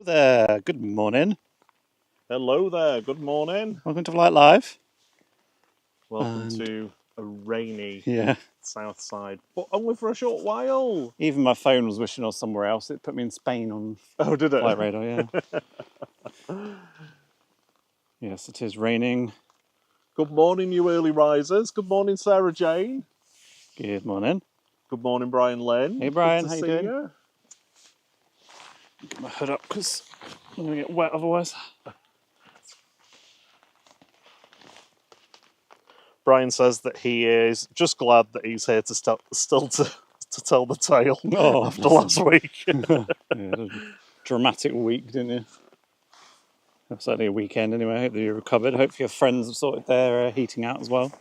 There, good morning. Hello there, good morning. Welcome to Flght Live. Welcome to a rainy south side, but only for a short while. Even my phone was wishing I was somewhere else. It put me in Spain on did it? flight radar, yeah. Yes, it is raining. Good morning, you early risers. Good morning, Sarah Jane. Good morning. Good morning, Brian Lynn. Hey Brian, good how to you see doing? You. Get my hood up because I'm going to get wet otherwise. Brian says that he is just glad that he's here to still to tell the tale after last week. Yeah, dramatic week, didn't you? Certainly a weekend anyway. I hope that you recovered. Hope your friends have sorted their heating out as well.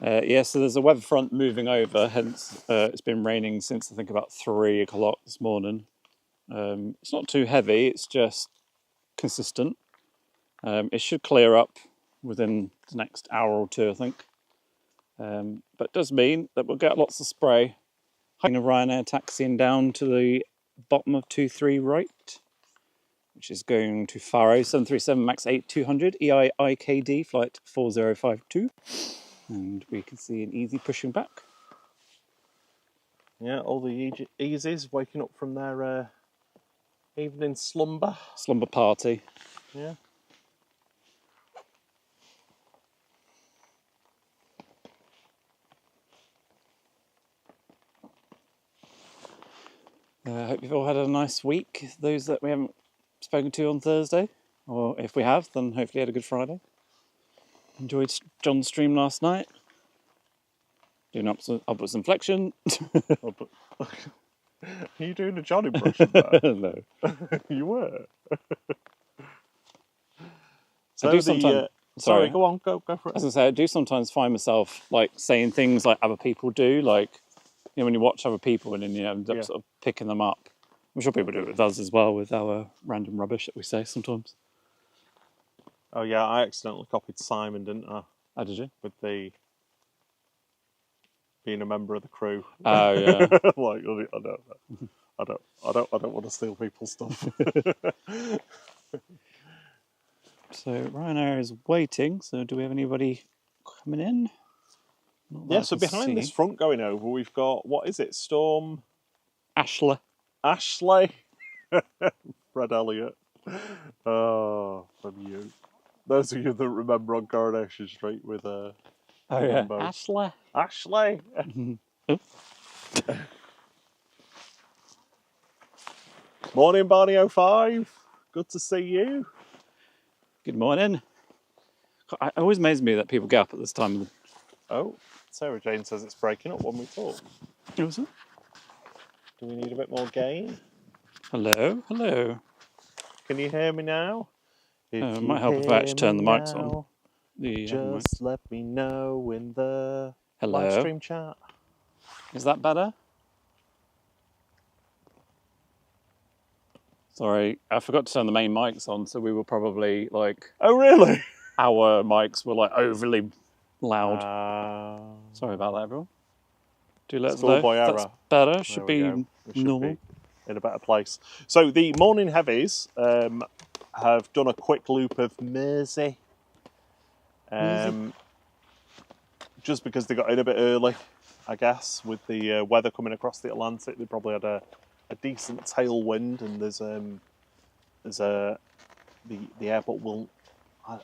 Yeah, so there's a weather front moving over, hence it's been raining since I think about 3 o'clock this morning. It's not too heavy, it's just consistent. It should clear up within the next hour or two, I think. But it does mean that we'll get lots of spray. A Ryanair taxiing down to the bottom of 23 right, which is going to Faro 737 MAX 8200 EIIKD flight 4052. And we can see an easy pushing back. Yeah, all the easies waking up from their evening slumber. Slumber party. Yeah. I hope you've all had a nice week. Those that we haven't spoken to on Thursday, or if we have, then hopefully had a good Friday. Enjoyed John's stream last night. Doing upwards inflection. Are you doing a John impression there? No. You were. So I do sometimes. Sorry, go on, go for it. As I say, I do sometimes find myself like saying things like other people do, like when you watch other people and then you end up sort of picking them up. I'm sure people do it with us as well with our random rubbish that we say sometimes. Oh yeah, I accidentally copied Simon, didn't I? Oh, did you? With the being a member of the crew. Oh yeah. Like I don't want to steal people's stuff. So Ryanair is waiting. So do we have anybody coming in? Yeah. So behind this front going over, we've got, what is it? Storm. Ashley. Fred Elliott. Oh, from you. Those of you that remember on Coronation Street with oh yeah, Ashley. Morning, Barney 05. Good to see you. Good morning. It always amazes me that people get up at this time. Oh, Sarah Jane says it's breaking up when we talk. Was it? Do we need a bit more gain? Hello, hello. Can you hear me now? It might help if I actually turn the mics on. Just let me know in the live stream chat. Is that better? Sorry, I forgot to turn the main mics on, so we were probably like... Oh, really? Our mics were like overly loud. Sorry about that, everyone. Do let us know if that's better. Should be normal. In a better place. So the morning heavies have done a quick loop of Mersey. Just because they got in a bit early, I guess, with the weather coming across the Atlantic. They probably had a decent tailwind, and the airport will. I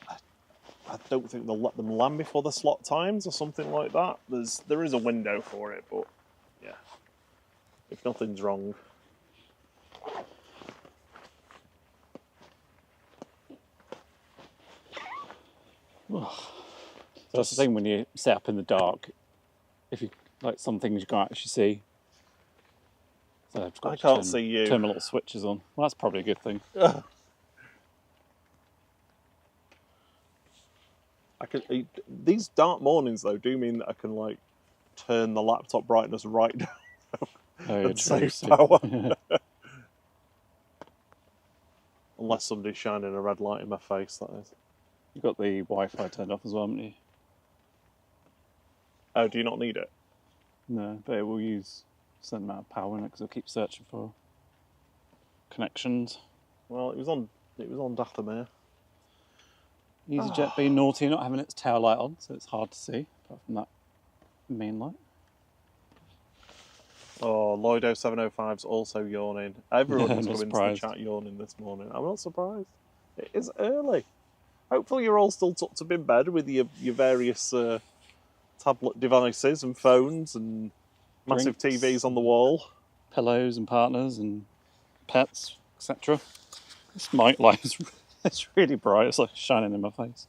don't think they'll let them land before the slot times or something like that. There is a window for it, but yeah, if nothing's wrong. That's the thing when you set up in the dark. If you like some things you can't actually see. So I can't see you. Turn my little switches on. Well, that's probably a good thing. These dark mornings though do mean that I can like turn the laptop brightness right down and save power. Unless somebody's shining a red light in my face, that is. You've got the Wi-Fi turned off as well, haven't you? Oh, do you not need it? No, but it will use a certain amount of power in it because it'll keep searching for. connections. Well, it was on Dathomir. EasyJet being naughty, not having its tail light on, so it's hard to see, apart from that main light. Oh, Lloydo705's also yawning. Everyone's Not come into the surprised. chat yawning this morning. I'm not surprised. It is early. Hopefully you're all still tucked up in bed with your various tablet devices and phones and massive Drinks. TVs on the wall. Pillows and partners and pets, etc. This mic light is it's really bright. It's like shining in my face.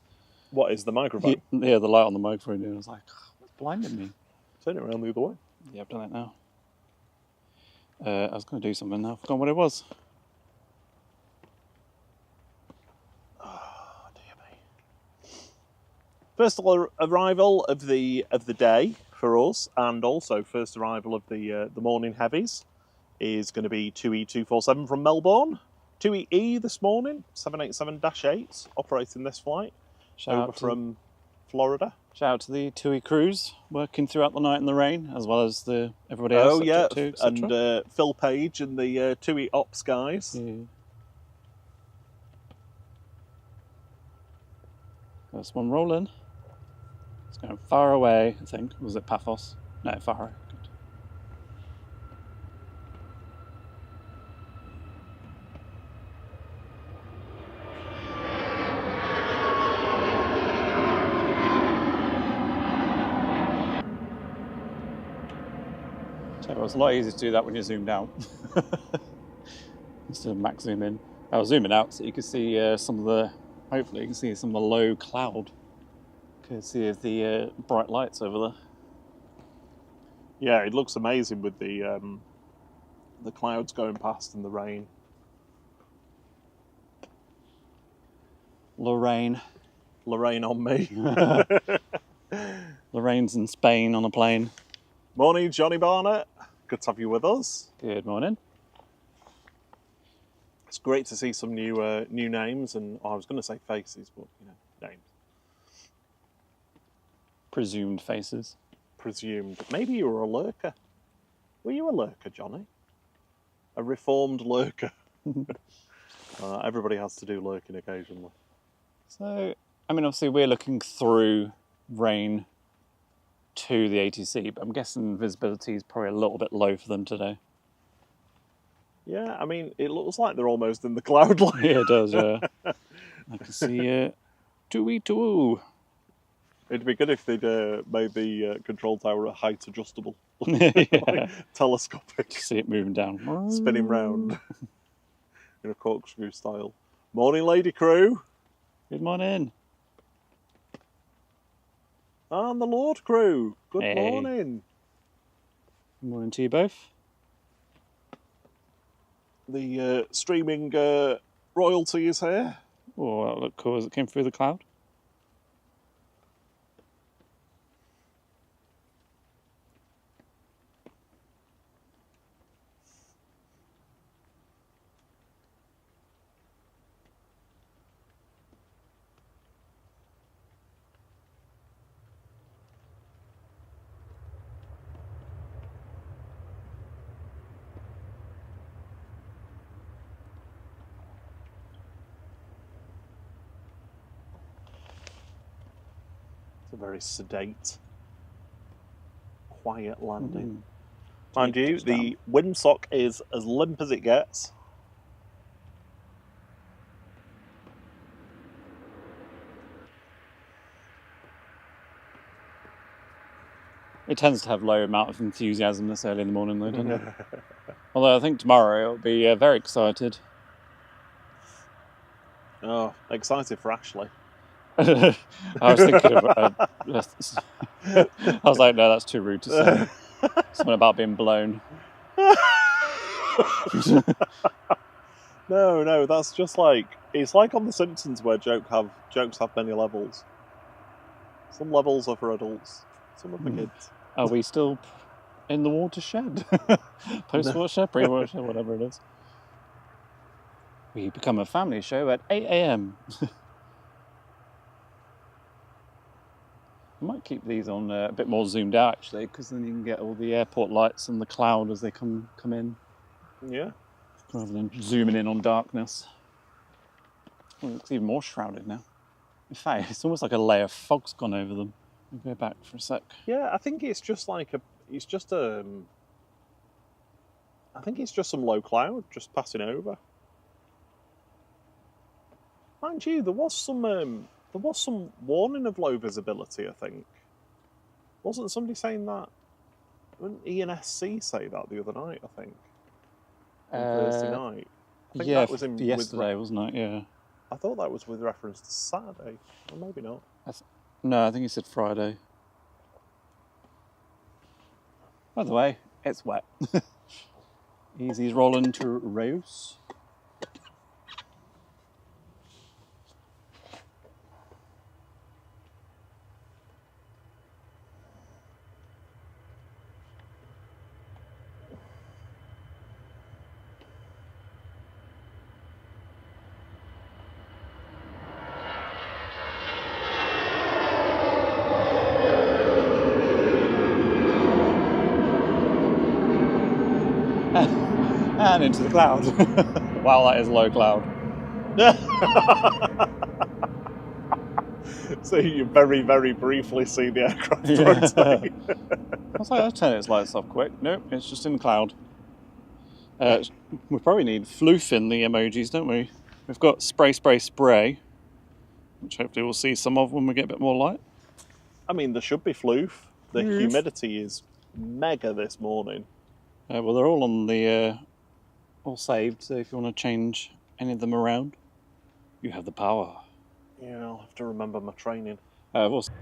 What is the microphone? Yeah, the light on the microphone. And I was like, it's blinding me. Turn it around the other way. Yeah, I've done it now. I was going to do something now. I've forgotten what it was. Oh dear me. First arrival of the day for us, and also first arrival of the morning heavies, is going to be 2E247 from Melbourne. 2EE this morning, 787-8, operating this flight over from Florida. Shout out to the TUI crews working throughout the night in the rain, as well as everybody else. Oh yeah, too, and Phil Page and the TUI ops guys. Yeah. First one rolling. It's going far away, I think. Was it Paphos? No, far away. Good. So it's a lot easier to do that when you're zoomed out instead of max zoom in. I was zooming out so you can see hopefully you can see some of the low cloud. You can see the bright lights over there. Yeah, it looks amazing with the clouds going past and the rain. Lorraine on me. Lorraine's in Spain on a plane. Morning, Johnny Barnett. Good to have you with us. Good morning. It's great to see some new names, and I was going to say faces, but names. Presumed faces. Presumed. Maybe you were a lurker. Were you a lurker, Johnny? A reformed lurker. Everybody has to do lurking occasionally. So, I mean, obviously we're looking through rain to the ATC, but I'm guessing visibility is probably a little bit low for them today. Yeah, I mean, it looks like they're almost in the cloud line. Yeah, it does, yeah. I can see 2E2. It'd be good if they'd made the control tower height adjustable. Yeah. Like telescopic. See it moving down. Spinning round. In a corkscrew style. Morning, lady crew. Good morning. And the Lord crew. Good Hey. morning. Good morning to you both. The streaming royalty is here. Oh, that looked cool as it came through the cloud. It's a very sedate, quiet landing. Mm-hmm. Mind you, the windsock is as limp as it gets. It tends to have low amount of enthusiasm this early in the morning, though, doesn't it? Although I think tomorrow it'll be very excited. Oh, excited for Ashley. I was thinking of. I was like, no, that's too rude to say. Something about being blown. No, that's just like it's like on The Simpsons where jokes have many levels. Some levels are for adults, some are for kids. Are we still in the watershed? Post-watershed, pre-watershed, whatever it is. We become a family show at 8 a.m. I might keep these on a bit more zoomed out, actually, because then you can get all the airport lights and the cloud as they come in. Yeah. rather than zooming in on darkness. Well, it looks even more shrouded now. In fact, it's almost like a layer of fog's gone over them. I'll go back for a sec. Yeah, I think it's just like I think it's just some low cloud just passing over. Mind you, there was some warning of low visibility, I think. Wasn't somebody saying that? Didn't ENSC say that the other night, I think? On Thursday night. I think that was yesterday, wasn't it? Yeah. I thought that was with reference to Saturday. Or maybe not. No, I think he said Friday. By the way, it's wet. Easy's rolling to Reus. And into the cloud. Wow, that is low cloud. So you very, very briefly see the aircraft rotate. I was like, I'll turn its lights off quick. Nope, it's just in the cloud. We probably need floof in the emojis, don't we? We've got spray, spray, spray, which hopefully we'll see some of when we get a bit more light. I mean, there should be floof. The humidity is mega this morning. Well, they're all on the all saved, so if you want to change any of them around, you have the power. Yeah, I'll have to remember my training. I've also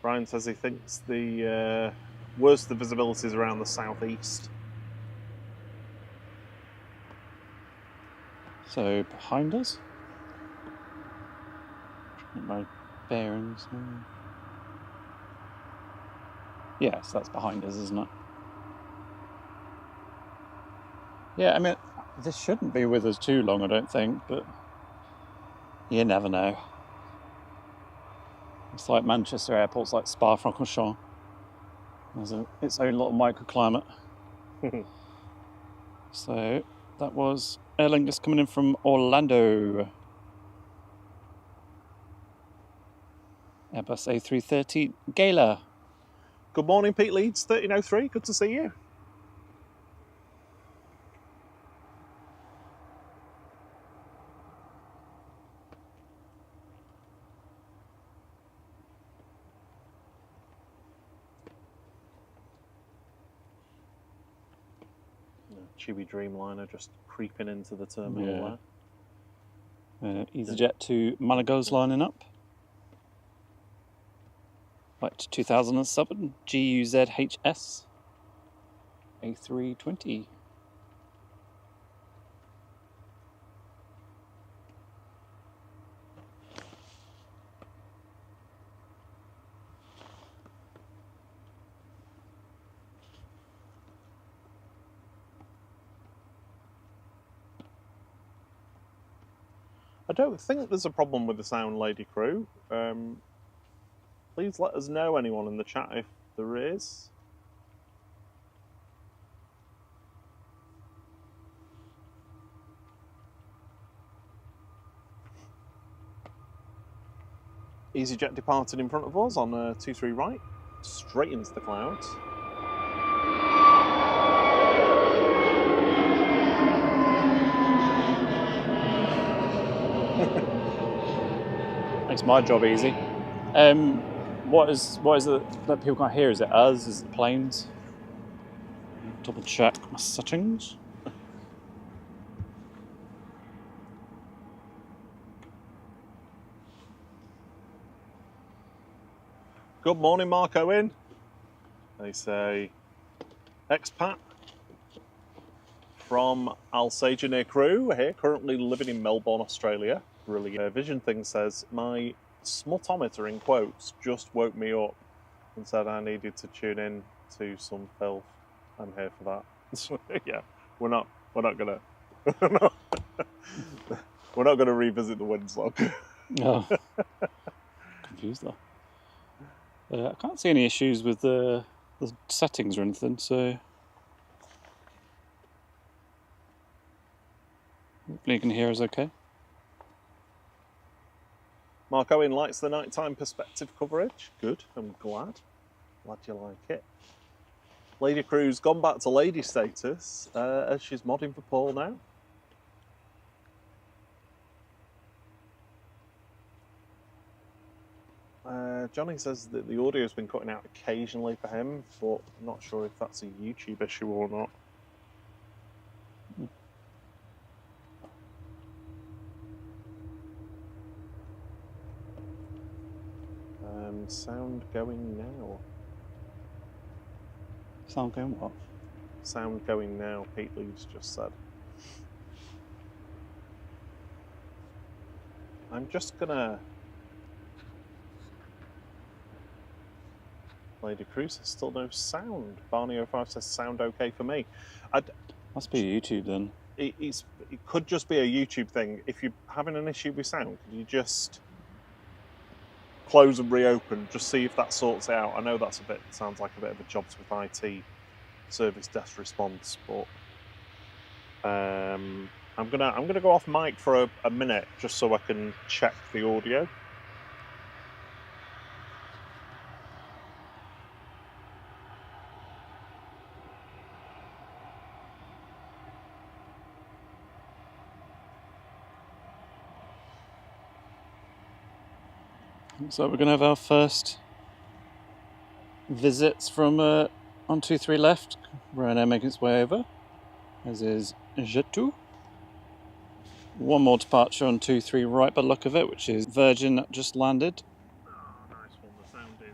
Brian says he thinks the worst of the visibility is around the southeast. So behind us? My bearings. Yes, that's behind us, isn't it? Yeah, I mean, this shouldn't be with us too long, I don't think, but you never know. It's like Manchester Airport's like Spa-Francorchamps. There's its own little microclimate. So that was Aer Lingus coming in from Orlando. Airbus A330 Gala. Good morning, Pete Leeds, 1303. Good to see you. Chewy Dreamliner just creeping into the terminal there. EasyJet to Malago's lining up. Flight 2007 GUZHS A320. I don't think there's a problem with the sound, Lady Crew. Please let us know, anyone in the chat, if there is. EasyJet departed in front of us on 23 right, straight into the clouds. Makes my job easy. What is it that people can't hear? Is it us? Is it the planes? Double check my settings. Good morning, Mark Owen. They say expat from Alsager near Crewe here, currently living in Melbourne, Australia. Brilliant. Vision Thing says, my smutometer in quotes just woke me up and said I needed to tune in to some filth. I'm here for that. Yeah, we're not gonna We're not going to revisit the Winslow. Oh, confused there. I can't see any issues with the settings or anything, so hopefully you can hear us okay. Mark Owen likes the nighttime perspective coverage. Good, I'm glad. Glad you like it. Lady Crew's gone back to lady status as she's modding for Paul now. Johnny says that the audio's been cutting out occasionally for him, but I'm not sure if that's a YouTube issue or not. Sound going now. Sound going what? Sound going now, Pete Leeds just said. I'm just gonna... Lady Cruz says still no sound. Barney05 says sound okay for me. Must be YouTube then. It could just be a YouTube thing. If you're having an issue with sound, could you just close and reopen, just see if that sorts it out? I know that's sounds like a bit of a jobs with IT service desk response, but I'm gonna go off mic for a minute just so I can check the audio. So we're going to have our first visits from 123 left. Ryanair making its way over, as is Jetu. One more departure on 23 right by the look of it, which is Virgin that just landed. Oh, nice one. The sound is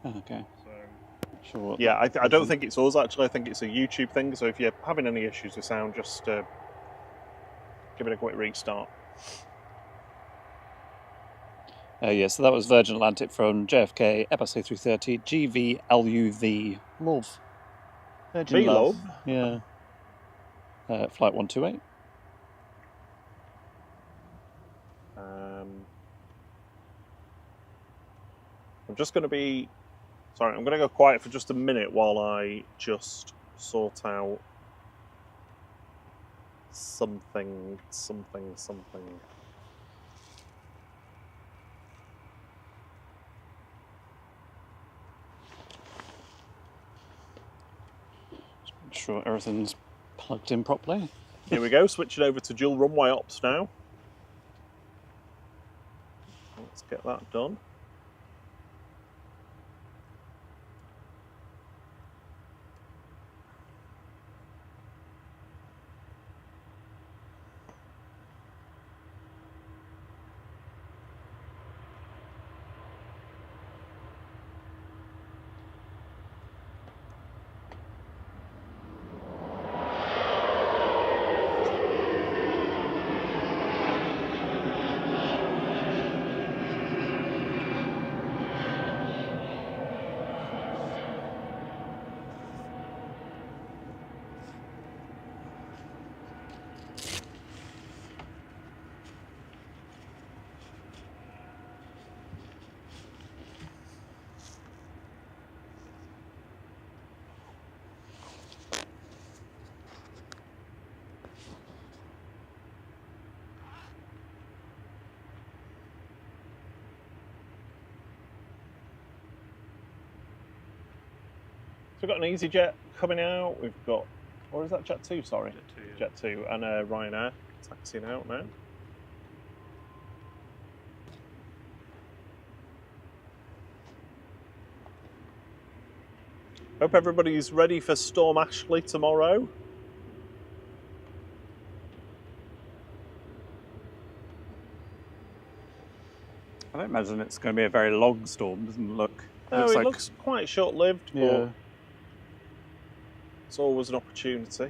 back. Okay. So Sure. yeah, I don't think it's us actually. I think it's a YouTube thing. So if you're having any issues with sound, just give it a quick restart. Yeah, so that was Virgin Atlantic from JFK, Airbus A330, GVLUV, Love. Virgin Me love. Yeah. Flight 128. I'm just going to be... Sorry, I'm going to go quiet for just a minute while I just sort out something. Make sure everything's plugged in properly. Here we go, switching over to dual runway ops now. Let's get that done. So we've got an EasyJet coming out. We've got, or is that Jet 2? Sorry, Jet 2, yeah. Jet 2 and Ryanair taxiing out now. Hope everybody's ready for Storm Ashley tomorrow. I don't imagine it's going to be a very long storm, doesn't it look? No, it looks quite short-lived, yeah. But it's always an opportunity.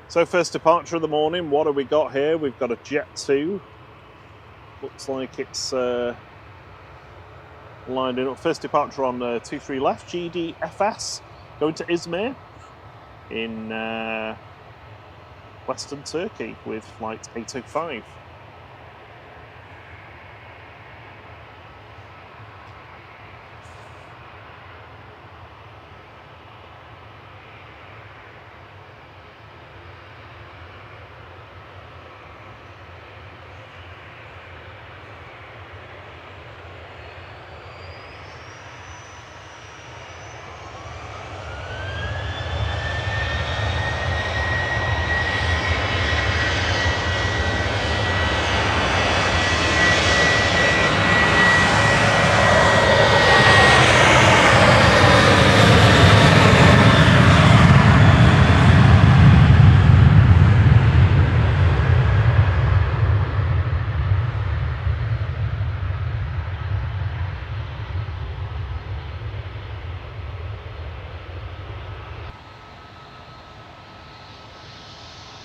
So first departure of the morning, what have we got here? We've got a Jet 2. Looks like it's lining up. First departure on 23 left, GDFS, going to Izmir in Western Turkey with flight 805.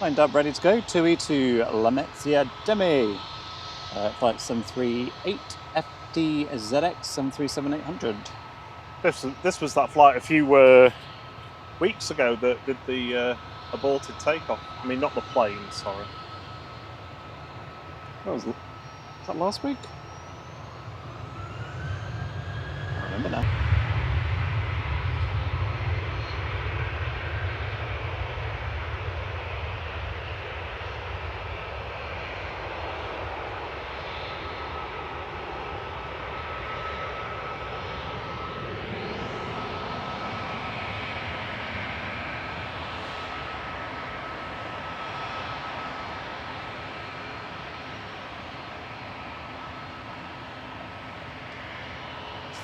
Line up, ready to go. 2E to Lamezia Demi. Flight 738 FDZX 737-800. This was that flight a few weeks ago that did the aborted takeoff. I mean, not the plane, sorry. Was that last week? I don't remember now.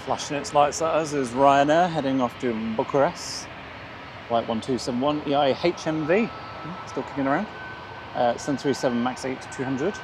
Flashing its lights at us is Ryanair heading off to Bucharest. Flight 1271 EI HMV, still kicking around. 737 MAX 8 200.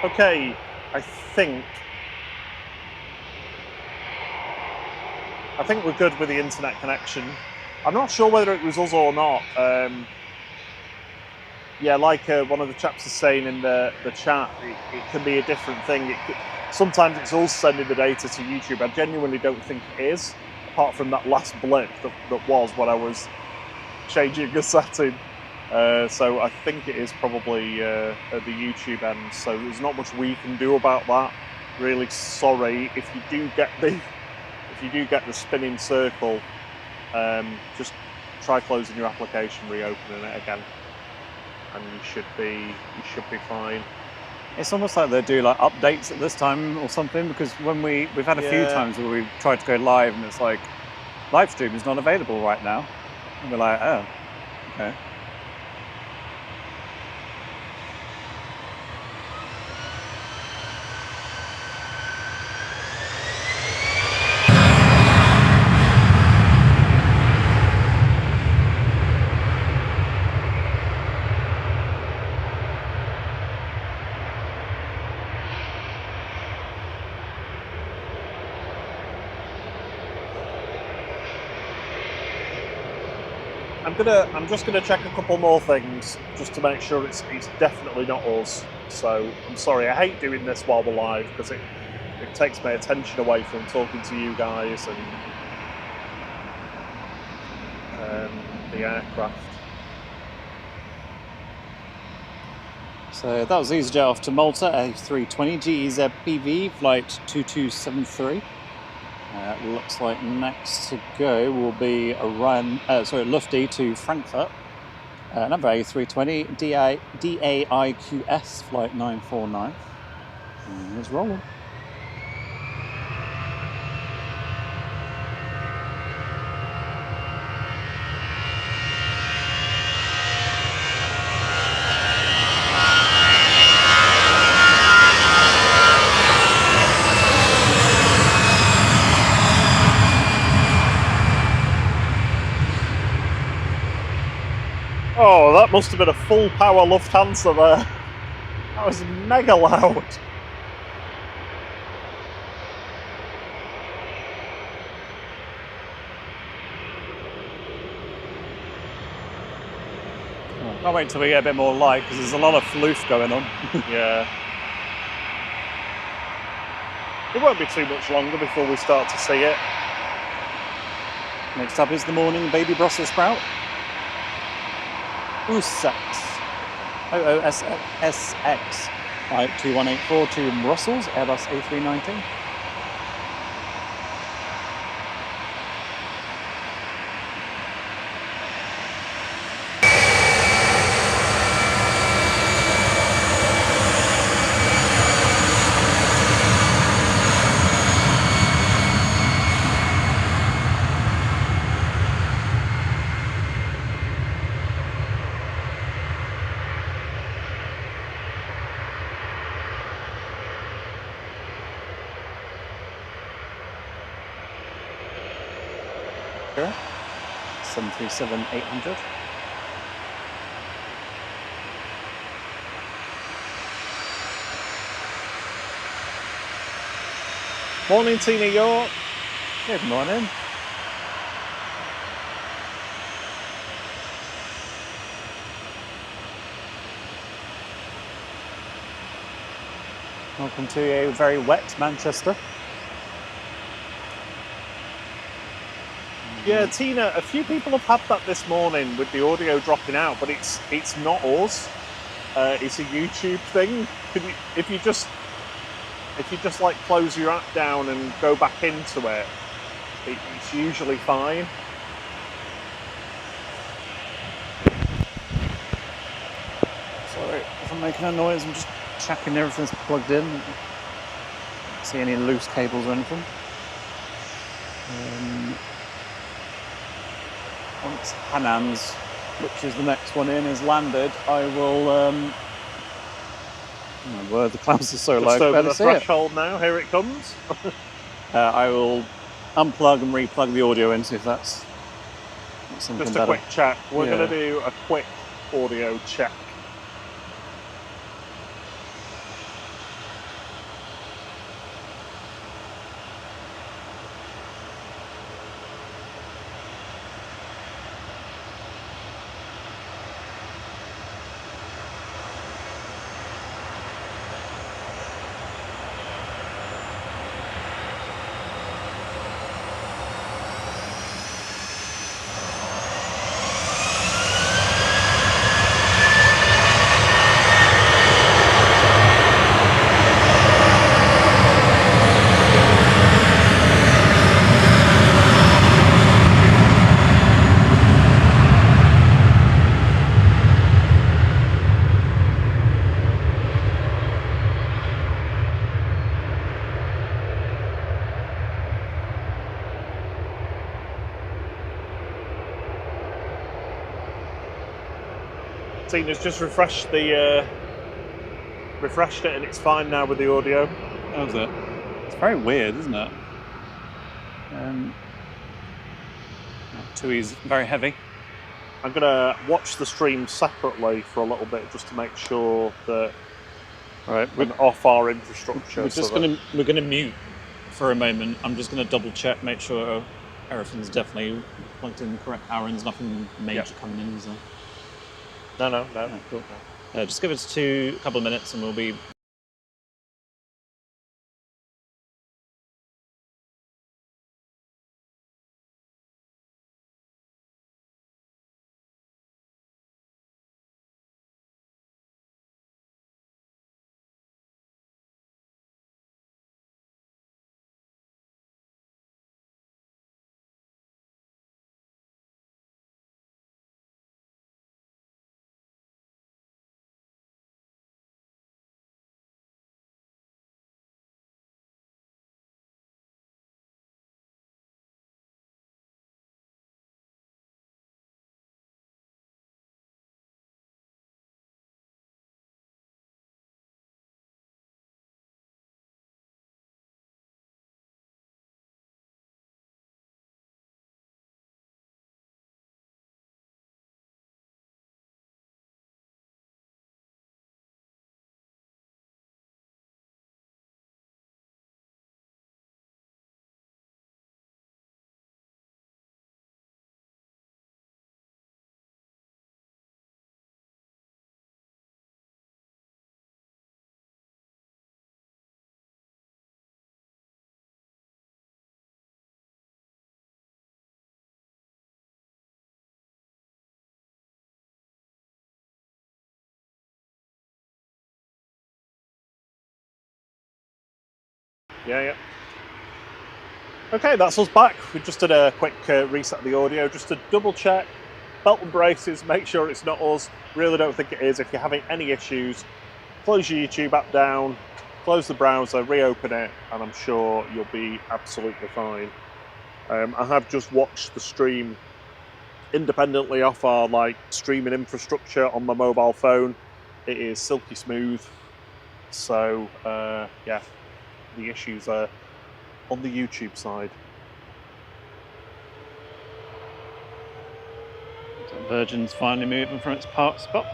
Okay, I think we're good with the internet connection. I'm not sure whether it was us or not. Yeah, like one of the chaps is saying in the chat, it can be a different thing. Sometimes it's us sending the data to YouTube. I genuinely don't think it is, apart from that last blip that was when I was changing a setting. So I think it is probably at the YouTube end. So there's not much we can do about that. Really sorry if you do get the spinning circle. Just try closing your application, reopening it again, and you should be fine. It's almost like they do like updates at this time or something, because when we've had a few times where we've tried to go live and it's like live stream is not available right now, and we're like, oh, okay. I'm just gonna check a couple more things just to make sure it's definitely not us. So I'm sorry, I hate doing this while we're live because it takes my attention away from talking to you guys, and the aircraft. So that was EasyJet off to Malta, A320 GEZ PV, flight 2273. Looks like next to go will be a Lufty to Frankfurt. Another A320 DAIQS, flight 949. And it's rolling. Oh, that must have been a full power Lufthansa there. That was mega loud. I'll wait till we get a bit more light because there's a lot of floof going on. Yeah. It won't be too much longer before we start to see it. Next up is the morning baby Brussels sprout. OOSX. OOSX. Flight 2184 to Brussels, Airbus A319. Sure. 737-800. Morning, Tina York. Good morning. Welcome to a very wet Manchester. Yeah, Tina, a few people have had that this morning with the audio dropping out, but it's not us. It's a YouTube thing. If you just like close your app down and go back into it, it's usually fine. Sorry if I'm making a noise, I'm just checking everything's plugged in. Don't see any loose cables or anything. Once Hanan's, which is the next one in, is landed, I will. Oh my word, the clouds are so low. Just over the threshold now. Here it comes. I will unplug and replug the audio in, see if that's something Just a better. quick check. We're going to do a quick audio check. Tina's just refreshed it and it's fine now with the audio. How's it? It's very weird, isn't it? TUI's very heavy. I'm going to watch the stream separately for a little bit just to make sure that we're off our infrastructure. We're going to mute for a moment. I'm just going to double check, make sure everything's definitely plugged in the correct power and there's nothing major coming in. So. No. Yeah, cool. Just give us a couple of minutes and we'll be Yeah. Okay, that's us back. We just did a quick reset of the audio just to double check. Belt and braces, make sure it's not us. Really don't think it is. If you're having any issues, close your YouTube app down, close the browser, reopen it, and I'm sure you'll be absolutely fine. I have just watched the stream independently off our streaming infrastructure on my mobile phone. It is silky smooth. So yeah, the issues are on the YouTube side. So Virgin's finally moving from its park spot.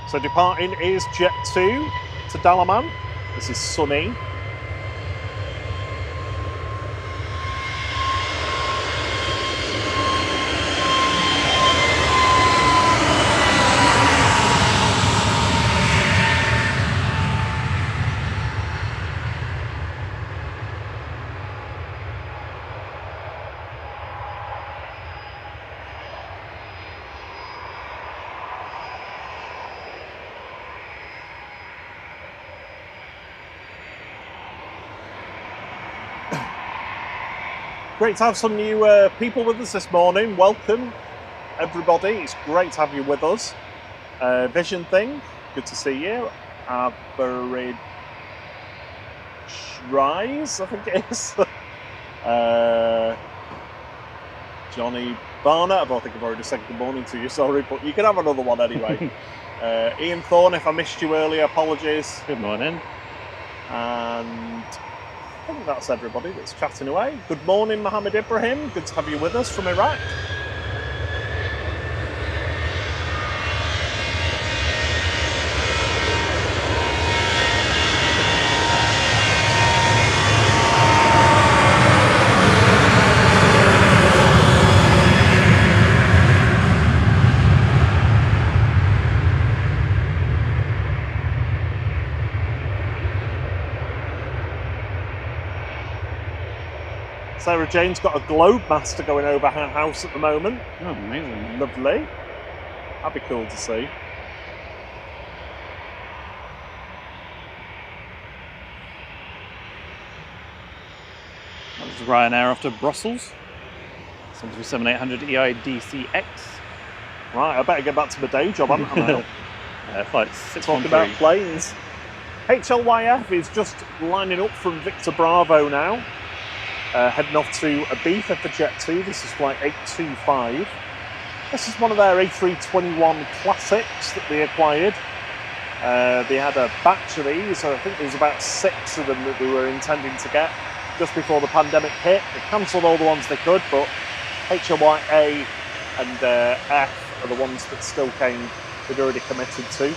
So departing is Jet 2 to Dalaman. This is sunny. Great to have some new people with us this morning. Welcome, everybody. It's great to have you with us. Vision Thing, good to see you. Average Rise, I think it is. Johnny Barner, I don't think I've already said good morning to you, sorry, but you can have another one anyway. Ian Thorne, if I missed you earlier, apologies. Good morning. And I think that's everybody that's chatting away. Good morning, Mohammed Ibrahim. Good to have you with us from Iraq. Sarah Jane's got a Globemaster going over her house at the moment. Oh, amazing. Lovely. That'd be cool to see. That was Ryanair off to Brussels. 737-800 EIDCX. Right, I better get back to my day job, haven't I now? Flight Talking 613. about planes. HLYF is just lining up from Victor Bravo now. Heading off to Ibiza for Jet 2. This is flight 825. This is one of their A321 classics that they acquired. They had a batch of these, I think there was about 6 of them that they were intending to get just before the pandemic hit. They cancelled all the ones they could, but HLYA and F are the ones that still came, they'd already committed to.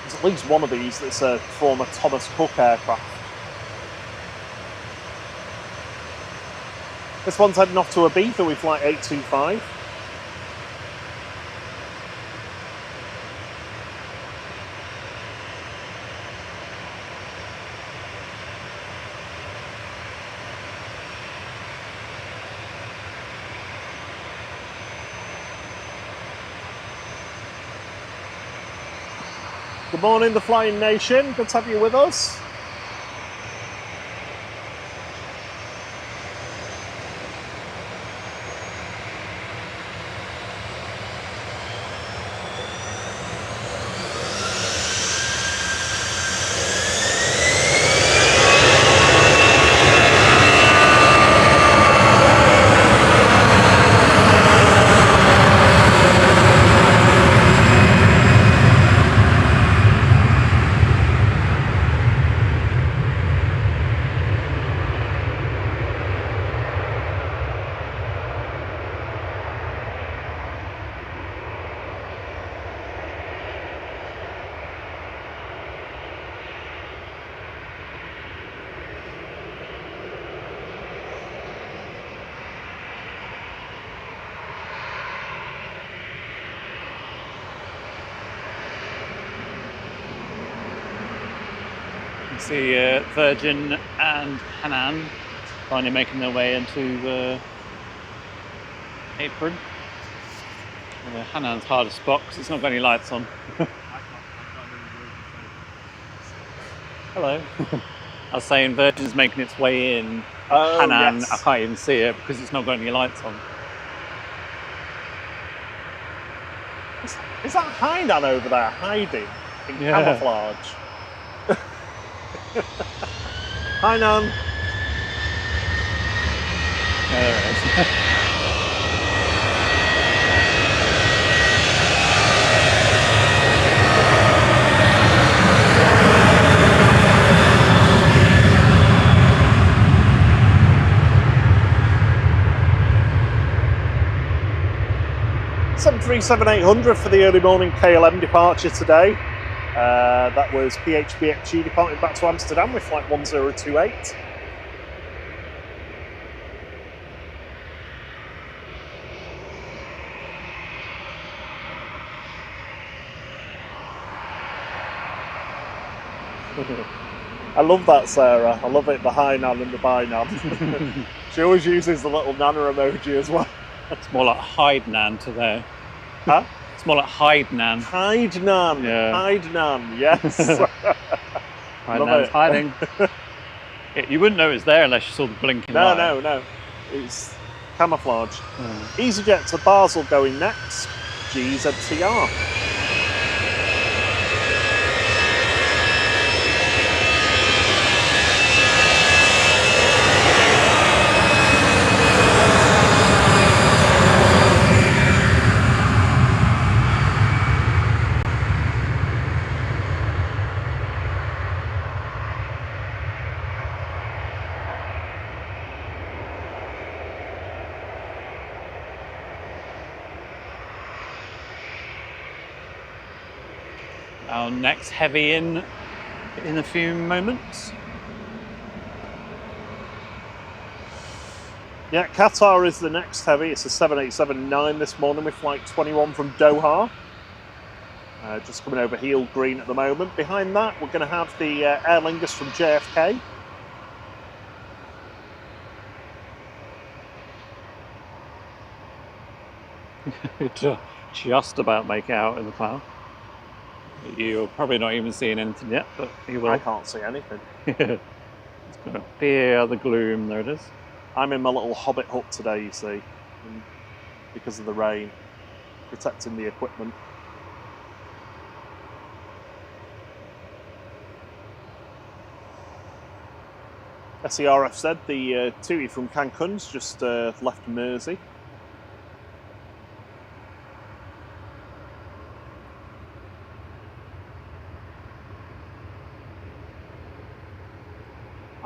There's at least one of these that's a former Thomas Cook aircraft. This one's heading off to Ibiza with flight 825. Good morning, the Flying Nation. Good to have you with us. You see Virgin and Hanan finally making their way into the apron. Hanan's hardest spot because it's not got any lights on. Hello. I was saying Virgin's making its way in. Oh, Hanan, yes. I can't even see it because it's not got any lights on. Is that Hainan over there hiding in camouflage? Hainan. There it is. 737-800 for the early morning KLM departure today. That was PHBXG departing back to Amsterdam with flight 1028. I love that, Sarah. I love it, the hi nan and the bye nan. She always uses the little nana emoji as well. It's more like hide nan to there. Huh? It's more like hide nan. Hide nan. Yeah. Hide nan, yes. Hide nan's hiding. You wouldn't know it's there unless you saw the blinking light. No. It's camouflage. EasyJet to Basel going next. GZTR. Our next heavy in a few moments. Yeah, Qatar is the next heavy. It's a 787-9 this morning with flight 21 from Doha. Just coming over heel green at the moment. Behind that, we're going to have the Aer Lingus from JFK. Just about make it out in the cloud. You're probably not even seeing anything yet, but you will. I can't see anything. It's got a fear the gloom. There it is. I'm in my little hobbit hut today, you see, because of the rain, protecting the equipment. SERF said the TUI from Cancun's just left Mersey.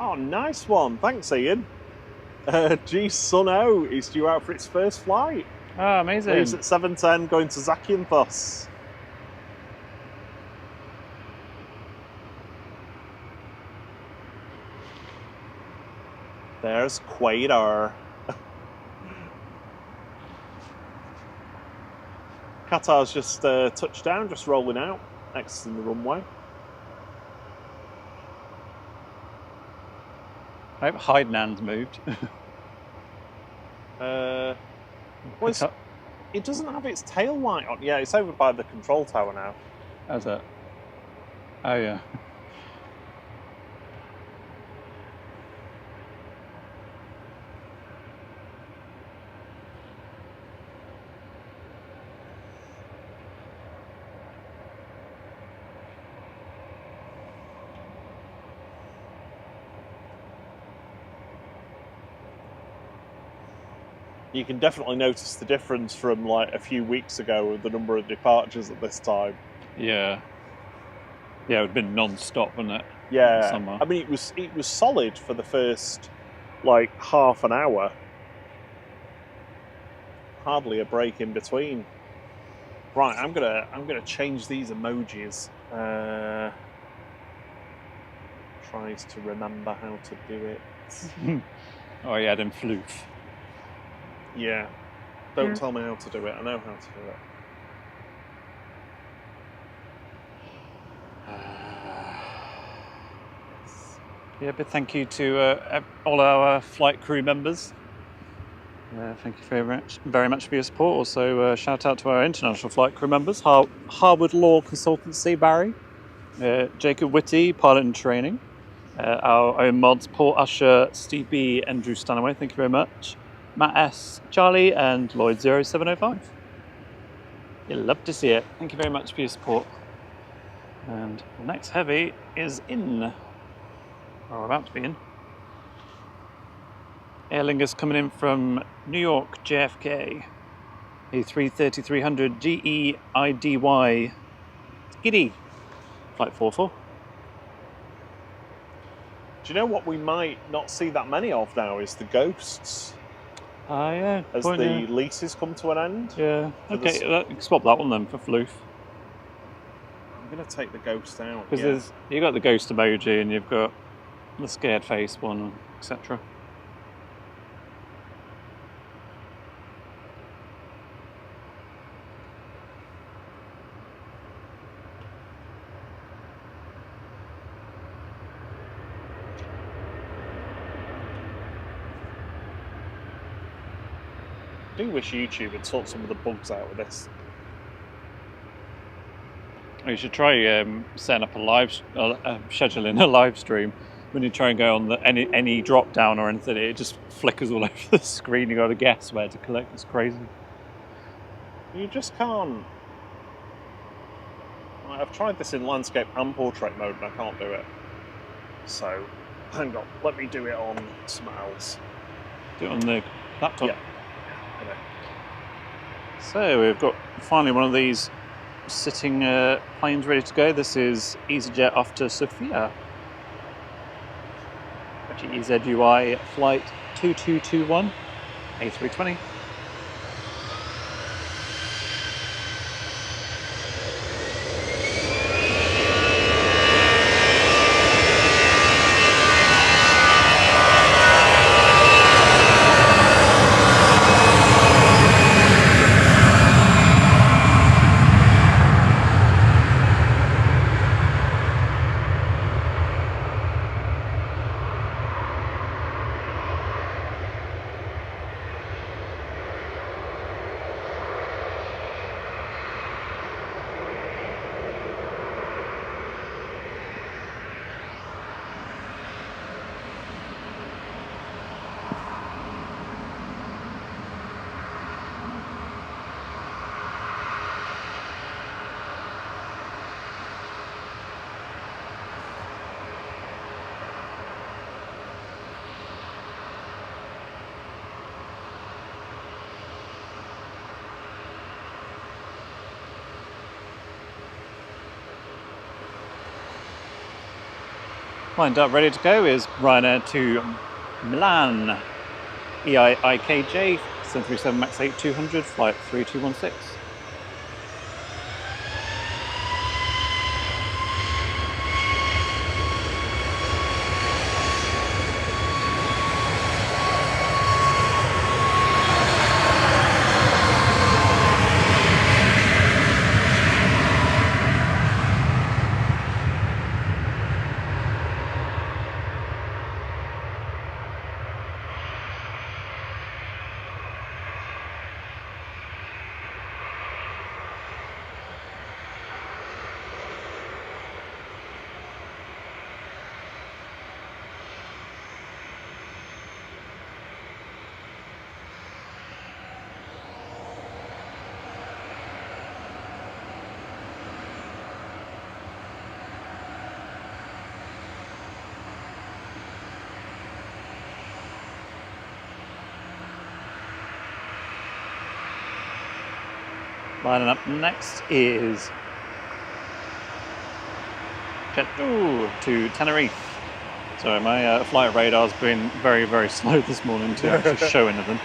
Oh, nice one. Thanks, Ian. G Sun O is due out for its first flight. Oh, amazing. Leaves at 7:10 going to Zakynthos. There's Quaidar. Qatar's just touched down, just rolling out, exiting the runway. I hope hide nan's moved. Well, it doesn't have its tail light on. Yeah, it's over by the control tower now. How's that? Oh, yeah. You can definitely notice the difference from like a few weeks ago with the number of departures at this time. Yeah. Yeah, it would have been non-stop, wouldn't it? Yeah. Summer. I mean, it was solid for the first like half an hour. Hardly a break in between. Right, I'm gonna change these emojis. Tries to remember how to do it. Oh, yeah, then floof. Yeah. Don't tell me how to do it. I know how to do it. Yeah, but thank you to all our flight crew members. Thank you very much for your support. Also, shout out to our international flight crew members, Harwood Law Consultancy, Barry. Jacob Whitty, pilot in training. Our own mods, Paul Usher, Steve B, and Drew Stanaway, thank you very much. Matt S, Charlie, and Lloyd0705. You'll love to see it. Thank you very much for your support. And the next heavy is in, or about to be in. Aer Lingus coming in from New York, JFK. A330-300 GEIDY. Giddy. Flight 44. Do you know what we might not see that many of now is the ghosts? Ah, yeah. As the leases come to an end. Yeah. Okay, swap that one then for Floof. I'm going to take the ghost out. Because you've got the ghost emoji and you've got the scared face one, etc. I do wish YouTube had sorted some of the bugs out with this. You should try setting up scheduling a live stream. When you try and go on any drop down or anything, it just flickers all over the screen. You got to guess where to click. It's crazy. You just can't. I've tried this in landscape and portrait mode, and I can't do it. So, hang on. Let me do it on something else. Do it on the laptop. Yeah. Okay. So we've got finally one of these sitting planes ready to go. This is EasyJet off to Sofia. EZUI flight 2221 A320. Lined up, ready to go is Ryanair to Milan. EIKJ 737 MAX 8 200, flight 3216. Lining up next is Jet2 to Tenerife. Sorry, my flight radar's been very, very slow this morning to actually show anything.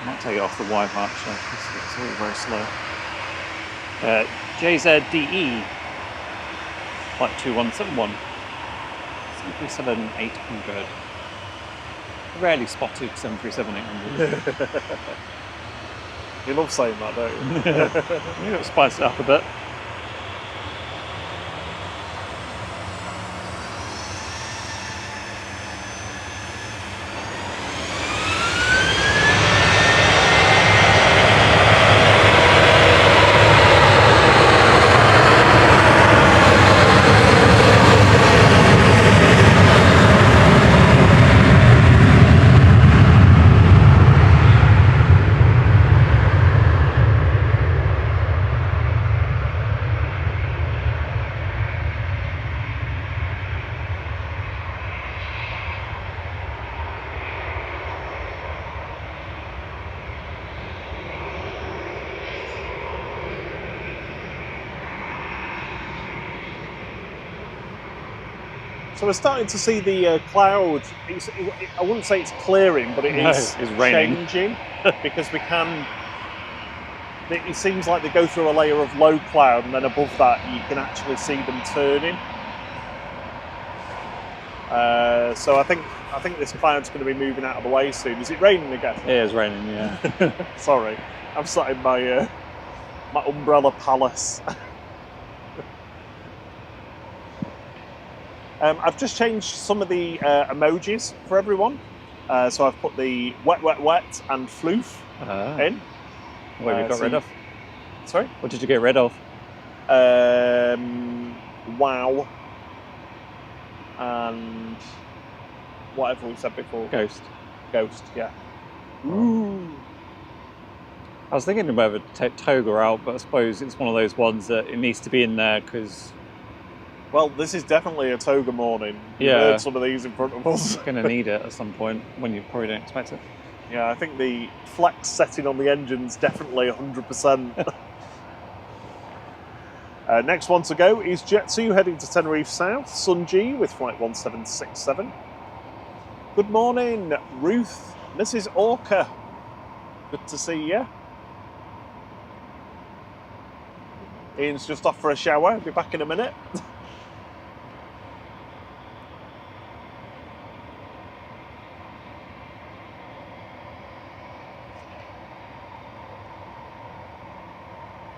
I might take it off the Wi-Fi actually, it's all very slow. JZDE, flight 2171, 737-800. Rarely spotted 737-800. You love saying that, don't you? You've got to spice it up a bit. So we're starting to see the cloud. I wouldn't say it's clearing, but it is it's raining. changing because we can. It seems like they go through a layer of low cloud, and then above that you can actually see them turning. So I think this cloud's going to be moving out of the way soon. Is it raining again? It is raining, yeah. Sorry, I'm sat in my my umbrella palace. I've just changed some of the emojis for everyone. So I've put the wet, wet, wet and floof in. What have you got rid of? Sorry? What did you get rid of? Wow. And whatever we said before. Ghost. Ghost, yeah. Ooh. I was thinking about whether to take Toga out, but I suppose it's one of those ones that it needs to be in there because... Well, this is definitely a Toga morning. Yeah. You've heard some of these in front of us. Going to need it at some point when you probably don't expect it. Yeah, I think the flex setting on the engine's definitely 100%. Next one to go is Jet2 heading to Tenerife South, Sunji with flight 1767. Good morning, Ruth, Mrs. Orca. Good to see you. Ian's just off for a shower, he'll be back in a minute.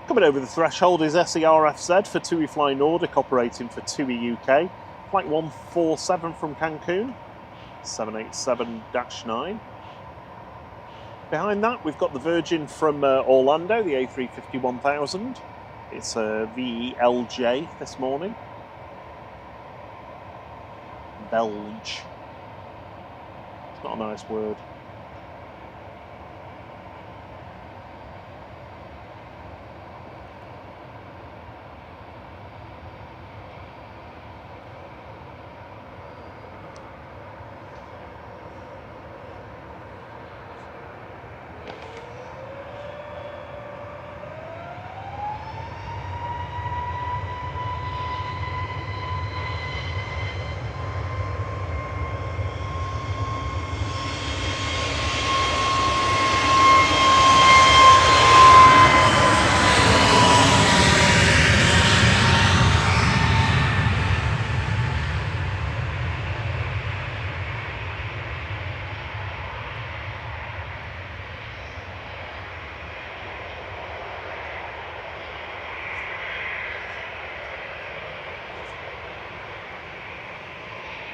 Coming over the threshold is SERFZ for TUI Fly Nordic operating for TUI UK. Flight 147 from Cancun, 787-9. Behind that we've got the Virgin from Orlando, the A350-1000. It's a VELJ this morning. Belge. It's not a nice word.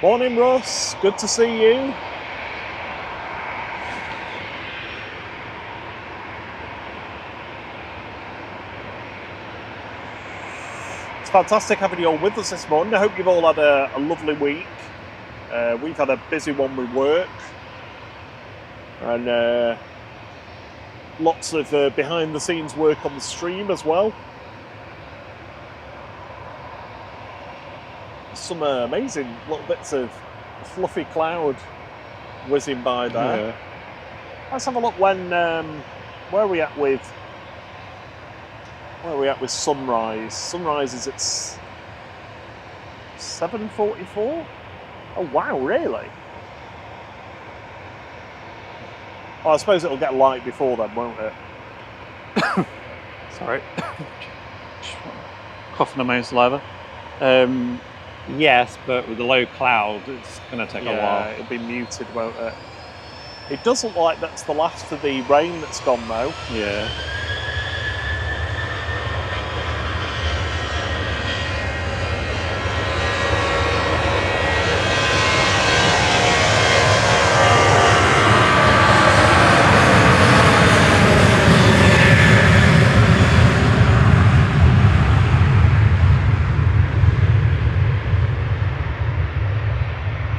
Morning, Russ. Good to see you. It's fantastic having you all with us this morning. I hope you've all had a lovely week. We've had a busy one with work. And lots of behind-the-scenes work on the stream as well. Some amazing little bits of fluffy cloud whizzing by there. Yeah. Let's have a look when where are we at with sunrise? Sunrise is at 7:44. Oh wow, really? Oh, I suppose it'll get light before then, won't it? Sorry. Coughing on my own saliva. Yes, but with the low cloud, it's going to take a while. It'll be muted, won't it? It does look like that's the last of the rain that's gone, though. Yeah.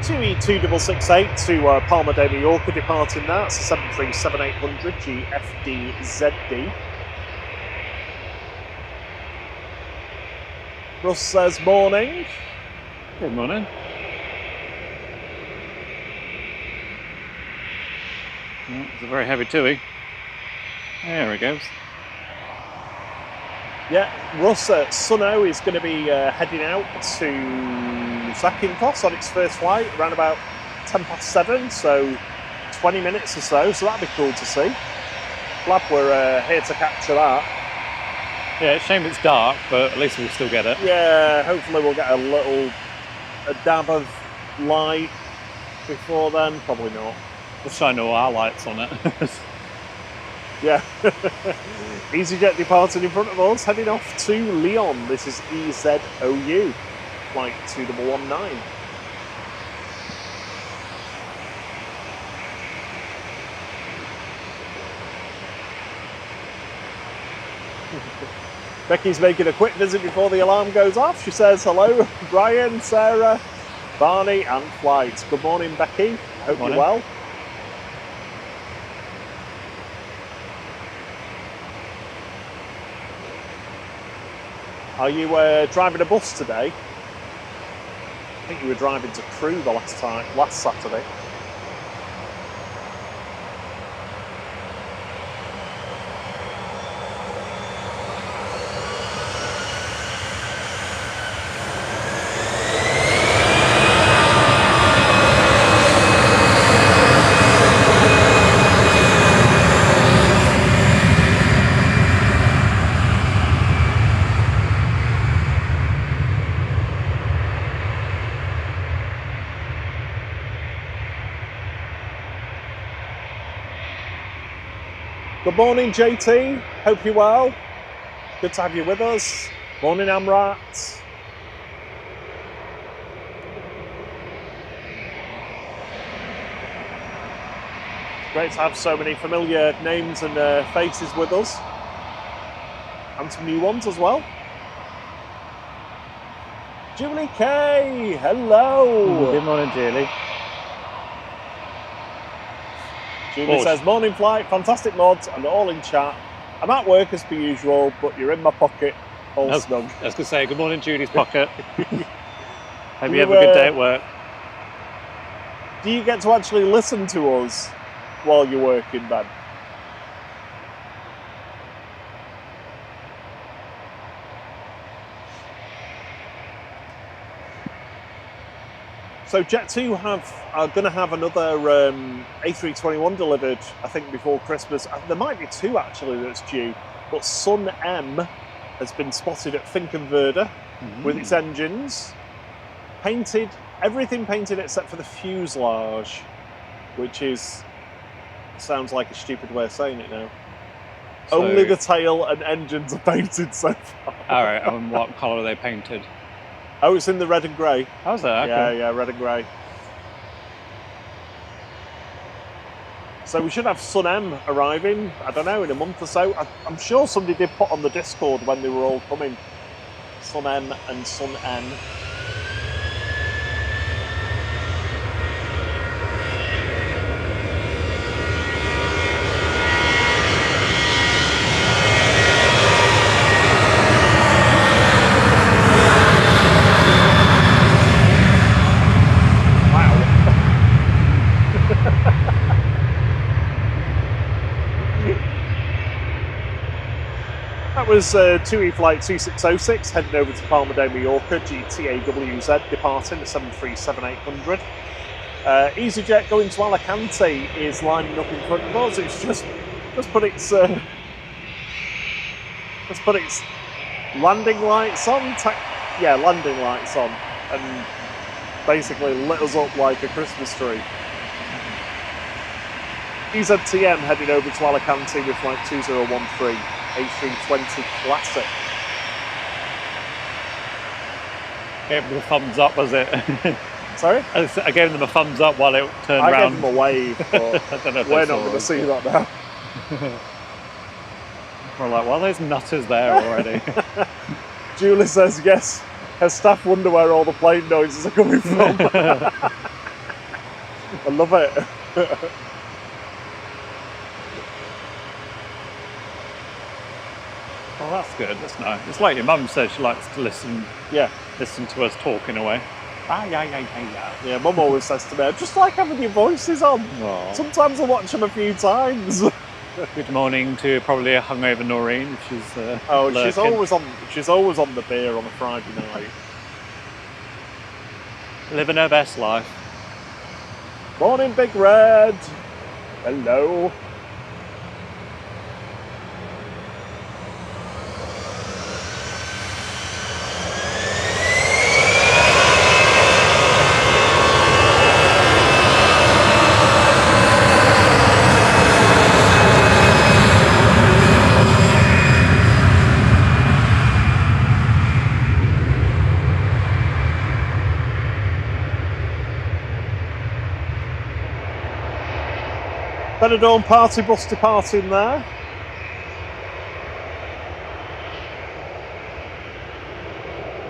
TUI 2668 to Palma de Mallorca departing that. It's a 737-800 GFDZD. Russ says morning. Good morning. Oh, it's a very heavy TUI. There it goes. Yeah, Russ Sunno is going to be heading out to second class on its first flight, around about 7:10, so 20 minutes or so that'd be cool to see. Glad we're here to capture that. Yeah, it's a shame it's dark, but at least we'll still get it. Yeah, hopefully we'll get a dab of light before then. Probably not. We'll shine all our lights on it. Yeah. EasyJet departing in front of us, heading off to Lyon. This is EZOU, flight 2119. Becky's making a quick visit before the alarm goes off. She says hello, Brian, Sarah, Barney and Flight. Good morning, Becky. Hope you're well. Are you driving a bus today? I think you were driving to Crewe the last Saturday. Good morning, JT. Hope you're well. Good to have you with us. Morning, Amrat. Great to have so many familiar names and faces with us. And some new ones as well. Julie K, hello. Good morning, Julie. Julie says, morning flight, fantastic mods and all in chat. I'm at work as per usual, but you're in my pocket, all snug. I was going to say, good morning, Julie's pocket. Hope you have a good day at work. Do you get to actually listen to us while you're working, Ben? So Jet2 are going to have another A321 delivered, I think, before Christmas. There might be two actually that's due, but Sun M has been spotted at Finkenwerder with its engines painted, everything painted except for the fuselage, which sounds like a stupid way of saying it now. So, only the tail and engines are painted so far. All right, and what colour are they painted? Oh, it's in the red and grey. How's that? Okay. Yeah, red and grey. So we should have Sun M arriving, I don't know, in a month or so. I'm sure somebody did put on the Discord when they were all coming. Sun M and Sun N. That was TUI flight 2606 heading over to Palma de Mallorca, GTAWZ departing at 737-800. EasyJet going to Alicante is lining up in front of us. It's just put its landing lights on. Landing lights on, and basically lit us up like a Christmas tree. EZTM heading over to Alicante with flight 2013. A320 Classic. Gave them a thumbs up, was it? Sorry? I gave them a thumbs up while it turned around. I gave them a wave, but I don't know if we're not going to see that now. We're like, well, there's nutters there already. Julie says, yes, her staff wonder where all the plane noises are coming from. I love it. Oh, that's good. That's nice. It's like your mum said she likes to listen to us talking away. Yeah, Mum always says to me, I just like having your voices on. Aww. Sometimes I watch them a few times. Good morning to probably a hungover Noreen. She's lurking. She's always on the beer on a Friday night. Living her best life. Morning, Big Red. Hello. Benidorm party bus departing there.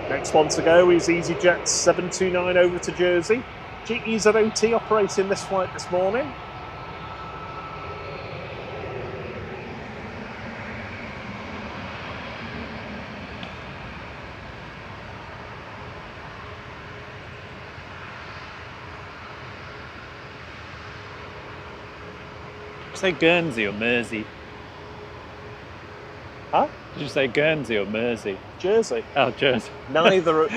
Next one to go is EasyJet 729 over to Jersey. GEZOT operating this flight this morning. Did you say Guernsey or Mersey? Huh? Did you say Guernsey or Mersey? Jersey. Oh, Jersey. Neither.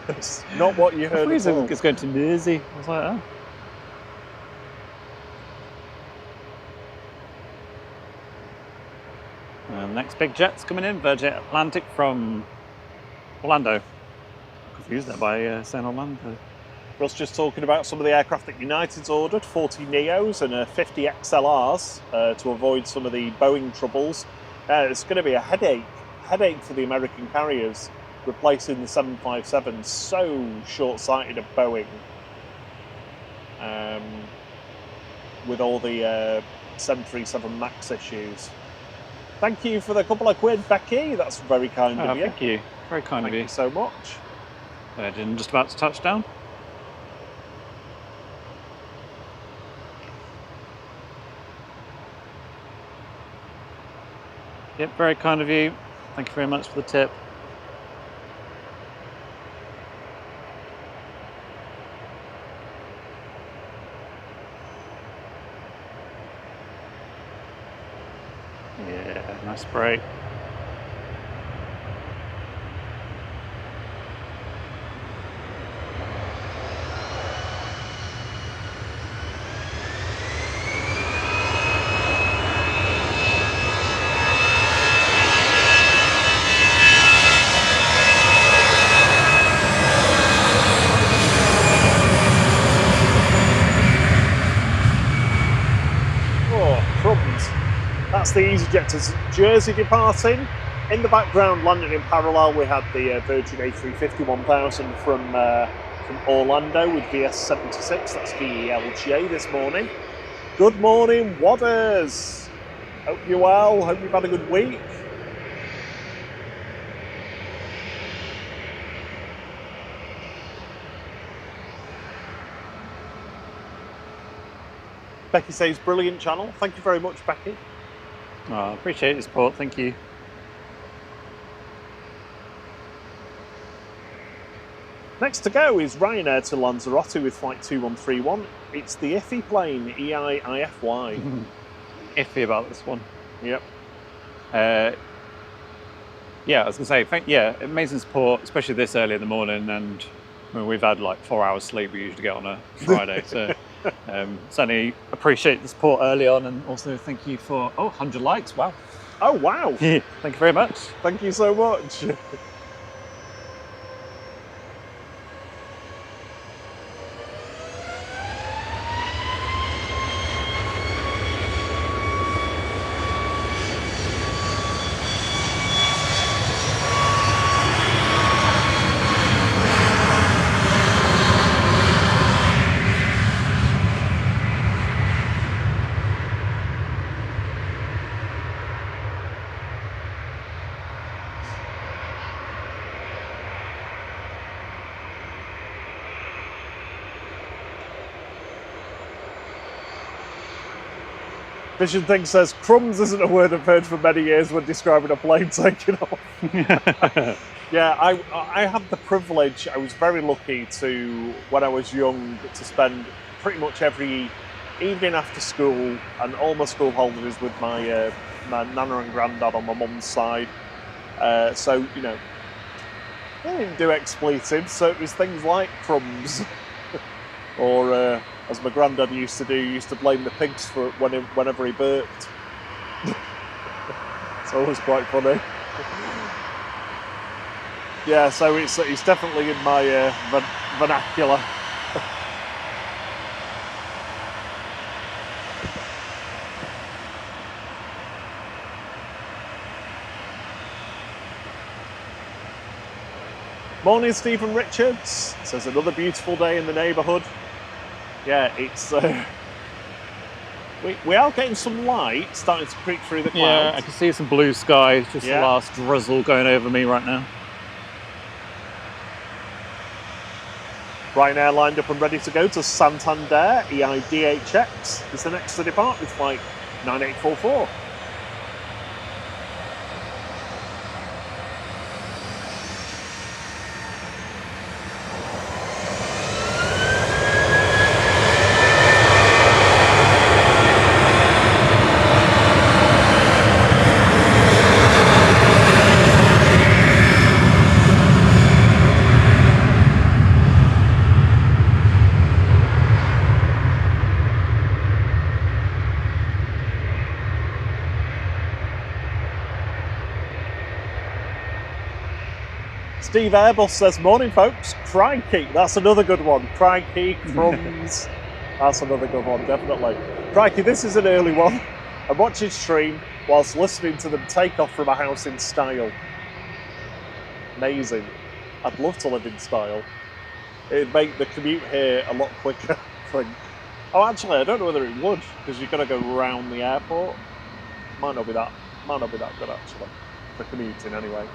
It's not what you heard at all. It's going to Mersey. I was like, oh. And next big jet's coming in, Virgin Atlantic from Orlando. Confused there by saying Orlando. Russ just talking about some of the aircraft that United's ordered, 40 Neos and 50 XLRs to avoid some of the Boeing troubles. It's going to be a headache for the American carriers replacing the 757. So short-sighted of Boeing with all the 737 MAX issues. Thank you for the couple of quid, Becky. That's very kind of you. Thank you. Very kind of you. Thank you so much. Virgin just about to touch down. Yep, very kind of you. Thank you very much for the tip. Yeah, nice break. That's the EasyJet Jersey departing. In the background, landing in parallel, we had the Virgin A350 1000 from Orlando with VS76. That's VELGA this morning. Good morning, Wadders. Hope you're well. Hope you've had a good week. Becky says, brilliant channel. Thank you very much, Becky. Oh, I appreciate your support, thank you. Next to go is Ryanair to Lanzarote with flight 2131. It's the IFY plane, EIIFY. Iffy about this one. Yep. Yeah, I was going to say, amazing support, especially this early in the morning. And I mean, we've had like 4 hours sleep we usually get on a Friday. So certainly appreciate the support early on. And also thank you for, 100 likes. Wow. Oh, wow. Thank you very much. Thank you so much. Vision Thing says, crumbs isn't a word I've heard for many years when describing a plane taking off. Yeah, I had the privilege, I was very lucky to, when I was young, to spend pretty much every evening after school and all my school holidays with my nana and granddad on my mum's side. So, you know, they didn't do expletives, so it was things like crumbs. Or, as my granddad used to do, he used to blame the pigs for it whenever he burped. It's always quite funny. Yeah, so it's definitely in my vernacular. Morning, Stephen Richards. Says another beautiful day in the neighbourhood. Yeah, it's we are getting some light starting to creep through the clouds. Yeah, I can see some blue sky. It's just the last drizzle going over me right now. Ryanair lined up and ready to go to Santander. EIDHX is the next to depart with flight 9844. Steve Airbus says, morning folks, crikey, that's another good one. Crikey, crumbs, that's another good one, definitely. Crikey, this is an early one. I'm watching stream whilst listening to them take off from a house in style. Amazing. I'd love to live in style. It'd make the commute here a lot quicker, I think. Oh, actually, I don't know whether it would, because you've got to go around the airport. Might not be that good, actually, for commuting anyway.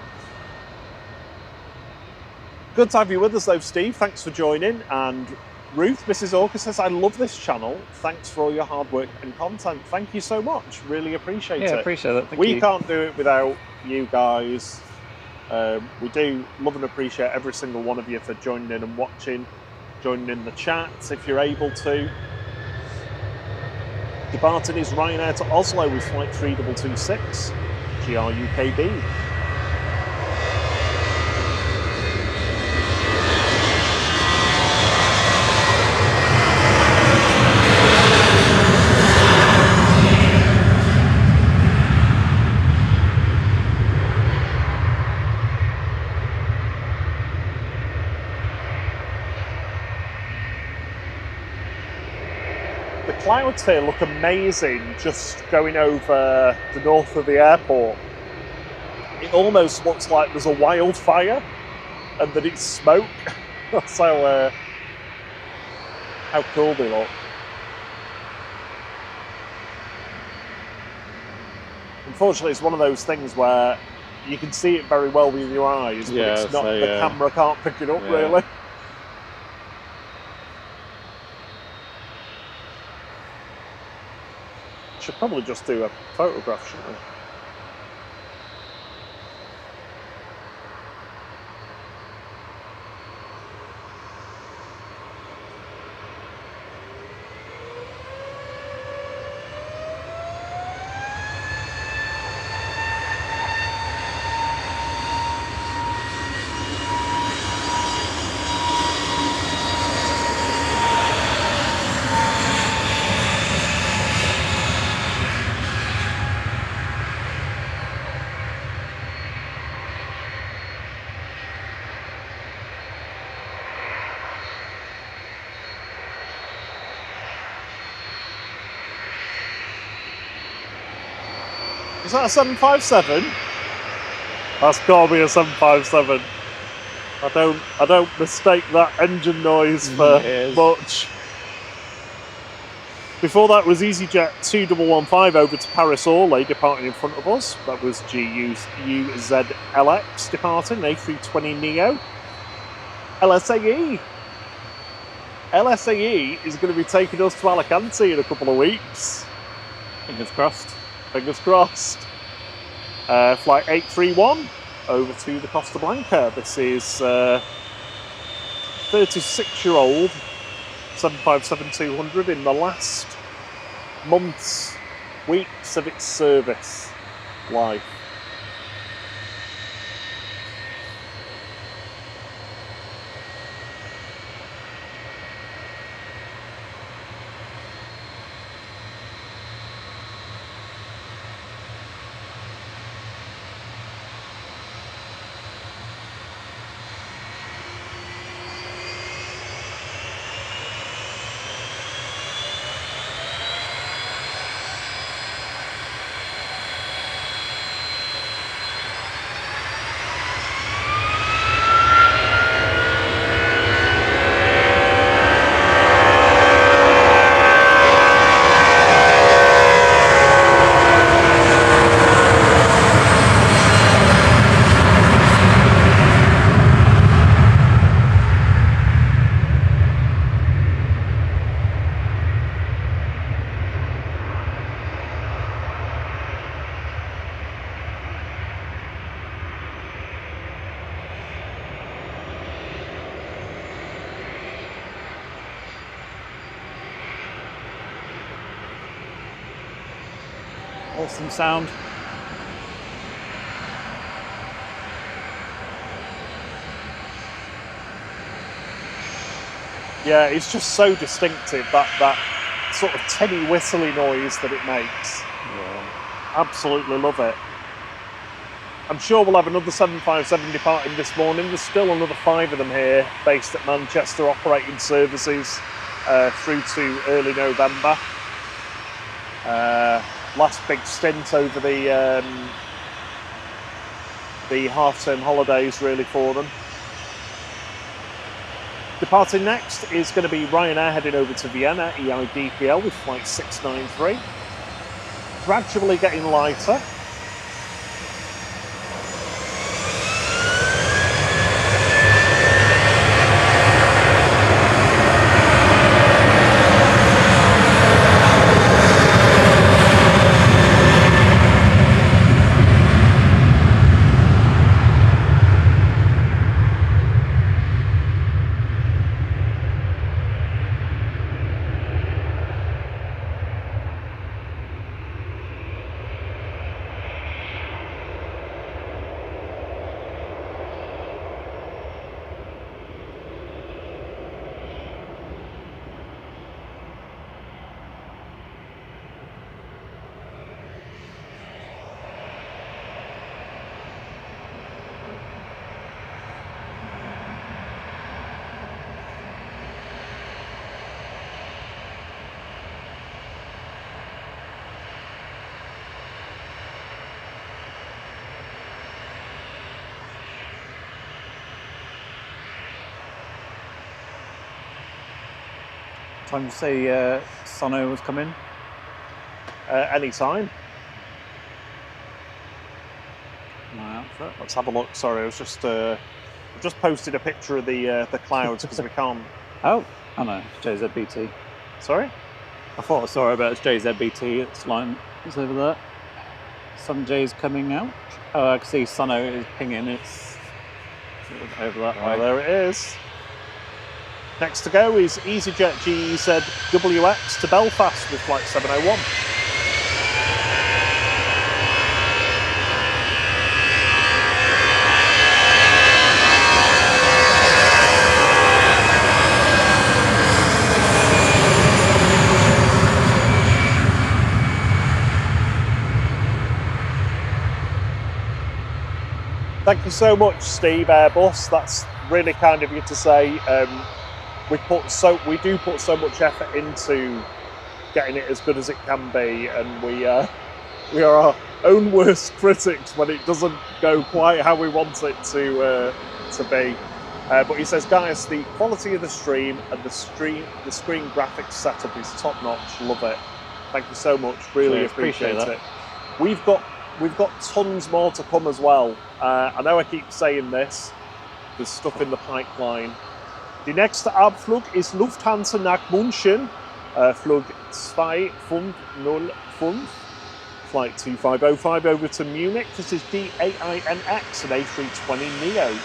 Good to have you with us though, Steve. Thanks for joining. And Ruth, Mrs. Orca says, I love this channel. Thanks for all your hard work and content. Thank you so much. Really appreciate it. Yeah, appreciate it. Thank you. We can't do it without you guys. We do love and appreciate every single one of you for joining in and watching, joining in the chat if you're able to. Departing is Ryanair to Oslo with flight 3226, GRUKB. The clouds here look amazing just going over the north of the airport. It almost looks like there's a wildfire and that it's smoke. That's how cool they look. Unfortunately, it's one of those things where you can see it very well with your eyes, but it's not, the camera can't pick it up really. Should probably just do a photograph, shouldn't we? Is that a 757? That's got to be a 757. I don't mistake that engine noise for much. Before that was EasyJet 2115 over to Paris Orly departing in front of us. That was GUZLX departing, A320neo. LSAE. LSAE is going to be taking us to Alicante in a couple of weeks. Fingers crossed. Fingers crossed. Flight 831 over to the Costa Blanca. This is 36-year-old 757-200 in the last months, weeks of its service life. Awesome sound. Yeah, it's just so distinctive, that sort of tinny whistly noise that it makes. Yeah. Absolutely love it. I'm sure we'll have another 757 departing this morning. There's still another 5 of them here, based at Manchester, operating services through to early November. Last big stint over the half-term holidays, really, for them. Departing next is going to be Ryanair heading over to Vienna, EIDPL, with flight 693. Gradually getting lighter. Time to say Sono was coming. Anytime. My outfit. Let's have a look. Sorry, I was just posted a picture of the clouds because we can't. Oh no, JZBT. Sorry. I thought I saw it, but it's JZBT. It's line. It's over there. Some J's coming out. Oh, I can see Sono is pinging. It's sort of over that way. There it is. Next to go is EasyJet GEZ WX to Belfast with flight 701. Thank you so much, Steve Airbus. That's really kind of you to say. We do put so much effort into getting it as good as it can be, and we are our own worst critics when it doesn't go quite how we want it to be. But he says, guys, the quality of the stream and the screen graphics setup is top notch. Love it. Thank you so much. Really appreciate it. We've got tons more to come as well. I know I keep saying this. There's stuff in the pipeline. Die nächste Abflug ist Lufthansa nach München, Flug 2505, flight 2505 over to Munich. This is DAINX and A320neo.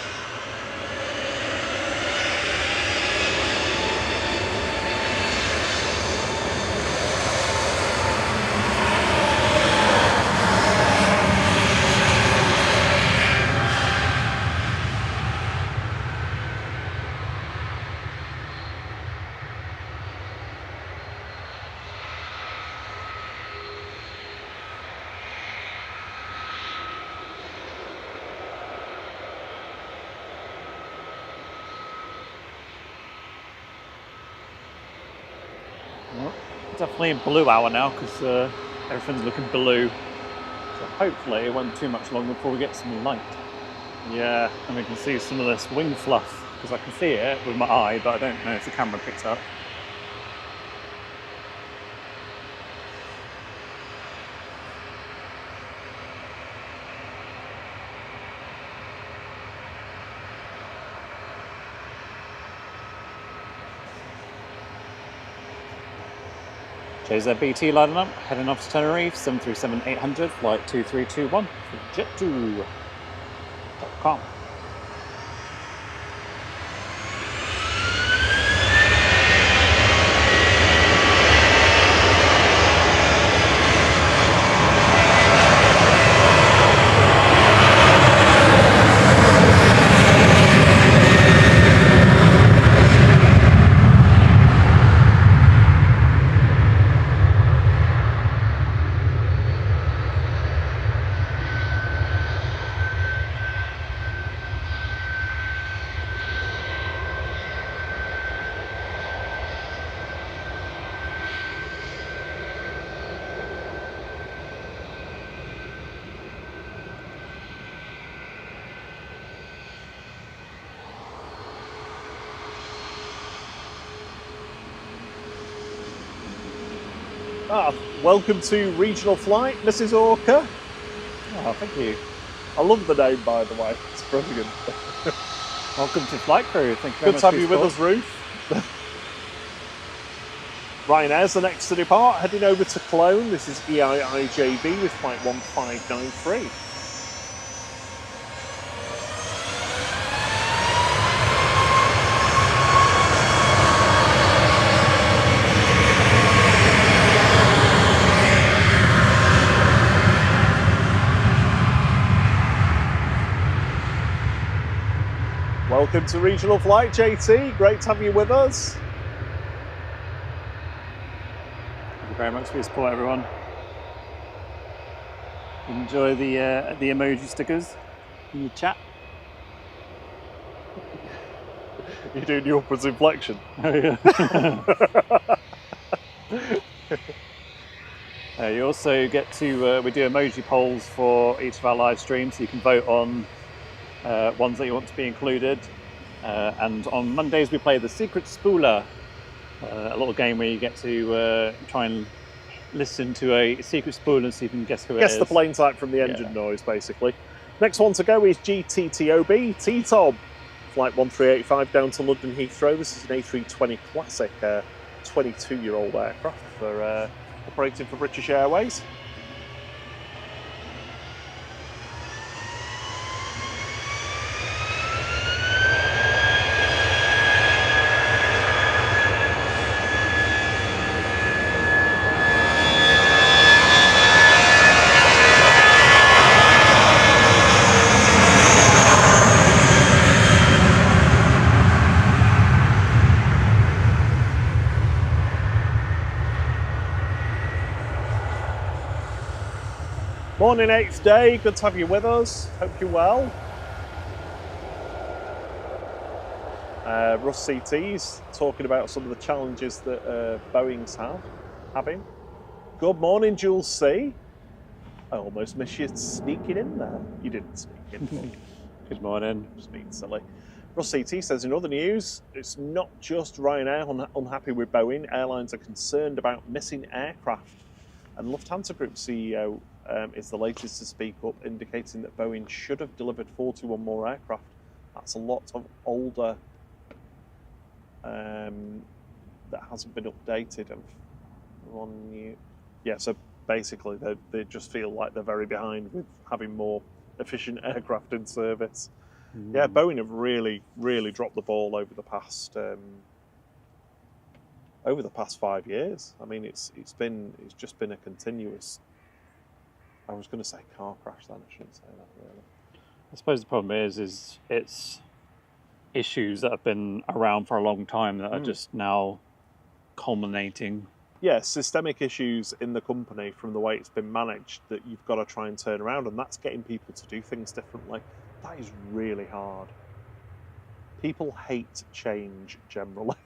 Definitely a blue hour now because everything's looking blue. So hopefully it won't be too much longer before we get some light. Yeah. And we can see some of this wing fluff because I can see it with my eye, but I don't know if the camera picks up. JZBT lining up, heading off to Tenerife, 737-800, flight 2321 for jet2.com. Welcome to Regional Flight, Mrs. Orca. Oh, thank you. I love the name, by the way. It's brilliant. Welcome to Flight Crew. Thank you very Good much. to have you with us, Ruth. Ryanair's the next to depart, heading over to Cologne. This is EIIJB with flight 1593. Welcome to Regional Flight, JT. Great to have you with us. Thank you very much for your support, everyone. Enjoy the emoji stickers in your chat. You're doing the upwards inflection. Oh, yeah. You also get to, we do emoji polls for each of our live streams, so you can vote on ones that you want to be included. And on Mondays we play the Secret Spooler, a little game where you get to try and listen to a secret spool and see if you can guess who it is. Guess the plane type from the engine noise, basically. Next one to go is GTTOB, T-Tob. Flight 1385 down to London Heathrow. This is an A320 Classic, 22-year-old aircraft for operating for British Airways. Morning, 8th day. Good to have you with us. Hope you're well. Russ CT's talking about some of the challenges that Boeing's having. Good morning, Jules C. I almost missed you sneaking in there. You didn't sneak in. Good morning. Just being silly. Russ CT says, in other news, it's not just Ryanair unhappy with Boeing. Airlines are concerned about missing aircraft. And Lufthansa Group CEO is the latest to speak up, indicating that Boeing should have delivered 41 more aircraft. That's a lot of older that hasn't been updated. Yeah, so basically they just feel like they're very behind with having more efficient aircraft in service. Yeah, Boeing have really, really dropped the ball over the past 5 years. I mean, it's just been a continuous. I was going to say car crash then. I shouldn't say that really. I suppose the problem is it's issues that have been around for a long time that are just now culminating. Yeah, systemic issues in the company from the way it's been managed that you've got to try and turn around, and that's getting people to do things differently. That is really hard. People hate change generally.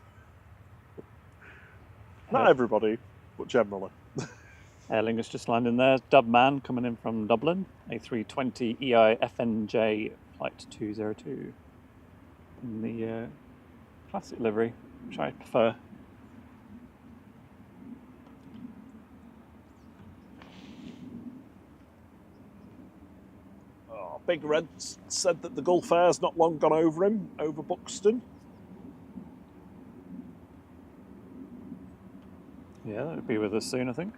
Not everybody, but generally. Aer Lingus just landing there. Dubman coming in from Dublin. A320 EI FNJ flight 202. In the classic livery, which I prefer. Oh, Big Red said that the Gulf Air's not long gone over him, over Buxton. Yeah, that'll be with us soon, I think.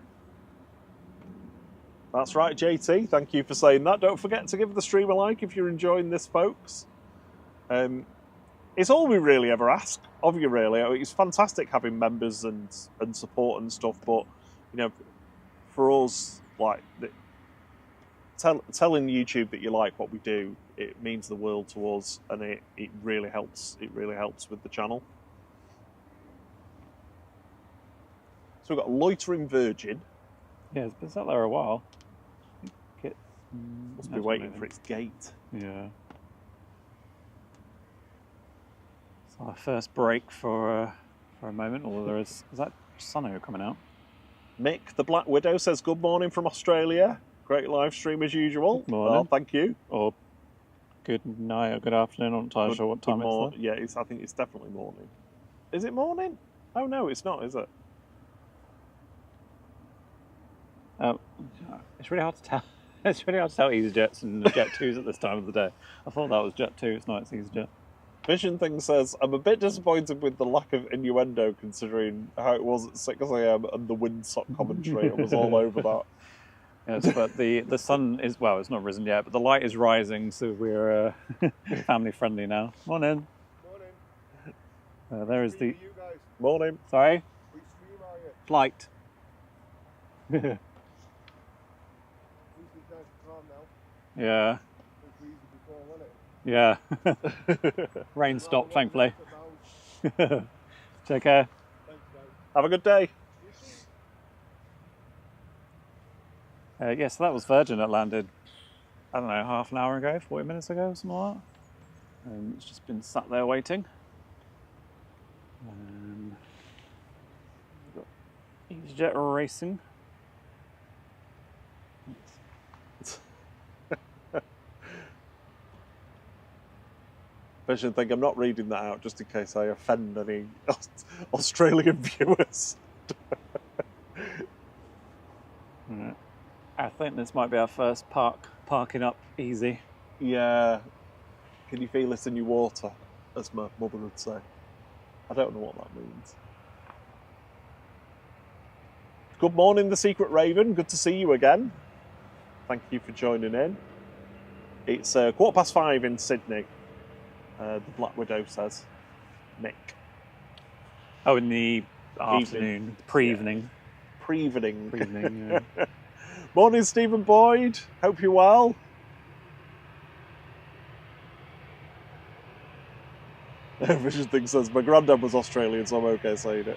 That's right, JT. Thank you for saying that. Don't forget to give the stream a like if you're enjoying this, folks. It's all we really ever ask of you, really. It's fantastic having members and support and stuff, but you know, for us, like telling YouTube that you like what we do, it means the world to us, and it really helps. It really helps with the channel. So we've got Loitering Virgin. Yeah, it's been sat there a while. Must be waiting for its gate. Yeah. It's our first break for a moment, although is that Sunno coming out? Mick, the Black Widow, says good morning from Australia. Great live stream as usual. Good morning. Well, thank you. Or good night or good afternoon. I'm not entirely sure what time it's there. Yeah, I think it's definitely morning. Is it morning? Oh no, it's not, is it? It's really hard to tell. It's really hard to tell EasyJets and Jet 2s at this time of the day. I thought that was Jet 2, it's not, it's EasyJet. Vision Thing says, I'm a bit disappointed with the lack of innuendo considering how it was at 6 a.m. and the windsock commentary. It was all over that. Yes, but the sun is, well, it's not risen yet, but the light is rising, so we're family friendly now. Morning. Morning. There is the... You guys, Morning. Sorry? which stream are you? Flight. Please be nice and calm now. Yeah. It was easy before, wasn't it? Yeah. Rain stopped, thankfully. About- Take care. Thanks, guys. Have a good day. Yeah, so that was Virgin that landed, I don't know, half an hour ago, 40 minutes ago, something like that. It's just been sat there waiting. We've got EasyJet racing. Vision Thing, I'm not reading that out just in case I offend any Australian viewers. Yeah. I think this might be our first parking up easy. Yeah. Can you feel it in your water, as my mother would say? I don't know what that means. Good morning, The Secret Raven. Good to see you again. Thank you for joining in. It's 5:15 in Sydney. The Black Widow says. Nick. Oh, in the afternoon, pre-evening. Pre-evening. Pre-evening, yeah. Morning, Stephen Boyd. Hope you're well. Vision Thing says, my granddad was Australian, so I'm okay saying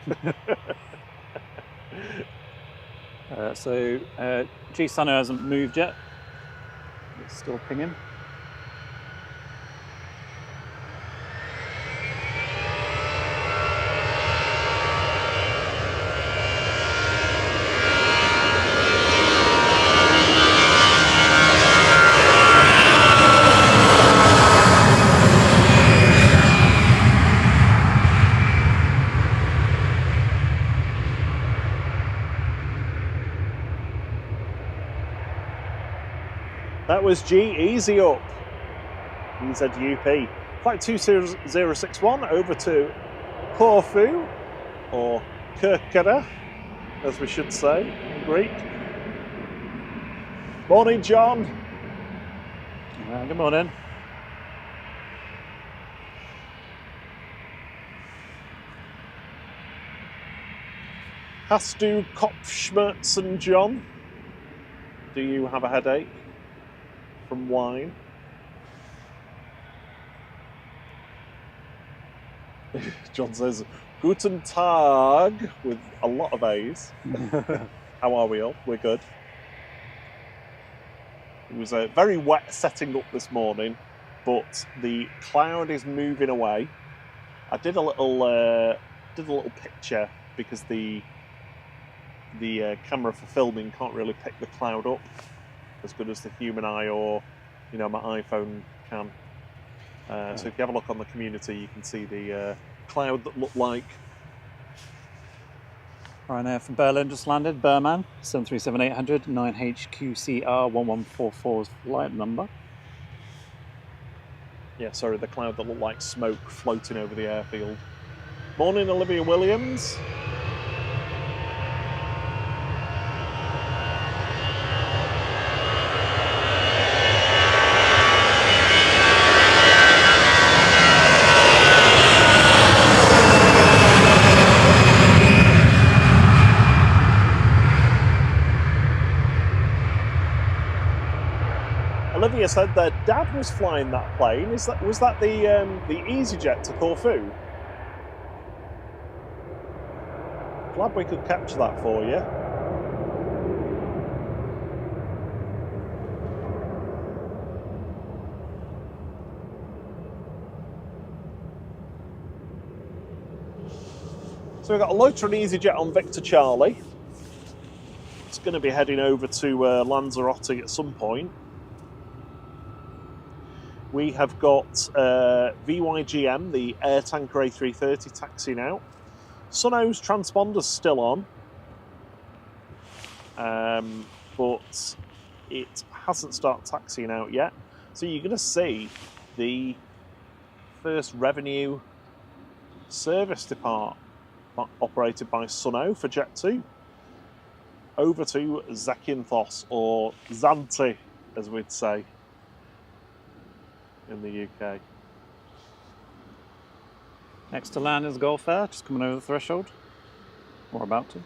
it. G-Sunner hasn't moved yet. It's still pinging. That was G, easy up. EZUP. Flight 2061 over to Corfu, or Kirkara, as we should say in Greek. Morning, John. Good morning. Hastu Kopfschmerzen, John. Do you have a headache from wine? John says, Guten Tag, with a lot of A's. How are we all? We're good. It was very wet setting up this morning, but the cloud is moving away. I did a little picture because the camera for filming can't really pick the cloud up as good as the human eye or, my iPhone can. So if you have a look on the community, you can see the cloud that looked like. Ryanair from Berlin just landed. Berman 737-800 9HQCR 1144's flight number. Yeah, sorry, the cloud that looked like smoke floating over the airfield. Morning, Olivia Williams. Olivia said their dad was flying that plane. Was that the EasyJet to Corfu? Glad we could capture that for you. So we've got a loitering EasyJet on Victor Charlie. It's going to be heading over to Lanzarote at some point. We have got VYGM, the Air Tanker A330, taxiing out. Sono's transponder's still on. but it hasn't started taxiing out yet. So you're going to see the first revenue service depart operated by Sunno for Jet 2 over to Zakynthos, or Zante as we'd say in the UK. Next to land is Gulf Air, just coming over the threshold. Or about to.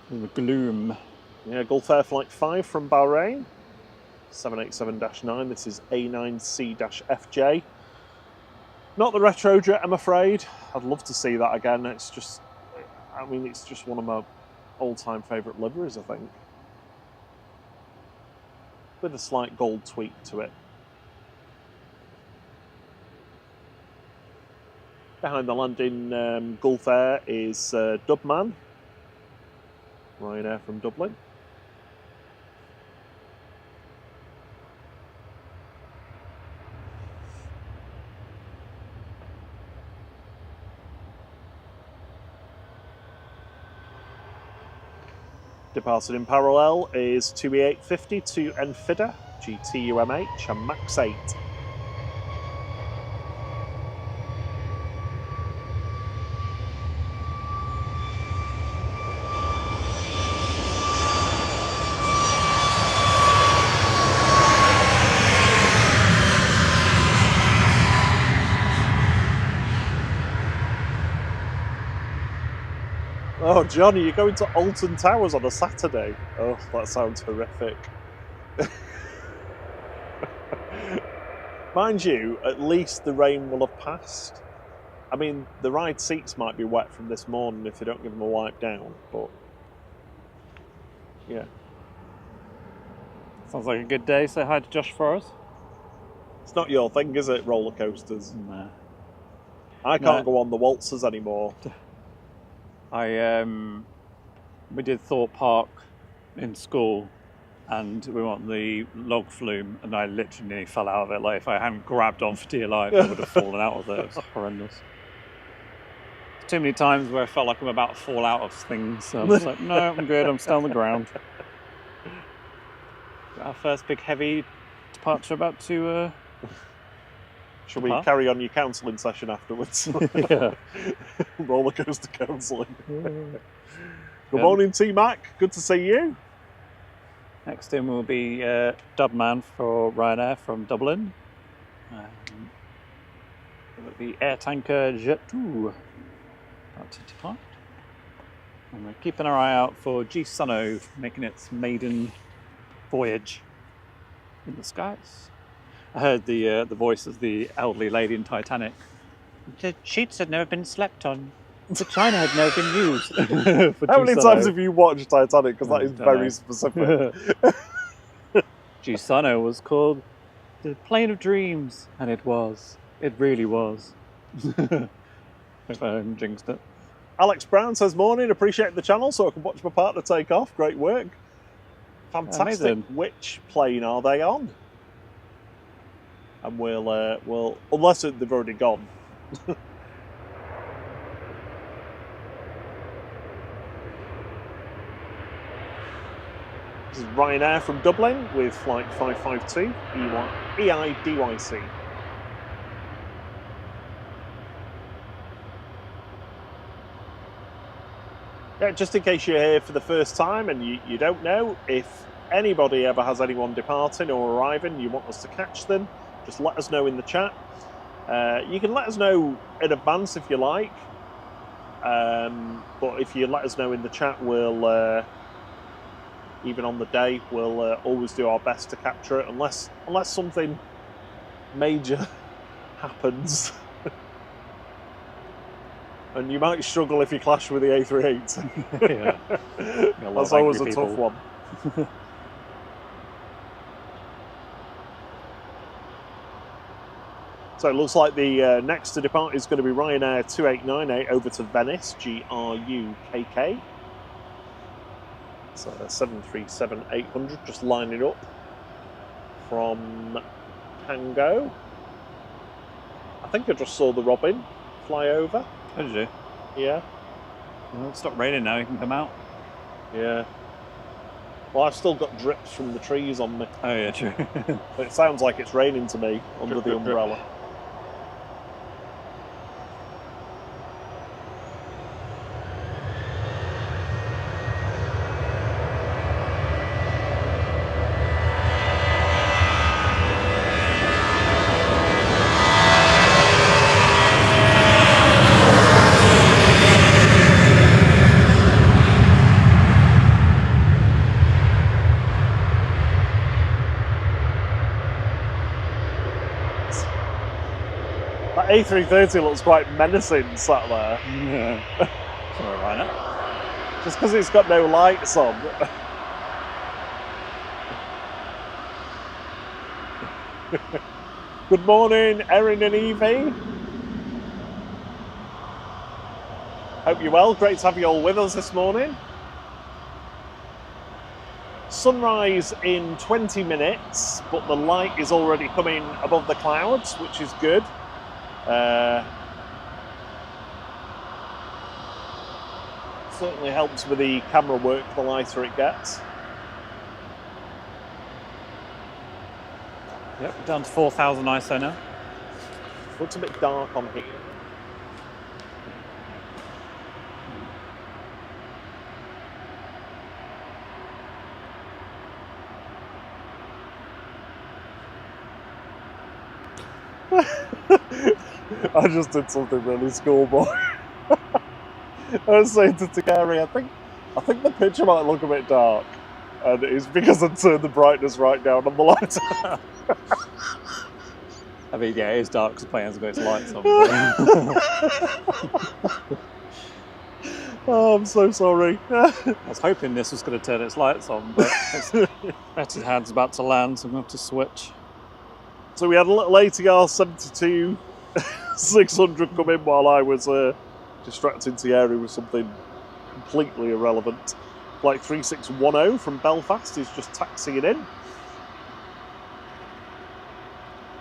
In the gloom. Yeah, Gulf Air Flight 5 from Bahrain. 787-9, this is A9C-FJ. Not the retrojet, I'm afraid. I'd love to see that again. It's just, I mean, it's just one of my all-time favourite liveries, I think. With a slight gold tweak to it. Behind the landing Gulf Air is Dubman, Ryanair from Dublin. Departed in parallel is 2E850 to Enfida, GTUMH and MAX 8. Oh, Johnny, you're going to Alton Towers on a Saturday. Oh, that sounds horrific. Mind you, at least the rain will have passed. I mean, the ride seats might be wet from this morning if they don't give them a wipe down, but yeah. Sounds like a good day. Say hi to Josh for us. It's not your thing, is it, roller coasters? Nah. I can't go on the waltzers anymore. We did Thorpe Park in school, and we went on the log flume, and I literally fell out of it. Like, if I hadn't grabbed on for dear life, I would have fallen out of it. It was horrendous. Too many times where I felt like I'm about to fall out of things. So I was like, no, I'm good. I'm still on the ground. Our first big heavy departure about to. Shall we carry on your counselling session afterwards? Yeah. Roller coaster counselling. Good morning, T-Mac. Good to see you. Next in will be Dubman for Ryanair from Dublin. It will be air tanker Jet 2 about to depart. And we're keeping our eye out for G Sunno making its maiden voyage in the skies. I heard the voice of the elderly lady in Titanic. The sheets had never been slept on. The china had never been used. How many times have you watched Titanic? Because that is very specific. G Sunno was called the Plane of Dreams, and it was. It really was. If I hadn't jinxed it. Alex Brown says, morning, appreciate the channel so I can watch my partner take off. Great work. Fantastic. Amazing. Which plane are they on? And we'll unless they've already gone. This is Ryanair from Dublin with flight 552 EIDYC. Yeah, just in case you're here for the first time and you don't know, if anybody ever has anyone departing or arriving, you want us to catch them, just let us know in the chat. You can let us know in advance if you like, but if you let us know in the chat, we'll even on the day we'll always do our best to capture it, unless something major happens. And you might struggle if you clash with the A38. Yeah. That's always a tough one. So it looks like the next to depart is going to be Ryanair 2898 over to Venice, GRUKK. So 737-800 just lining up from Tango. I think I just saw the Robin fly over. Oh, did you? Yeah. Well, it's stopped raining now, you can come out. Yeah. Well, I've still got drips from the trees on me. Oh yeah, true. But it sounds like it's raining to me under Drip, the drip, drip. umbrella. That A330 looks quite menacing sat there. Yeah. Sorry, Rhino. Just because it's got no lights on. Good morning, Erin and Evie. Hope you're well. Great to have you all with us this morning. Sunrise in 20 minutes, but the light is already coming above the clouds, which is good. Certainly helps with the camera work the lighter it gets. Yep, down to 4,000 ISO now. Looks a bit dark on here. I just did something really schoolboy. I was saying to Gary, I think the picture might look a bit dark, and it's because I turned the brightness right down on the light. I mean, yeah, it is dark because the plane hasn't got its lights on. Oh, I'm so sorry. I was hoping this was going to turn its lights on, but Betty's hand's about to land, so I'm going to have to switch. So we had a little ATR 72 600 come in while I was distracting Thierry with something completely irrelevant. Flight 3610 from Belfast is just taxiing in.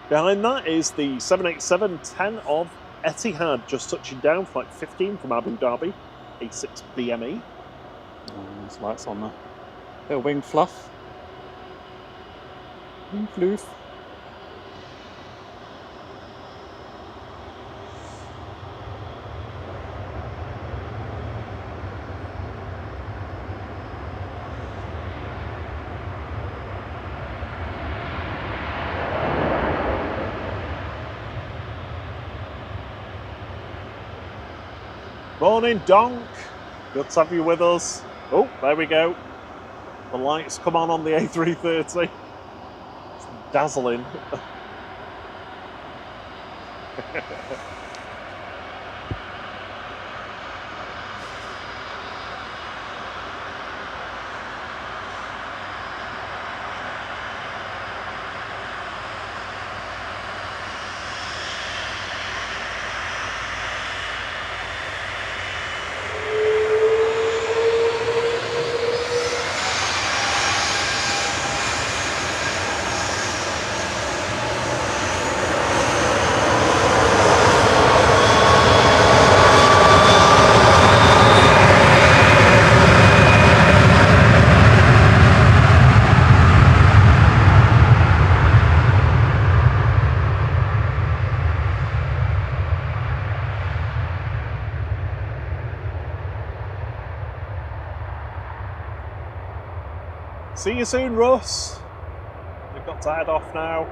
Behind that is the 787-10 of Etihad, just touching down, flight 15 from Abu Dhabi, A6 BME. Oh, there's lights on there. Bit of wing fluff. Wing floof. Morning, Donk. Good to have you with us. Oh, there we go. The lights come on the A330. It's dazzling. See you soon, Russ. We've got to head off now.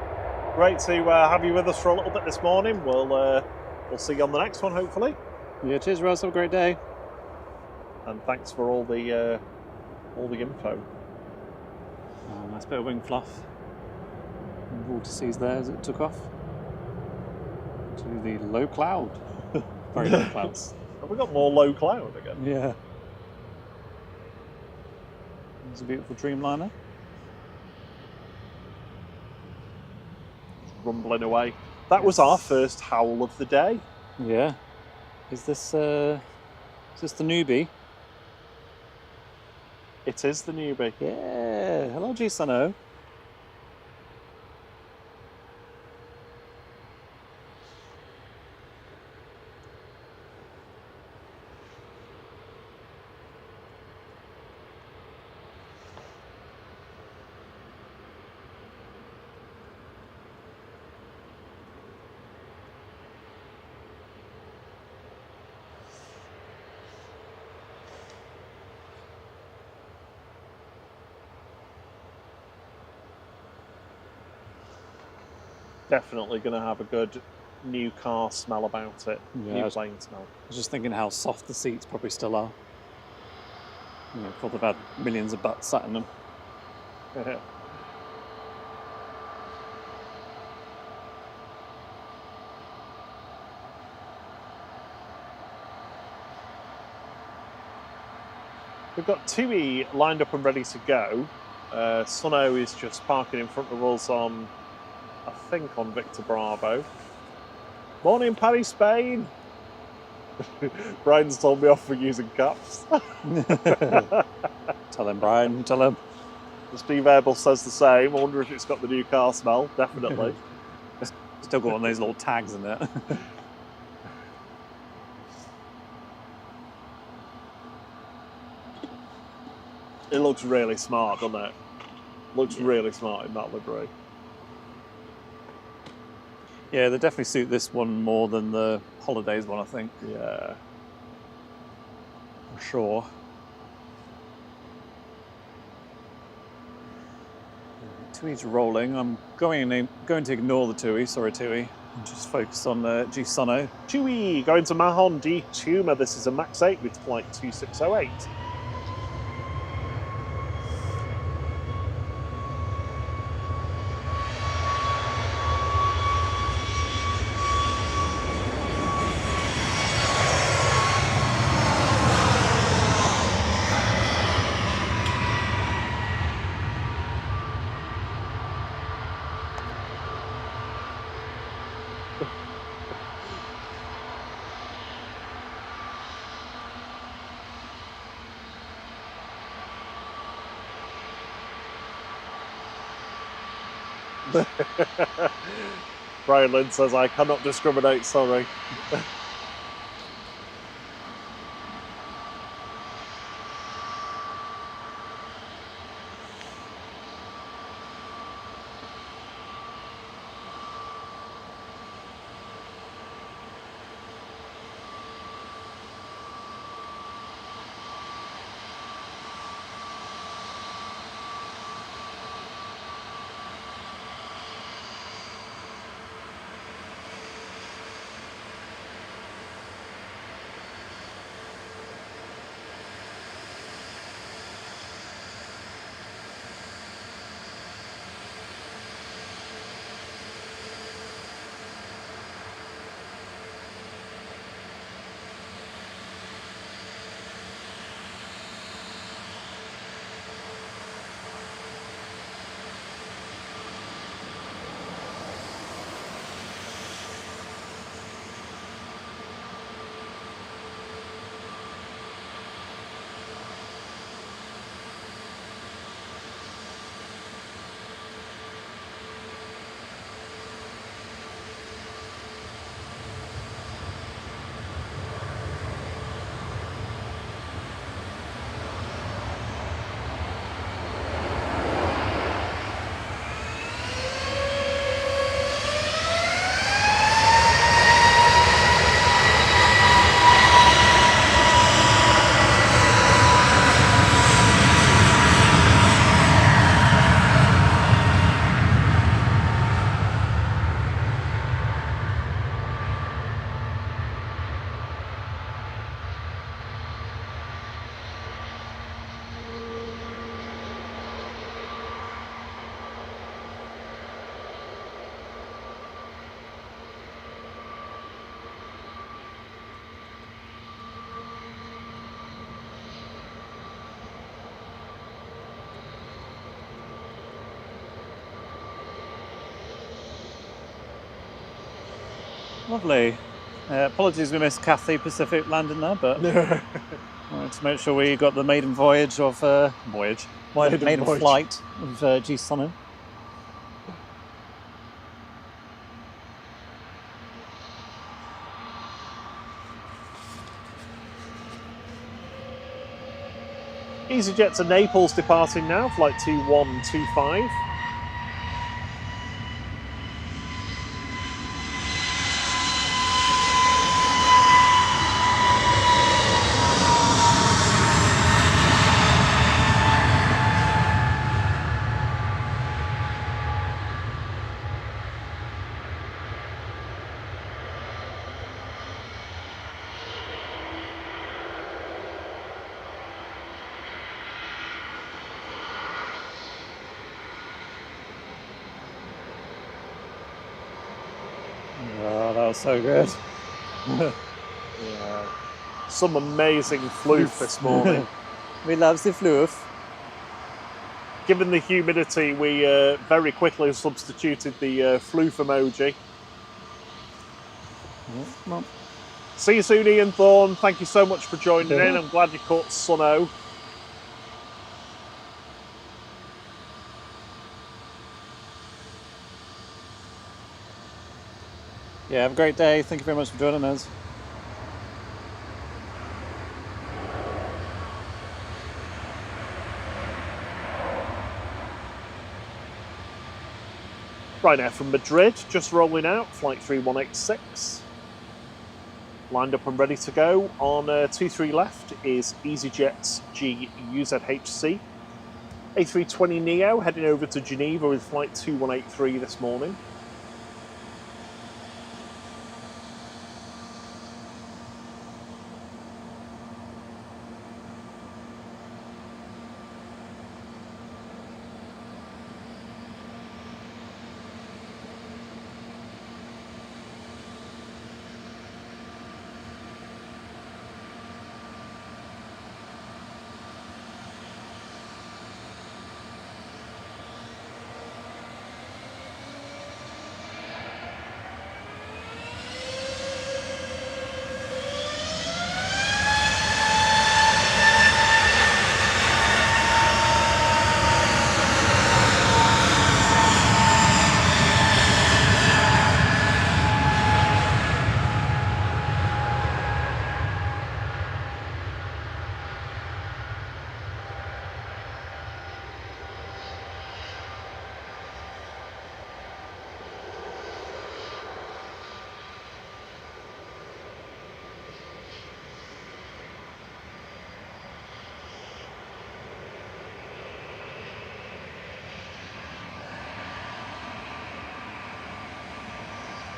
Great to have you with us for a little bit this morning. We'll see you on the next one, hopefully. Yeah, cheers, Russ. Have a great day. And thanks for all the info. Oh, nice bit of wing fluff. Water seas there as it took off to the low cloud. Very low clouds. Have we got more low cloud again? Yeah. It's a beautiful Dreamliner. Rumbling away. That was our first howl of the day. Yeah. Is this the newbie? It is the newbie. Yeah. Hello, G-Sano. definitely going to have a good new car smell about it. Yeah, New plane smell. I was just thinking how soft the seats probably still are. You know, before they've had millions of butts sat in them. We've got TUI lined up and ready to go. Sunno is just parking in front of us on, I think, on Victor Bravo. Morning, Paddy Spain. Brian's told me off for using caps. Tell him, Brian, tell him. Steve Airbus says the same. I wonder if it's got the new car smell. Definitely. Still got one of those little tags in it. It looks really smart, doesn't it? Looks really smart in that livery. Yeah, they definitely suit this one more than the holidays one, I think. Yeah. For sure. TUI's rolling. I'm going to ignore the TUI. Sorry, TUI. And just focus on G Sunno. TUI going to Mahon D Tuma. This is a Max 8 with flight 2608. Brian Lynn says, I cannot discriminate, sorry. Lovely. Apologies we missed Cathay Pacific landing there, but wanted to make sure we got the maiden voyage of maiden flight of G Sunno. EasyJet to Naples departing now, flight 2125. Oh, that was so good. Yeah. Some amazing floof this morning. We love the floof. Given the humidity, we very quickly substituted the floof emoji. Come on. See you soon, Ian Thorne. Thank you so much for joining in. I'm glad you caught Sunno. Yeah, have a great day. Thank you very much for joining us. Right now from Madrid, just rolling out, flight 3186. Lined up and ready to go. On 23 left is EasyJet's GUZHC. A320neo heading over to Geneva with flight 2183 this morning.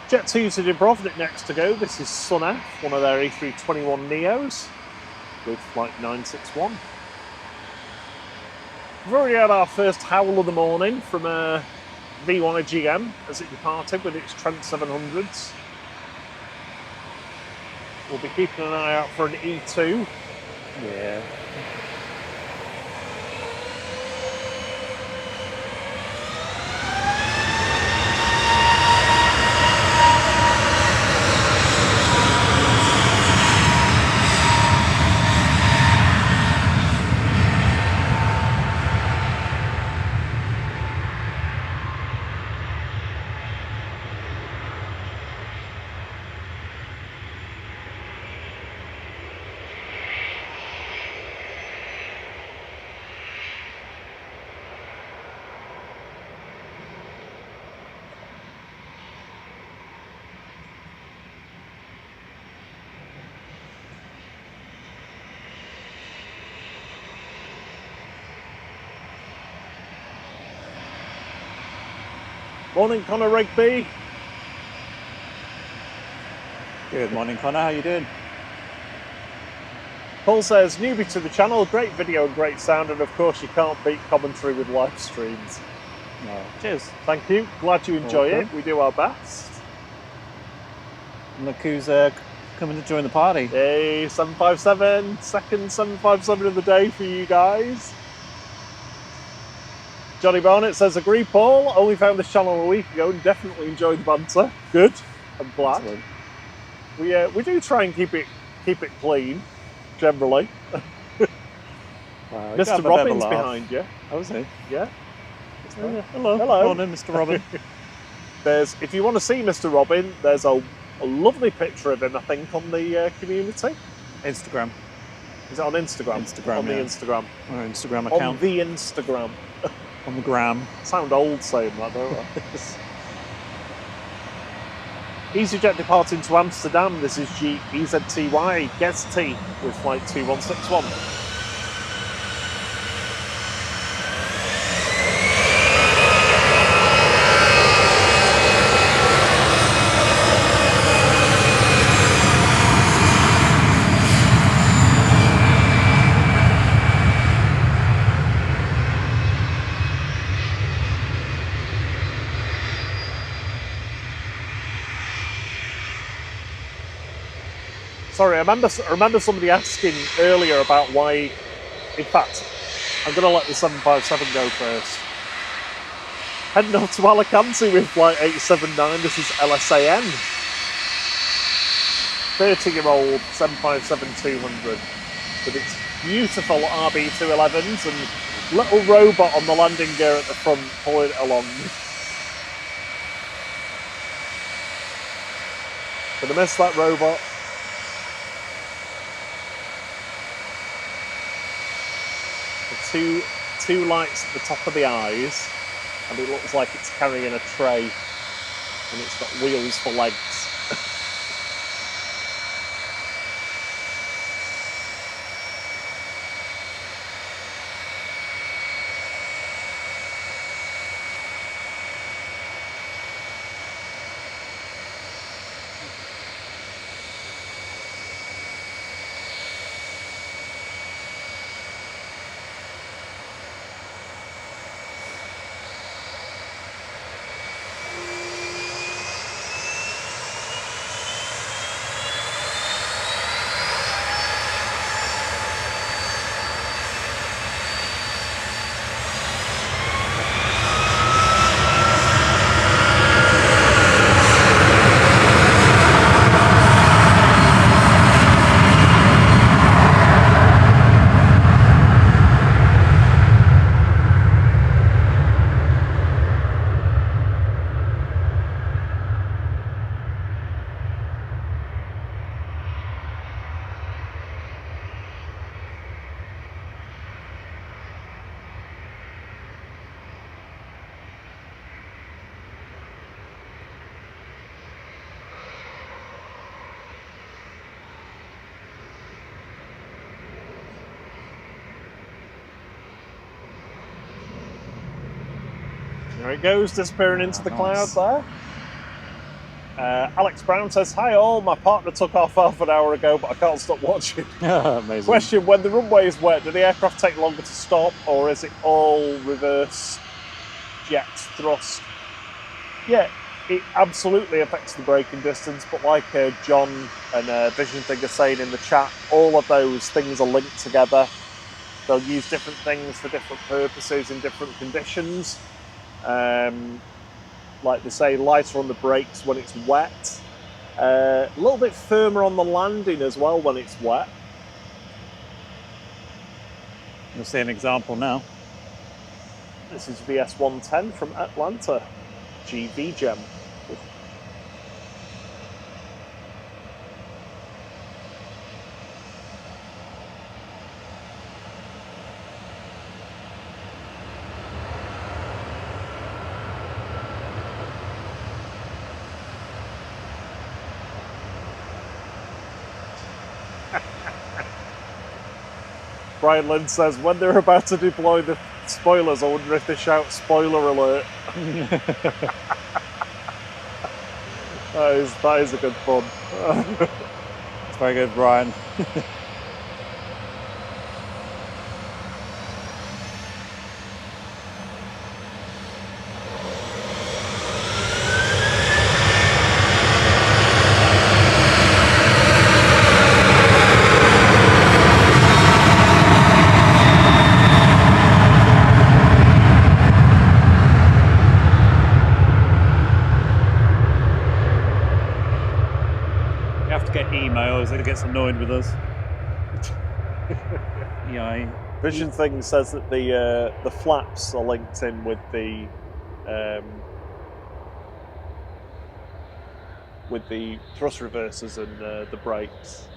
Jet 2 to Dubrovnik next to go. This is Sunaf, one of their A321neos with flight 961. We've already had our first howl of the morning from a V1 GM as it departed with its Trent 700s. We'll be keeping an eye out for an E2. Yeah. Morning, Conor Rigby. Good morning, Connor. How you doing? Paul says, newbie to the channel, great video and great sound, and of course you can't beat commentary with live streams. No. Cheers. Thank you. Glad you enjoy Welcome. it. We do our best. And look who's coming to join the party. Hey, 757, second 757 of the day for you guys. Johnny Barnett says, agree, Paul. Only found this channel a week ago and definitely enjoyed the banter. Good. I'm glad. Excellent. We do try and keep it clean, generally. Wow, Mr. Robbins behind you. Oh, is he? Yeah. Oh, yeah. Hello. Hello. Morning, Mr. Robin. If you want to see Mr. Robin, there's a lovely picture of him, I think, on the community. Instagram. Is it on Instagram? Instagram, On the yeah. Instagram. Our Instagram On account. the Instagram. On the gram. Sound old saying that, don't I? EasyJet departing to Amsterdam. This is GEZTY GEZT with flight 2161. Sorry, I remember somebody asking earlier about why. In fact, I'm going to let the 757 go first. Heading off to Alicante with flight 879. This is LSAN. 30-year-old 757-200 with its beautiful RB211s and little robot on the landing gear at the front pulling it along. Gonna miss that robot. The two lights at the top of the eyes, and it looks like it's carrying a tray, and it's got wheels for legs. There it goes, disappearing into the clouds there. Alex Brown says, "Hi all, my partner took off half an hour ago, but I can't stop watching." Amazing. Question, when the runway is wet, do the aircraft take longer to stop, or is it all reverse jet thrust? Yeah, it absolutely affects the braking distance, but like John and Vision Thing are saying in the chat, all of those things are linked together. They'll use different things for different purposes in different conditions. Like they say, lighter on the brakes when it's wet. A little bit firmer on the landing as well when it's wet. You'll see an example now. This is VS110 from Atlanta, GV Gem. Brian Lynn says, when they're about to deploy the spoilers, I wonder if they shout spoiler alert. that is a good fun. It's very good, Brian. It gets annoyed with us. Yeah. Vision Thing says that the flaps are linked in with the thrust reversers and the brakes,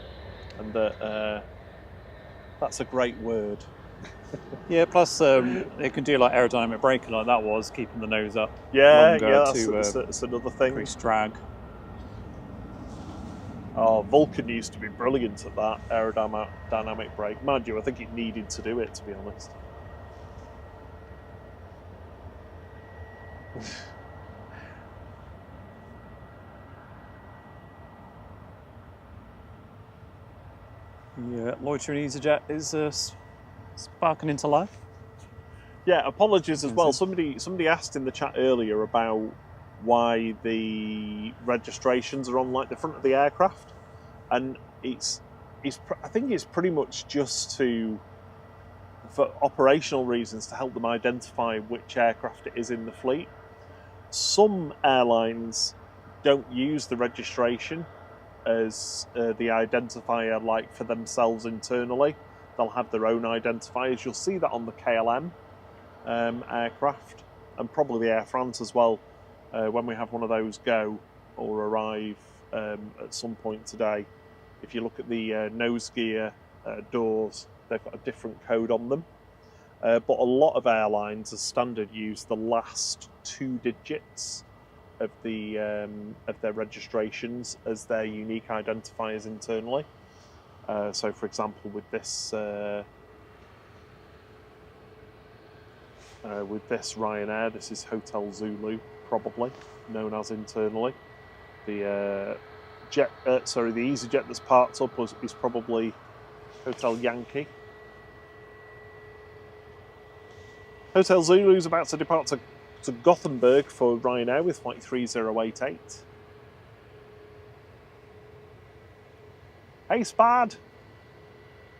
and that that's a great word. Yeah. Plus, it can do like aerodynamic braking, like that was keeping the nose up. Yeah, longer that's another thing. Increase drag. Oh, Vulcan used to be brilliant at that aerodynamic brake. Mind you, I think it needed to do it, to be honest. Yeah, loitering EasyJet is sparking into life. Yeah, apologies as well. Somebody asked in the chat earlier about why the registrations are on like the front of the aircraft, and I think it's pretty much just for operational reasons to help them identify which aircraft it is in the fleet. Some airlines don't use the registration as the identifier, like for themselves internally. They'll have their own identifiers. You'll see that on the KLM aircraft, and probably the Air France as well, when we have one of those go or arrive at some point today. If you look at the nose gear doors, they've got a different code on them. But a lot of airlines, as standard, use the last 2 digits of their registrations as their unique identifiers internally. So, for example, with this Ryanair, this is Hotel Zulu, probably known as internally. The the EasyJet that's parked up is probably Hotel Yankee. Hotel Zulu is about to depart to Gothenburg for Ryanair with flight 3088. Hey Spad!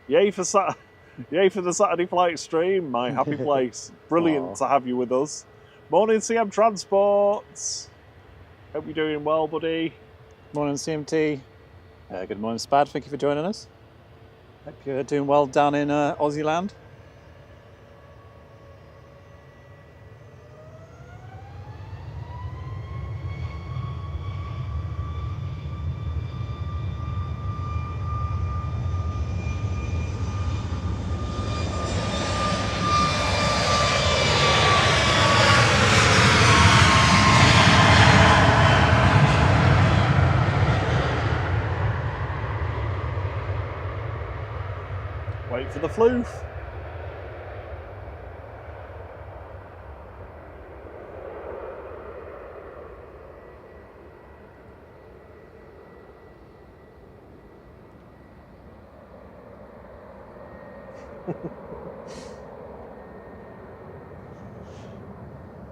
Yay for the Saturday flight stream, my happy place. Brilliant to have you with us. Morning CM Transports! Hope you're doing well, buddy. Morning CMT. Good morning Spad, thank you for joining us. Hope you're doing well down in Aussie land. Wait for the floof.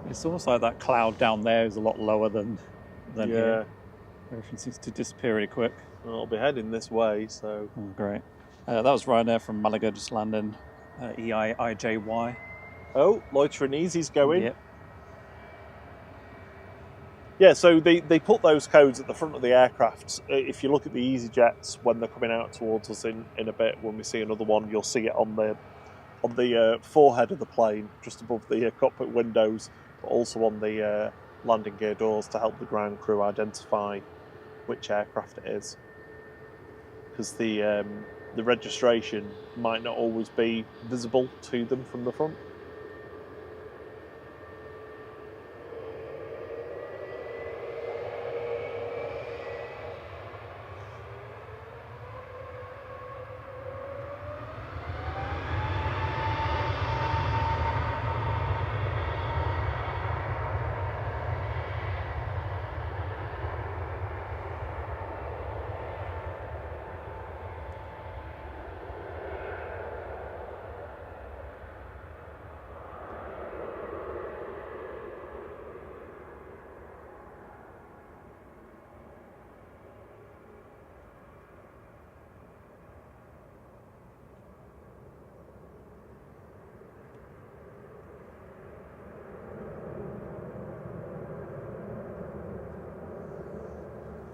It's almost like that cloud down there is a lot lower than Yeah. here. Everything seems to disappear really quick. Well, I'll be heading this way, so... Oh, great. That was Ryanair from Malaga, just landing. EIJY. Oh, loitering easy's going. Yep. Yeah, so they put those codes at the front of the aircraft. If you look at the EasyJets when they're coming out towards us in a bit, when we see another one, you'll see it on the forehead of the plane, just above the cockpit windows, but also on the landing gear doors to help the ground crew identify which aircraft it is. Because the registration might not always be visible to them from the front.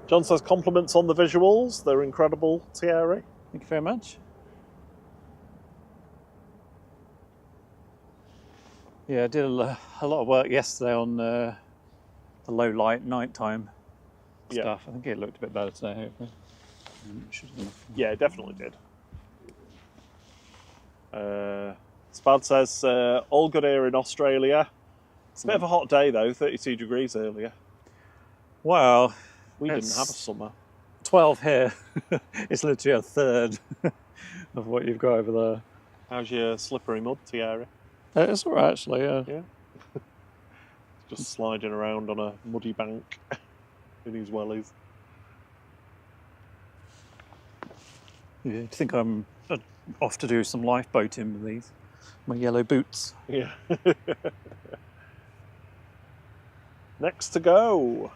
John says compliments on the visuals. They're incredible, Thierry. Thank you very much. Yeah, I did a lot of work yesterday on the low light nighttime stuff. I think it looked a bit better today, hopefully. Yeah, it definitely did. Spad says, all good here in Australia. It's a bit of a hot day though, 32 degrees earlier. Well, we didn't have a summer. 12 here. It's literally a third of what you've got over there. How's your slippery mud, Thierry? It's all right, actually, yeah. Yeah. Just sliding around on a muddy bank in his wellies. Yeah, do you think I'm off to do some lifeboating with these? My yellow boots. Yeah. Next to go.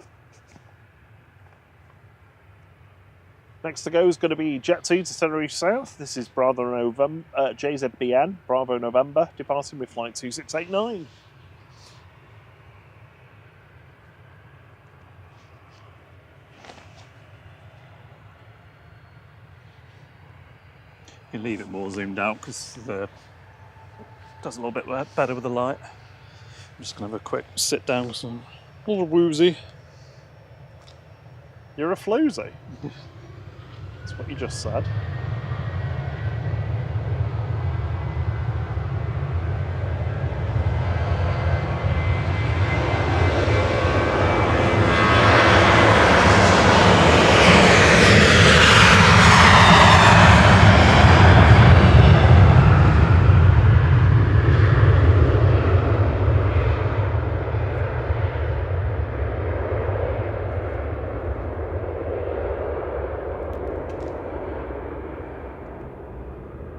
Next to go is going to be Jet 2 to Tenerife South. This is Bravo November, JZBN, Bravo November, departing with flight 2689. You can leave it more zoomed out because it does a little bit better with the light. I'm just going to have a quick sit down with some little woozy. You're a floozy. That's what you just said.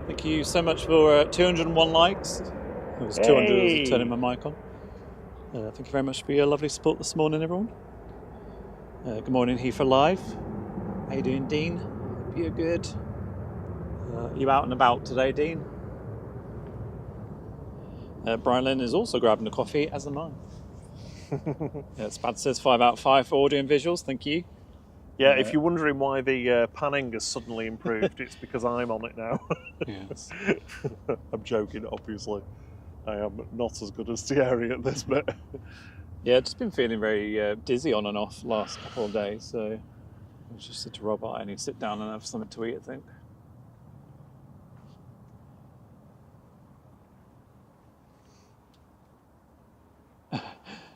Thank you so much for 201 likes. It was 200 as I turning my mic on. Thank you very much for your lovely support this morning, everyone. Good morning, Heathrow Live. How you doing, Dean? Hope you're good. You out and about today, Dean? Brian Lynn is also grabbing a coffee, as am I. Spad says 5 out of 5 for audio and visuals. Thank you. Yeah, if you're wondering why the panning has suddenly improved, it's because I'm on it now. Yes. I'm joking, obviously. I am not as good as Thierry at this bit. Yeah, just been feeling very dizzy on and off last couple of days, so I just said to Rob, I need to sit down and have something to eat, I think.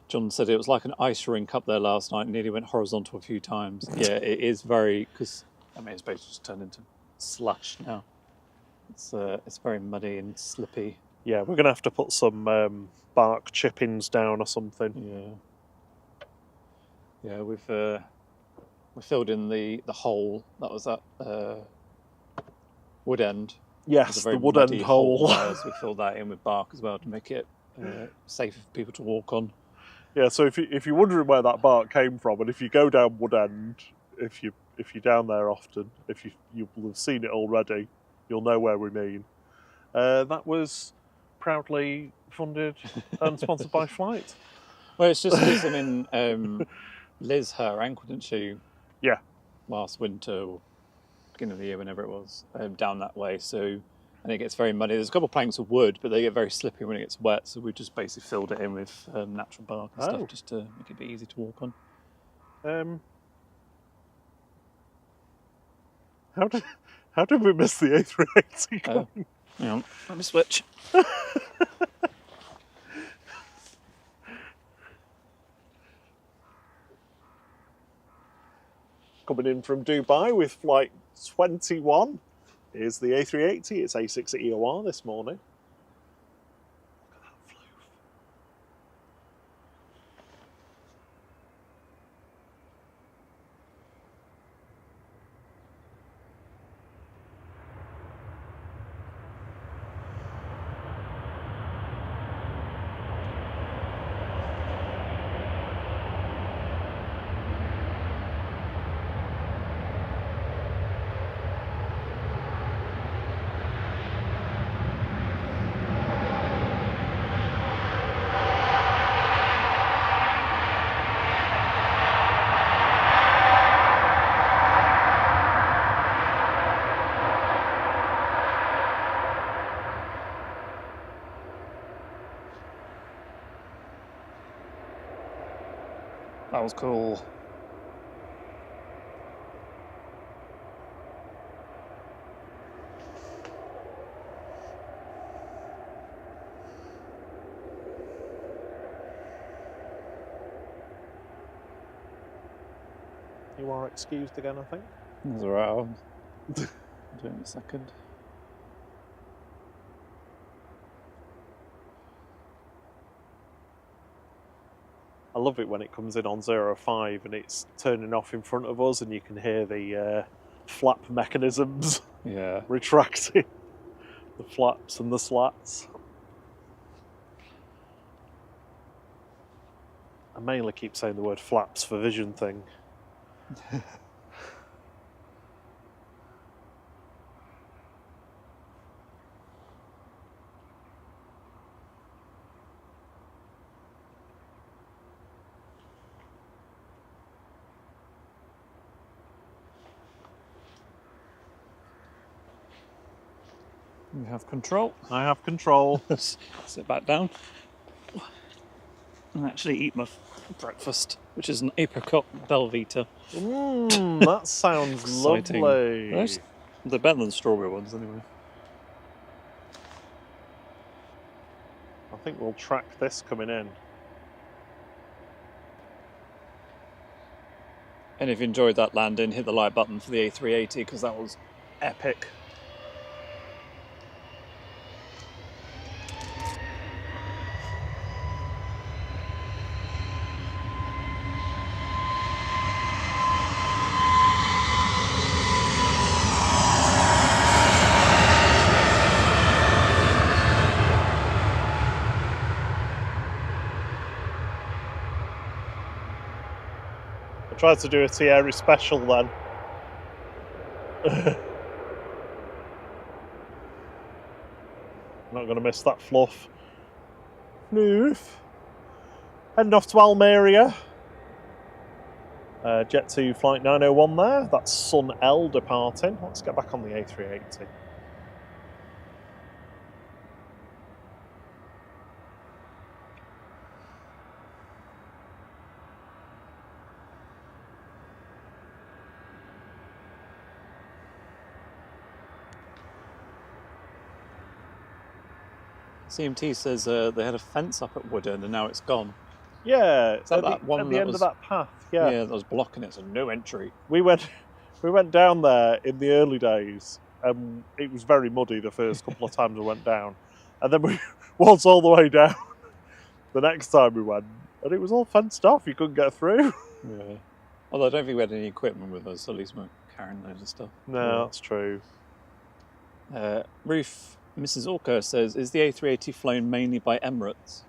John said it was like an ice rink up there last night and nearly went horizontal a few times. Yeah, it is very, because I mean, it's basically just turned into slush now. It's very muddy and slippy. Yeah, we're going to have to put some bark chippings down or something. Yeah, we filled in the hole that was at Wood End. Yes, the Wood End hole. So we filled that in with bark as well to make it safe for people to walk on. Yeah, so if you're wondering where that bark came from, and if you go down Wood End, if you're down there often, you will have seen it already, you'll know where we mean. That was proudly funded and sponsored by Flight. Well, it's just because, I mean, Liz hurt her ankle, didn't she? Yeah. Last winter, or beginning of the year, whenever it was, down that way. So, and it gets very muddy. There's a couple of planks of wood, but they get very slippery when it gets wet. So we just basically filled it in with natural bark and stuff, just to make it a bit easy to walk on. How did we miss the A380 coming? Hang on, let me switch. Coming in from Dubai with flight 21 is the A380. It's A6 at EOR this morning. Look at that floof. That was cool. You are excused again, I think. That's all right. I'll do it in a second. I love it when it comes in on 05 and it's turning off in front of us and you can hear the flap mechanisms retracting. The flaps and the slats. I mainly keep saying the word flaps for vision thing. You have control. I have control. Sit back down and actually eat my breakfast, which is an apricot Belvita. That sounds Exciting. lovely. They're better than strawberry ones anyway. I think we'll track this coming in. And if you enjoyed that landing, hit the like button for the A380 because that was epic. I tried to do a Thierry special then. Not going to miss that fluff. Fluff. Heading off to Almeria. Jet to flight 901 there. That's Sun L departing. Let's get back on the A380. CMT says they had a fence up at Woodend and now it's gone. Yeah, Is that at one the that end was- of that path. Yeah. Yeah, that was blocking it, so no entry. We went down there in the early days, and it was very muddy the first couple of times we went down, and then we waltzed all the way down the next time we went, and it was all fenced off. You couldn't get through. Yeah. Although I don't think we had any equipment with us, so at least we weren't carrying loads of stuff. No, that's true. Ruth, Mrs. Orca says, is the A380 flown mainly by Emirates?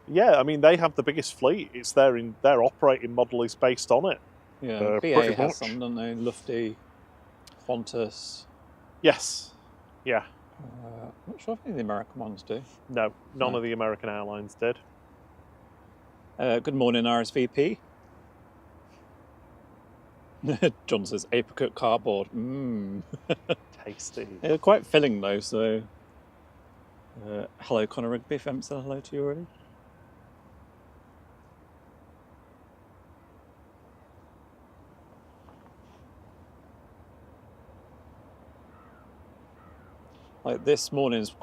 Yeah, I mean they have the biggest fleet. It's their operating model is based on it. Yeah, pretty BA has much. some, don't they? Lufty, Qantas. Yes. Yeah. I'm not sure if any of the American ones do. No, none No. of the American airlines did. Good morning, RSVP. John says, apricot cardboard. Tasty. They're quite filling though, so... hello, Conor Rigby, if I haven't said hello to you already. Like this morning's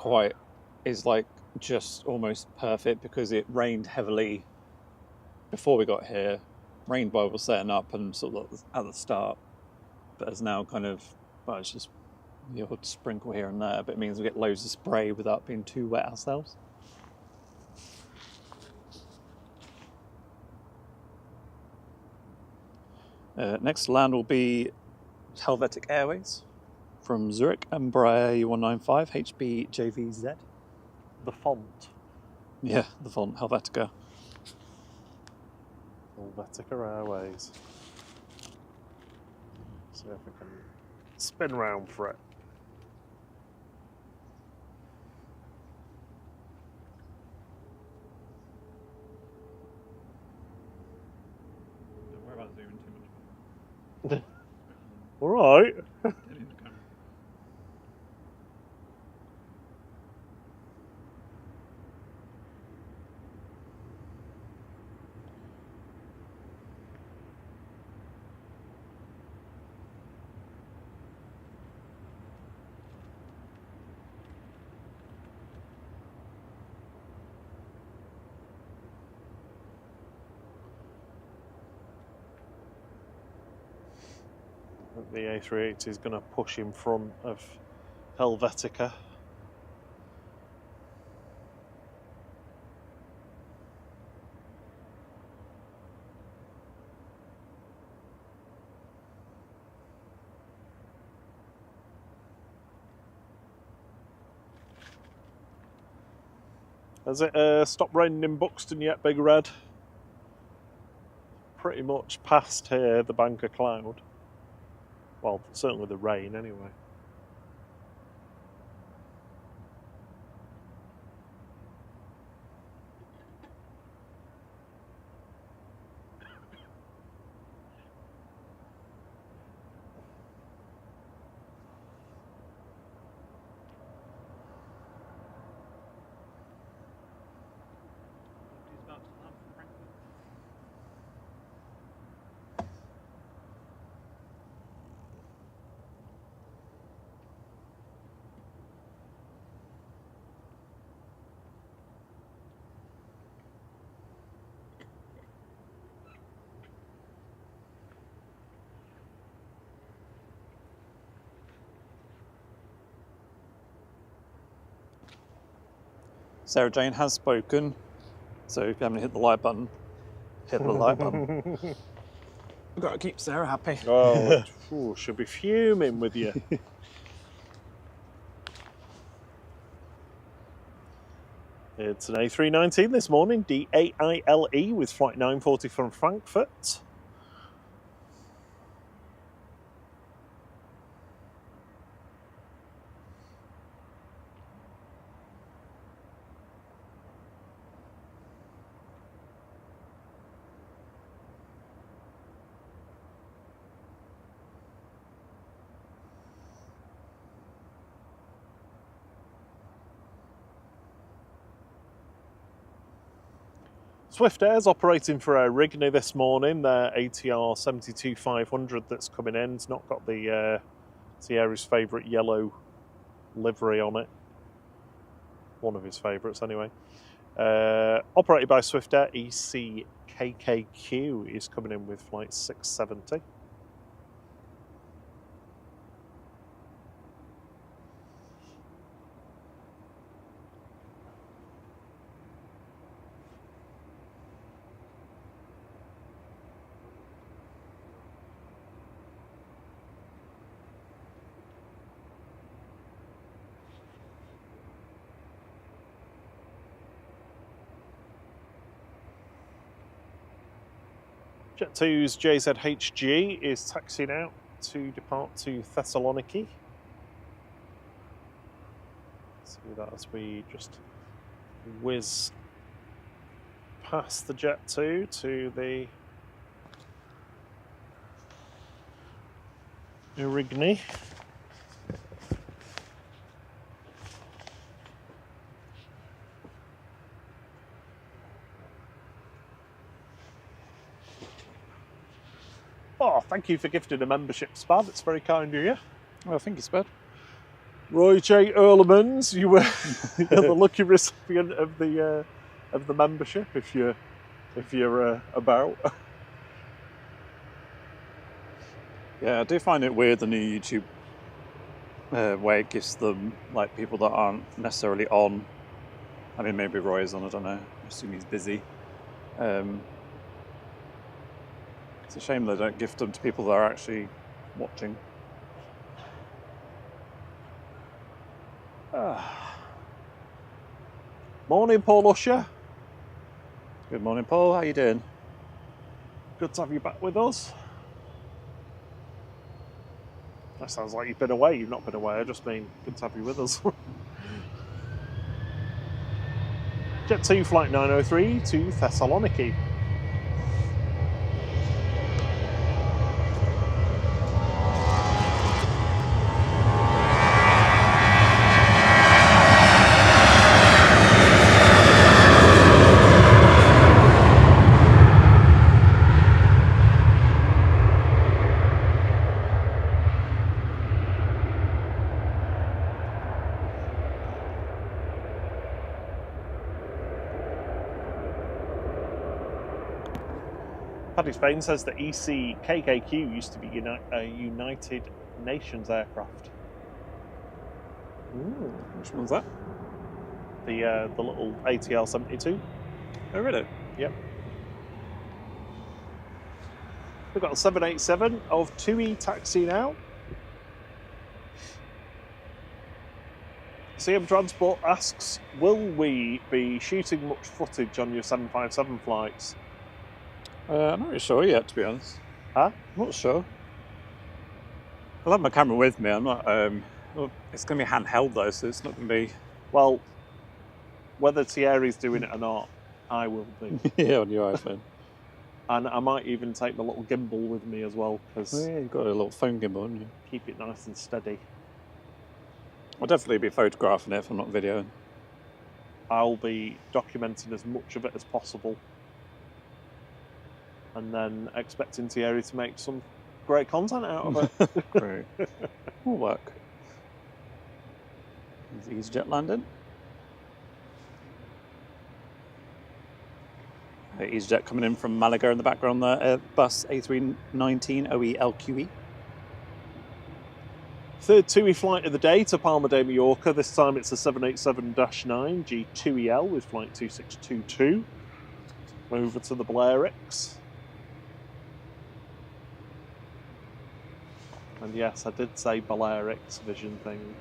is like just almost perfect because it rained heavily before we got here. Rained while we were setting up and sort of at the start, but has now kind of, well, it's just the odd sprinkle here and there, but it means we get loads of spray without being too wet ourselves. Next land will be Helvetic Airways from Zurich, Embraer E195 HBJVZ. The font. Yeah, the font, Helvetica. Helvetica Airways. See if we can spin round for it. Don't worry about zooming too much. All right. The A380 is going to push in front of Helvetica. Has it stopped raining in Buxton yet, Big Red? Pretty much past here, the bank of cloud. Well, certainly the rain, anyway. Sarah Jane has spoken, so if you haven't hit the like button, hit the like button. We've got to keep Sarah happy. Oh, she'll be fuming with you. It's an A319 this morning, DAILE with flight 940 from Frankfurt. Swift Air's operating for Air Rigney this morning. Their ATR 72-500 that's coming in. It's not got the Thierry's favourite yellow livery on it. One of his favourites, anyway. Operated by Swift Air, EGCC is coming in with flight 670. Jet2's JZHG is taxiing out to depart to Thessaloniki. See that as we just whiz past the Jet2 to the Irigny. Oh, thank you for gifting a membership, Spad. It's very kind of you. Well, thank you, Spud. Roy J. Earlemans, you're the lucky recipient of the membership if you're about. Yeah, I do find it weird the new YouTube way it gives them like people that aren't necessarily on. I mean, maybe Roy is on. I don't know. I assume he's busy. It's a shame they don't gift them to people that are actually watching. Morning, Paul Usher. Good morning, Paul. How you doing? Good to have you back with us. That sounds like you've been away. You've not been away. I just mean good to have you with us. Jet2 flight 903 to Thessaloniki. Paddy Spain says that ECKKQ used to be a United Nations aircraft. Ooh, which one's that? The little ATL 72. Oh, really? Yep. We've got a 787 of TUI taxiing out. CM Transport asks, will we be shooting much footage on your 757 flights? I'm not really sure yet, to be honest. Huh? I'm not sure. I'll have my camera with me. I'm not. Well, it's going to be handheld though, so it's not going to be. Well, whether Thierry's doing it or not, I will be. Yeah, on your iPhone. And I might even take the little gimbal with me as well, because Oh, yeah, you've got a little phone gimbal, haven't you? keep it nice and steady. I'll definitely be photographing it if I'm not videoing. I'll be documenting as much of it as possible, and then expecting Thierry to make some great content out of it. Great. Will work. Is EasyJet landing? EasyJet coming in from Malaga in the background there. Bus A319 OE LQE. Third TUI flight of the day to Palma de Mallorca. This time it's a 787-9 G2EL with flight 2622 over to the Blairicks. And yes, I did say Blairicks vision thing.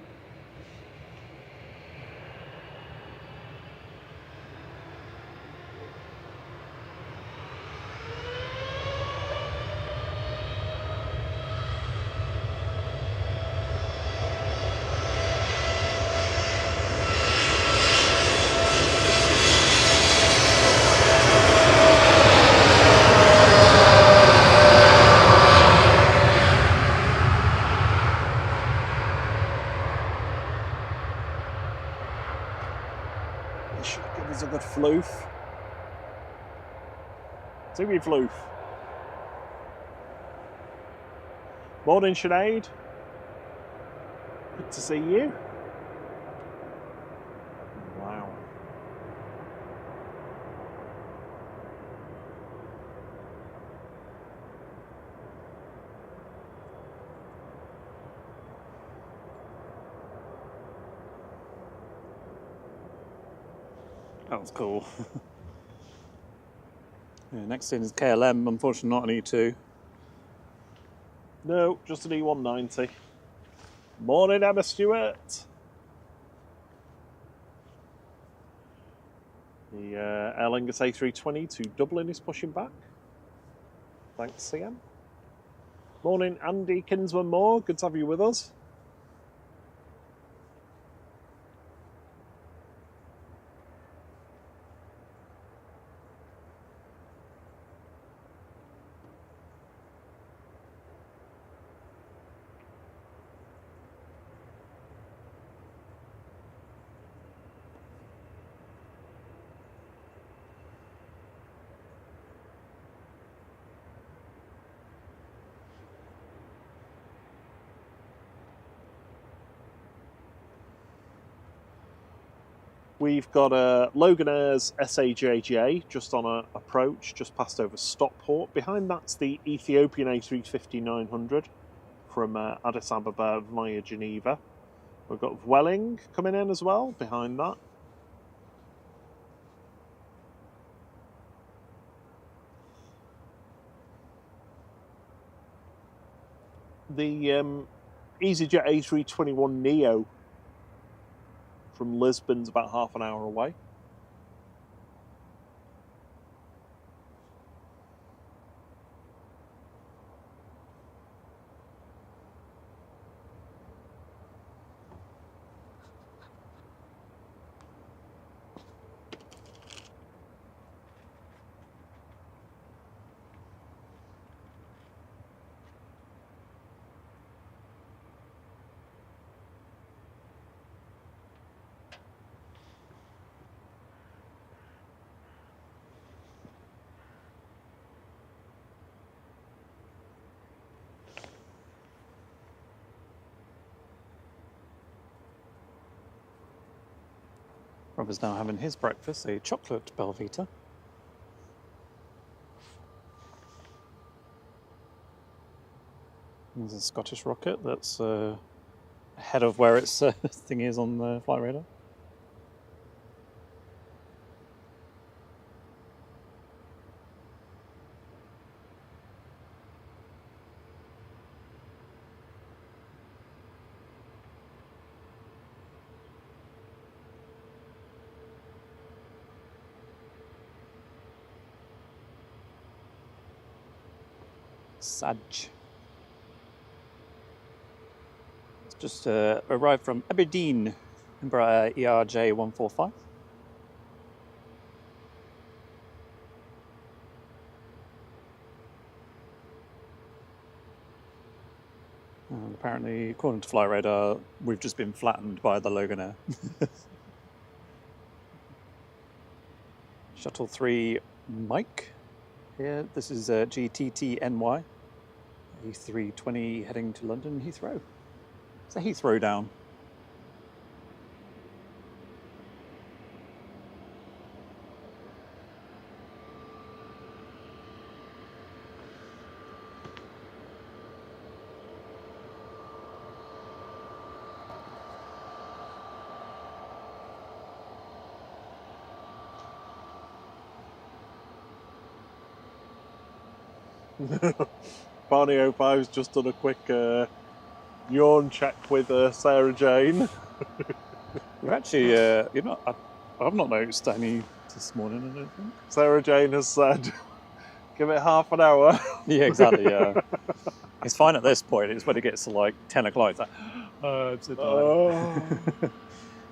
This should give us a good floof. TUI floof. Morning, Sinead. Good to see you. Wow. That was cool. Yeah, next in is KLM, unfortunately not an E2. No, just an E190. Morning, Emma Stewart. The Aer Lingus A320 to Dublin is pushing back. Thanks, CM. Morning, Andy Kinsman-Moore. Good to have you with us. We've got a Loganair's SAJJ just on an approach, just passed over Stockport. Behind that's the Ethiopian A350-900 from Addis Ababa via Geneva. We've got Vueling coming in as well behind that. The EasyJet A321neo from Lisbon's about half an hour away. Robert's now having his breakfast, a chocolate Belvita. There's a Scottish rocket that's ahead of where its thing is on the flight radar. Saj. It's just arrived from Aberdeen, Embraer ERJ 145. And apparently, according to flight radar, we've just been flattened by the Loganair. Shuttle 3 Mike. Here, this is GTTNY. E320 heading to London Heathrow. It's a Heathrow down. Barney 05's just done a quick yawn check with Sarah Jane. You've actually, you're not. I've not noticed any this morning. I don't think. Sarah Jane has said, "Give it half an hour." Yeah, exactly. Yeah, it's fine at this point. It's when it gets to like 10 o'clock. It's like, oh, I'm so tired.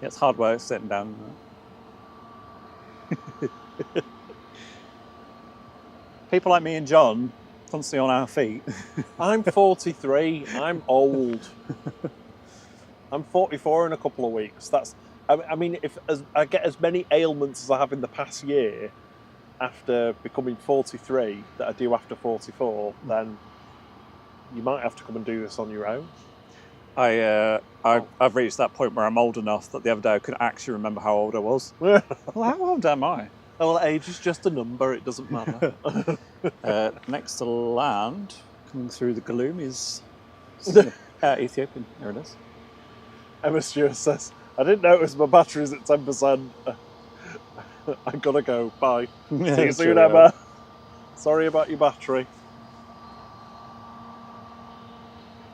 Yeah, it's hard work sitting down. People like me and John constantly on our feet. I'm 43. I'm old. I'm 44 in a couple of weeks. I mean, if I get as many ailments as I have in the past year after becoming 43 that I do after 44, then you might have to come and do this on your own. I've reached that point where I'm old enough that the other day I couldn't actually remember how old I was. Well, how old am I? Well, age is just a number, it doesn't matter. Next to land, coming through the gloom, is Ethiopian. There it is. Emma Stewart says, I didn't notice my battery's at 10%. I gotta go. Bye. See you soon, Emma. Sorry about your battery.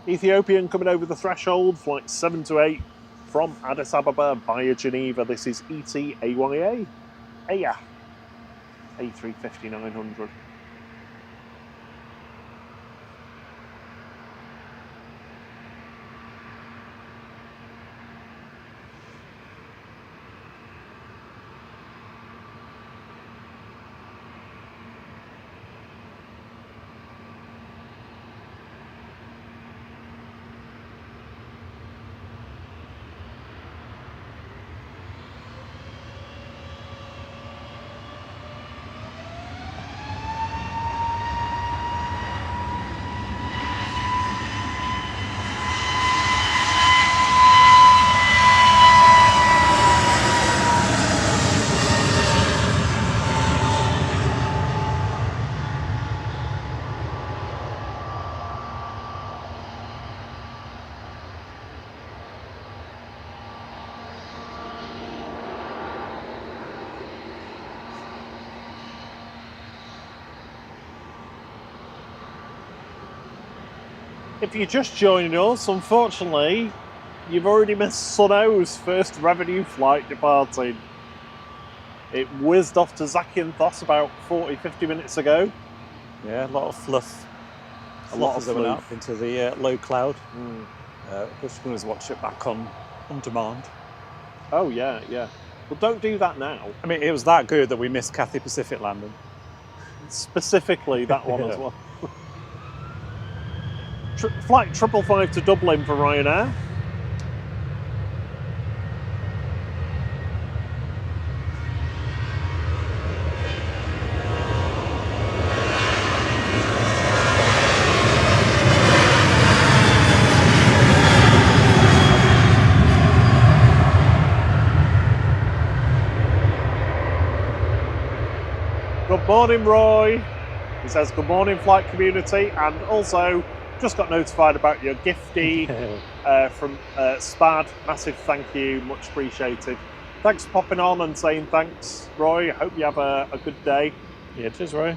Ethiopian coming over the threshold, flight 728 from Addis Ababa via Geneva. This is ETAYA. Aya. A350-900. If you're just joining us, unfortunately, you've already missed Sunno's first revenue flight departing. It whizzed off to Zakynthos about 40-50 minutes ago. Yeah, a lot of fluff. A lot of that went fluff. up into the low cloud. Just going to watch it back on demand. Oh, yeah, yeah. Well, don't do that now. I mean, it was that good that we missed Cathay Pacific landing. Specifically, that one as well. Flight 555 to Dublin for Ryanair. Good morning, Roy. He says, good morning, flight community, and also just got notified about your gifty from Spad. Massive thank you, much appreciated. Thanks for popping on and saying thanks, Roy. I hope you have a good day. Yeah, cheers, Roy.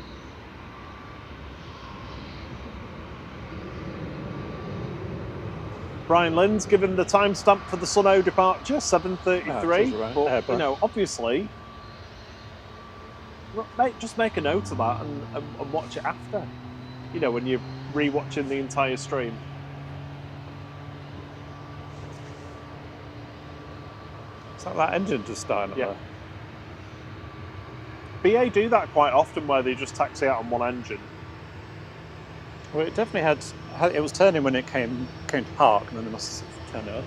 Brian Lynn's given the timestamp for the Sunno departure, 7:33. But you know, obviously, just make a note of that and watch it after. You know, when you're re-watching the entire stream. It's like that engine just starting up there. BA do that quite often, where they just taxi out on one engine. Well, it definitely had. It was turning when it came to park, and then they must have turned it up.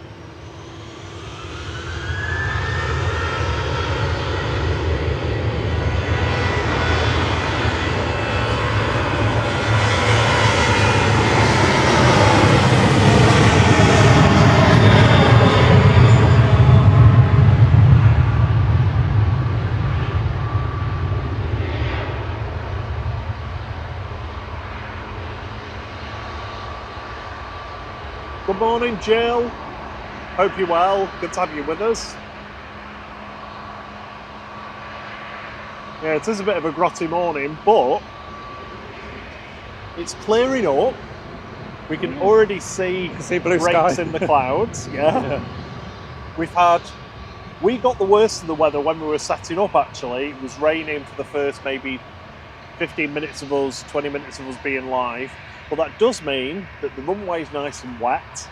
Good morning, Jill. Hope you're well. Good to have you with us. Yeah, it is a bit of a grotty morning, but It's clearing up. We can already see, blue breaks sky in the clouds. Yeah. We got the worst of the weather when we were setting up, actually. It was raining for the first maybe 15 minutes of us, 20 minutes of us being live. But that does mean that the runway is nice and wet.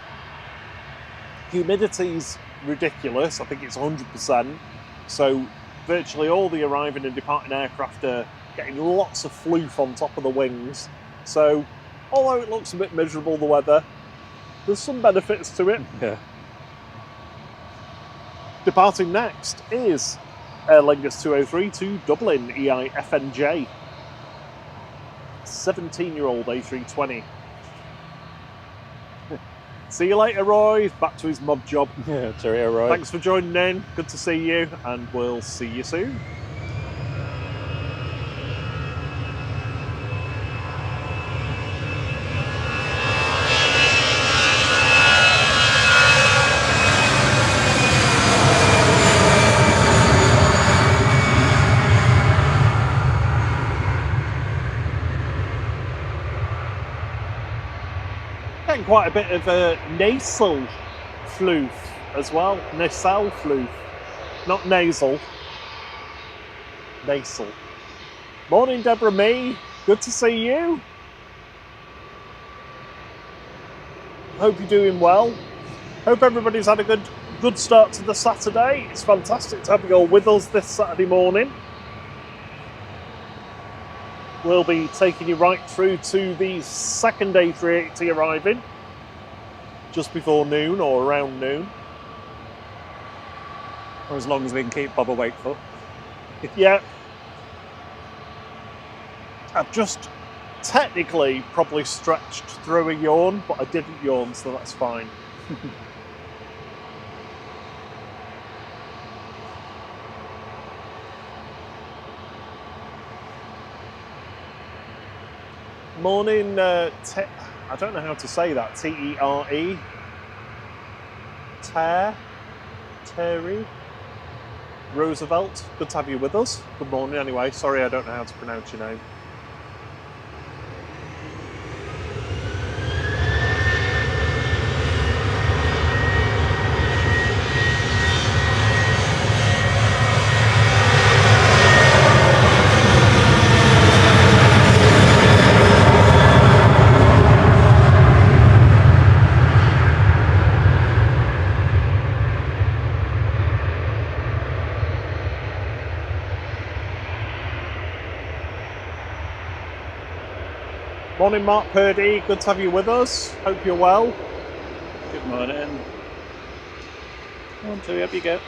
Humidity's ridiculous. I think it's 100%. So virtually all the arriving and departing aircraft are getting lots of floof on top of the wings. So although it looks a bit miserable, the weather, there's some benefits to it. Yeah. Departing next is Aer Lingus 203 to Dublin, EIFNJ. 17-year-old A320. See you later, Roy. Back to his mod job. Yeah, cheerio, Roy. Thanks for joining in. Good to see you, and we'll see you soon. Getting quite a bit of a nasal floof as well. Nasal floof. Not nasal. Nasal. Morning, Deborah Mee. Good to see you. Hope you're doing well. Hope everybody's had a good start to the Saturday. It's fantastic to have you all with us this Saturday morning. We'll be taking you right through to the second A380 arriving just before noon or around noon. Or as long as we can keep Bob awake for. Yeah. I've just technically probably stretched through a yawn, but I didn't yawn, so that's fine. Morning, I don't know how to say that. T-E-R-E. Terry Roosevelt. Good to have you with us. Good morning anyway. Sorry I don't know how to pronounce your name. Morning, Mark Purdy. Good to have you with us. Hope you're well. Good morning. 1, 2, up you go.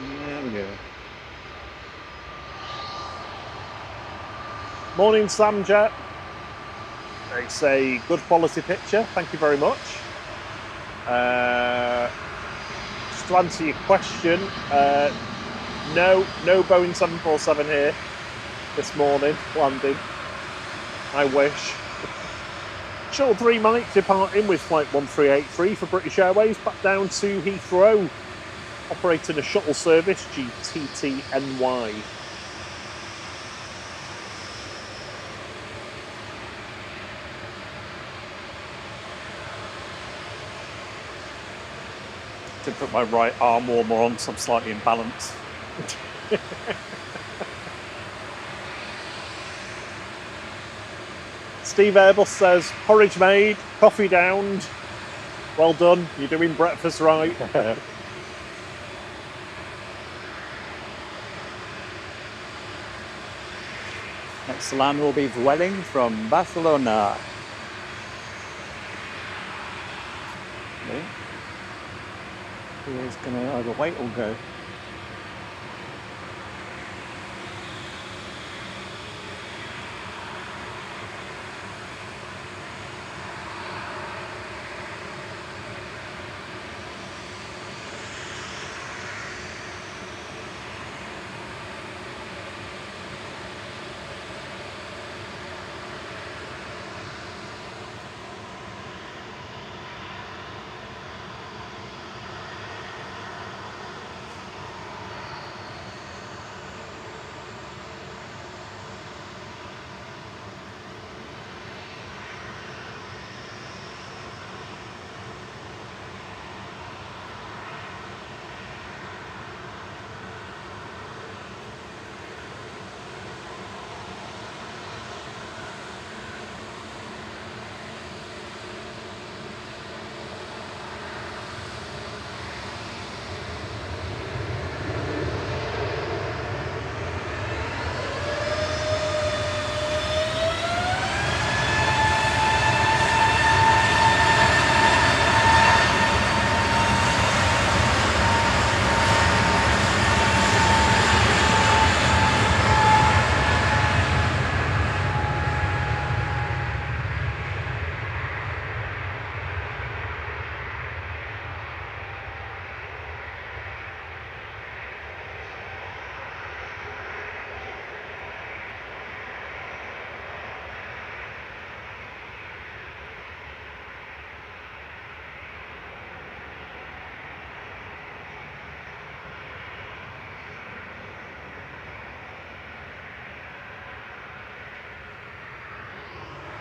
There we go. Morning, Sam Jet. It's a good quality picture. Thank you very much. Just to answer your question, no Boeing 747 here this morning landing. I wish. Shuttle 3 Mike departing with flight 1383 for British Airways back down to Heathrow, operating a shuttle service GTTNY. Did put my right arm warmer on, so I'm slightly imbalanced. Steve Airbus says, porridge made, coffee downed. Well done, you're doing breakfast right. Next land will be Vueling from Barcelona. Okay. He is going to either wait or go.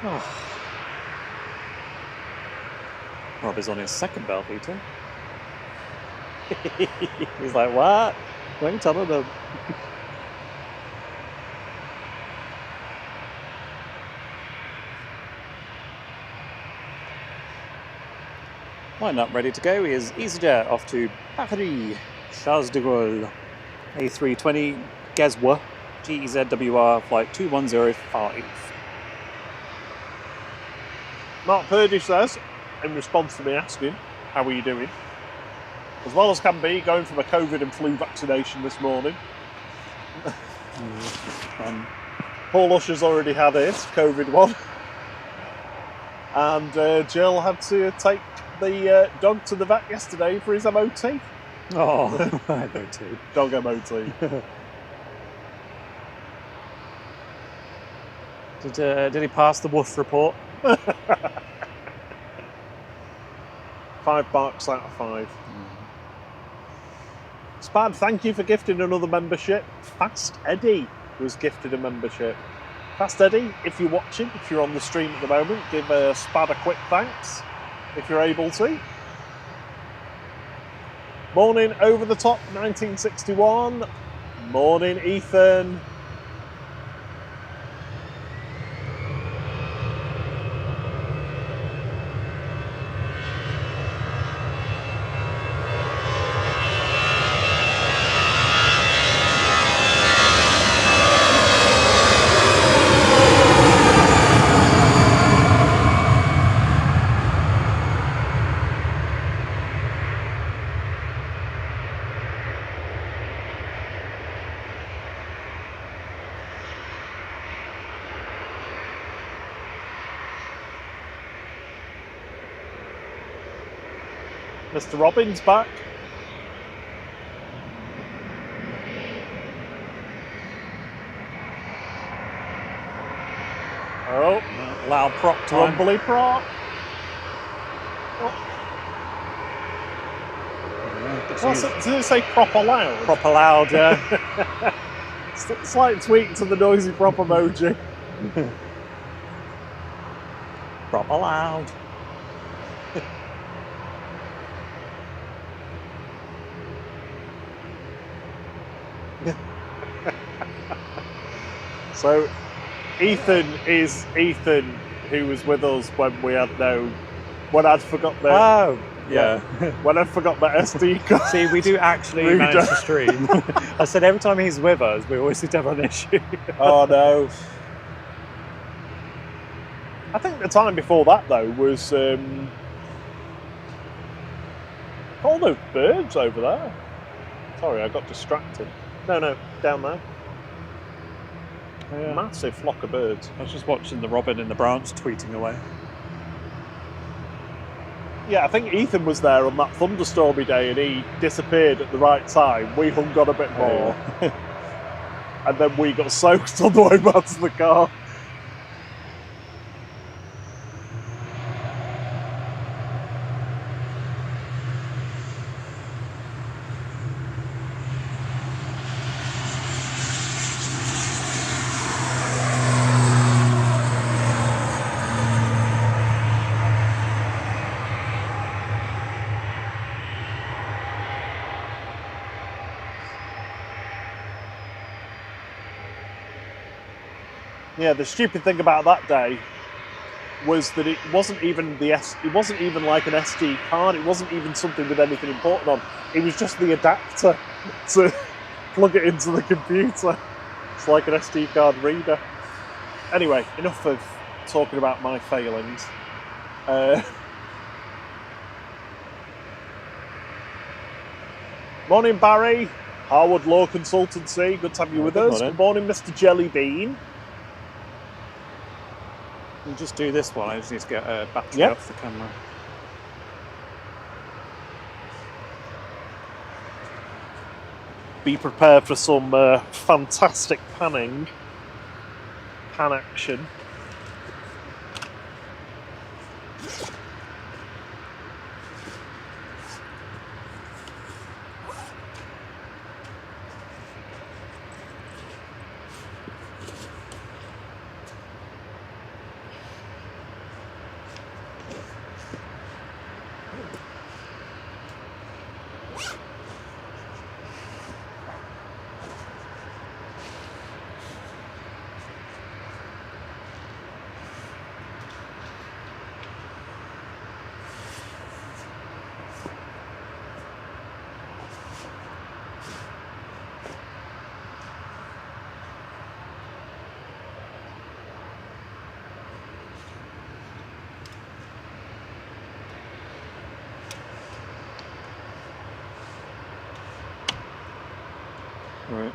Oh. Rob is on his second bell beater. He's like, what? Don't tell them. Line up, ready to go is EasyJet off to Paris, Charles de Gaulle, A320 Geswa, GEZWR flight 2105. Mark Purdy says, in response to me asking, how are you doing? As well as can be, going from a COVID and flu vaccination this morning. Paul Usher's already had it, COVID one. And Jill had to take the dog to the vet yesterday for his MOT. Oh, MOT. Dog MOT. Did he pass the woof report? 5 barks out of 5. Spad, thank you for gifting another membership. Fast Eddie was gifted a membership. Fast Eddie, if you're watching, if you're on the stream at the moment, give Spad a quick thanks, if you're able to. Morning, Over the Top 1961. Morning, Ethan. Mr. Robbins back. Oh, loud prop time. Rumbly prop. Did it say proper loud? Proper loud, yeah. Slight tweak to the noisy prop emoji. Proper loud. So, Ethan is Ethan, who was with us when when I'd forgot the. Oh, yeah. When I forgot the SD card. See, we do actually manage to stream. I said every time he's with us, we always seem to have an issue. Oh no. I think the time before that though was all those birds over there. Sorry, I got distracted. No, down there. Yeah. Massive flock of birds. I was just watching the robin in the branch tweeting away. Yeah, I think Ethan was there on that thunderstormy day and he disappeared at the right time. We hung on a bit more. And then we got soaked on the way back to the car. Yeah, the stupid thing about that day was that it wasn't even it wasn't even like an SD card. It wasn't even something with anything important on. It was just the adapter to plug it into the computer. It's like an SD card reader. Anyway, enough of talking about my failings. Morning, Barry. Harwood Law Consultancy. Good to have you with us. Morning. Good morning, Mr. Jellybean. We'll just do this one. I just need to get a battery off the camera. Be prepared for some fantastic pan action. Right.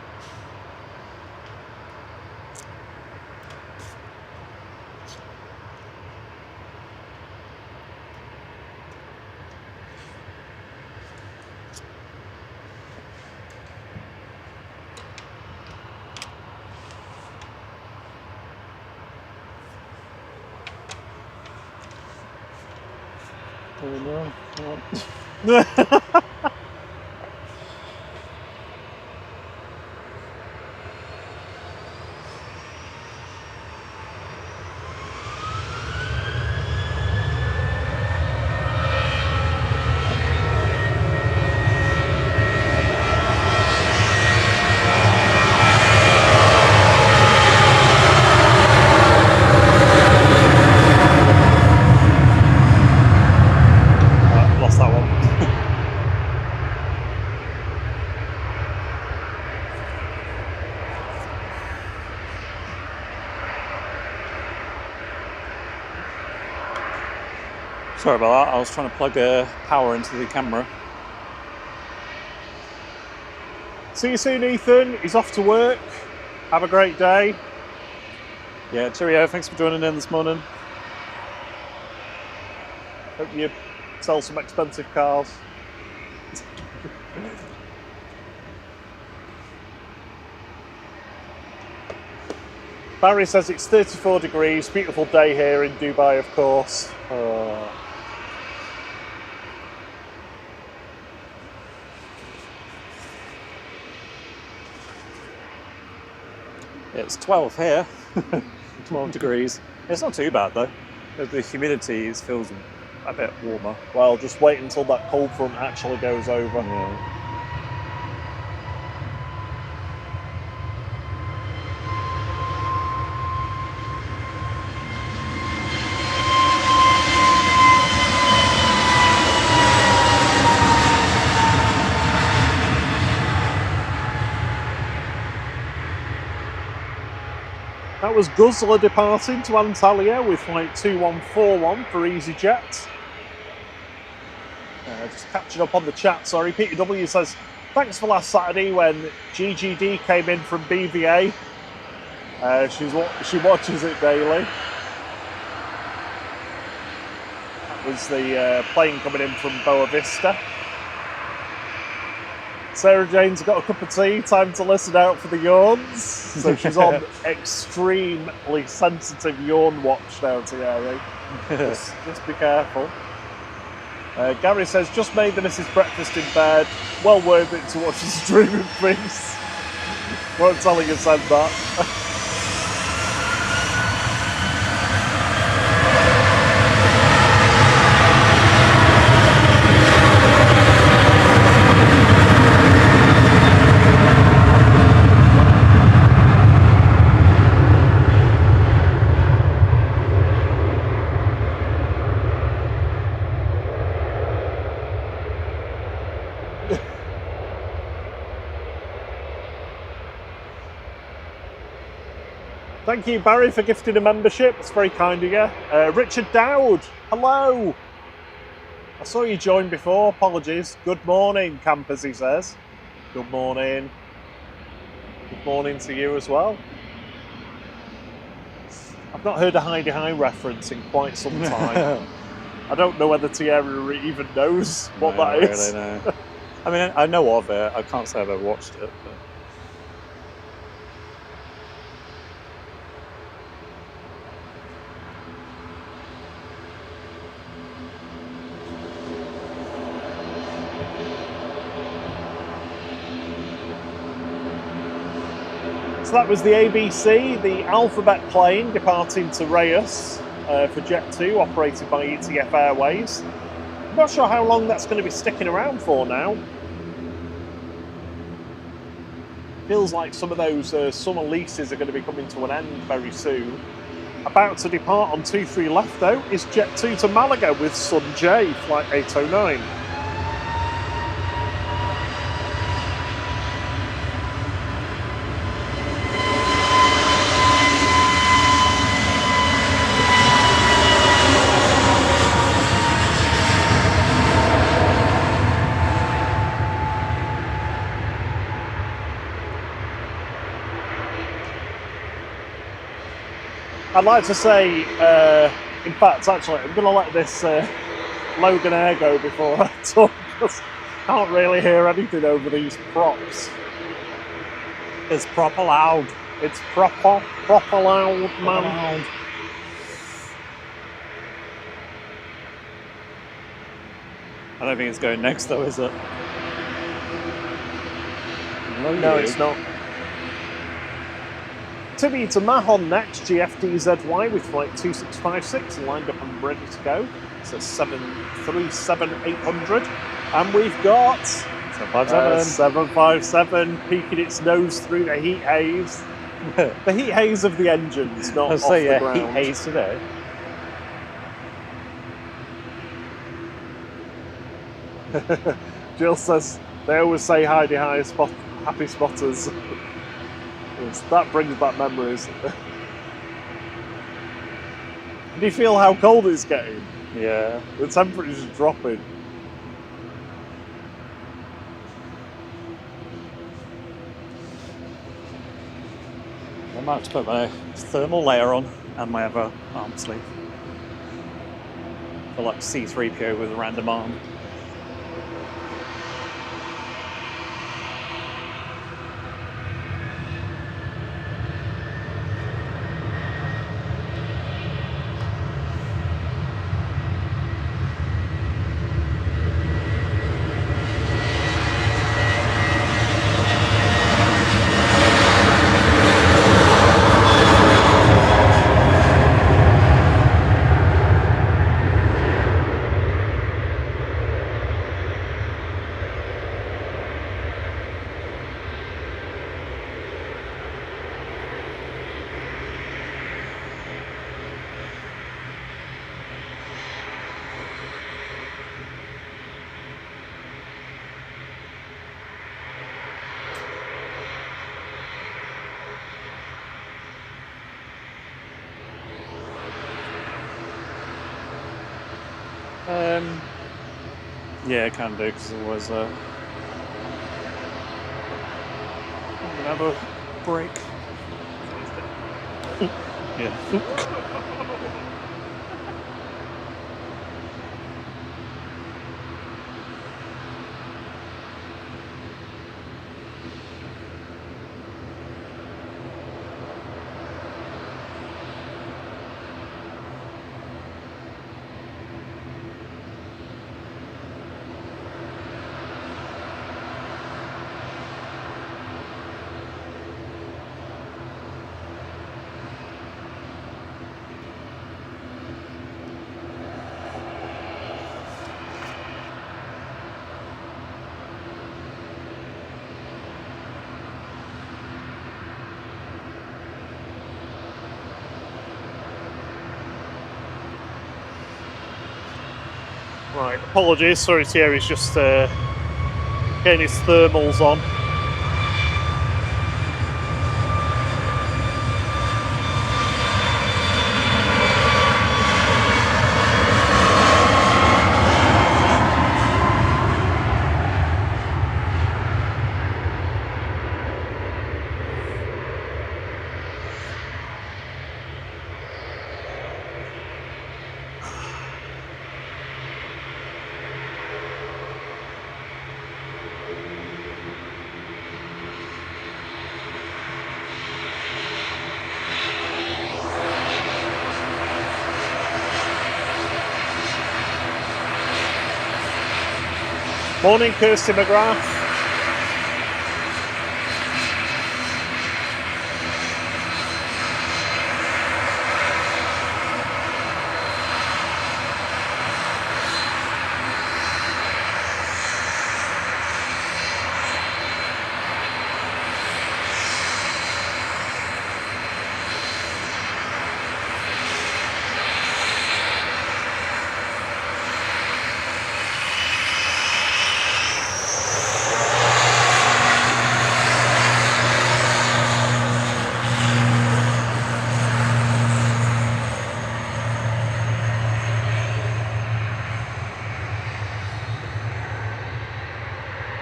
Oh no. Lost that one. Sorry about that, I was trying to plug power into the camera. See you soon, Ethan. He's off to work. Have a great day. Yeah, cheerio, thanks for joining in this morning. Hope you sell some expensive cars. Barry says it's 34 degrees, beautiful day here in Dubai, of course. It's 12 here, 12 degrees. It's not too bad though. The humidity feels a bit warmer. Well, just wait until that cold front actually goes over. Yeah. That was Guzzler departing to Antalya with flight 2141 for EasyJet. Just catching up on the chat, sorry. Peter W says, thanks for last Saturday when GGD came in from BVA. She watches it daily. That was the plane coming in from Boa Vista. Sarah Jane's got a cup of tea, time to listen out for the yawns. So she's on extremely sensitive yawn watch now, Thierry. Just be careful. Gary says, just made the missus breakfast in bed. Well worth it to watch the stream in peace. Won't tell her you said that. Thank you, Barry, for gifting a membership. It's very kind of you. Richard Dowd, hello. I saw you join before, apologies. Good morning, campers, he says. Good morning. Good morning to you as well. I've not heard a Heidi High reference in quite some time. I don't know whether Thierry even knows what that is. Really, no. I mean, I know of it. I can't say I've ever watched it. But... So that was the ABC, the Alphabet plane departing to Reyes for Jet 2, operated by ETF Airways. I'm not sure how long that's going to be sticking around for now. Feels like some of those summer leases are going to be coming to an end very soon. About to depart on 23 left though is Jet 2 to Malaga with Sun J, flight 809. I'd like to say, in fact, actually, I'm going to let this Logan Air go before I talk, because I can't really hear anything over these props. It's proper loud. It's proper loud, man. I don't think it's going next though, is it? No, it's not. Timmy to Mahon next, GFDZY with flight 2656 lined up and ready to go. It's a 737-800. And we've got 757 peeking its nose through the heat haze. The heat haze of the engines, not off the ground. Heat haze today. Jill says they always say happy spotters. Yes, that brings back memories. Do you feel how cold it's getting? Yeah. The temperature's dropping. I might have to put my thermal layer on and my other arm sleeve. For like C-3PO with a random arm. Yeah, I can do, because otherwise I'm gonna have a break. Yeah. Right, apologies, sorry Thierry's just getting his thermals on. Morning, Kirsty McGrath.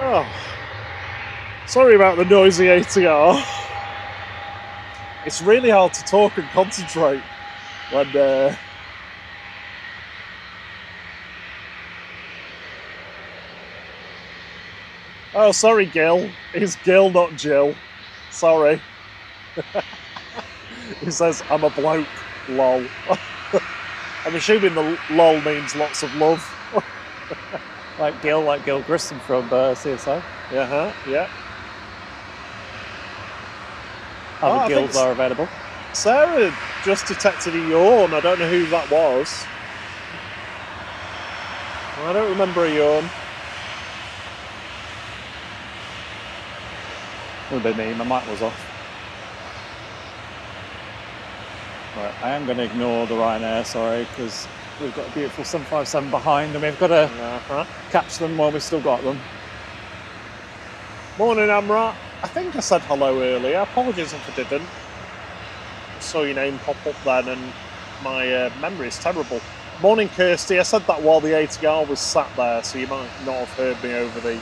Oh, sorry about the noisy ATR. It's really hard to talk and concentrate. when oh, sorry, Gil. It's Gil, not Jill. Sorry. He says, I'm a bloke. Lol. I'm assuming the lol means lots of love. Like Gil Grissom from CSI. Yeah. Other I guilds think are available. Sarah just detected a yawn. I don't know who that was. I don't remember a yawn. Would have been me, my mic was off. Right, I am going to ignore the Ryanair, sorry, because we've got a beautiful 757 behind and we've got to catch them while we've still got them. Morning, Amra. I think I said hello earlier. Apologies if I didn't. I saw your name pop up then and my memory is terrible. Morning, Kirsty. I said that while the ATR was sat there, so you might not have heard me over the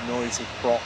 noisy prop.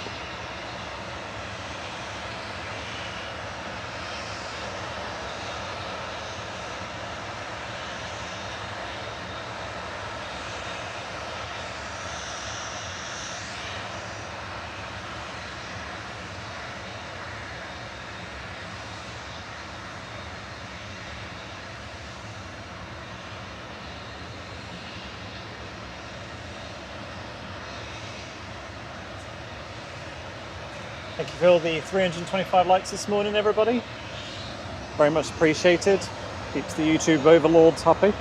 Thank you for all the 325 likes this morning, everybody. Very much appreciated. Keeps the YouTube overlords happy.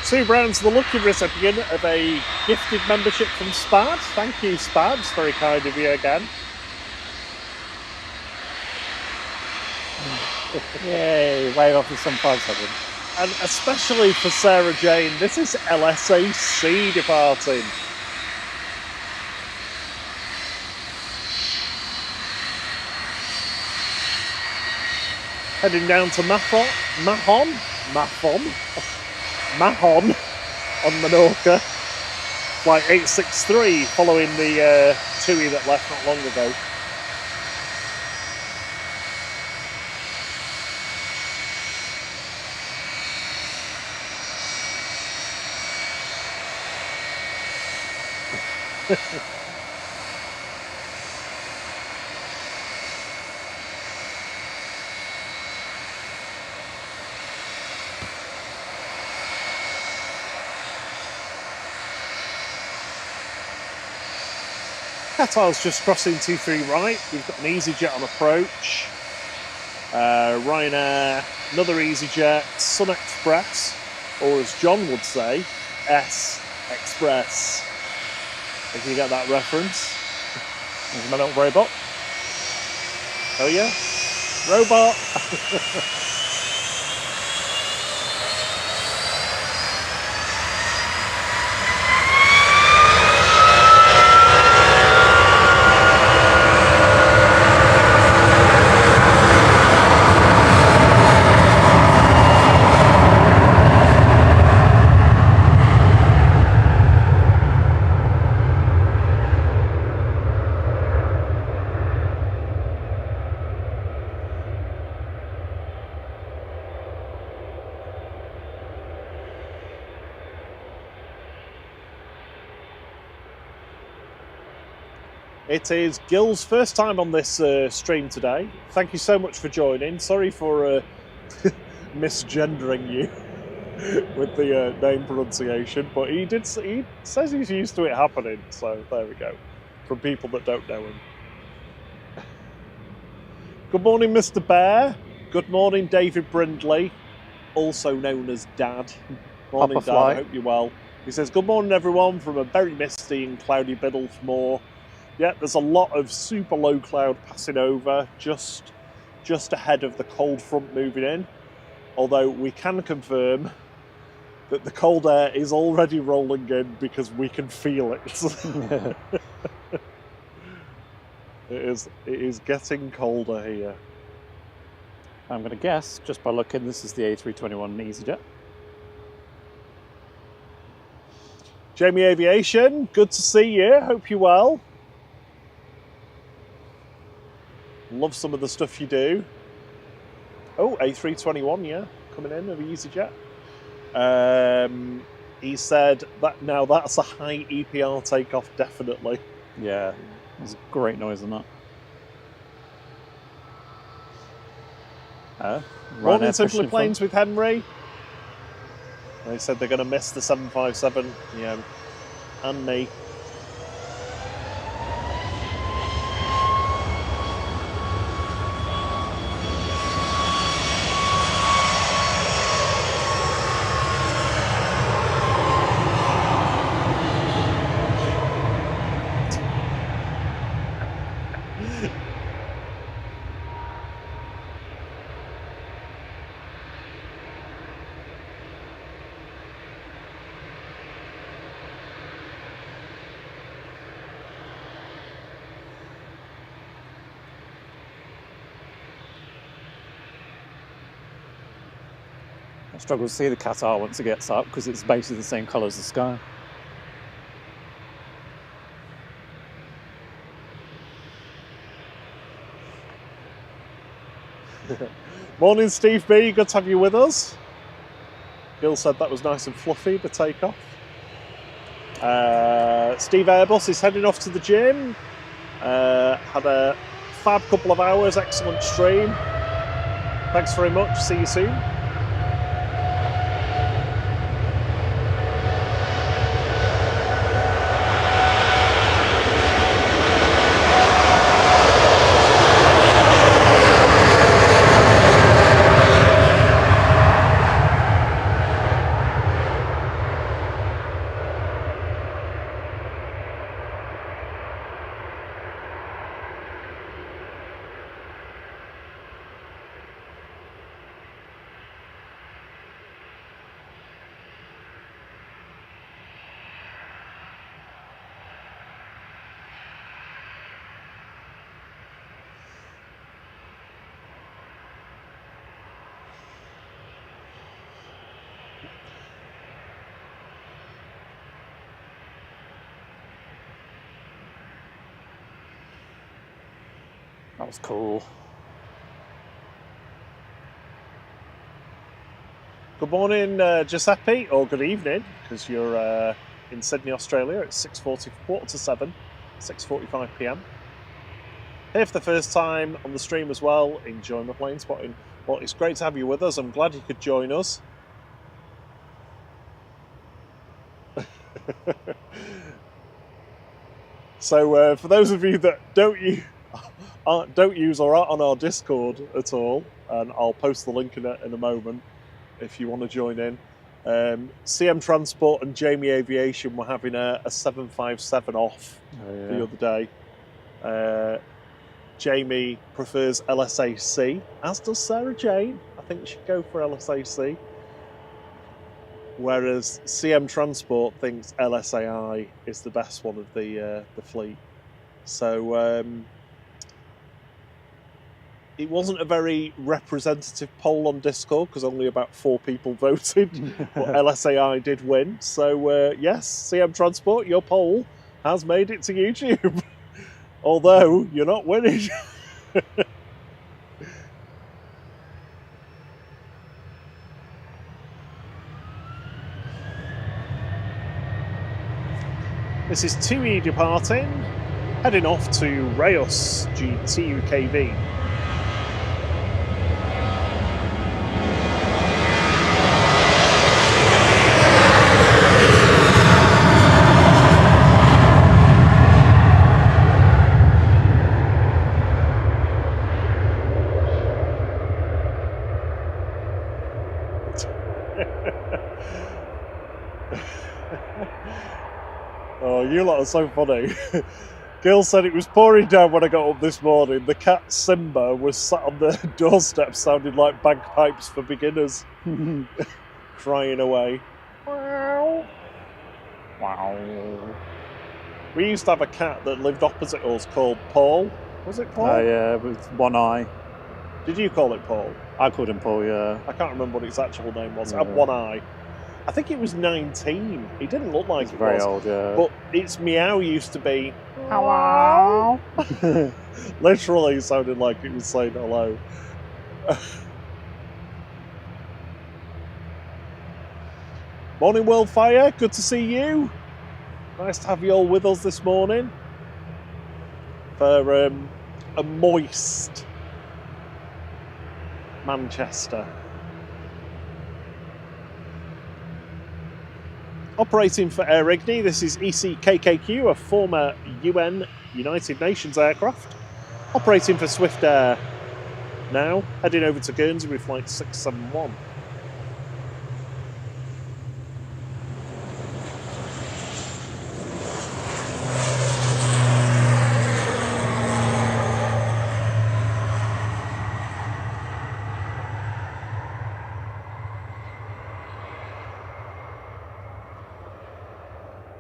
Sue Brown's the lucky recipient of a gifted membership from Spad. Thank you, Spad. It's very kind of you again. Yay, wave off the 757. And especially for Sarah Jane, this is LSAC departing. Heading down to Mahon on Menorca. Flight 863, following the TUI that left not long ago. Qatar's just crossing 23 right. We've got an EasyJet on approach. Ryanair, another EasyJet, Sun Express, or as John would say, S Express. If you get that reference. There's my little robot. Oh yeah? Robot! It is Gil's first time on this stream today. Thank you so much for joining. Sorry for misgendering you with the name pronunciation, but he says he's used to it happening, so there we go. From people that don't know him. Good morning, Mr. Bear. Good morning, David Brindley, also known as Dad. Morning, Papa Dad. I Fly. hope you're well. He says, good morning, everyone, from a very misty and cloudy Biddlesmore. Yeah, there's a lot of super low cloud passing over just ahead of the cold front moving in. Although we can confirm that the cold air is already rolling in because we can feel it. It is getting colder here. I'm going to guess, just by looking, this is the A321 EasyJet. Jamie Aviation, good to see you. Hope you're well. Love some of the stuff you do. Oh, A321, yeah, coming in of EasyJet. He said that now that's a high EPR takeoff, definitely. Yeah, there's a great noise in that. Morning, Simply Planes with Henry. They said they're going to miss the 757, yeah, and me. I struggle to see the Qatar once it gets up because it's basically the same colour as the sky. Morning, Steve B. Good to have you with us. Gil said that was nice and fluffy, the takeoff. Steve Airbus is heading off to the gym. Had a fab couple of hours, excellent stream. Thanks very much. See you soon. That was cool. Good morning, Giuseppe, or good evening, because you're in Sydney, Australia. It's 6:40, 6:45 p.m. Here for the first time on the stream as well, enjoying the plane spotting. Well, it's great to have you with us. I'm glad you could join us. So, for those of you that don't use or aren't on our Discord at all, and I'll post the link in a moment if you want to join in. CM Transport and Jamie Aviation were having a 757 off the other day. Jamie prefers LSAC, as does Sarah Jane. I think she'd go for LSAC. Whereas CM Transport thinks LSAI is the best one of the fleet. So it wasn't a very representative poll on Discord because only about 4 people voted, but LSAI did win. So yes, CM Transport, your poll has made it to YouTube, although you're not winning. This is 2E departing, heading off to Rayos TUKV. Oh, you lot are so funny. Gil said it was pouring down when I got up this morning. The cat Simba was sat on the doorstep sounding like bagpipes for beginners, crying away. Wow. Wow. We used to have a cat that lived opposite us called Paul. Was it Paul? Oh yeah, with one eye. Did you call it Paul? I called him Paul, yeah. I can't remember what its actual name was. It Yeah. had one eye. I think it was 19. He didn't look like He's it very was. old, yeah. But its meow used to be... Hello. Literally it sounded like it was saying hello. Morning, Worldfire. Good to see you. Nice to have you all with us this morning for a moist Manchester. Operating for Air Igni, this is ECKKQ, a former UN United Nations aircraft. Operating for Swift Air now, heading over to Guernsey with flight 671.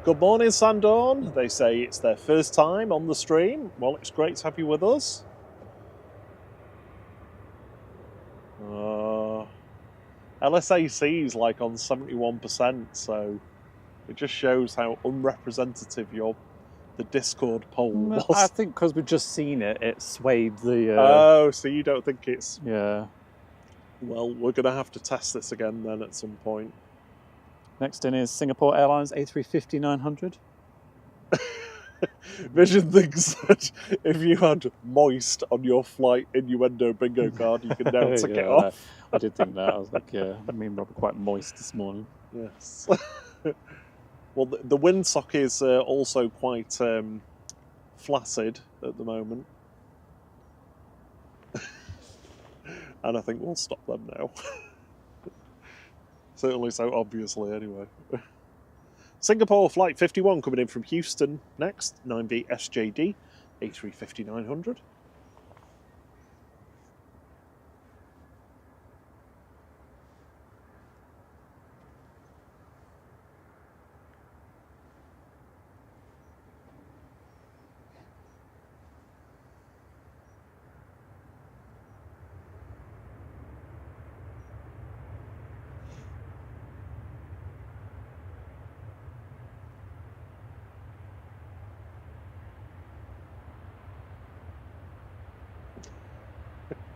Good morning, Sandawn. They say it's their first time on the stream. Well, it's great to have you with us. LSAC is like on 71%, so it just shows how unrepresentative the Discord poll was. I think because we've just seen it, it swayed the... Oh, so you don't think it's... Yeah. Well, we're going to have to test this again then at some point. Next in is Singapore Airlines A350-900. Vision thinks that if you had moist on your flight innuendo bingo card, you can now tick it off. I did think that. I was like, yeah, me and Rob are quite moist this morning. Yes. Well, the windsock is also quite flaccid at the moment. And I think we'll stop them now. Certainly so obviously, anyway. Singapore Flight 51 coming in from Houston next. 9B SJD, A350-900.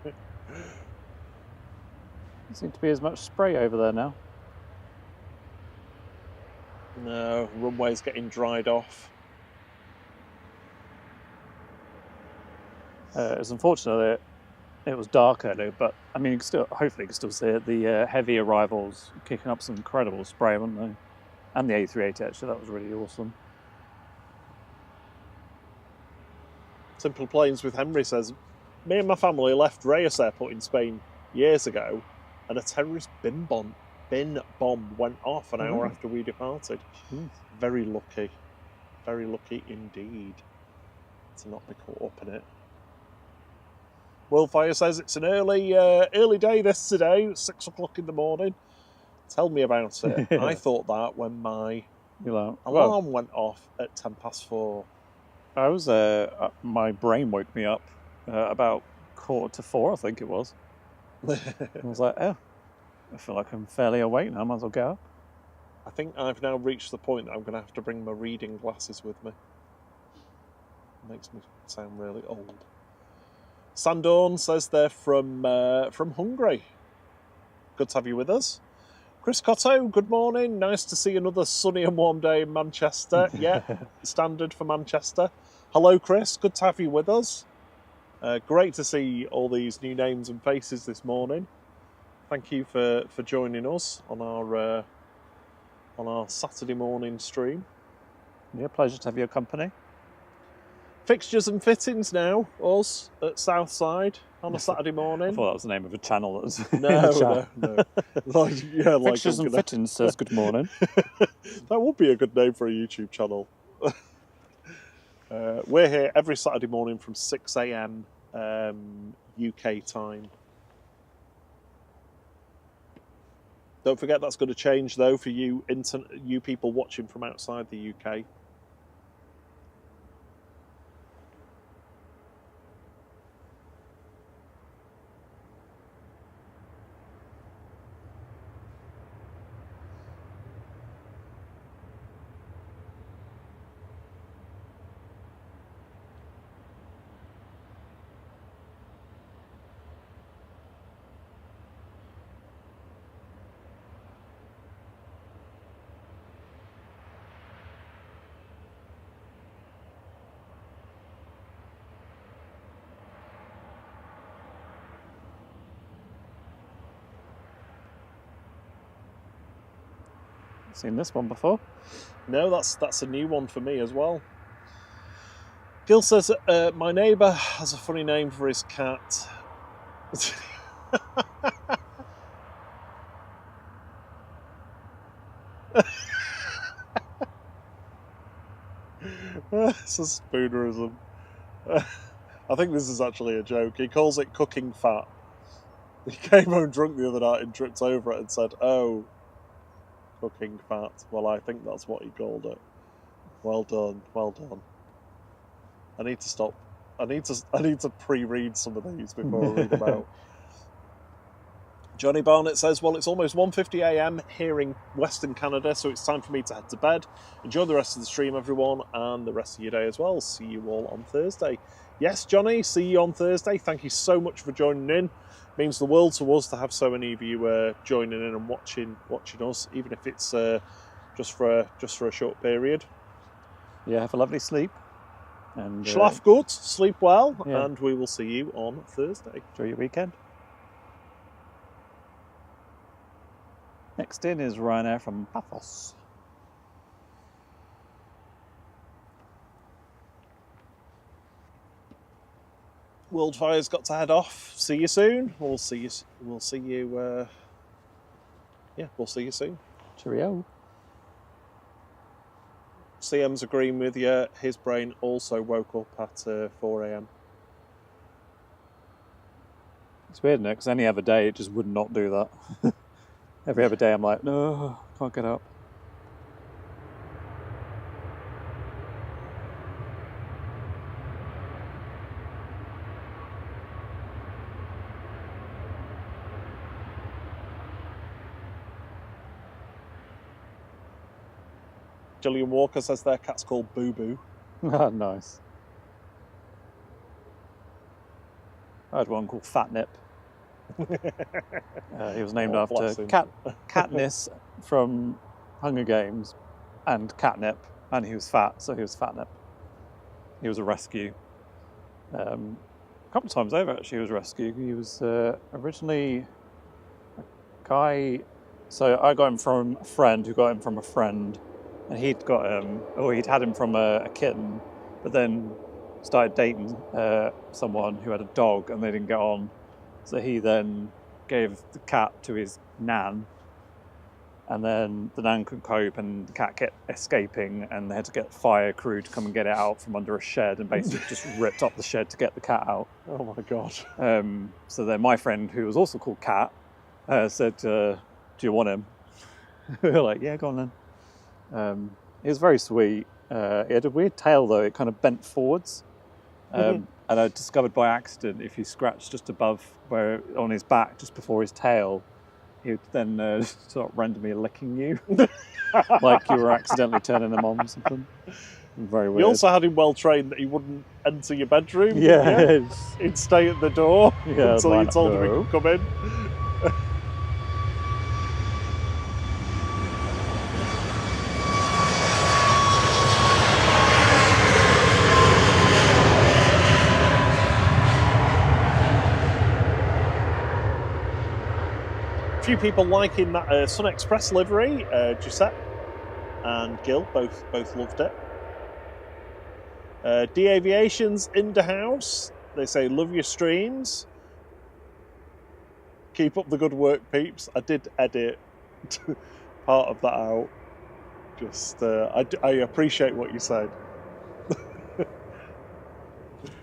There seems to be as much spray over there now. No, runway's getting dried off. It's unfortunate that it was dark earlier, but I mean, hopefully you can still see it. The heavy arrivals kicking up some incredible spray, weren't they? And the A380 actually, that was really awesome. Simple Planes with Henry says, me and my family left Reyes Airport in Spain years ago, and a terrorist bin bomb went off an hour after we departed. Jeez. Very lucky indeed to not be caught up in it. Worldfire says it's an early day this today, 6 o'clock in the morning. Tell me about it. I thought that when my alarm went off at 4:10. I was my brain woke me up about 3:45, I think it was. I was like, oh, I feel like I'm fairly awake now, I might as well get up. I think I've now reached the point that I'm going to have to bring my reading glasses with me. Makes me sound really old. Sandawn says they're from Hungary. Good to have you with us. Chris Cotto, good morning. Nice to see another sunny and warm day in Manchester. Yeah, standard for Manchester. Hello, Chris. Good to have you with us. Great to see all these new names and faces this morning. Thank you for joining us on our Saturday morning stream. Yeah, pleasure to have your company. Fixtures and fittings now, us at Southside on a Saturday morning. I thought that was the name of a channel. That was No. Fixtures and Fittings says good morning. That would be a good name for a YouTube channel. We're here every Saturday morning from 6 a.m. UK time. Don't forget that's going to change though for you people watching from outside the UK. Seen this one before? No, that's a new one for me as well. Gil says, my neighbour has a funny name for his cat. It's a spoonerism. I think this is actually a joke. He calls it cooking fat. He came home drunk the other night and tripped over it and said, "Oh, cooking fat." Well, I think that's what he called it. Well done, well done. I need to stop. I need to pre-read some of these before I read them out. Johnny Barnett says, well, it's almost 1:50 a.m. here in Western Canada, so it's time for me to head to bed. Enjoy the rest of the stream, everyone, and the rest of your day as well. See you all on Thursday. Yes, Johnny, see you on Thursday. Thank you so much for joining in. It means the world to us to have so many of you joining in and watching us, even if it's just for a short period. Yeah, have a lovely sleep. And Schlaf gut, sleep well, yeah. and we will see you on Thursday. Enjoy your weekend. Next in is Ryanair from Paphos. Worldfire's got to head off. See you soon. We'll see you. We'll see you soon. Cheerio. CM's agreeing with you. His brain also woke up at 4 a.m. It's weird, because any other day it just would not do that. Every other day I'm like, no, can't get up. Gillian Walker says their cat's called Boo Boo. Nice. I had one called Fatnip. He was named after Katniss from Hunger Games and Catnip, and he was fat, so he was Fatnip. He was a rescue. A couple of times over, actually, he was a rescue. He was originally a guy. So I got him from a friend who got him from a friend, and he'd got him, or he'd had him from a kitten, but then started dating someone who had a dog, and they didn't get on. So he then gave the cat to his nan, and then the nan couldn't cope, and the cat kept escaping, and they had to get fire crew to come and get it out from under a shed, and basically just ripped up the shed to get the cat out. Oh my god. So then my friend, who was also called Cat, said, do you want him? We were like, yeah, go on then. He was very sweet. He had a weird tail though, it kind of bent forwards. And I discovered by accident, if you scratch just above where on his back, just before his tail, he would then sort of randomly licking you, like you were accidentally turning him on or something. Very weird. You also had him well trained that he wouldn't enter your bedroom. Yeah, he'd stay at the door until you told him he could come in. Few people liking that Sun Express livery. Giuseppe and Gil both loved it. D Aviation's in the house. They say love your streams. Keep up the good work, peeps. I did edit part of that out. Just I appreciate what you said.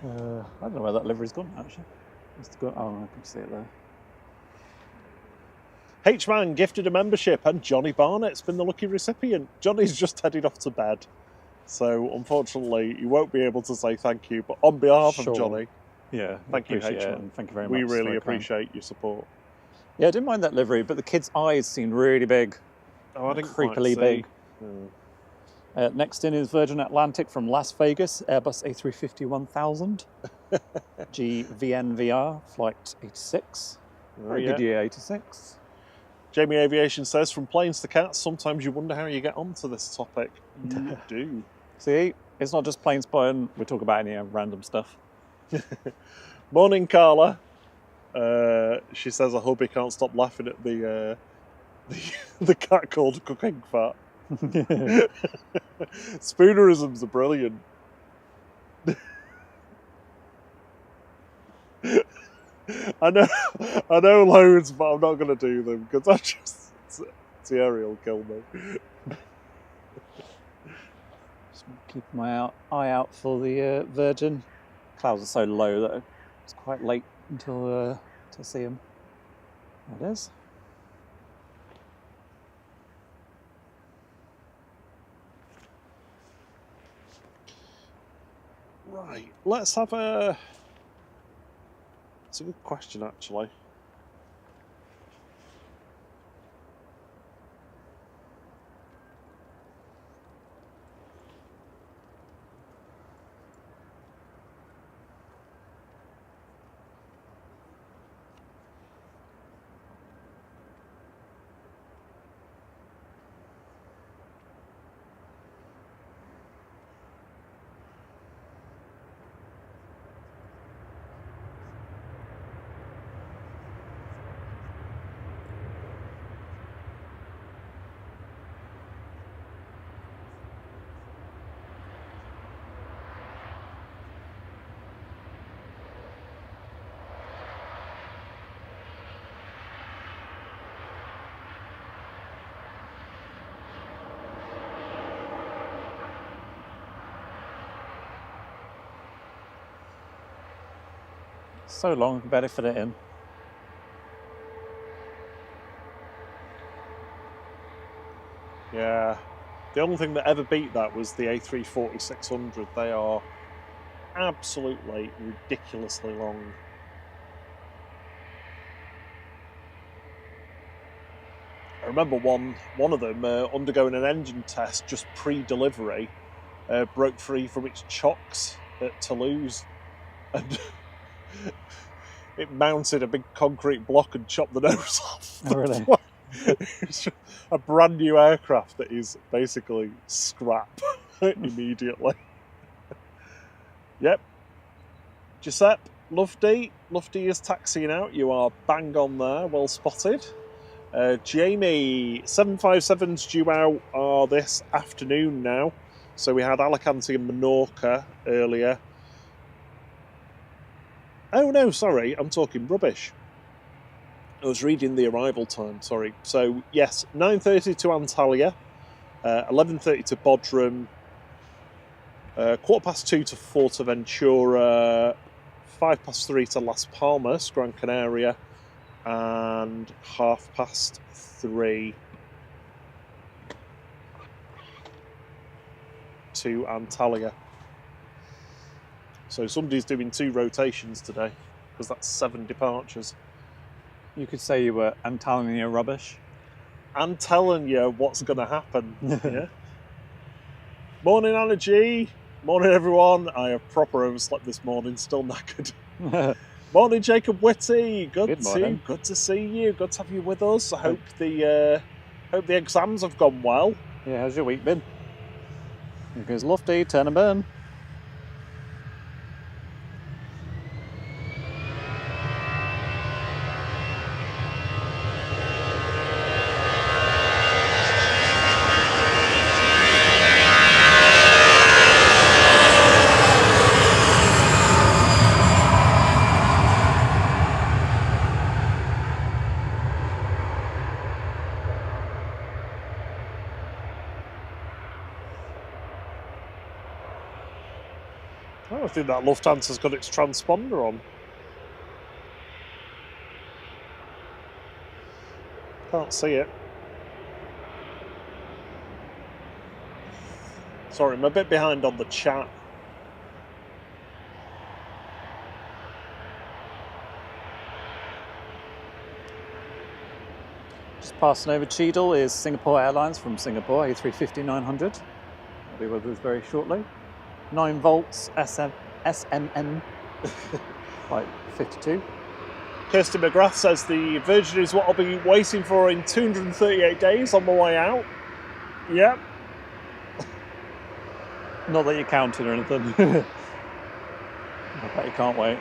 I don't know where that livery's gone actually. It's gone, oh, I can see it there. H-Man gifted a membership and Johnny Barnett's been the lucky recipient. Johnny's just headed off to bed. So unfortunately, you won't be able to say thank you. But on behalf of Johnny, yeah, thank you, appreciate it, H-Man. and thank you very much. We really Very kind. appreciate your support. Yeah, I didn't mind that livery, but the kids' eyes seemed really big. Oh, I didn't quite Creepily see. big. Hmm. Next in is Virgin Atlantic from Las Vegas, Airbus A350-1000, GVNVR, flight 86, Goodyear 86. Jamie Aviation says, from planes to cats, sometimes you wonder how you get onto this topic. You do. See, it's not just plane spotting, we talk about any random stuff. Morning, Carla. She says her hubby can't stop laughing at the cat called Cooking Fat. Spoonerisms are brilliant. I know loads, but I'm not going to do them because Thierry will kill me. Just keep my eye out for the Virgin. Clouds are so low that it's quite late until to see them. There it is. Right, let's have a... It's a good question, actually. So long, better fit it in. Yeah. The only thing that ever beat that was the A340-600. They are absolutely ridiculously long. I remember one of them undergoing an engine test just pre-delivery, broke free from its chocks at Toulouse, and it mounted a big concrete block and chopped the nose off. Oh, really? It's a brand new aircraft that is basically scrap immediately. Yep. Giuseppe, Lufty is taxiing out. You are bang on there, well spotted. Jamie, 757s due out this afternoon now. So we had Alicante and Menorca earlier. Oh no, sorry, I'm talking rubbish. I was reading the arrival time, sorry. So yes, 9:30 to Antalya, 11:30 to Bodrum, 2:15 to Fuerteventura, 3:05 to Las Palmas, Gran Canaria, and 3:30 to Antalya. So somebody's doing 2 rotations today, because that's 7 departures. You could say you were Antalya rubbish. I'm telling you what's going to happen. Yeah. Morning, Anna G. Morning, everyone. I have proper overslept this morning, still knackered. Morning, Jacob Whitty. Good to see you. Good to have you with us. I hope the exams have gone well. Yeah, how's your week been? Here goes Lofty, turn and burn. Oh, I think that Lufthansa's got its transponder on. Can't see it. Sorry, I'm a bit behind on the chat. Just passing over Cheadle is Singapore Airlines from Singapore, A350-900. I'll be with us very shortly. 9 volts SMN, flight 52. Kirsty McGrath says the Virgin is what I'll be waiting for in 238 days on my way out. Yep. Not that you're counting or anything. I bet you can't wait.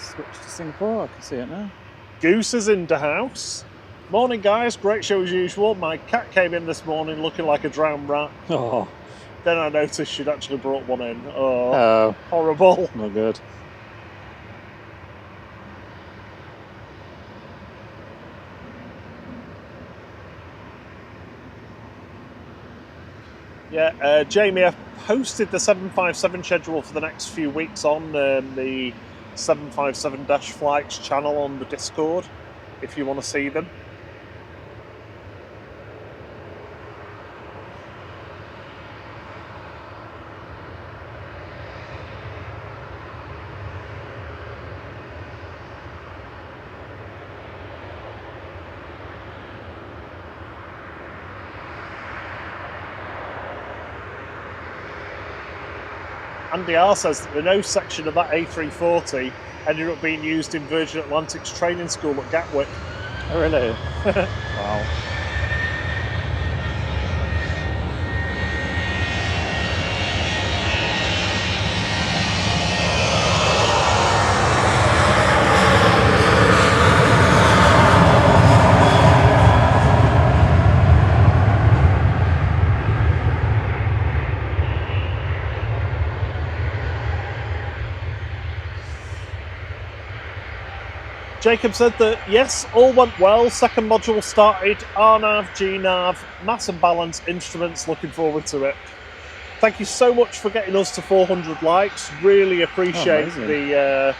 Switch to Singapore, I can see it now. Goose is in the house. Morning, guys. Great show as usual. My cat came in this morning looking like a drowned rat. Oh, Then I noticed she'd actually brought one in. Oh, oh, horrible. not good. Yeah, Jamie, I've posted the 757 schedule for the next few weeks on the 757-flights channel on the Discord, if you want to see them. Andy R says that the nose section of that A340 ended up being used in Virgin Atlantic's training school at Gatwick. Oh, really? Wow. Jacob said that yes, all went well. Second module started. RNAV, GNAV, mass and balance, instruments. Looking forward to it. Thank you so much for getting us to 400 likes. Really appreciate the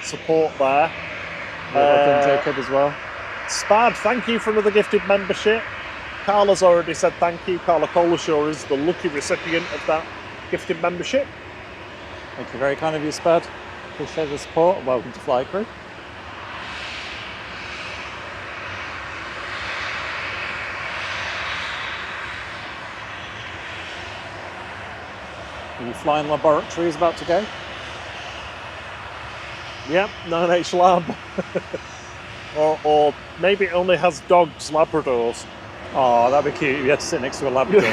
support there. Well done, Jacob, as well. Spad, thank you for another gifted membership. Carla's already said thank you. Carla Colashaw is the lucky recipient of that gifted membership. Thank you, very kind of you, Spud. Appreciate the support. Welcome to Fly Crew. The flying laboratory is about to go. Yep, 9H Lab. or maybe it only has dogs, Labradors. Oh, that'd be cute. You have to sit next to a Labrador.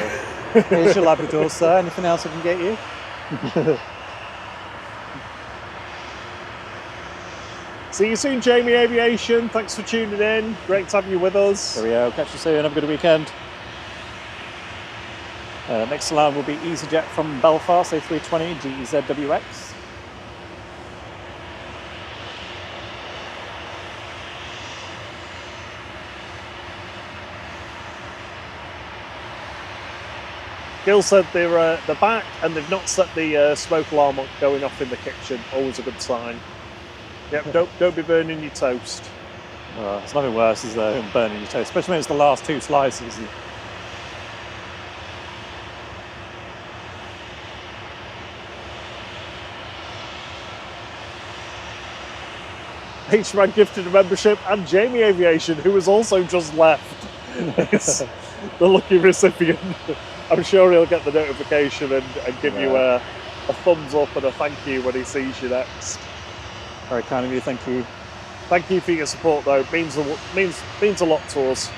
Here's your Labrador, sir. Anything else I can get you? See you soon, Jamie Aviation. Thanks for tuning in. Great to have you with us. There we go. Catch you soon. Have a good weekend. Next alarm will be EasyJet from Belfast, A320 GZWX. Gil said they're back and they've not set the smoke alarm going off in the kitchen. Always a good sign. Yep, don't be burning your toast. It's nothing worse, is there, than burning your toast, especially when it's the last 2 slices. H-Man gifted a membership, and Jamie Aviation, who has also just left, is the lucky recipient. I'm sure he'll get the notification and give you a thumbs up and a thank you when he sees you next. Very kind of you, thank you. Thank you for your support, though. It means a lot to us.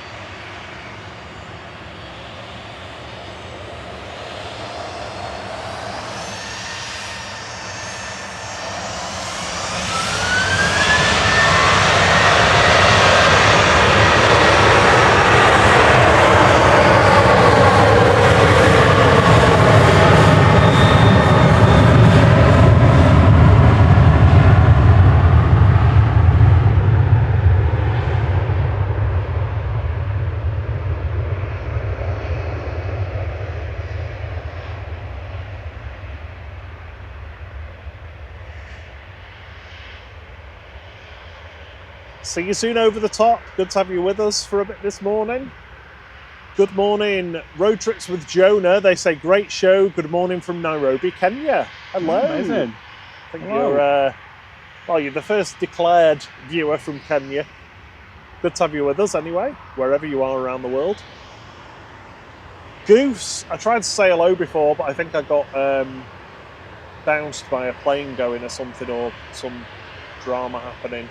See you soon over the top. Good to have you with us for a bit this morning. Good morning, Road Trips with Jonah. They say, great show. Good morning from Nairobi, Kenya. Hello. Amazing. I think you're the first declared viewer from Kenya. Good to have you with us anyway, wherever you are around the world. Goose, I tried to say hello before, but I think I got bounced by a plane going or something, or some drama happening.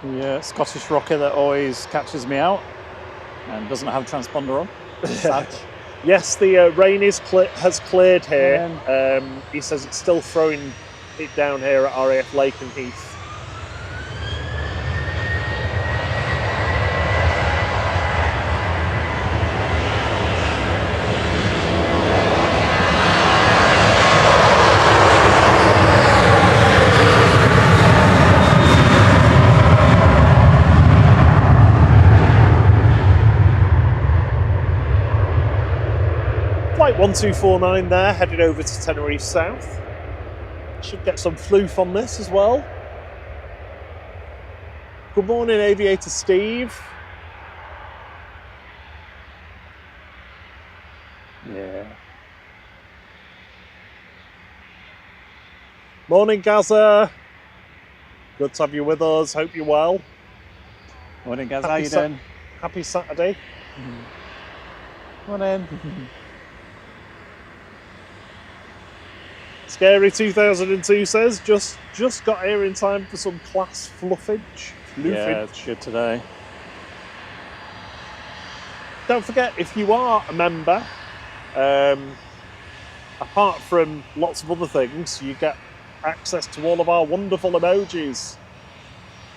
The Scottish rocker that always catches me out and doesn't have a transponder on. Sad. Yes, the rain has cleared here. He says it's still throwing it down here at RAF Lake and Heath. Flight 1249 there, headed over to Tenerife South. Should get some floof on this as well. Good morning, Aviator Steve. Yeah. Morning, Gaza. Good to have you with us. Hope you're well. Morning, guys. How you doing? Happy Saturday. Morning. Scary 2002 says, just got here in time for some class fluffage. Yeah, it's good today. Don't forget, if you are a member, apart from lots of other things, you get access to all of our wonderful emojis.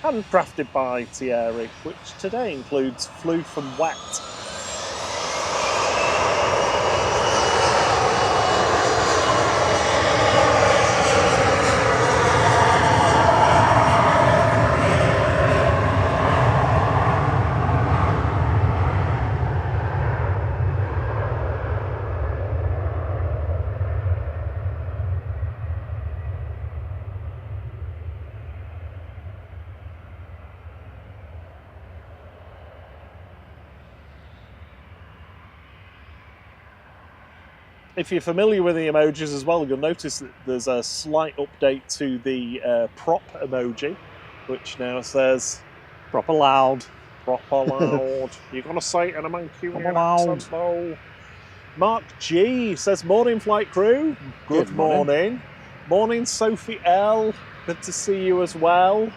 Handcrafted by Thierry, which today includes floof and wet. If you're familiar with the emojis as well, you'll notice that there's a slight update to the prop emoji, which now says Proper loud. proper loud. You're going to say it in a Mancunian Proper loud. accent, though. Mark G says, morning flight crew. Good morning. Morning Sophie L. Good to see you as well.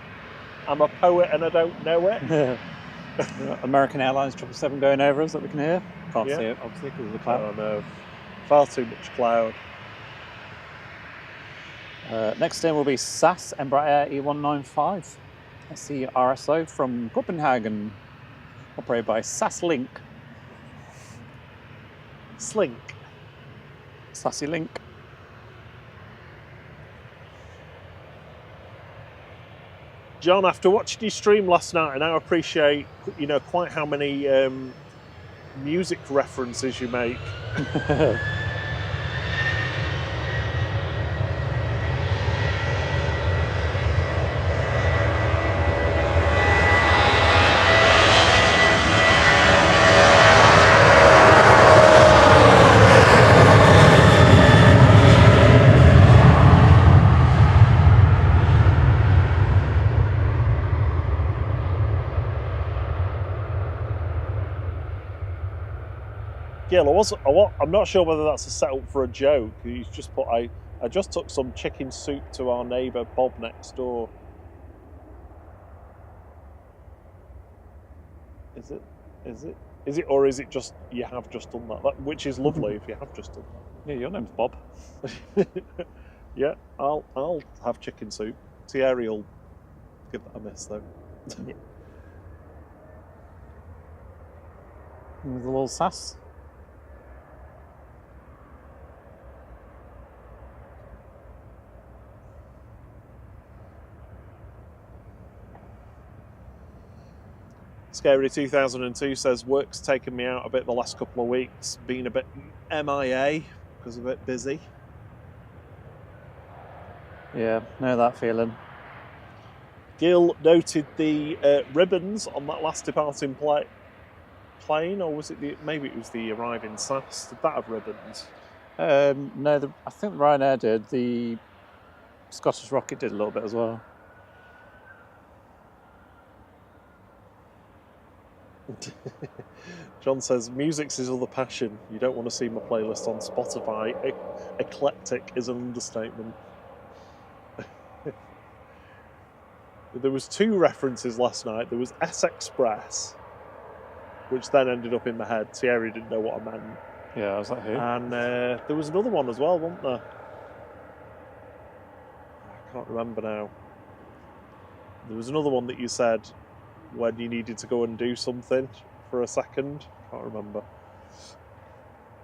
I'm a poet and I don't know it. American Airlines 777 going over us that we can hear. Can't Yeah. see it, obviously, because of the cloud. Oh no. Far too much cloud. Next in will be SAS Embraer E195. That's the RSO from Copenhagen, operated by SAS Link. Slink. Sassy Link. John, after watching your stream last night, I now appreciate, quite how many music references you make. Yeah, I'm not sure whether that's a setup for a joke. He's just put, I just took some chicken soup to our neighbour Bob next door. Is it, or is it just you have just done that? Which is lovely if you have just done Yeah, your name's Bob. that. Yeah, I'll have chicken soup. Thierry will give that a miss though. Yeah. With a little sass. Scary 2002 says, work's taken me out a bit the last couple of weeks, been a bit MIA because of it busy. Yeah, know that feeling. Gil noted the ribbons on that last departing plane, or was it maybe it was the arriving SAS? Did that have ribbons? No, I think Ryanair did. The Scottish Rocket did a little bit as well. John says, music's his other passion. You don't want to see my playlist on Spotify. Eclectic is an understatement. There was 2 references last night. There was S-Express, which then ended up in my head. Thierry didn't know what I meant. Yeah, I was like, who? And there was another one as well, wasn't there? I can't remember now. There was another one that you said when you needed to go and do something for a second. Can't remember.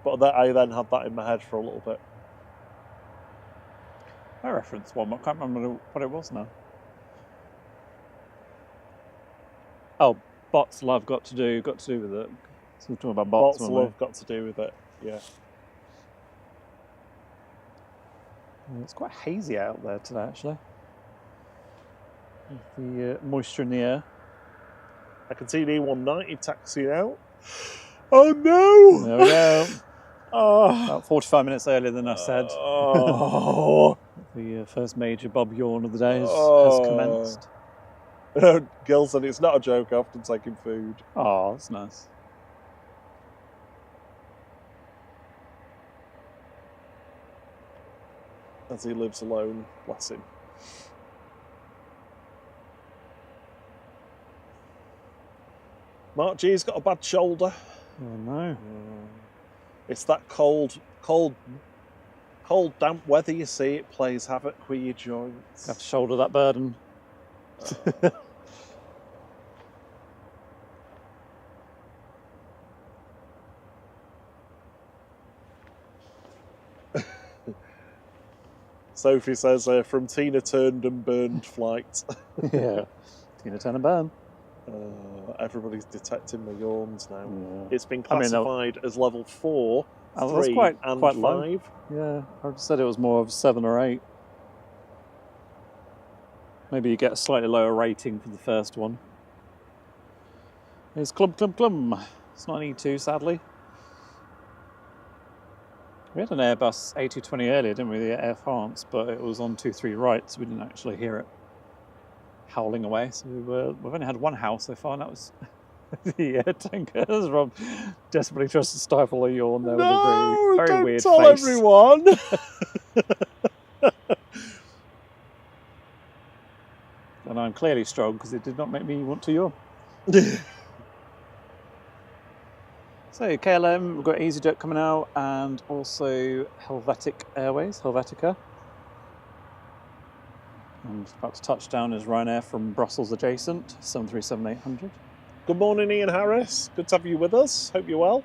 But I then had that in my head for a little bit. I referenced one, but I can't remember what it was now. Oh, bots love got to do with it. So we're talking about bots. Bots love got to do with it, yeah. It's quite hazy out there today, actually. With the moisture in the air. I can see the E190 taxiing out. Oh no! There we go. Oh. About 45 minutes earlier than I said. Oh. The first major Bob yawn of the day has commenced. Gil said it's not a joke, I often taking food. Oh, that's nice. As he lives alone, bless him. Mark G's got a bad shoulder. Oh no. It's that cold, damp weather, you see. It plays havoc with your joints. You have to shoulder that burden. Sophie says, from Tina Turned and Burned Flight. Yeah. Tina Turner burn. Everybody's detecting my yawns now. Yeah. It's been classified as level 4, 3 quite and quite 5. Low. Yeah, I said it was more of 7 or 8. Maybe you get a slightly lower rating for the first one. It's clum. It's not an E2, sadly. We had an Airbus A220 earlier, didn't we, the Air France, but it was on 2-3 right, so we didn't actually hear it howling away. So we've only had one howl so far, and that was the tankers. Rob desperately tries to stifle a yawn there with a very weird tell face. Everyone. And I'm clearly strong because it did not make me want to yawn. So KLM, we've got EasyJet coming out, and also Helvetica. And about to touch down is Ryanair from Brussels adjacent, 737-800. Good morning, Ian Harris. Good to have you with us. Hope you're well.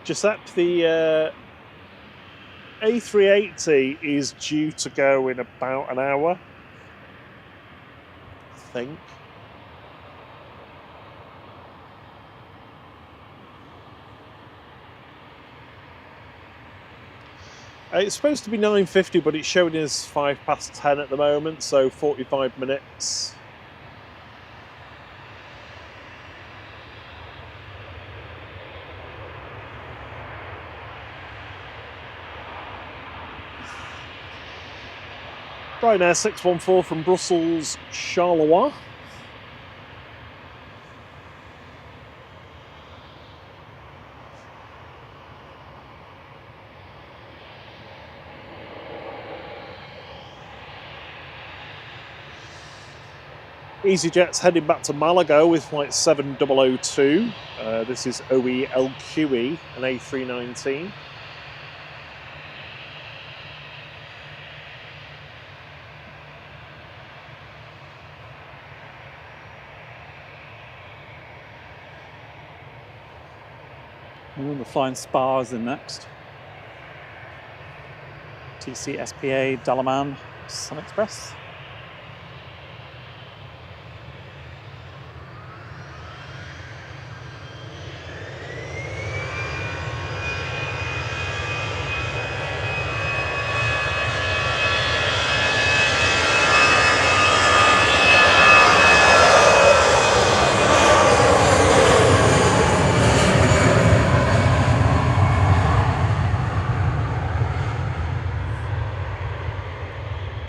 Giuseppe, the A380 is due to go in about an hour, I think. It's supposed to be 9:50, but it's showing us 10 at the moment, so 45 minutes. Ryanair 614 from Brussels, Charleroi. EasyJet's heading back to Malaga with flight 7002. This is OE-LQE, an A319. And then the Flying Spars in next. TC SPA, Dalaman, Sun Express.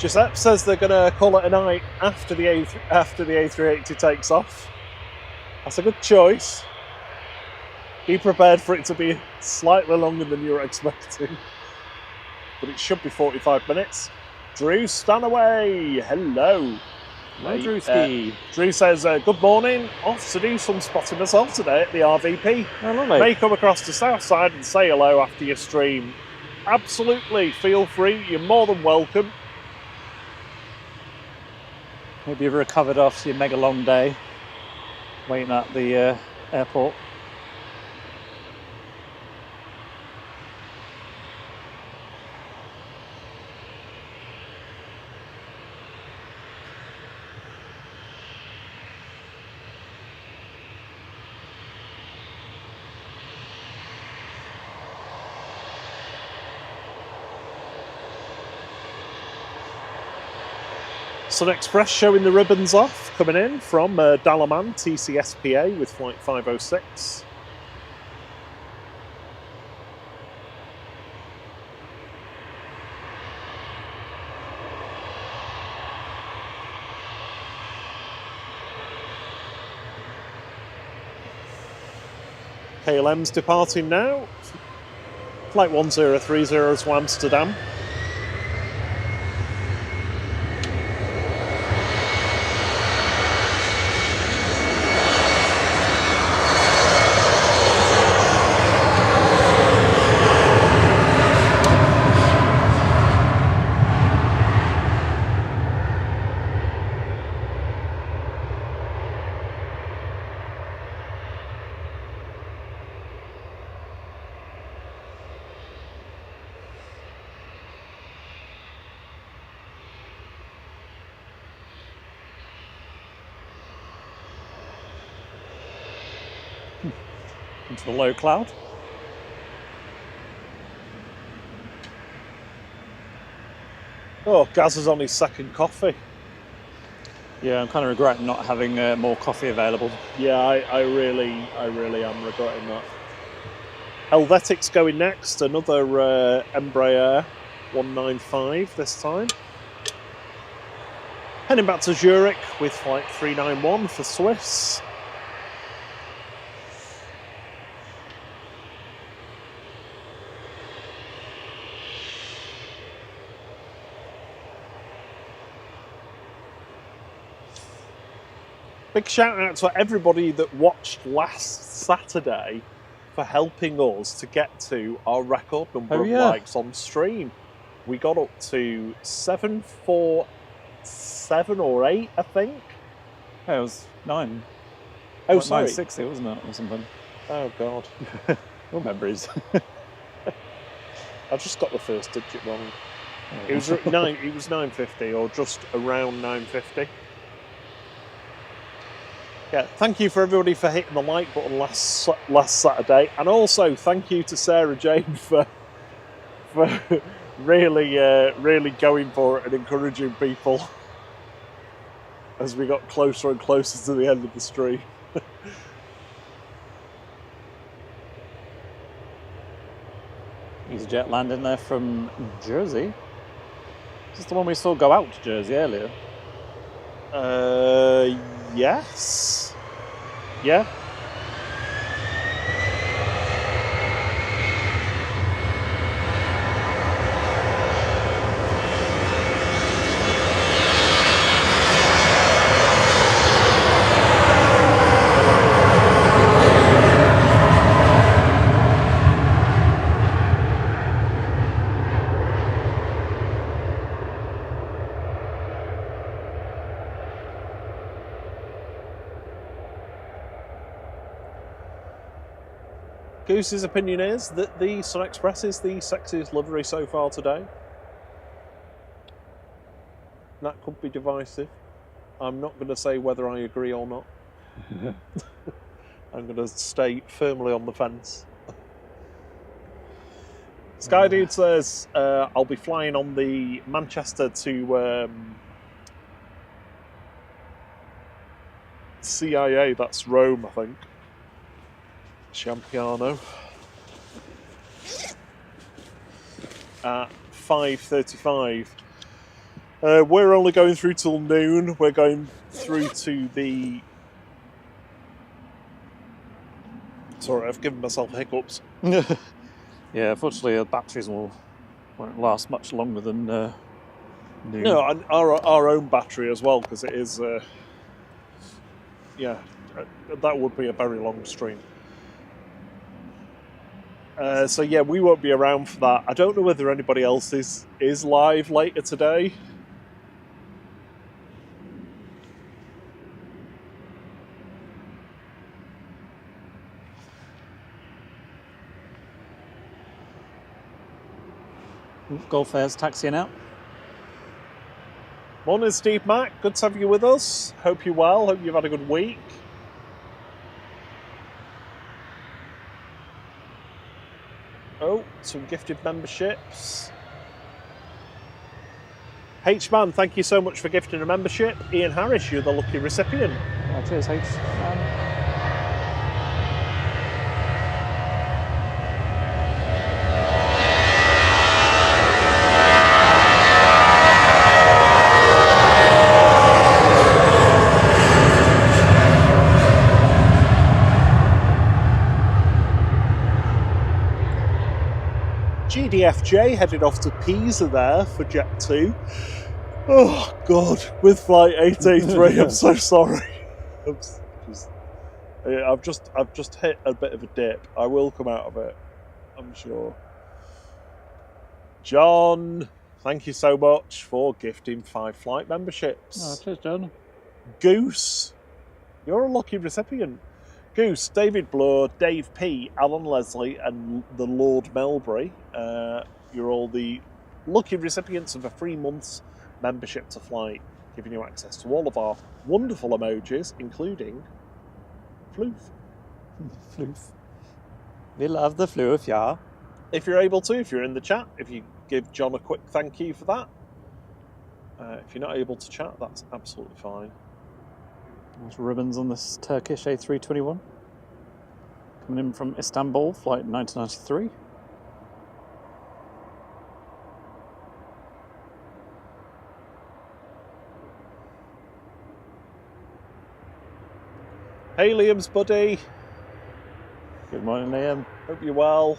Giuseppe says they're going to call it a night after the A380 takes off. That's a good choice. Be prepared for it to be slightly longer than you're expecting. But it should be 45 minutes. Drew Stanaway, hello. Hello, Drewski. Drew says, good morning. Off to do some spotting myself today at the RVP. Oh, lovely. May come across the south side and say hello after your stream. Absolutely, feel free. You're more than welcome. Hope you've recovered after your mega long day waiting at the airport. Sun Express showing the ribbons off, coming in from Dalaman TCSPA with flight 506. KLM's departing now. Flight 1030 to Amsterdam. Into the low cloud. Oh, Gaz is on his second coffee. Yeah, I'm kind of regretting not having more coffee available. Yeah, I really am regretting that. Helvetic's going next, another Embraer 195 this time. Heading back to Zurich with flight 391 for Swiss. Big shout out to everybody that watched last Saturday for helping us to get to our record number of likes on stream. We got up to 747 or 8, I think. Yeah, it was 9. Oh, sorry. 960, wasn't it, or something? Oh, God. What memories? I just got the first digit wrong. It was 950 or just around 950. Yeah, thank you for everybody for hitting the like button last Saturday, and also thank you to Sarah Jane for really going for it and encouraging people as we got closer and closer to the end of the stream. EasyJet landing there from Jersey. Is this the one we saw go out to Jersey earlier? Yes. Yeah. Goose's opinion is that the Sun Express is the sexiest livery so far today. That could be divisive. I'm not going to say whether I agree or not. I'm going to stay firmly on the fence. Sky Dude says, I'll be flying on the Manchester to CIA, that's Rome, I think. Champiano. At 5:35. We're only going through till noon. We're going through to the... Sorry, I've given myself hiccups. Yeah, unfortunately, the batteries won't last much longer than noon. No, and our own battery as well, because it is... yeah, that would be a very long stream. So yeah, we won't be around for that. I don't know whether anybody else is live later today. Golf Air's taxiing out. Morning, Steve Mack. Good to have you with us. Hope you're well. Hope you've had a good week. Oh, some gifted memberships. H-Man, thank you so much for gifting a membership. Ian Harris, you're the lucky recipient. Cheers, H. GDFJ headed off to Pisa there for Jet 2. Oh, God, with Flight 883, I'm so sorry. I've just hit a bit of a dip. I will come out of it, I'm sure. John, thank you so much for gifting 5 flight memberships. Oh, cheers, John. Goose, you're a lucky recipient. Goose, David Bloor, Dave P, Alan Leslie, and the Lord Melbury. You're all the lucky recipients of a 3 months membership to Flight, giving you access to all of our wonderful emojis, including Floof. Floof. We love the floof, yeah. If you're able to, if you're in the chat, if you give John a quick thank you for that. If you're not able to chat, that's absolutely fine. There's ribbons on this Turkish A321. Coming in from Istanbul, flight 1993. Hey, Liam's buddy. Good morning, Liam. Hope you're well.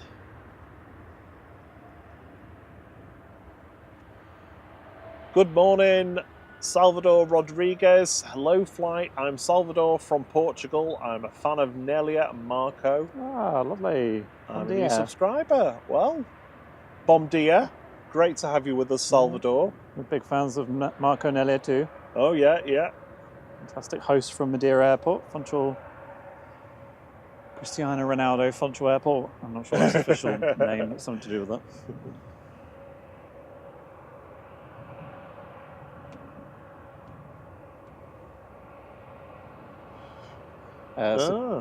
Good morning, Salvador Rodriguez. Hello, Flight. I'm Salvador from Portugal. I'm a fan of Nelia and Marco. Ah, lovely. I'm a new subscriber. Well, bom dia. Great to have you with us, Salvador. We're big fans of Marco Nelia too. Oh, yeah, yeah. Fantastic host from Madeira Airport, Funchal. Cristiano Ronaldo, Funchal Airport. I'm not sure that's the official name, but something to do with that.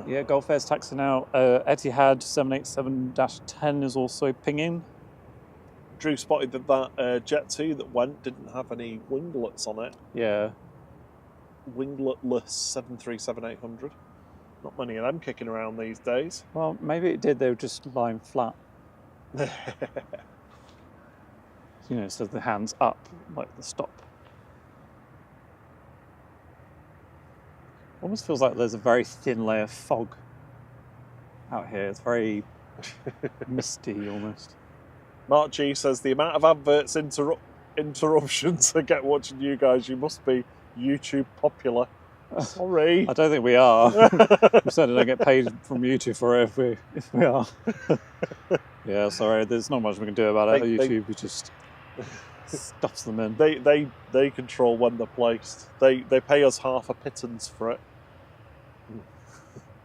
Yeah, Gulf Air's taxi now. Etihad 787-10 is also pinging. Drew spotted that Jet 2 that went didn't have any winglets on it. Yeah. Wingletless 737-800. Not many of them kicking around these days. Well, maybe it did. They were just lying flat. You know, so the hands up, like the stop. Almost feels like there's a very thin layer of fog out here. It's very misty almost. Mark G says the amount of adverts interruptions I get watching you guys, you must be YouTube popular. Sorry. I don't think we are. We certainly don't get paid from YouTube for it if we are. Yeah, sorry, there's not much we can do about it. YouTube just stuffs them in. They control when they're placed. They pay us half a pittance for it.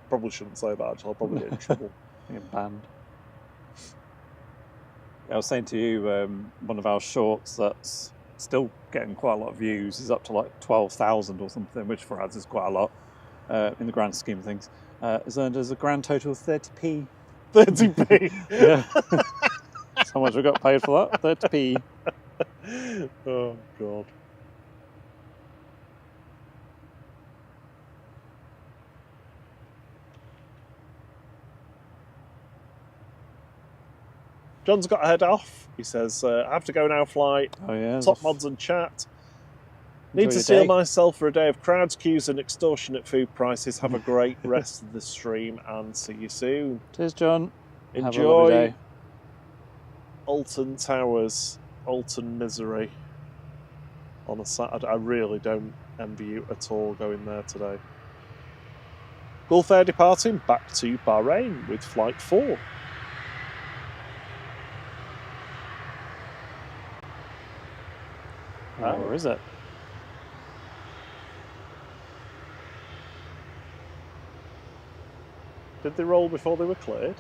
Probably shouldn't say that, actually. I'll probably get in trouble. Get banned. I was saying to you, one of our shorts that's still getting quite a lot of views is up to like 12,000 or something, which for us is quite a lot in the grand scheme of things. Has earned us a grand total of 30p. 30p? Yeah. That's how much we got paid for that, 30p. Oh, God. John's got to head off. He says, I have to go now, Flight. Oh, yeah. Top mods and chat. Need Enjoy to your seal day. myself for a day of crowds, queues, and extortionate food prices. Have a great rest of the stream and see you soon. Cheers, John. Have a lovely Enjoy day. Alton Towers, Alton Misery on a Saturday. I really don't envy you at all going there today. Gulf Air departing back to Bahrain with Flight 4. Where is it? Did they roll before they were cleared?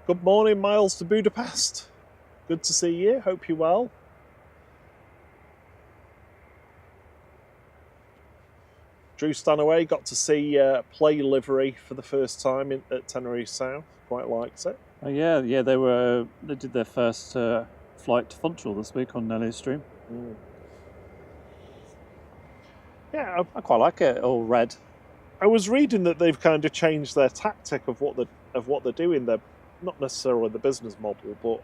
Good morning, Miles to Budapest. Good to see you. Hope you're well. Drew Stanaway got to see play livery for the first time at Tenerife South. Quite likes it. Oh yeah, they did their first flight to Funchal this week on Nelly's stream. Mm. Yeah, I quite like it, all red. I was reading that they've kind of changed their tactic of what they're doing. They're not necessarily the business model, but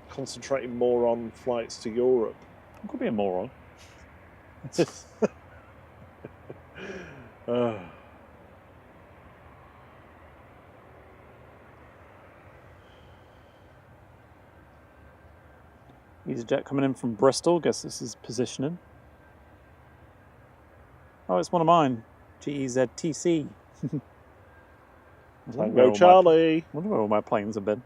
concentrating more on flights to Europe. I could be a moron. EasyJet coming in from Bristol. Guess this is positioning. Oh, it's one of mine. GEZTC. Tango Charlie. I wonder where all my planes have been.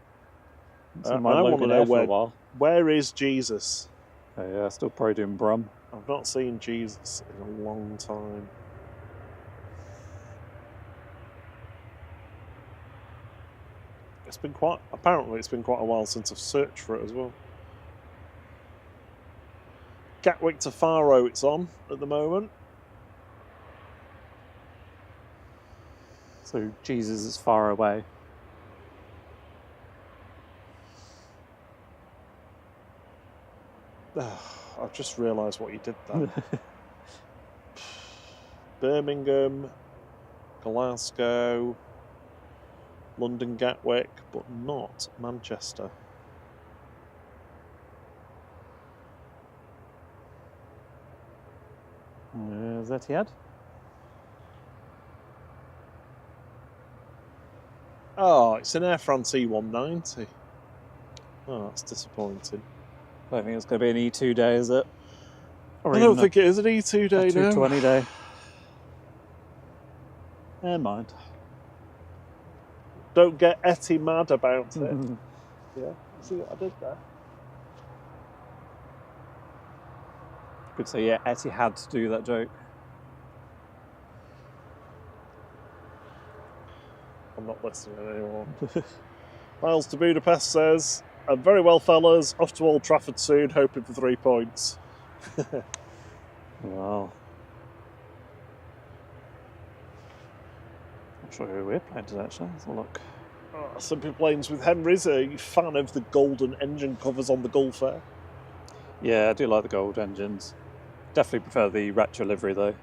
I want to know for a while. Where is Jesus? Oh, yeah, still probably doing Brum. I've not seen Jesus in a long time. Apparently it's been quite a while since I've searched for it as well. Gatwick to Faro it's on at the moment. So Jesus is far away. I've just realised what you did there. Birmingham, Glasgow, London Gatwick, but not Manchester. Is that Etihad? Oh, it's an Air France E190. Oh, that's disappointing. I don't think it's going to be an E2 day, is it? Or I don't think it is an E2 day now. 220 day. Never mind. Don't get Etty mad about it. Yeah, see what I did there? Could say, yeah, Etty had to do that joke. I'm not listening anymore. Miles to Budapest says, very well, fellas. Off to Old Trafford soon, hoping for 3 points. Well, not sure who we're playing today, actually. Let's have a look. Simple Planes with Henry's. Are you a fan of the golden engine covers on the Gulf Air? Yeah, I do like the gold engines. Definitely prefer the retro livery, though.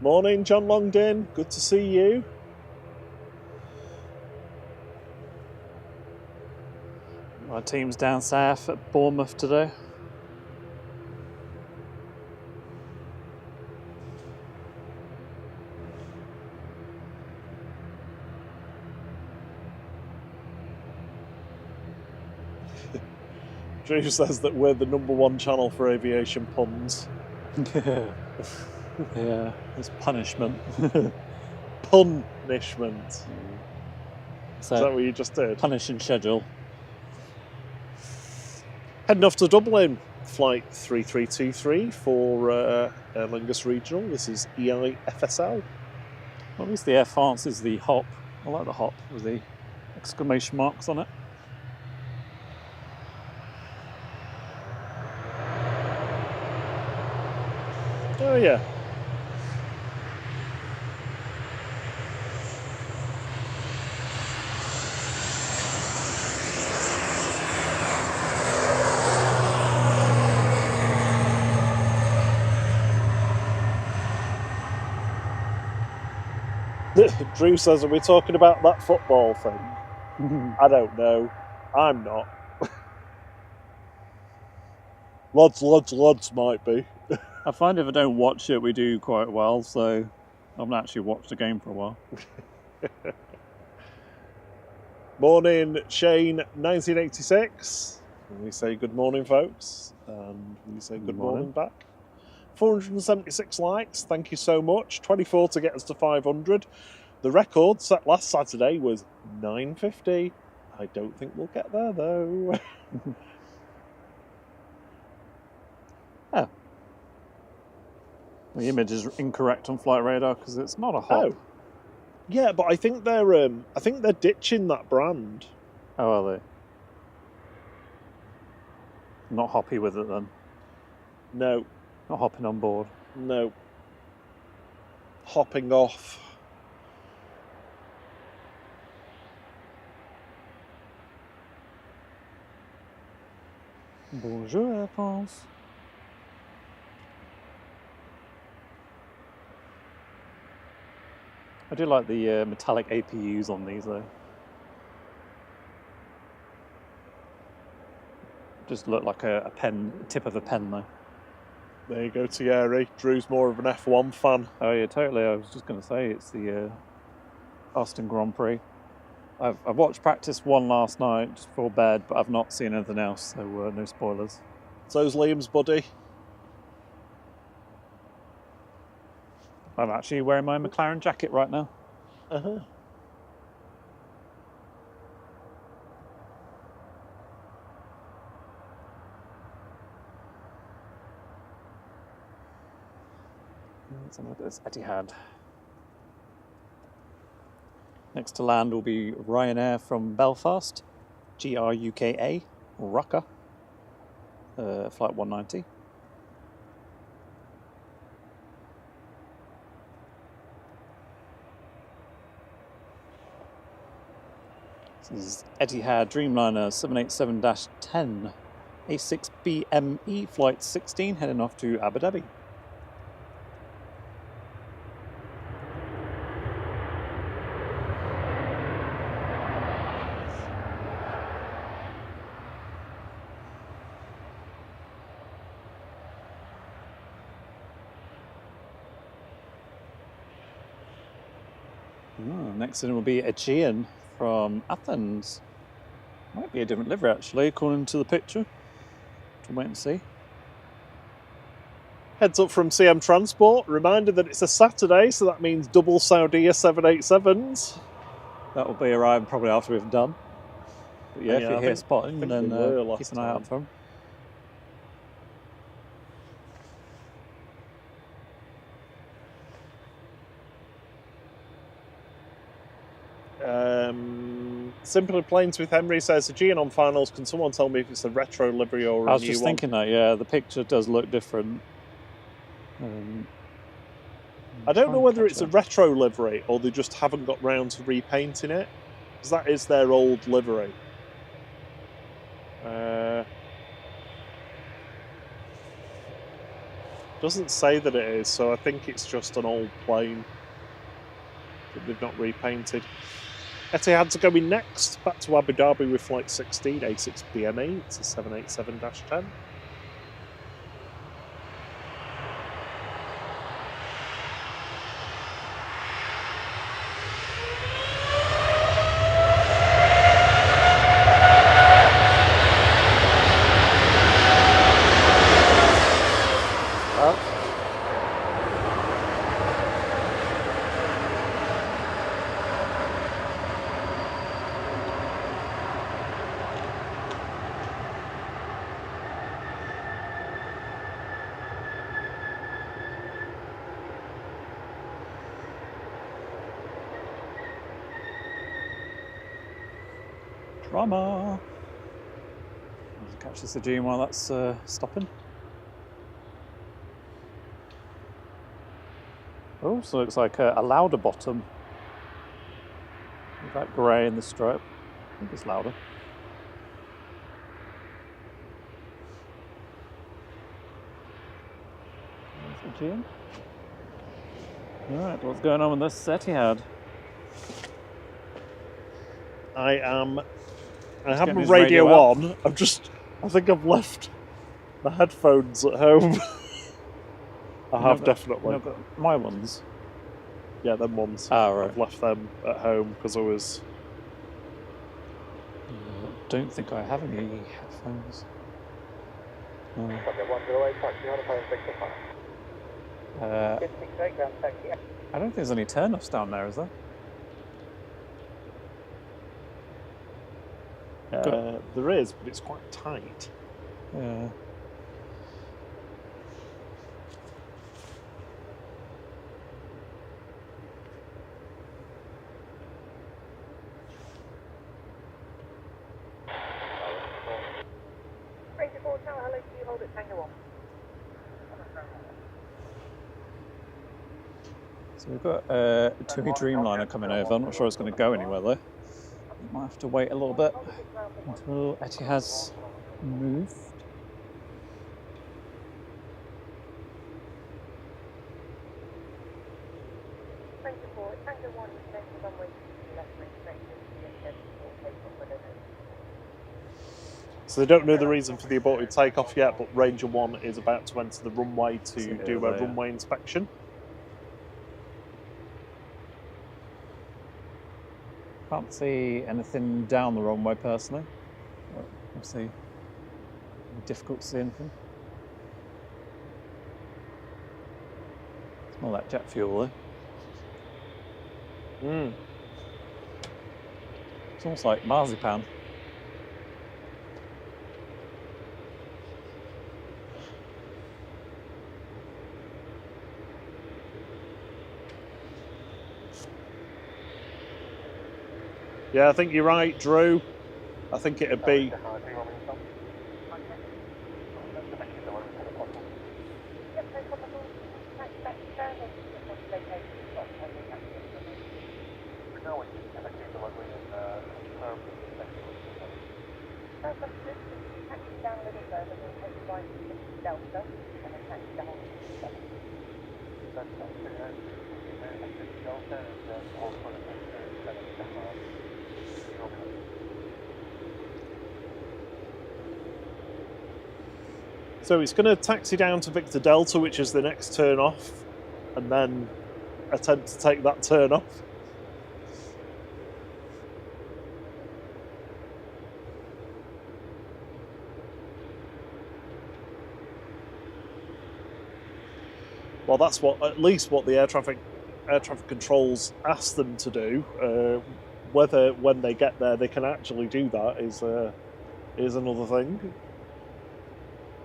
Morning, John Longdon. Good to see you. My team's down south at Bournemouth today. Drew says that we're the #1 channel for aviation puns. Yeah, it's punishment. Punishment. Is that So what you just did? punish and schedule. Heading off to Dublin, flight 3323 for Aer Lingus Regional. This is EIFSL. Well, at least the Air France is the hop. I like the hop with the exclamation marks on it. Oh yeah. Drew says, are we talking about that football thing? I don't know. I'm not. Lots might be. I find if I don't watch it, we do quite well, so I haven't actually watched the game for a while. Morning, Shane, 1986. We say good morning, folks, and we say good morning back. 476 likes, thank you so much. 24 to get us to 500. The record set last Saturday was 950. I don't think we'll get there, though. Oh. The image is incorrect on Flight Radar because it's not a hop. Oh. Yeah, but I think they're ditching that brand. Oh, are they? Not hoppy with it then. No, Not hopping on board. no. Hopping off. Bonjour, Air France. I do like the metallic APUs on these though. Just look like a pen, tip of a pen though. There you go, Thierry. Drew's more of an F1 fan. Oh yeah, totally. I was just going to say it's the Austin Grand Prix. I've watched practice one last night just before bed, but I've not seen anything else, so no spoilers. So's Liam's buddy. I'm actually wearing my McLaren jacket right now. Uh-huh. Let's have a look at this Etihad. Next to land will be Ryanair from Belfast, GRUKA, Rucker, flight 190. This is Etihad Dreamliner 787-10, A6BME flight 16 heading off to Abu Dhabi. Next in will be Aegean from Athens. Might be a different livery actually, according to the picture. We'll wait and see. Heads up from CM Transport. Reminder that it's a Saturday, so that means double Saudia 787s. That will be arriving probably after we've done. But yeah, if you hear spotting, then keep an eye out for them. Simply Planes with Henry says, Aegean on finals, can someone tell me if it's a retro livery or a new one? I was just thinking that, yeah, the picture does look different. I don't know whether it's a retro livery or they just haven't got round to repainting it, because that is their old livery. Doesn't say that it is, so I think it's just an old plane that they've not repainted. Etihad's are going next, back to Abu Dhabi with flight 16, A6BME. It's a 787-10. Drama. Catch this Aegean while that's stopping. Oh, so it looks like a louder bottom. With that grey in the stripe. I think it's louder. There's Aegean. Alright, what's going on with this Etihad? I have getting my his radio radio out. on. I think I've left the headphones at home. I have definitely. You've got my ones. Yeah, them ones. Ah, right. I've left them at home because I was. I don't think I have any headphones. I don't think there's any turn-offs down there, is there? There is, but it's quite tight. Yeah. So we've got a TUI Dreamliner coming over. I'm not sure it's going to go anywhere though. Might have to wait a little bit until Etihad's moved. So they don't know the reason for the aborted takeoff yet, but Ranger 1 is about to enter the runway to do a runway inspection. Can't see anything down the runway personally. Obviously, difficult to see anything. Smell that jet fuel though. It's almost like marzipan. Yeah, I think you're right, Drew. I think it'd be. So it's going to taxi down to Victor Delta, which is the next turn off, and then attempt to take that turn off. Well, that's at least what the air traffic controls ask them to do. Whether when they get there they can actually do that is another thing.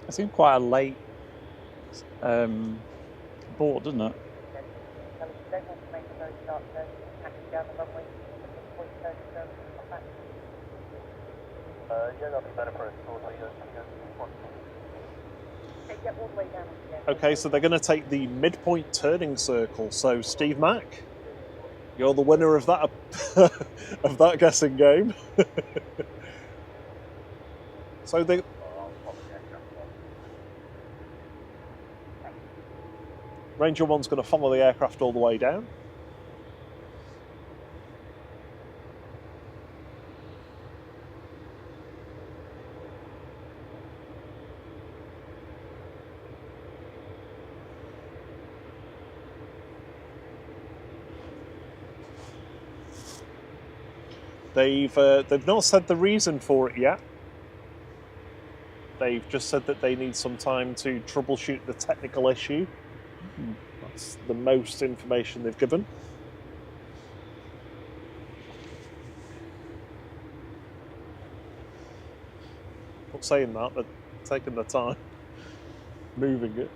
It seemed quite a late board, didn't it? Okay, so they're going to take the midpoint turning circle. So Steve Mack, you're the winner of that of that guessing game. So they. Ranger 1's going to follow the aircraft all the way down. They've not said the reason for it yet. They've just said that they need some time to troubleshoot the technical issue. That's the most information they've given. Not saying that, they're taking their time moving it.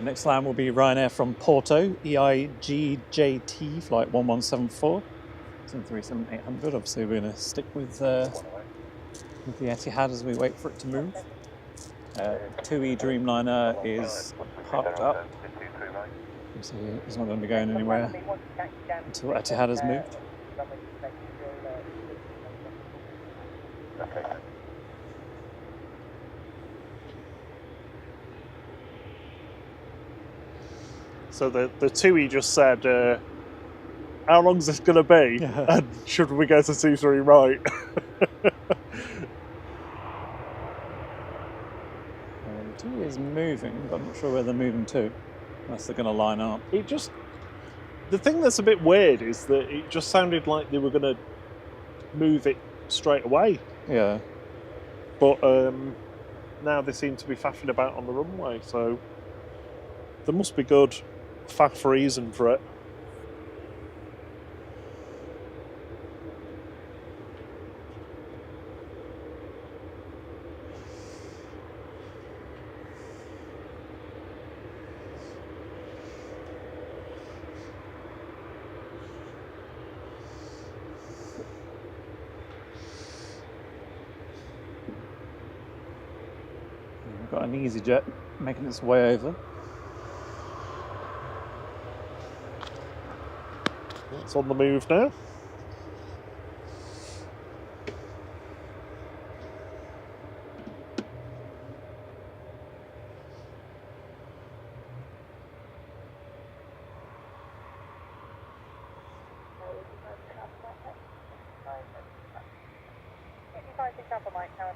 Next land will be Ryanair from Porto, EIGJT, flight 1174. 737-800. Obviously, we're going to stick with the Etihad as we wait for it to move. 2E Dreamliner is parked up. So he's not going to be going anywhere until Etihad has moved. So the 2E just said, how long's this going to be? And should we go to 23 right? The 2E is moving, but I'm not sure where they're moving to, unless they're going to line up. The thing that's a bit weird is that it just sounded like they were going to move it straight away. Yeah. But now they seem to be faffing about on the runway, so there must be good faff reason for it. We've got an EasyJet making its way over. It's on the move now.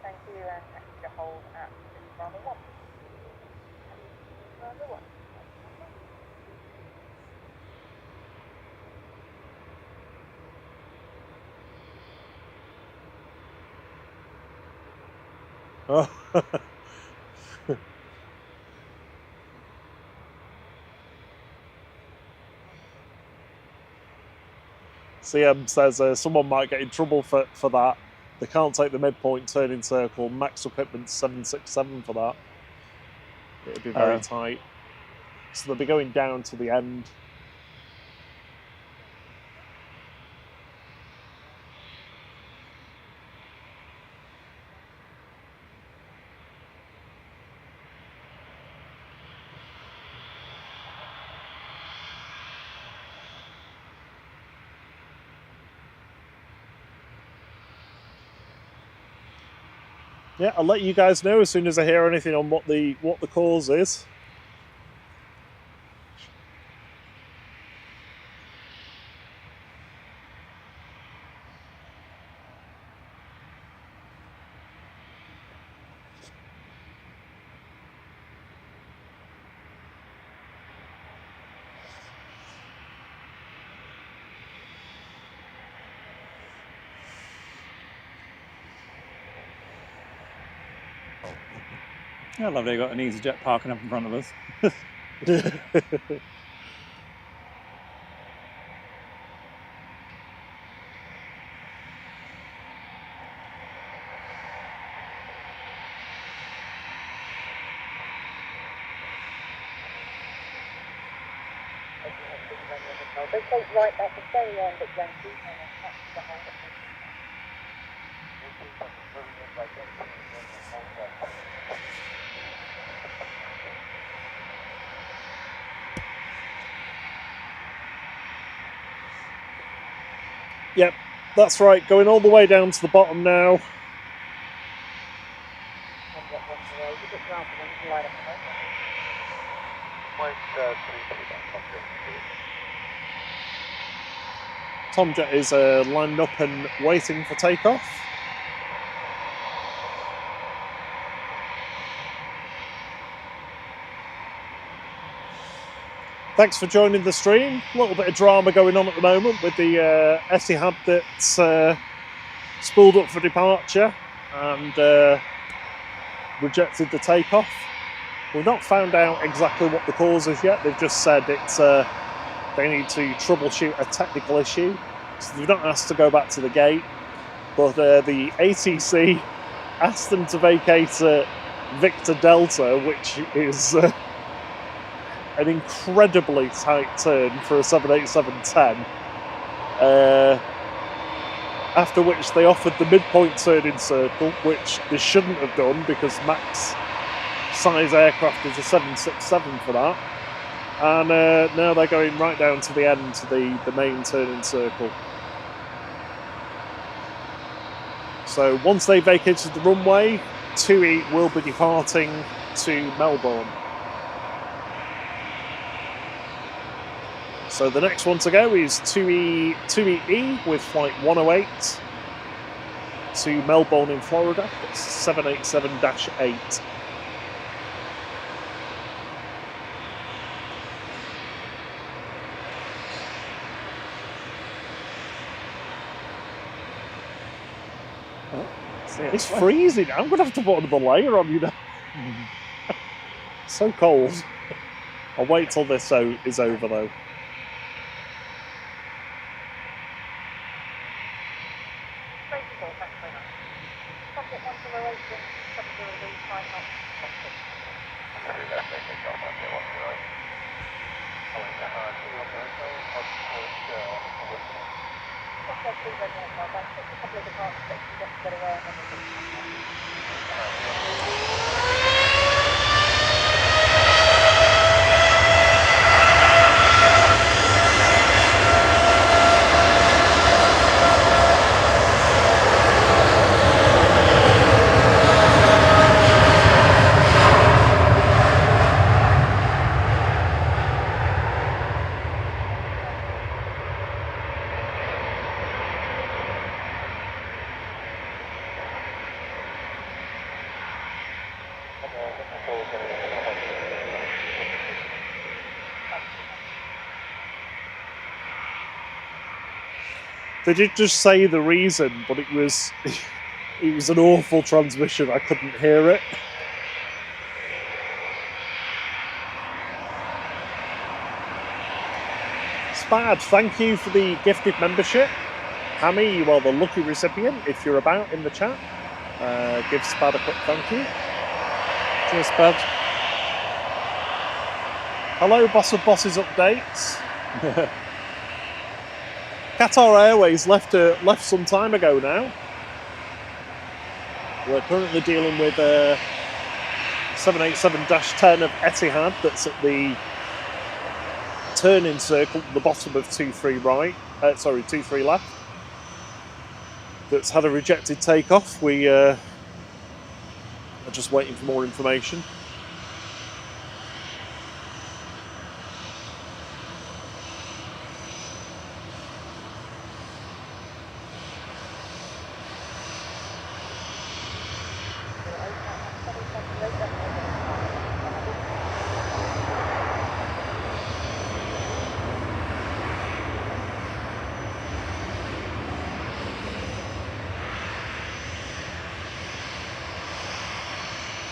Thank you, and to hold at runway 1. Runway 1. Oh. CM says someone might get in trouble for that. They can't take the midpoint turning circle. Max equipment's 767 for that. It'd be very tight. So they'll be going down to the end. Yeah, I'll let you guys know as soon as I hear anything on what the cause is. Yeah, lovely. Got an EasyJet parking up in front of us. They take right back and stay on at Yankee and then catch the hold at Yep, that's right. Going all the way down to the bottom now. Tomjet is lined up and waiting for takeoff. Thanks for joining the stream. A little bit of drama going on at the moment with the Etihad that's spooled up for departure and rejected the takeoff. We've not found out exactly what the cause is yet. They've just said it's they need to troubleshoot a technical issue. So they've not asked to go back to the gate, but the ATC asked them to vacate Victor Delta, which is an incredibly tight turn for a 787-10. After which they offered the midpoint turning circle, which they shouldn't have done because max size aircraft is a 767 for that. And now they're going right down to the end to the main turning circle. So once they vacated the runway, 2E will be departing to Melbourne. So the next one to go is 2EE with flight 108 to Melbourne in Florida. It's 787-8. It's freezing. I'm going to have to put another layer on, you know. So cold. I'll wait till this is over, though. They did just say the reason, but it was an awful transmission. I couldn't hear it. Spad, thank you for the gifted membership. Hammy, you are the lucky recipient. If you're about in the chat, give Spad a quick thank you. Cheers, Spad. Hello, Boss of Bosses updates. Qatar Airways left some time ago now. We're currently dealing with a 787-10 of Etihad that's at the turning circle at the bottom of 23 left. That's had a rejected takeoff. We are just waiting for more information.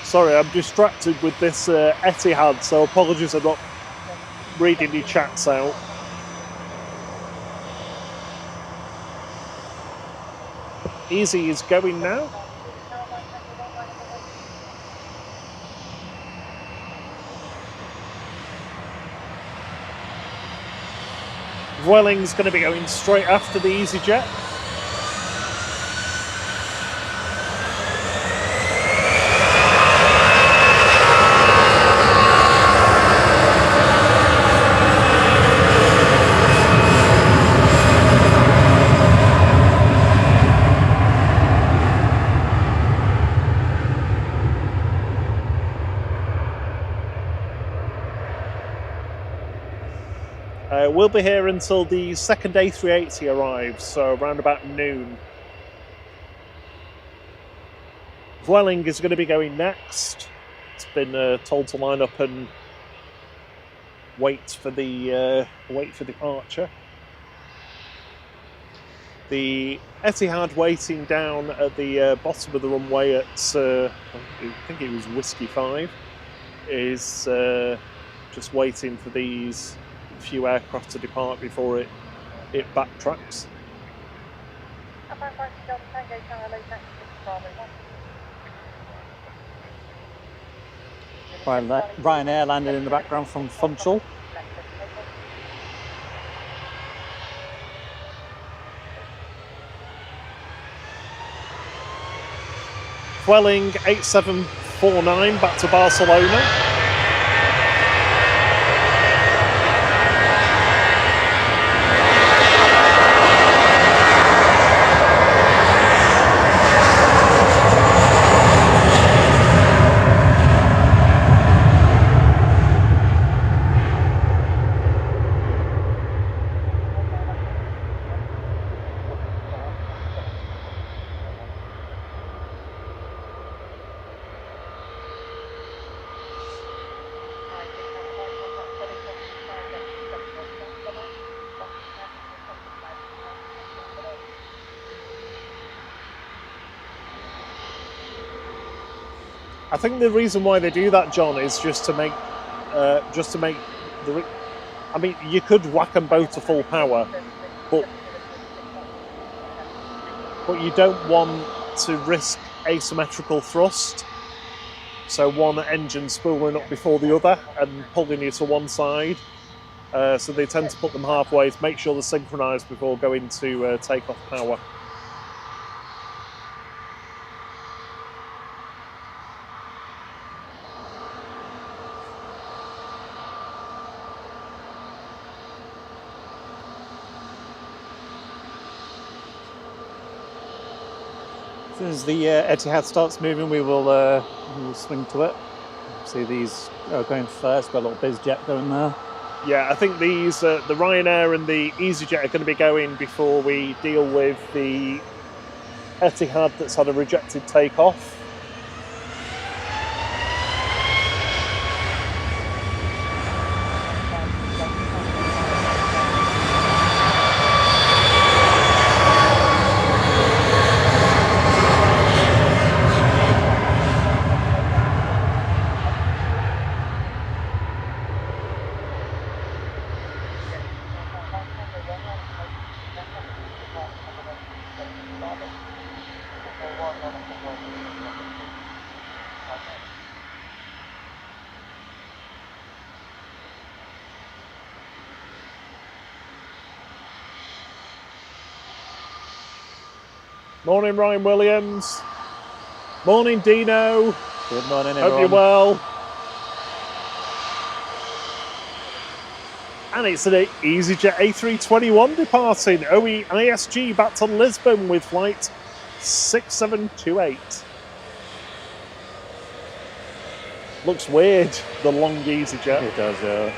Sorry, I'm distracted with this Etihad, so apologies I'm not reading your chats out. Easy is going now. Vueling's going to be going straight after the EasyJet. We'll be here until the second A380 arrives, so around about noon. Vueling is going to be going next. It's been told to line up and wait for the departure. The Etihad waiting down at the bottom of the runway at I think it was Whiskey 5 is just waiting for these few aircraft to depart before it backtracks. Ryanair landed in the background from Funchal. Vueling 8749 back to Barcelona. I think the reason why they do that, John, is just to make the. I mean, you could whack them both to full power, but you don't want to risk asymmetrical thrust. So one engine spooling up before the other and pulling you to one side. So they tend to put them halfway to make sure they're synchronised before going to take off power. As soon as the Etihad starts moving, we will swing to it. See these going first. Got a little BizJet going there. Yeah, I think these the Ryanair and the EasyJet are going to be going before we deal with the Etihad that's had a rejected takeoff. Morning, Ryan Williams. Morning, Dino. Good morning, everyone. Hope you're well. And it's an EasyJet A321 departing OE ISG back to Lisbon with flight 6728. Looks weird, the long EasyJet. It does, yeah.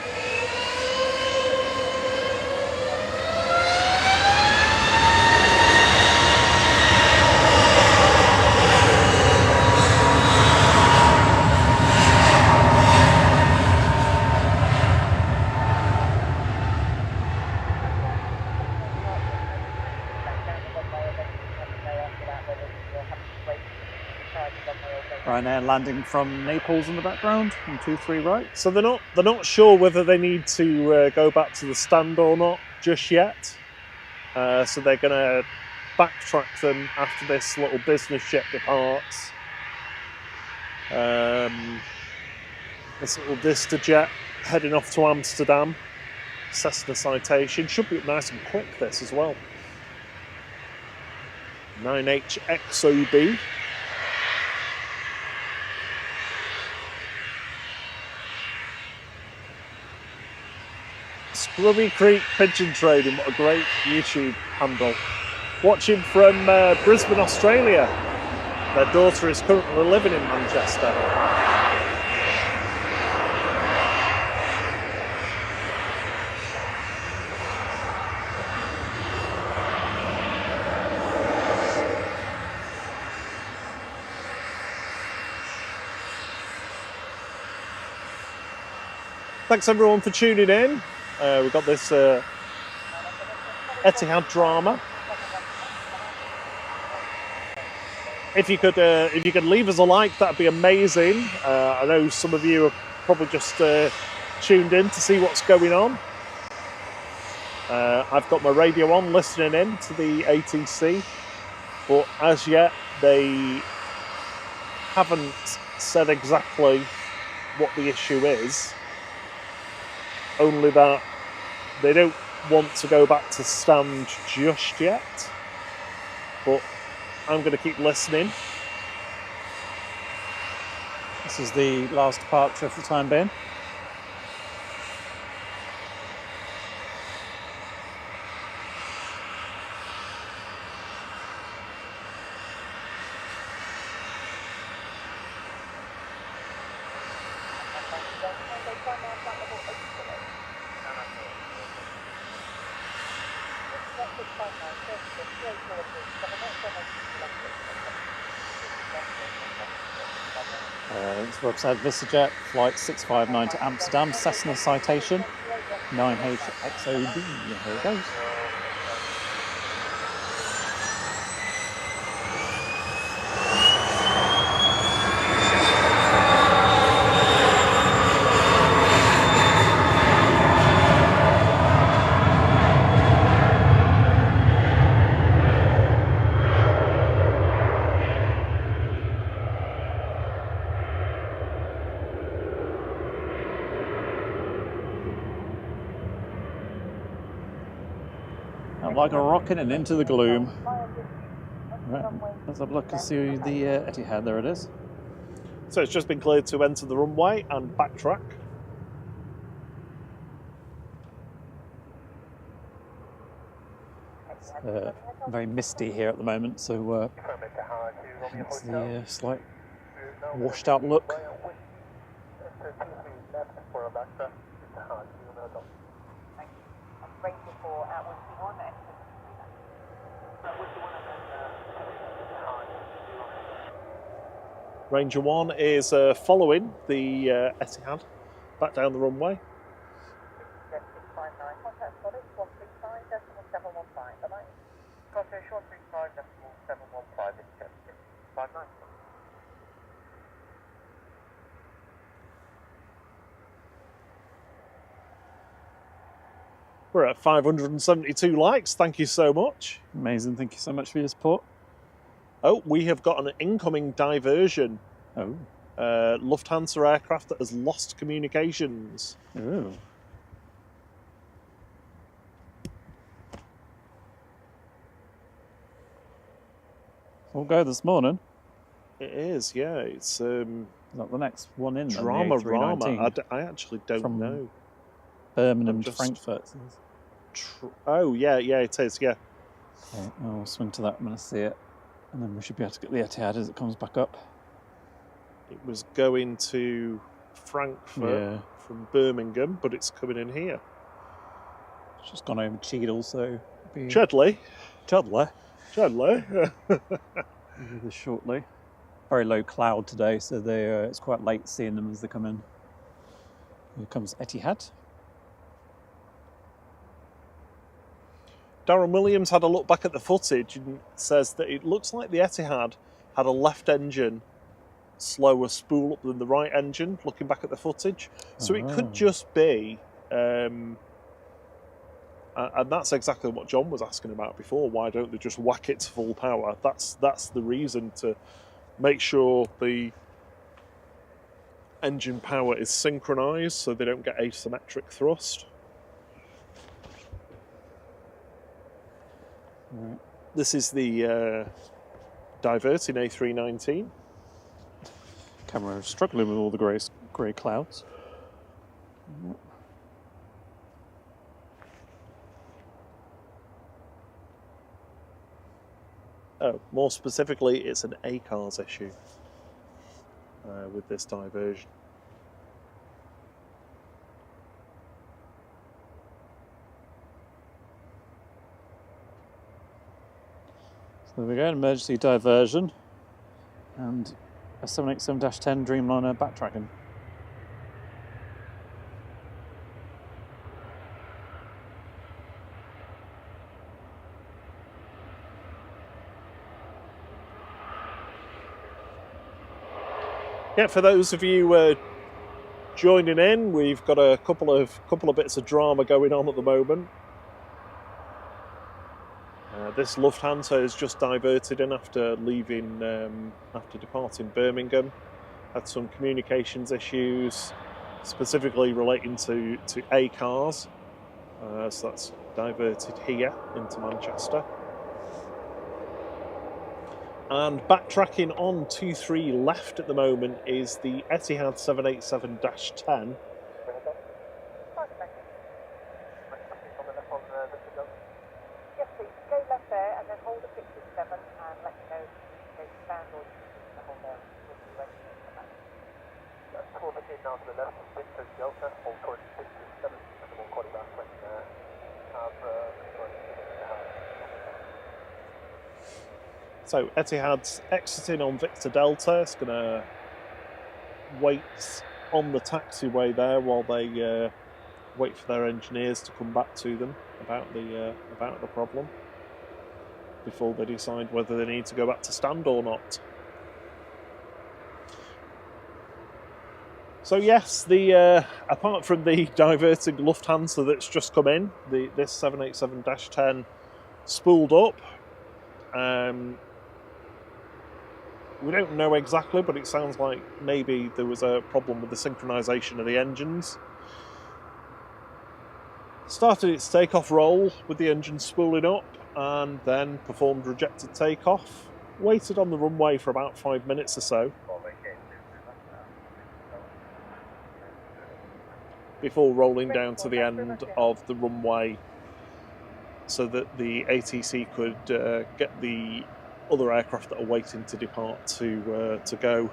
Ryanair landing from Naples in the background on 23 right. So they're not sure whether they need to go back to the stand or not just yet. So they're going to backtrack them after this little business jet departs. This little Vista jet heading off to Amsterdam. Cessna citation. Should be nice and quick, this as well. 9HXOB. Scrubby Creek Pigeon Trading, what a great YouTube handle. Watching from Brisbane, Australia. Their daughter is currently living in Manchester. Thanks everyone for tuning in. We've got this Etihad drama. If you could leave us a like, that'd be amazing. I know some of you are probably just tuned in to see what's going on. I've got my radio on, listening in to the ATC, but as yet they haven't said exactly what the issue is, only that they don't want to go back to stand just yet, but I'm going to keep listening. This is the last departure for the time being. It's website VistaJet, flight 659 to Amsterdam, Cessna citation, 9HXOB. Here it goes. Like a rocket and into the gloom. Right, let's have a look and see the Etihad. There it is. So it's just been cleared to enter the runway and backtrack. It's very misty here at the moment, so hence the slight washed out look. Ranger 1 is following the Etihad back down the runway. We're at 572 likes. Thank you so much. Amazing. Thank you so much for your support. Oh, we have got an incoming diversion. Oh. Lufthansa aircraft that has lost communications. Oh. All go this morning. It is, yeah. It's not the next one in. Drama Rama. I actually don't know. Birmingham to Frankfurt. Oh yeah, it is. Yeah. Okay, I'll swing to that when I see it, and then we should be able to get the Etihad as it comes back up. It was going to Frankfurt from Birmingham, but it's coming in here. It's just gone over Cheadle, so... Chudley. Shortly. Very low cloud today, so it's quite late seeing them as they come in. Here comes Etihad. Darren Williams had a look back at the footage and says that it looks like the Etihad had a left engine slower spool up than the right engine, looking back at the footage. So it could just be, and that's exactly what John was asking about before, why don't they just whack it to full power? That's the reason, to make sure the engine power is synchronised so they don't get asymmetric thrust. Right. This is the Diverted A319. Camera is struggling with all the grey clouds. Oh, more specifically, it's an ACARS issue with this diversion. So there we go, emergency diversion and a 787-10 Dreamliner backtracking. Yeah, for those of you joining in, we've got a couple of bits of drama going on at the moment. This Lufthansa has just diverted in after leaving, after departing Birmingham. Had some communications issues, specifically relating to A-cars. So that's diverted here into Manchester. And backtracking on 23 left at the moment is the Etihad 787-10. Yes, please. Go left there and then hold at 57 and let me know if you need to stand or you need to hold there. We'll be ready to come back. Call the kid now to the left, Victor Delta, hold towards 67, and then we'll call you back when So Etihad's exiting on Victor Delta. It's going to wait on the taxiway there while they wait for their engineers to come back to them about the problem before they decide whether they need to go back to stand or not. So yes, the apart from the diverting Lufthansa that's just come in, this 787-10 spooled up. We don't know exactly, but it sounds like maybe there was a problem with the synchronisation of the engines. Started its takeoff roll with the engine spooling up and then performed rejected takeoff. Waited on the runway for about 5 minutes or so before rolling down to the end of the runway so that the ATC could get the other aircraft that are waiting to depart to go.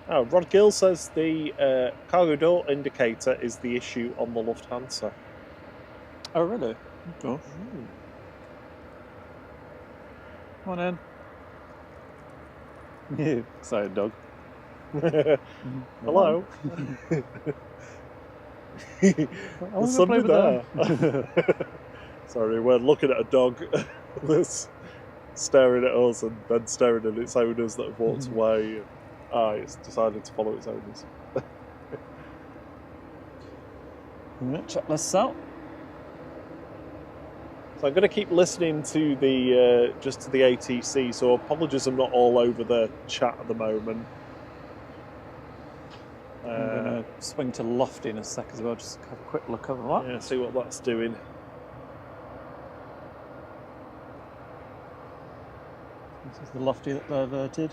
Oh, Rod Gill says the cargo door indicator is the issue on the Lufthansa. Oh, really? Oh. Come on in. Yeah, sorry, dog. Hello. There's somebody there. Sorry, we're looking at a dog that's staring at us and then staring at its owners that have walked away. It's decided to follow its owners. Check this out. So I'm going to keep listening to the just to the ATC. So apologies, I'm not all over the chat at the moment. I'm going to swing to Lofty in a sec as well. Just have a quick look over that. Yeah, see what that's doing. This is the Lofty that diverted.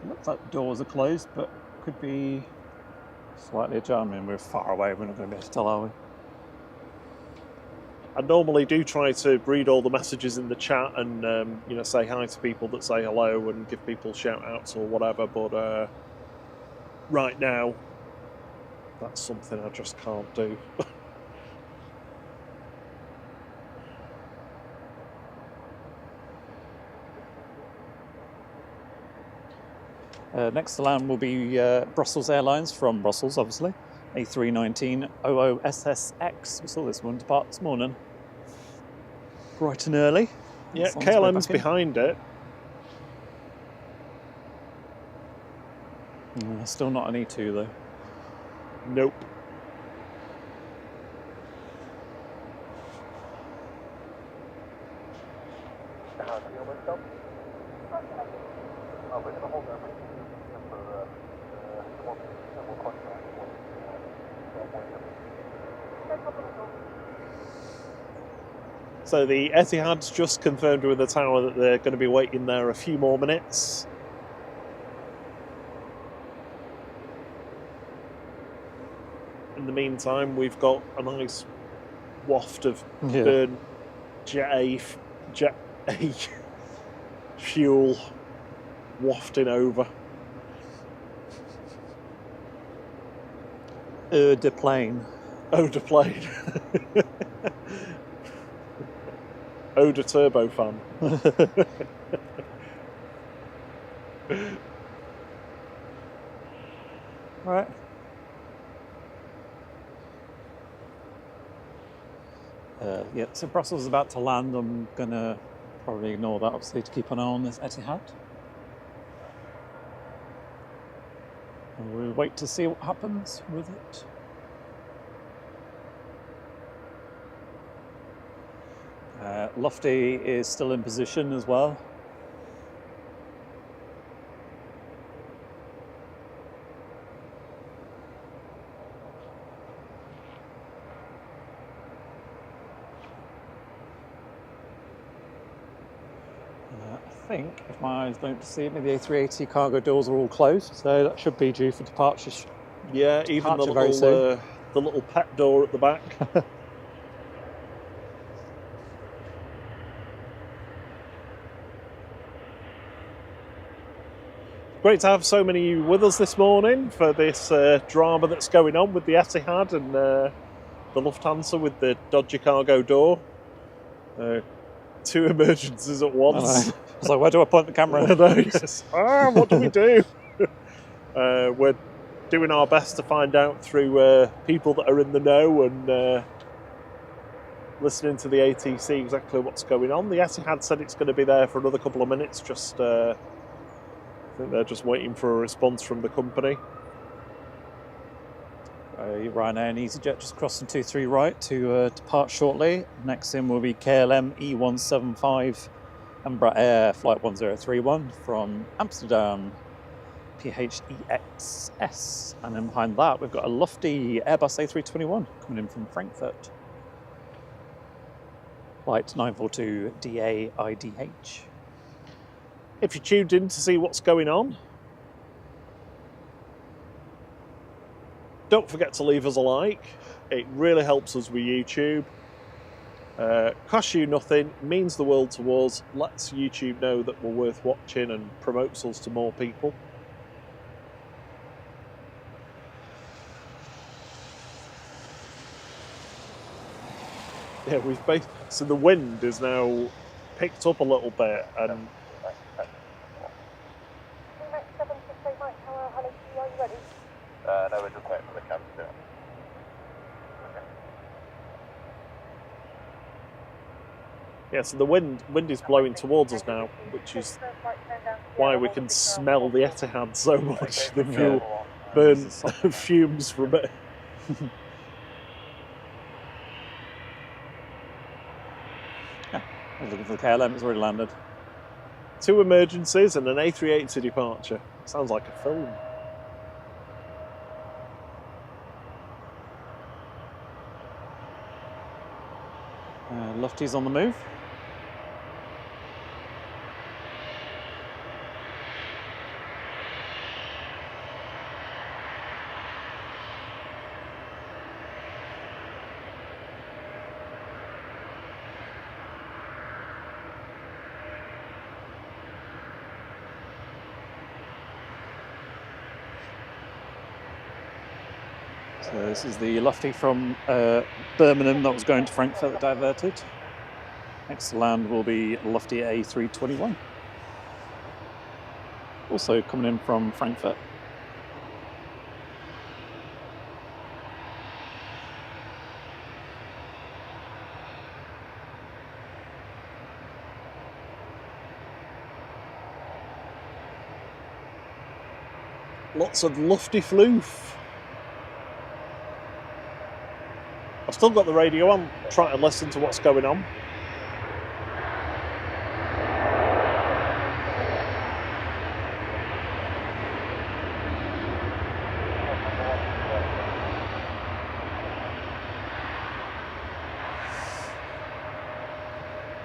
Looks like the doors are closed, but could be slightly ajar. I mean, we're far away, we're not going to be able to tell, are we? I normally do try to read all the messages in the chat and say hi to people that say hello and give people shout outs or whatever, but right now that's something I just can't do. Next to land will be Brussels Airlines from Brussels, obviously. A319-00SSX. We saw this one depart this morning. Bright and early. Yeah, KLM's behind it. Still not an E2 though. Nope. So the Etihad's just confirmed with the tower that they're going to be waiting there a few more minutes. In the meantime, we've got a nice waft of burnt Jet A fuel wafting over. Eau de plane. Eau de plane. Eau de turbofan. Right. Yeah, so Brussels is about to land. I'm gonna probably ignore that, obviously, to keep an eye on this Etihad. And we'll wait to see what happens with it. Lofty is still in position as well. I think, if my eyes don't deceive me, the A380 cargo doors are all closed, so that should be due for departure. Yeah, even the Very soon. little pet door at the back. Great to have so many of you with us this morning for this drama that's going on with the Etihad and the Lufthansa with the dodgy cargo door. 2 emergencies at once. I was like, where do I point the camera? Yes. What do we do? We're doing our best to find out through people that are in the know and listening to the ATC exactly what's going on. The Etihad said it's going to be there for another couple of minutes. I think they're just waiting for a response from the company. Ryanair and EasyJet just crossing 23 right to depart shortly. Next in will be KLM E175 Embraer Flight 1031 from Amsterdam, PHEXS. And then behind that, we've got a lofty Airbus A321 coming in from Frankfurt. Flight 942 DAIDH. If you tuned in to see what's going on, don't forget to leave us a like. It really helps us with YouTube. Costs you nothing, means the world to us, lets YouTube know that we're worth watching and promotes us to more people. Yeah, so the wind is now picked up a little bit and No, we're just waiting for the cab to do it. yeah, so the wind is blowing towards us now, which is why we can smell the Etihad so much. The fuel burn fumes from it. I was looking for the KLM, it's already landed. 2 emergencies and an A380 departure. Sounds like a film. Lofty's on the move. So this is the Lofty from Birmingham that was going to Frankfurt that diverted. Next to land will be Lofty A321. Also coming in from Frankfurt. Lots of lofty floof. I've still got the radio on, trying to listen to what's going on.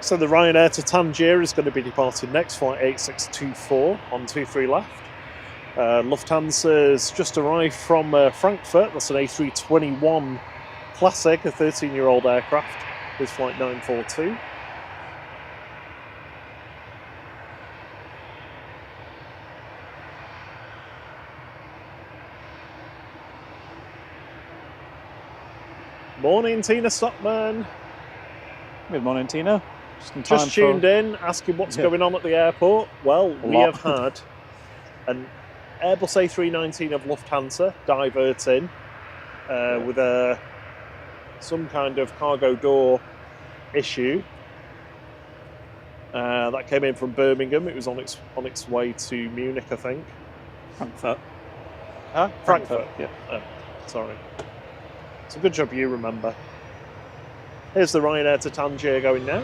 So the Ryanair to Tangier is going to be departing next, flight 8624 on 23 left. Lufthansa's just arrived from Frankfurt. That's an A321 Classic, a 13-year-old aircraft, with flight 942. Morning, Tina Stockman. Good morning, Tina. Just tuned in, asking what's going on at the airport. Well, we have had an Airbus A319 of Lufthansa diverting with some kind of cargo door issue. That came in from Birmingham. It was on its way to Munich, I think. Frankfurt. Huh? Frankfurt. Yeah. Oh, sorry. It's a good job you remember. Here's the Ryanair to Tangier going now.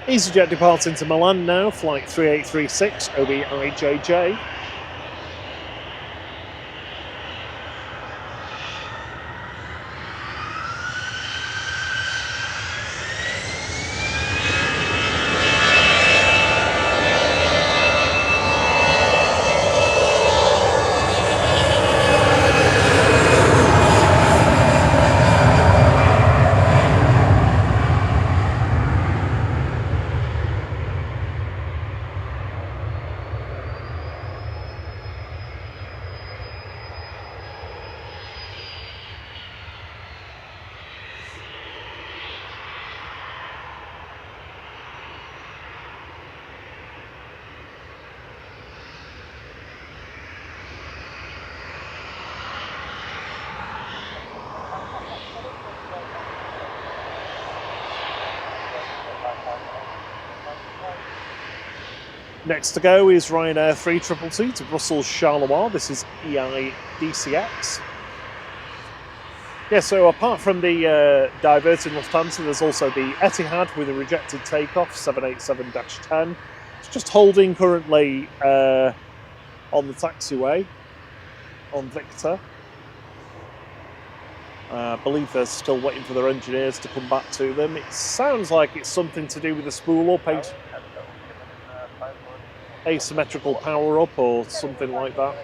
EasyJet departing to Milan now, flight 3836, OBIJJ. Next to go is Ryanair 3222 to Brussels Charleroi. This is EIDCX. Yeah, so apart from the diverted Lufthansa, there's also the Etihad with a rejected takeoff, 787-10. It's just holding currently on the taxiway on Victor. I believe they're still waiting for their engineers to come back to them. It sounds like it's something to do with the spool up, asymmetrical power up or something like that.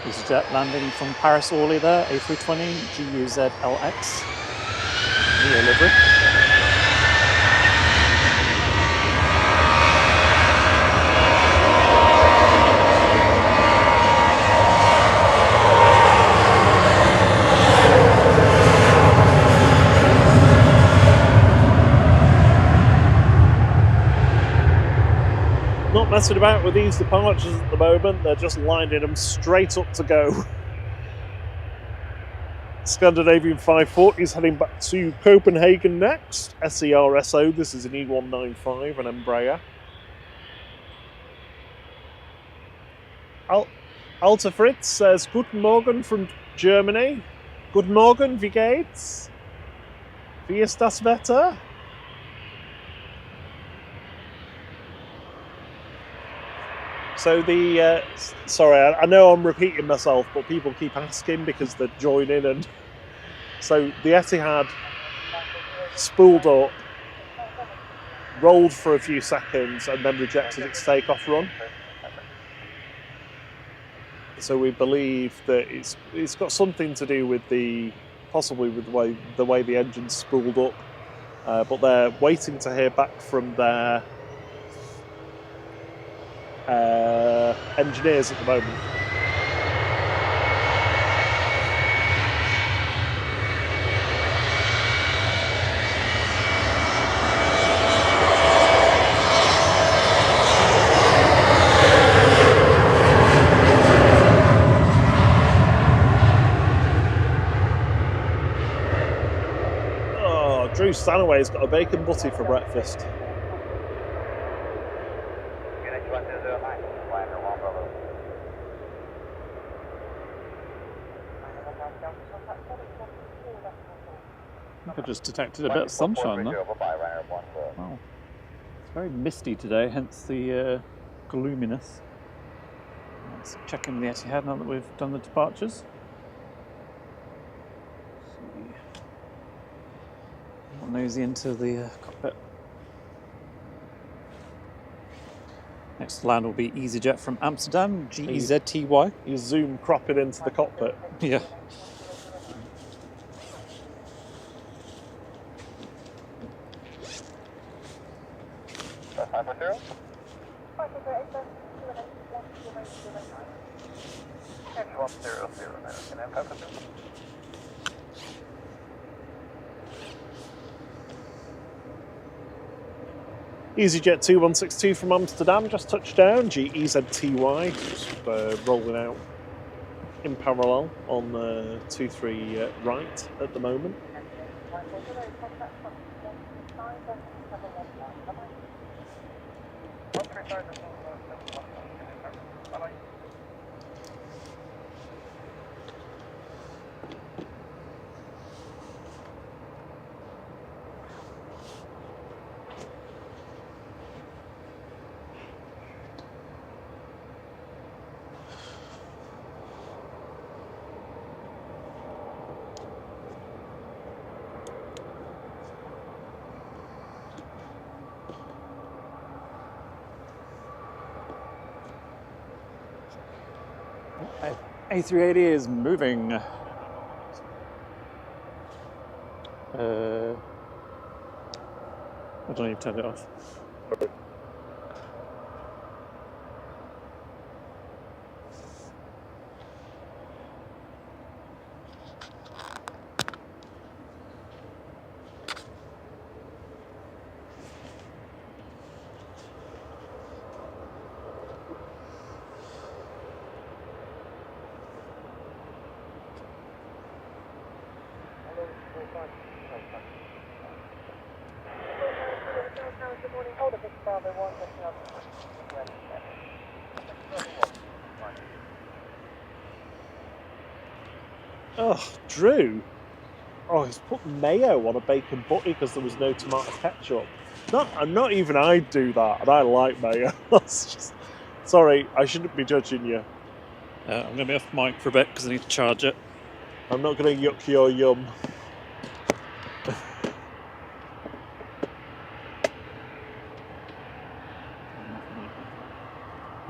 EasyJet landing from Paris Orly there, A320 GUZLX. Neo livery. Not messing about with these departures at the moment, they're just lining them straight up to go. Scandinavian 540 is heading back to Copenhagen next. SERSO, this is an E195, an Embraer. Alta Fritz says, Guten Morgen from Germany. Guten Morgen, wie geht's? Wie ist das Wetter? So the, sorry, I know I'm repeating myself, but people keep asking because they're joining, and so the Etihad spooled up, rolled for a few seconds, and then rejected its takeoff run. So we believe that it's got something to do with possibly with the way the engine's spooled up, but they're waiting to hear back from their engineers at the moment. Stanaway's got a bacon butty for breakfast. I think I just detected a bit of sunshine there. Wow. It's very misty today, hence the gloominess. Let's check in the Etihad now that we've done the departures. Nosy into the cockpit. Next to land will be EasyJet from Amsterdam, GEZTY. You zoom cropping into the cockpit. Yeah. EasyJet 2162 from Amsterdam just touched down. GEZTY just rolling out in parallel on 23 right at the moment. A380 is moving. I don't know, you've turned it off. Oh, Drew. Oh, he's put mayo on a bacon butty because there was no tomato ketchup. Not even I'd do that, and I like mayo. That's just, sorry, I shouldn't be judging you. I'm going to be off mic for a bit because I need to charge it. I'm not going to yuck your yum.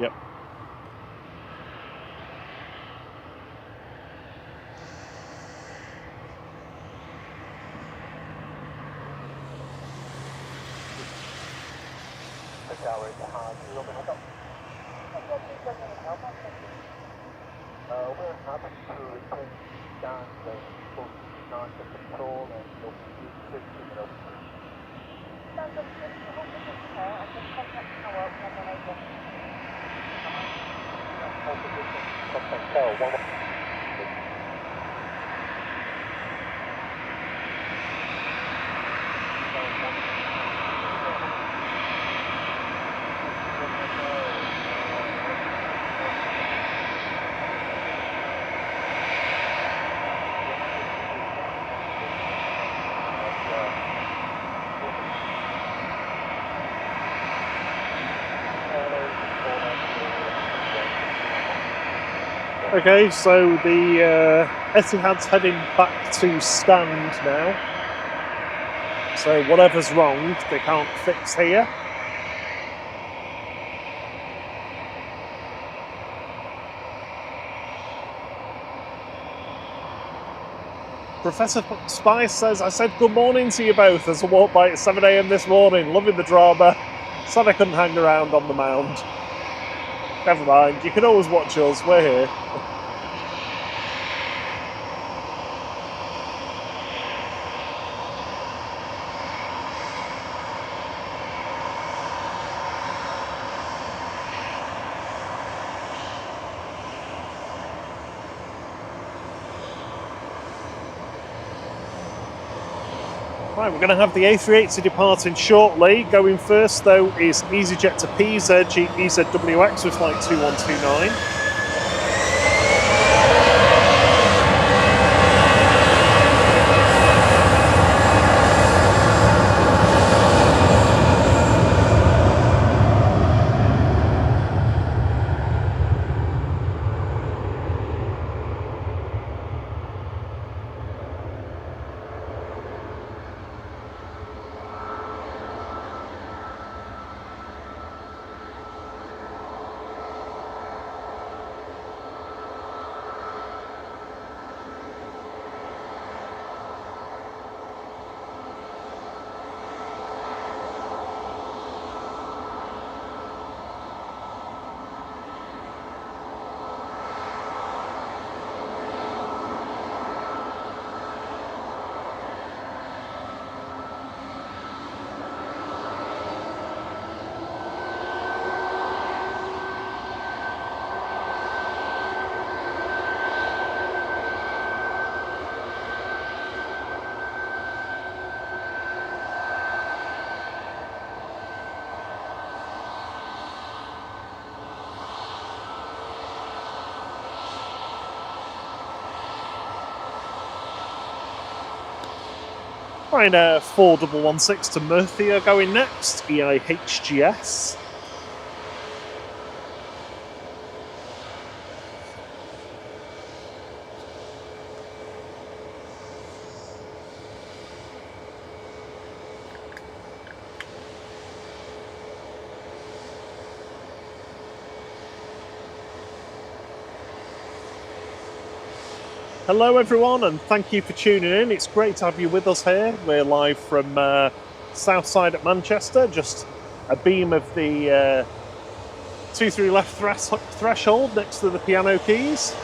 Yep. We're happy to return down the full control and you'll be 15 minutes. Stand up, just hold the picture and just contact power when they're able. Hold position, contact tower, 1. Okay, so the Etihad's heading back to stand now. So whatever's wrong, they can't fix here. Professor Spice says, I said good morning to you both as I walked by at 7 AM this morning, loving the drama. Sad I couldn't hang around on the mound. Never mind, you can always watch us, we're here. Right, we're going to have the A380 departing shortly. Going first, though, is EasyJet to PZ EZWX with flight 2129. Ryanair 4116 to Murcia going next, EIHGS. Hello everyone, and thank you for tuning in. It's great to have you with us here. We're live from south side at Manchester, just a beam of the 2-3 left threshold next to the piano keys.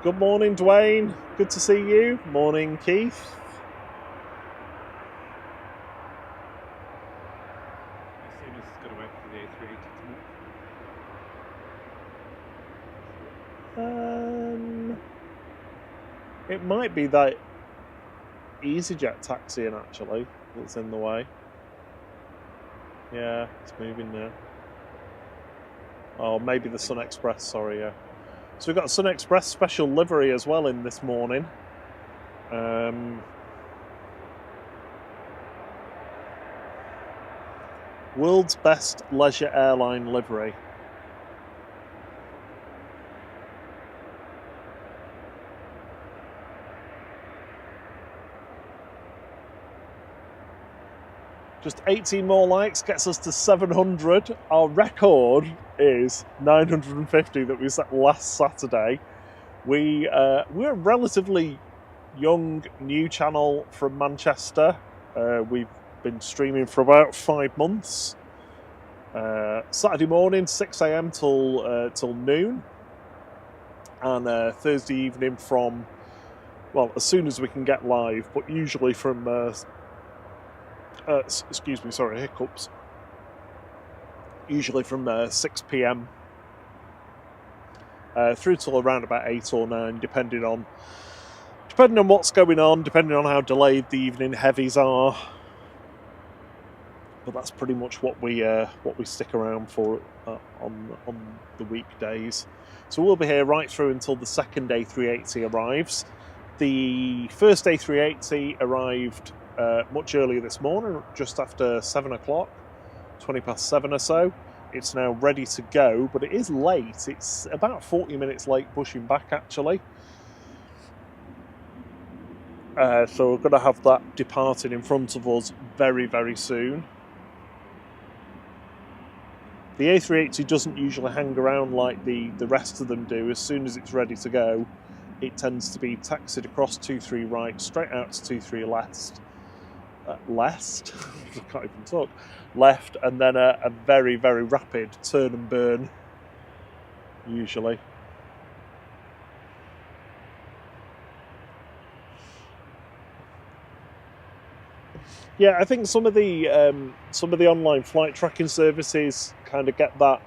Good morning, Dwayne. Good to see you. Morning, Keith. I assume this is going to wait for the A380 to move. It might be that EasyJet taxiing actually that's in the way. Yeah, it's moving now. Oh, maybe the Sun Express, sorry, yeah. So we've got a Sun Express special livery as well in this morning. World's best leisure airline livery. Just 18 more likes gets us to 700. Our record is 950 that we set last Saturday. We're a relatively young new channel from Manchester. We've been streaming for about 5 months. Saturday morning, 6 a.m. till noon, and Thursday evening from, well, as soon as we can get live, but usually from excuse me, sorry, hiccups. Usually from 6 p.m. Through till around about 8 or 9, depending on what's going on, depending on how delayed the evening heavies are. But that's pretty much what we stick around for on the weekdays. So we'll be here right through until the second A380 arrives. The first A380 arrived much earlier this morning, just after 7 o'clock, 20 past 7 or so. It's now ready to go, but it is late. It's about 40 minutes late pushing back, actually. So we're going to have that departing in front of us very, very soon. The A380 doesn't usually hang around like the rest of them do. As soon as it's ready to go, it tends to be taxied across 23 right, straight out to 23 left. Left? I can't even talk. Left, and then a very, very rapid turn and burn, usually. Yeah, I think some of the online flight tracking services kind of get that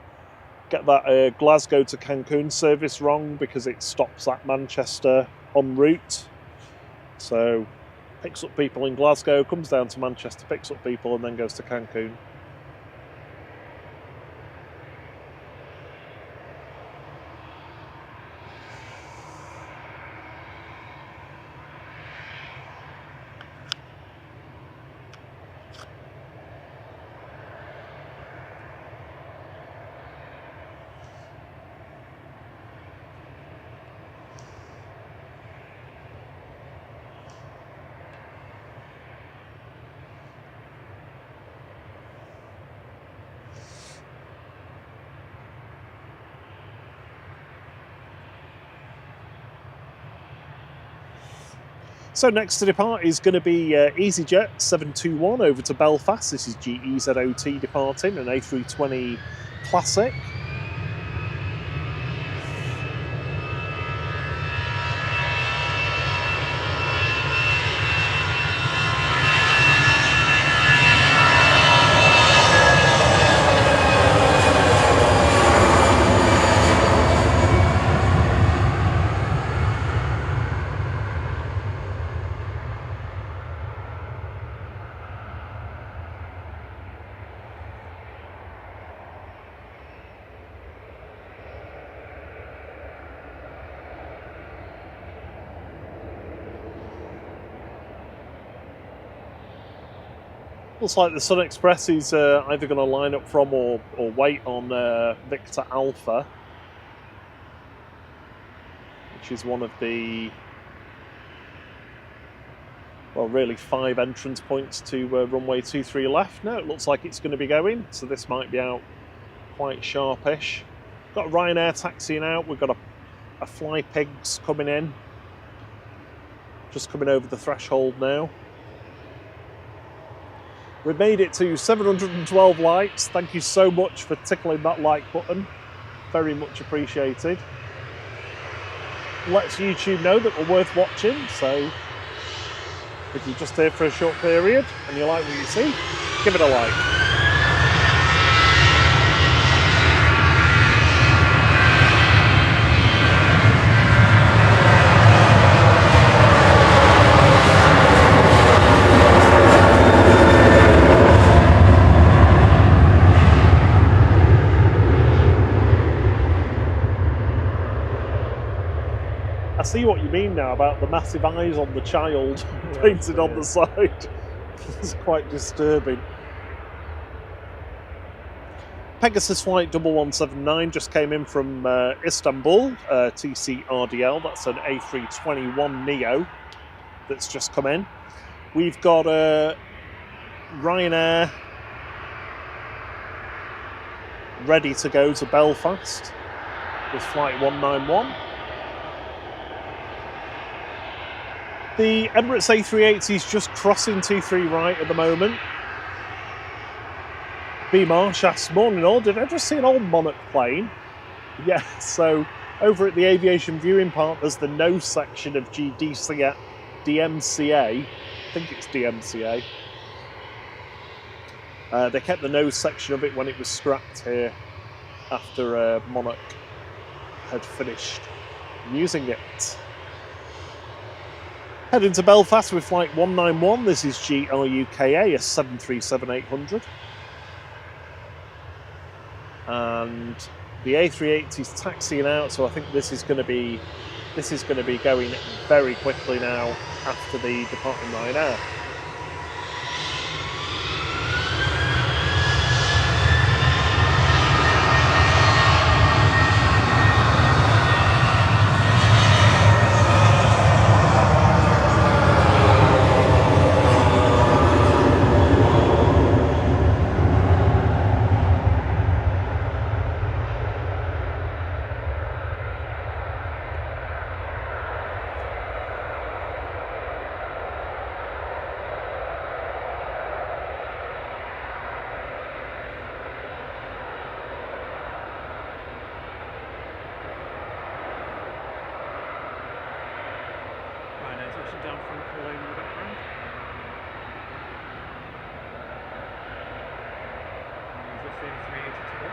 Glasgow to Cancun service wrong because it stops at Manchester en route. So picks up people in Glasgow, comes down to Manchester, picks up people, and then goes to Cancun. So next to depart is going to be EasyJet 721 over to Belfast. This is GEZOT departing, an A320 Classic. Looks like the Sun Express is either going to line up from or wait on Victor Alpha, which is one of the, well, really 5 entrance points to runway 23 left. No, it looks like it's going to be going, so this might be out quite sharpish. Got Ryanair taxiing out, we've got a Fly Pigs coming in, just coming over the threshold now. We've made it to 712 likes. Thank you so much for tickling that like button. Very much appreciated. Lets YouTube know that we're worth watching, so if you're just here for a short period and you like what you see, give it a like. I see what you mean now about the massive eyes on the child painted on the side. It's quite disturbing. Pegasus Flight 1179 just came in from Istanbul, TC RDL. That's an A321 Neo that's just come in. We've got Ryanair ready to go to Belfast with Flight 191. The Emirates A380 is just crossing 23 right at the moment. B Marsh asks, morning all, did I just see an old Monarch plane? Yeah, so over at the Aviation Viewing Partners, the nose section of DMCA, I think it's DMCA. They kept the nose section of it when it was scrapped here after Monarch had finished using it. Heading to Belfast with Flight 191. This is GRUKA, a 737-800. And the A380 is taxiing out, so I think this is going to be going very quickly now after the departing Ryanair. saying 380 to go.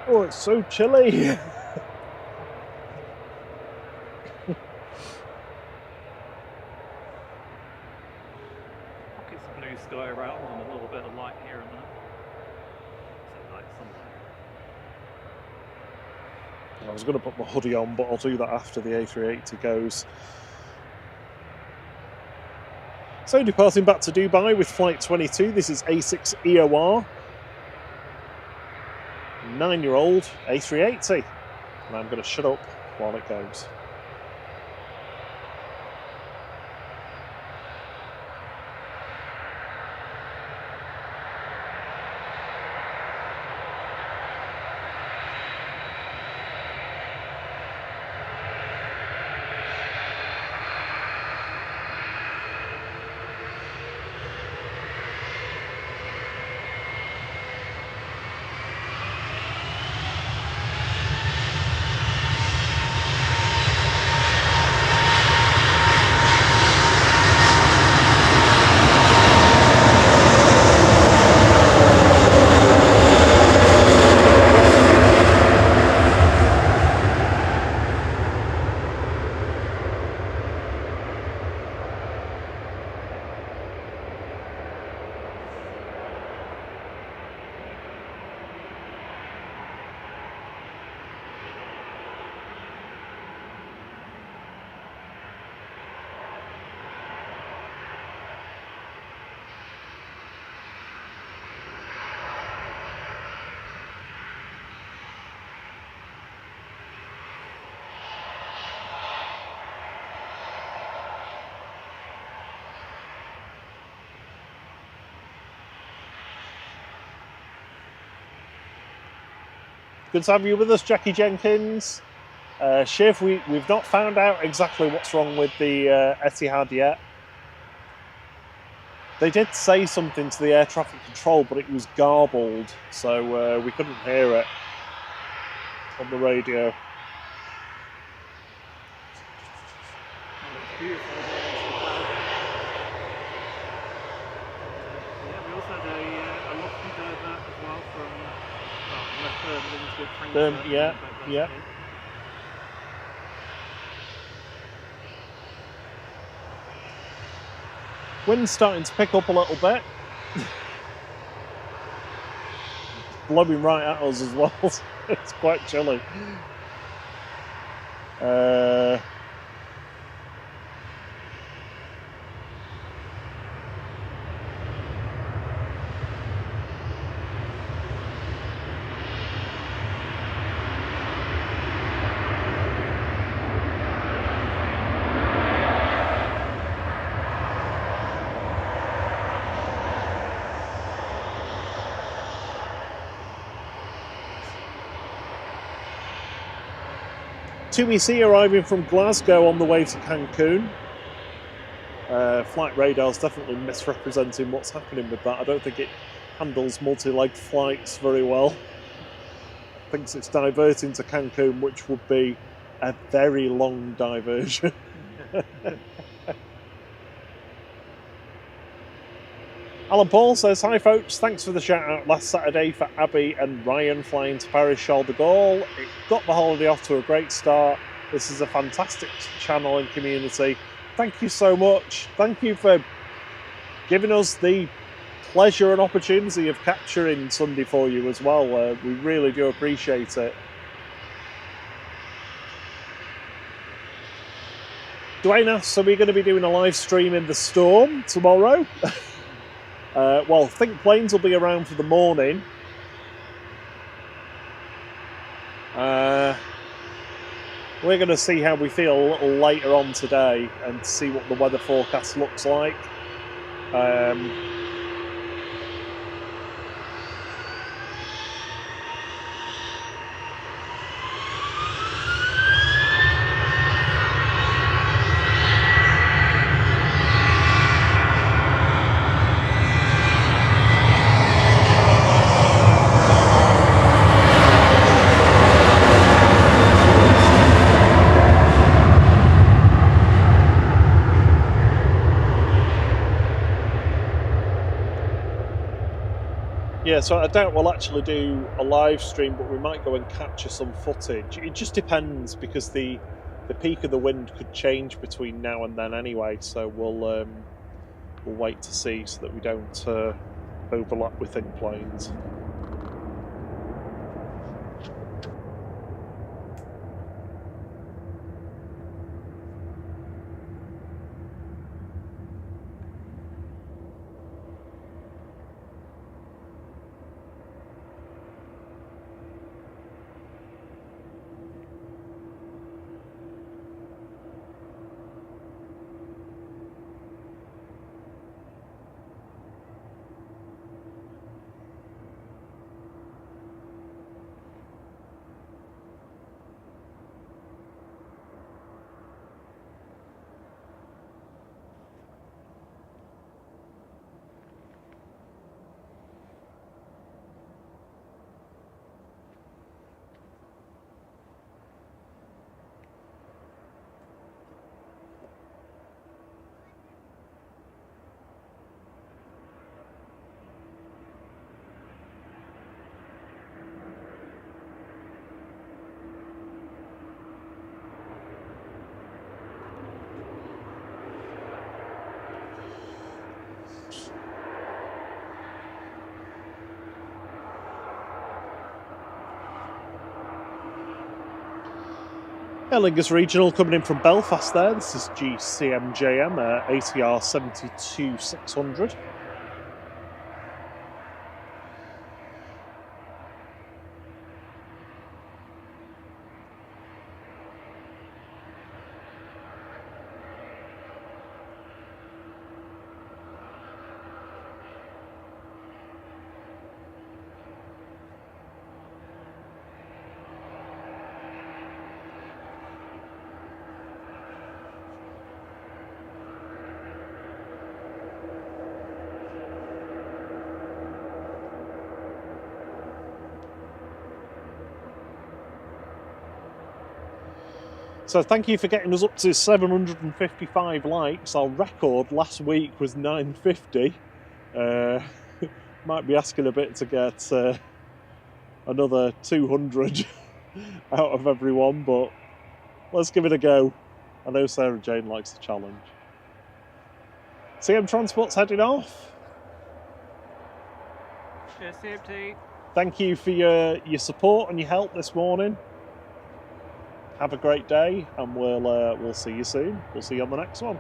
Oh, it's so chilly. Pockets of blue sky around and a little bit of light here and there. So light sunlight. I was going to put my hoodie on, but I'll do that after the A380 goes. So departing back to Dubai with flight 22, this is A6 EOR. 9-year-old A380. And I'm going to shut up while it goes. Good to have you with us, Jackie Jenkins. Shiv, we've not found out exactly what's wrong with the Etihad yet. They did say something to the air traffic control, but it was garbled, so we couldn't hear it on the radio. Beautiful. Yeah, we also had a lofty divert as well from left Birmingham to Frankfurt. Yeah. Wind's starting to pick up a little bit. Blowing right at us as well. It's quite chilly. TBC arriving from Glasgow on the way to Cancun. Flight radar's definitely misrepresenting what's happening with that. I don't think it handles multi-leg flights very well. Thinks it's diverting to Cancun, which would be a very long diversion. Alan Paul says, hi folks, thanks for the shout out last Saturday for Abby and Ryan flying to Paris Charles de Gaulle. It got the holiday off to a great start. This is a fantastic channel and community. Thank you so much. Thank you for giving us the pleasure and opportunity of capturing Sunday for you as well. We really do appreciate it. Dwayne asks, are we going to be doing a live stream in the storm tomorrow? Well, I think planes will be around for the morning. We're going to see how we feel a little later on today and see what the weather forecast looks like. Yeah, so I doubt we'll actually do a live stream, but we might go and capture some footage. It just depends because the peak of the wind could change between now and then anyway. So we'll wait to see so that we don't overlap with thin planes. Aer Lingus Regional coming in from Belfast there. This is GCMJM, ATR 72600. So thank you for getting us up to 755 likes. Our record last week was 950. Might be asking a bit to get another 200 out of everyone, but let's give it a go. I know Sarah Jane likes the challenge. CM Transport's heading off. Cheers, CMT. Thank you for your support and your help this morning. Have a great day, and we'll see you soon. We'll see you on the next one.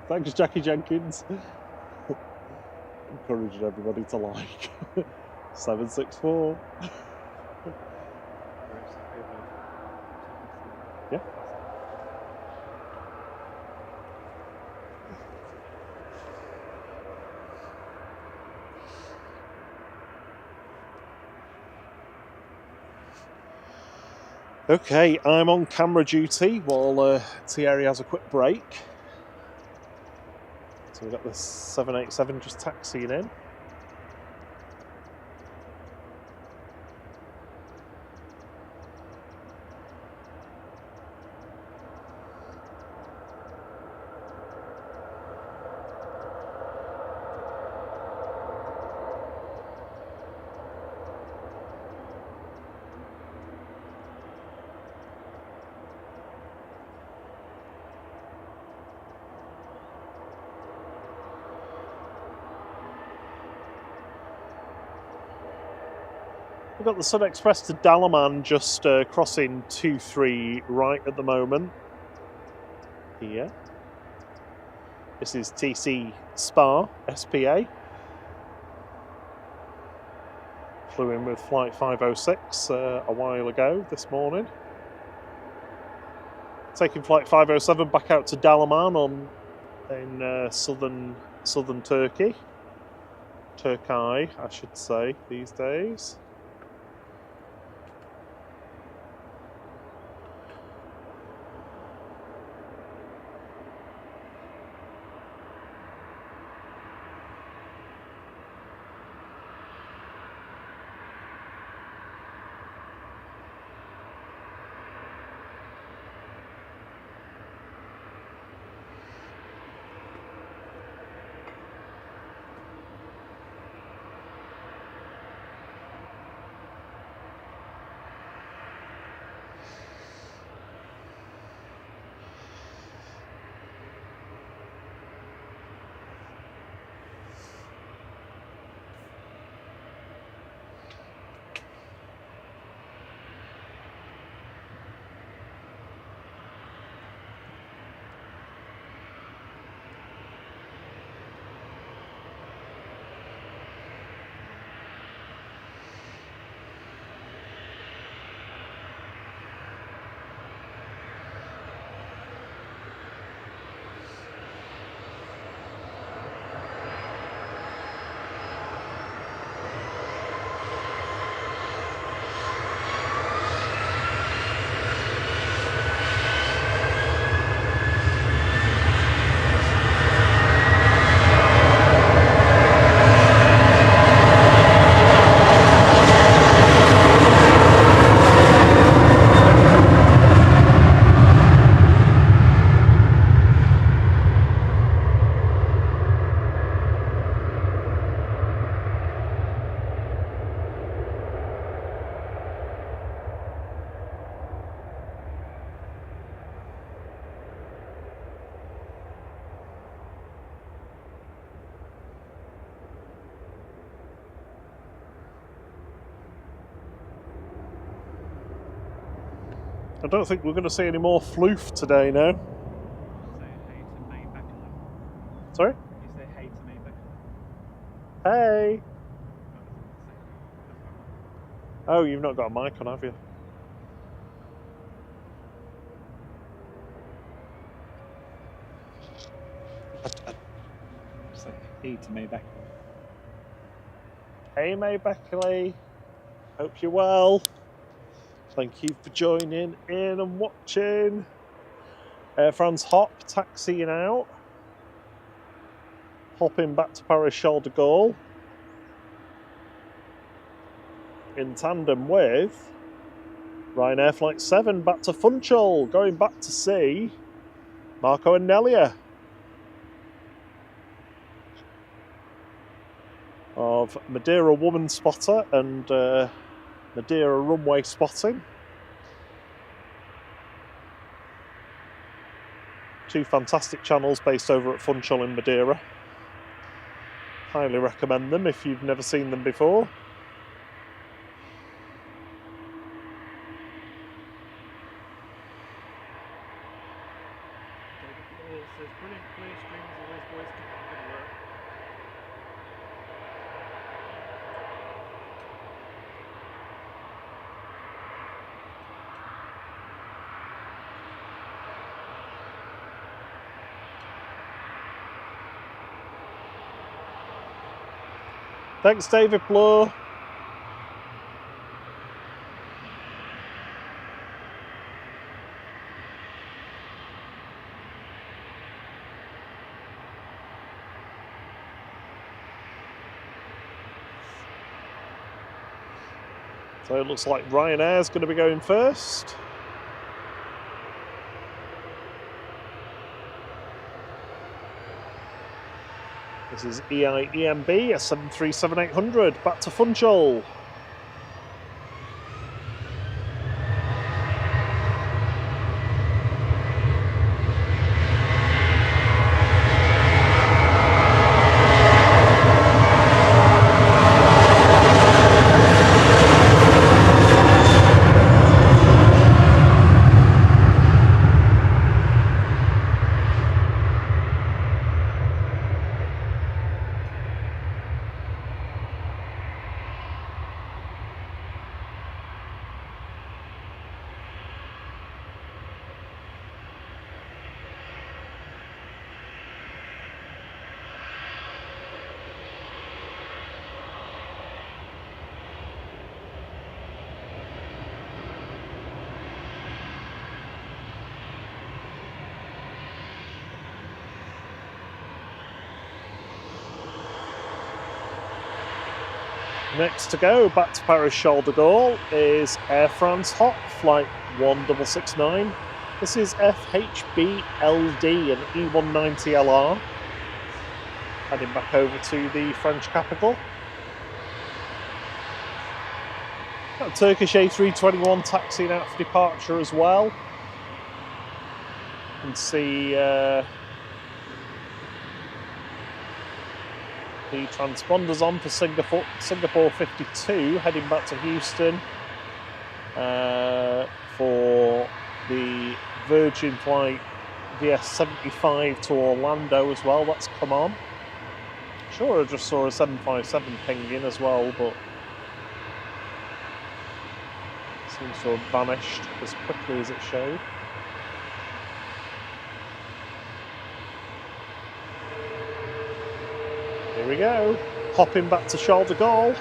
Thanks, Jackie Jenkins. Encouraging everybody to like. 764. Yeah. Okay, I'm on camera duty while Thierry has a quick break. So we've got the 787 just taxiing in. We've got the Sun Express to Dalaman just crossing 23 right at the moment. Here. This is TC Spa, SPA. Flew in with flight 506 a while ago this morning. Taking flight 507 back out to Dalaman in southern southern Turkey. Turkey, I should say, these days. I don't think we're going to see any more floof today now. Sorry? You say hey to me, Becky. Hey! Oh, you've not got a mic on, have you? Say hey to me, Becky. Hey, May Beckley. Hope you're well. Thank you for joining in and watching. Air France Hop taxiing out. Hopping back to Paris Charles de Gaulle. In tandem with Ryanair Flight 7 back to Funchal. Going back to see Marco and Nelia. Of Madeira Woman Spotter and Madeira Runway Spotting. Two fantastic channels based over at Funchal in Madeira. Highly recommend them if you've never seen them before. David says brilliant clear stream as always, boys. Keep up the good work. Thanks, David Bloor. So it looks like Ryanair's going to be going first. This is EIEMB, a 737-800, back to Funchal. Next to go, back to Paris Charles de Gaulle, is Air France Hot, flight 1669. This is FHB-LD, an E190LR, heading back over to the French capital. Got a Turkish A321 taxiing out for departure as well. You can see the transponders on for Singapore 52, heading back to Houston for the Virgin flight VS75 to Orlando as well. That's come on. Sure, I just saw a 757 ping in as well, but seems to have vanished as quickly as it showed. Here we go, hopping back to Charles de Gaulle,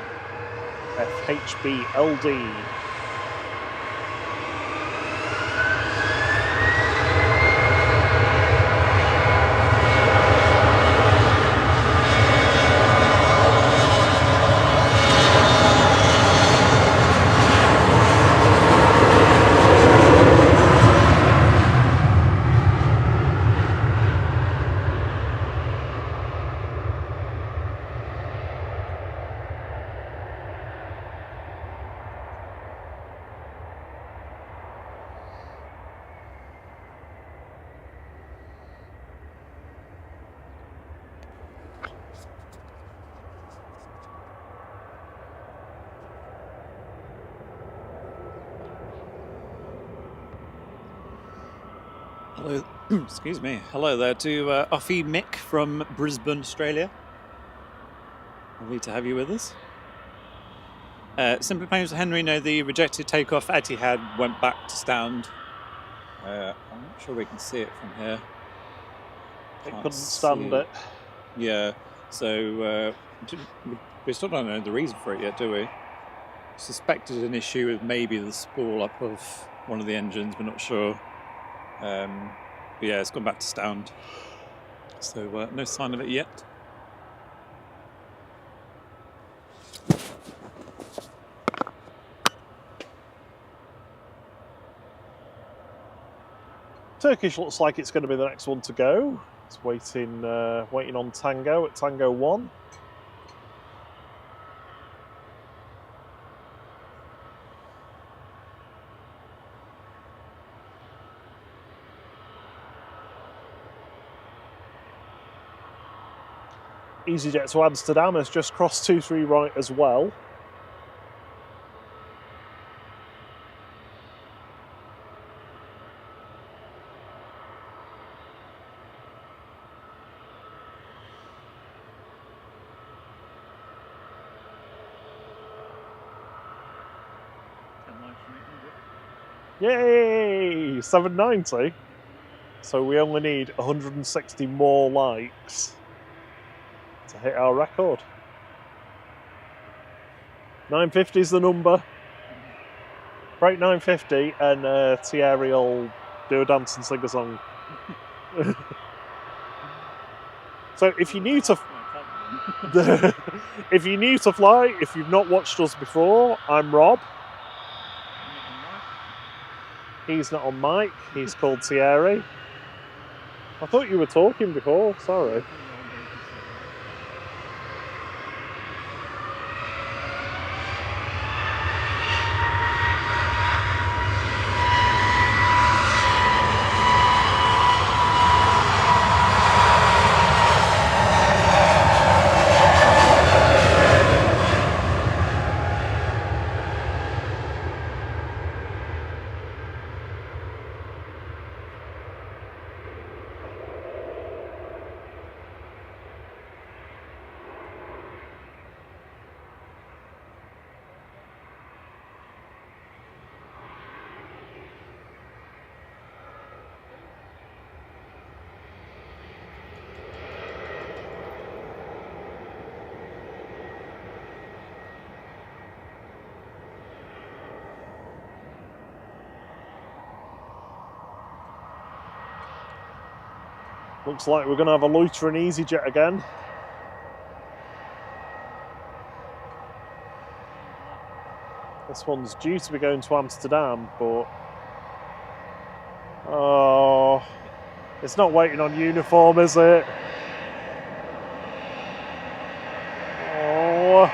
FHB-LD. Hello, excuse me. Hello there to Uffy Mick from Brisbane, Australia. Lovely to have you with us. Simply plain to Henry, no, the rejected takeoff Etihad went back to stand. I'm not sure we can see it from here. It Can't couldn't see stand it. Yeah, so we still don't know the reason for it yet, do we? Suspected an issue with maybe the spool up of one of the engines, but not sure. But yeah, it's gone back to stand. So no sign of it yet. Turkish looks like it's going to be the next one to go. It's waiting on Tango at Tango 1. EasyJet to Amsterdam has just crossed 23 right as well. Yay! 790. So we only need 160 more likes to hit our record. 950 is the number. Break 950 and Thierry will do a dance and sing a song. So if you're new to if you're new to Flight, if you've not watched us before, I'm Rob. He's not on mic, he's called Thierry. I thought you were talking before, sorry. Looks like we're going to have a loitering EasyJet again. This one's due to be going to Amsterdam, but oh, it's not waiting on uniform, is it? Oh,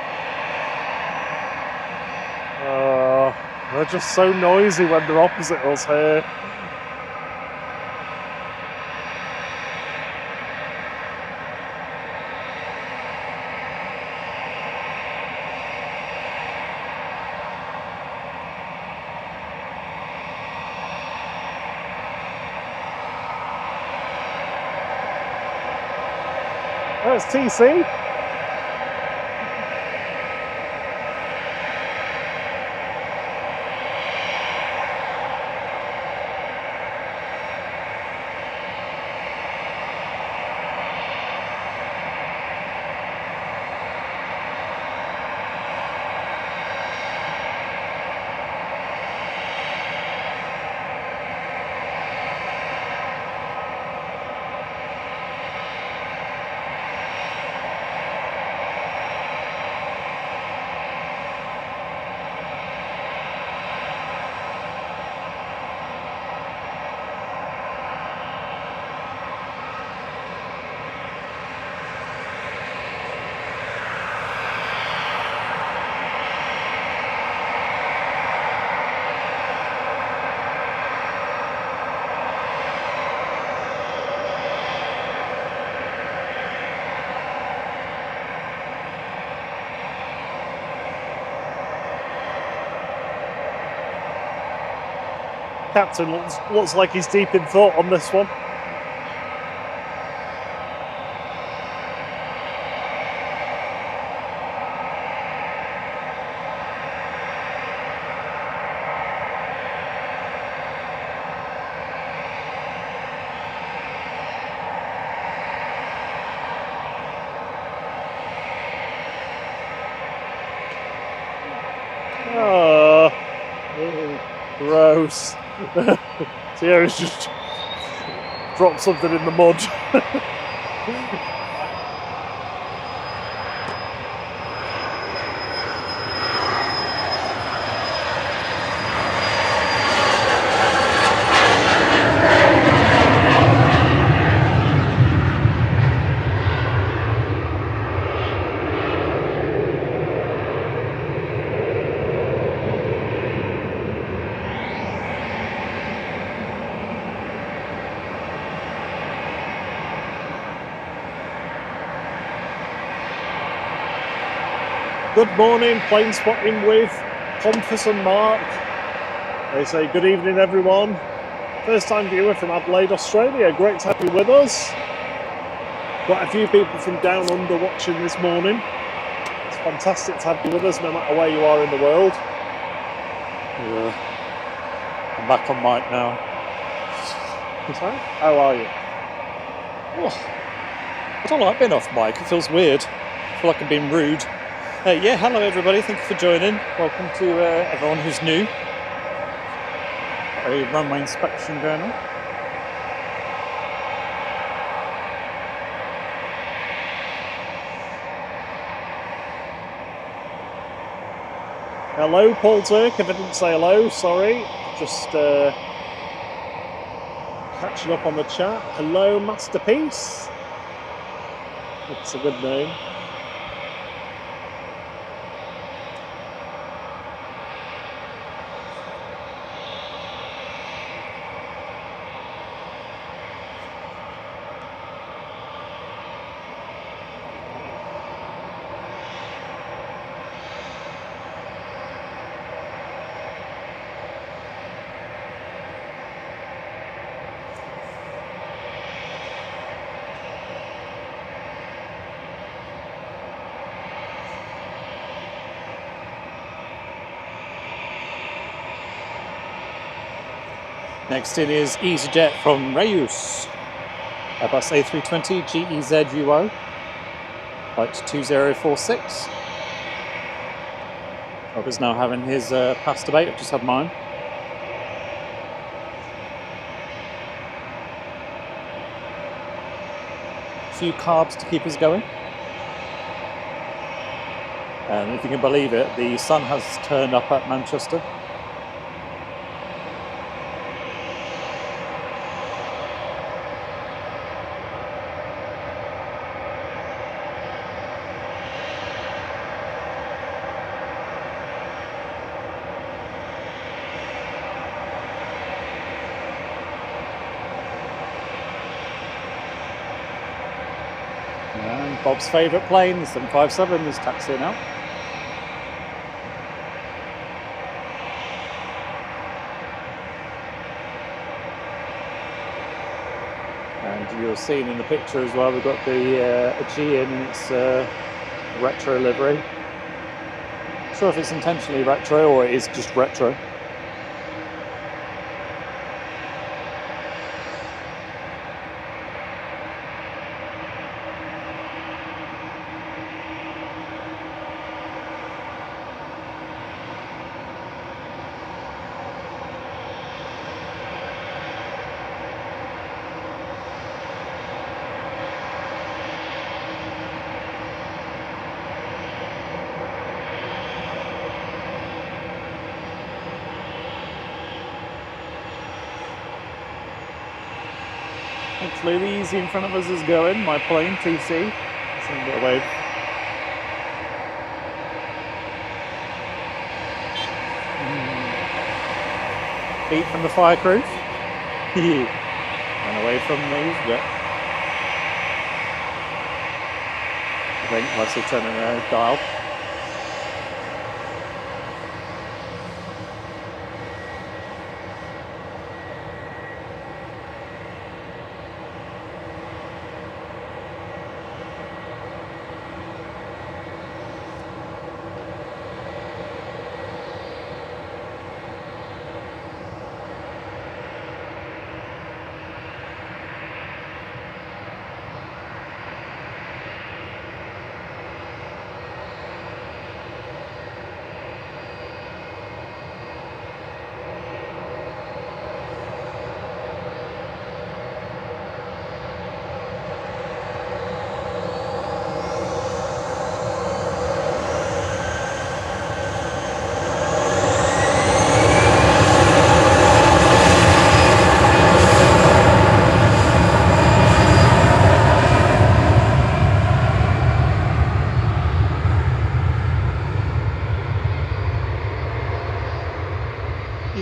they're just so noisy when they're opposite us here. Oh, it's TC. Captain looks like he's deep in thought on this one. Oh, gross. Sierra's just dropped something in the mud. Good morning, plane spotting with Pompous and Mark. They say good evening everyone. First time viewer from Adelaide, Australia. Great to have you with us. Quite a few people from down under watching this morning. It's fantastic to have you with us no matter where you are in the world. Yeah. I'm back on mic now. Sorry? How are you? Oh, I don't like being off mic. It feels weird. I feel like I'm being rude. Yeah, hello everybody. Thank you for joining. Welcome to everyone who's new. Got a runway inspection going on. Hello, Paul Turk. If I didn't say hello, sorry. Just catching up on the chat. Hello, Masterpiece. That's a good name. Next in is EasyJet from Reus. Airbus A320 GEZUO. Flight 2046. Rob is now having his pasta bait. I've just had mine. A few carbs to keep us going. And if you can believe it, the sun has turned up at Manchester. And Bob's favourite plane, the 757, is taxiing out. And you're seeing in the picture as well, we've got the Aegean in its retro livery. Not sure if it's intentionally retro or it is just retro. Hopefully the easy in front of us is going, my plane, TC. Let's have a bit of wave. Beat from the fire crew. And away from these, but I think once they turn in a dial.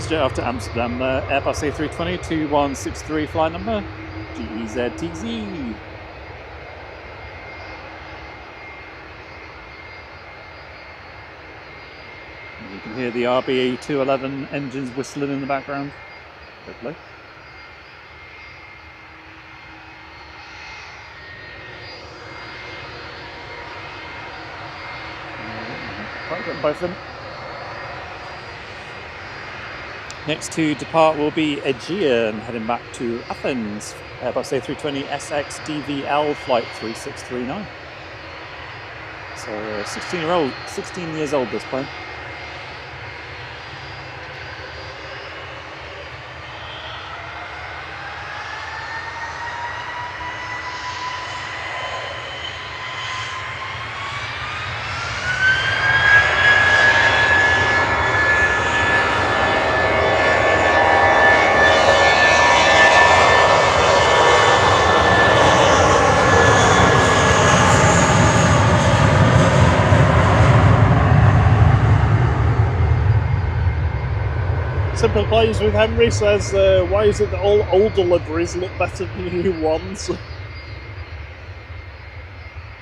Straight after Amsterdam, Airbus A320 2163 flight number GEZTZ. You can hear the RBE 211 engines whistling in the background. Hopefully. Both of them. Next to depart will be Aegean, heading back to Athens. Airbus A320 SX DVL flight 3639. So 16 years old this plane. Simple Plays with Henry says, why is it that all older liveries look better than new ones?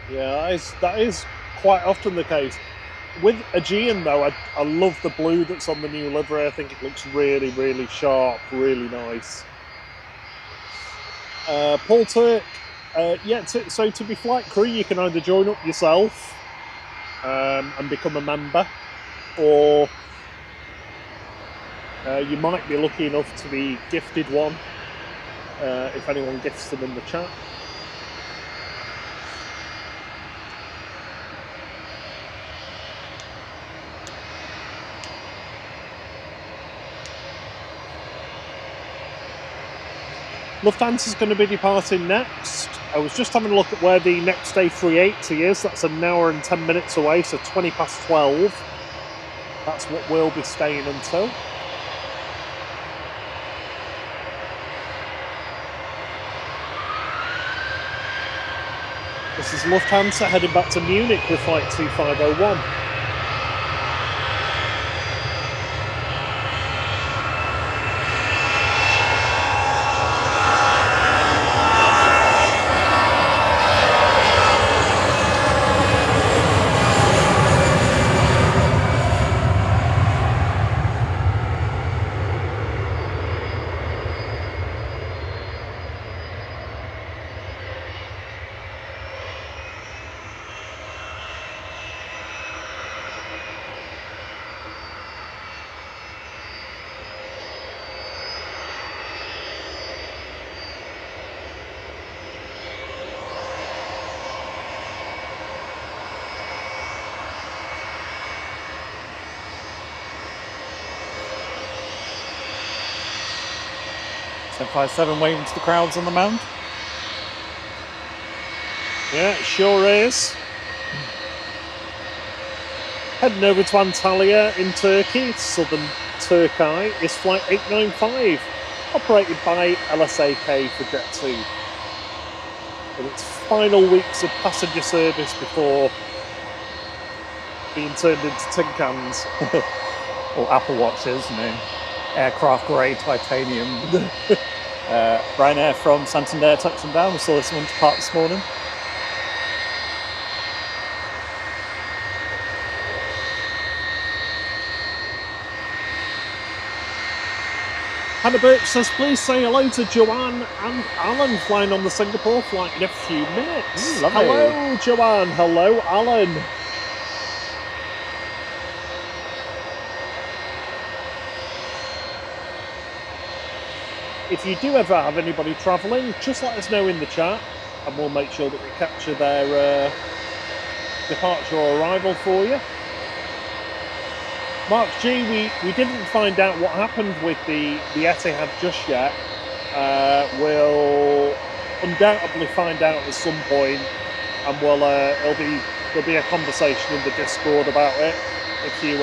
Yeah, that is quite often the case. With Aegean though, I love the blue that's on the new livery. I think it looks really, really sharp, really nice. Paul Turk, so to be flight crew you can either join up yourself and become a member, or you might be lucky enough to be gifted one, if anyone gifts them in the chat. Lufthansa is going to be departing next. I was just having a look at where the next day 380 is. That's an hour and 10 minutes away, so 20 past 12. That's what we'll be staying until. This is Lufthansa heading back to Munich with flight 2501. .757 waving to the crowds on the mound. Yeah, it sure is. Heading over to Antalya in Turkey, southern Turkey, is flight 895, operated by LSAK for Jet 2. In its final weeks of passenger service before being turned into tin cans. Or Apple Watches, you know, aircraft grade titanium. Ryanair from Santander touching down. We saw this one depart this morning. Hannah Birch says, please say hello to Joanne and Alan flying on the Singapore flight in a few minutes. Ooh, lovely. Hello, Joanne. Hello, Alan. If you do ever have anybody travelling, just let us know in the chat and we'll make sure that we capture their departure or arrival for you. Mark G, we didn't find out what happened with the Etihad just yet. We'll undoubtedly find out at some point, and there'll be a conversation in the Discord about it. If you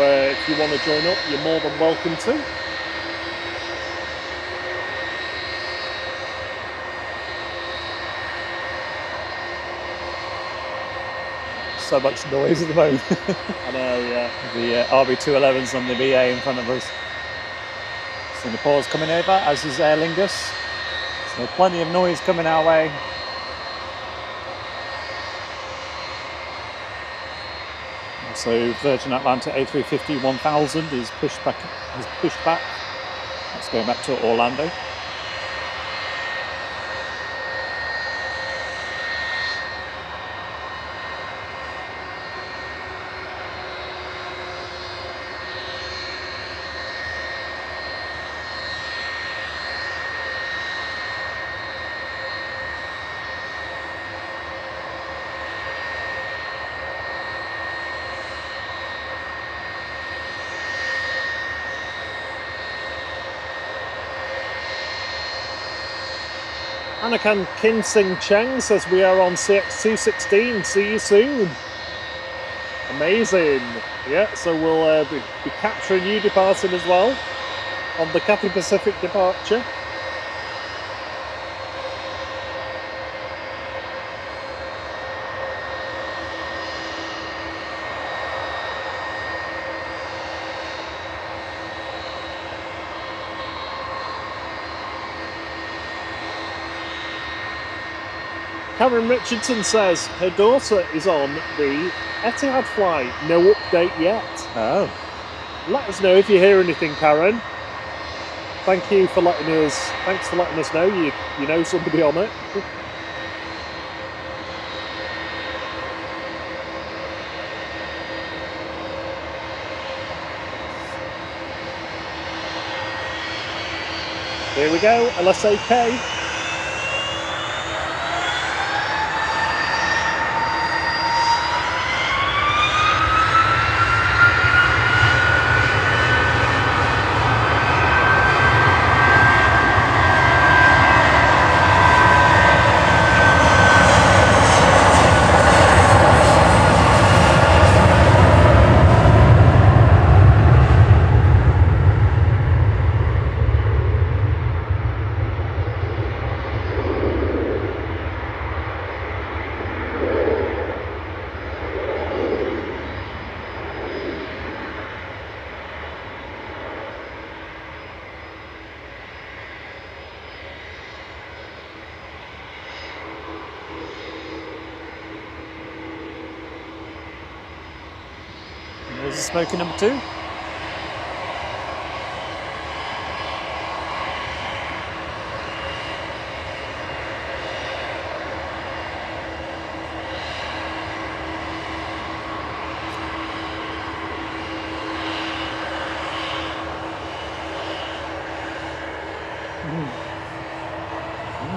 want to join up, you're more than welcome to. So much noise at the moment. I know, yeah. The RB211's on the BA in front of us. Singapore's coming over, as is Aer Lingus. So plenty of noise coming our way. So Virgin Atlantic A350 1000 is pushed back. That's going back to Orlando. Anakan Kinsing Cheng says we are on CX216. See you soon. Amazing. Yeah, so we'll be capturing you departing as well on the Cathay Pacific departure. Karen Richardson says her daughter is on the Etihad flight. No update yet. Oh. Let us know if you hear anything, Karen. Thanks for letting us know you know somebody on it. Here we go, LSAK. of smoke in number 2.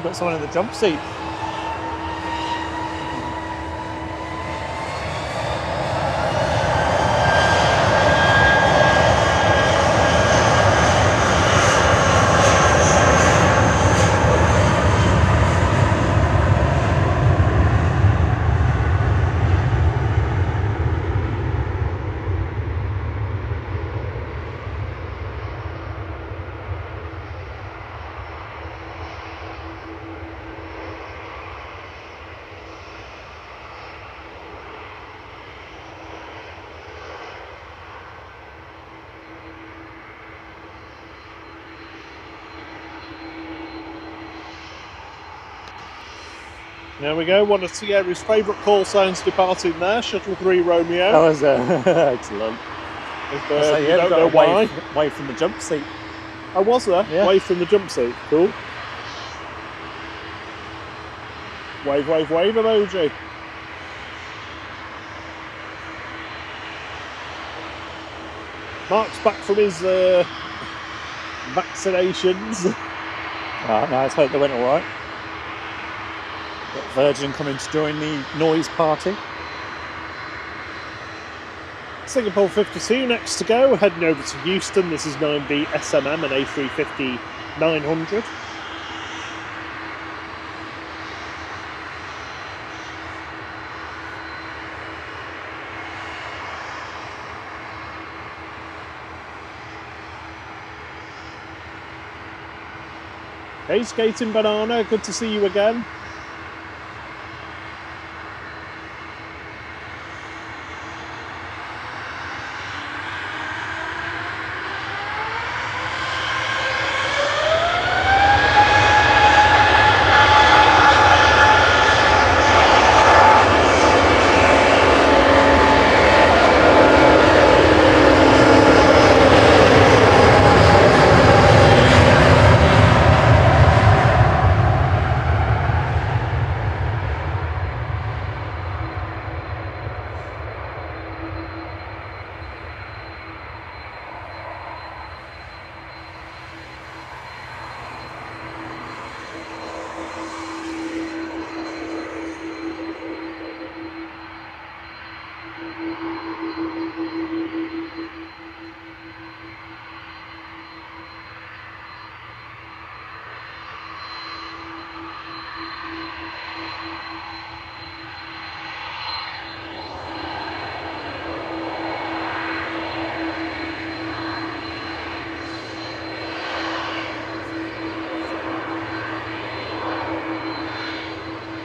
Got someone in the jump seat. There we go, one of Thierry's favourite call signs departing there, Shuttle 3 Romeo. That was excellent. If you don't know why. Wave from the jump seat. I was there, Yeah. wave from the jump seat, cool. Wave, wave, wave emoji. Mark's back from his vaccinations. Right, now let's hope they went alright. Got Virgin coming to join the noise party. Singapore 52 next to go, heading over to Houston. This is 9B SMM and A350 900. Hey, Skating Banana, good to see you again.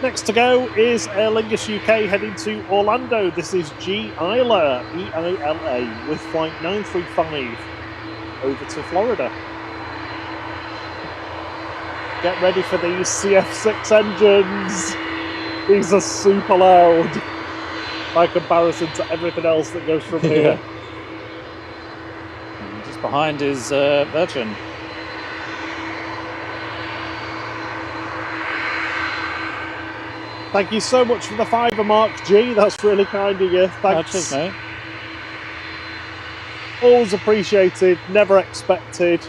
Next to go is Aer Lingus UK heading to Orlando. This is G. Isla, E-I-L-A, with flight 935 over to Florida. Get ready for these CF6 engines. These are super loud by comparison to everything else that goes from here. And just behind is Virgin. Thank you so much for the $5 Mark G. That's really kind of you. Thanks. Cheers, mate. Always appreciated, never expected.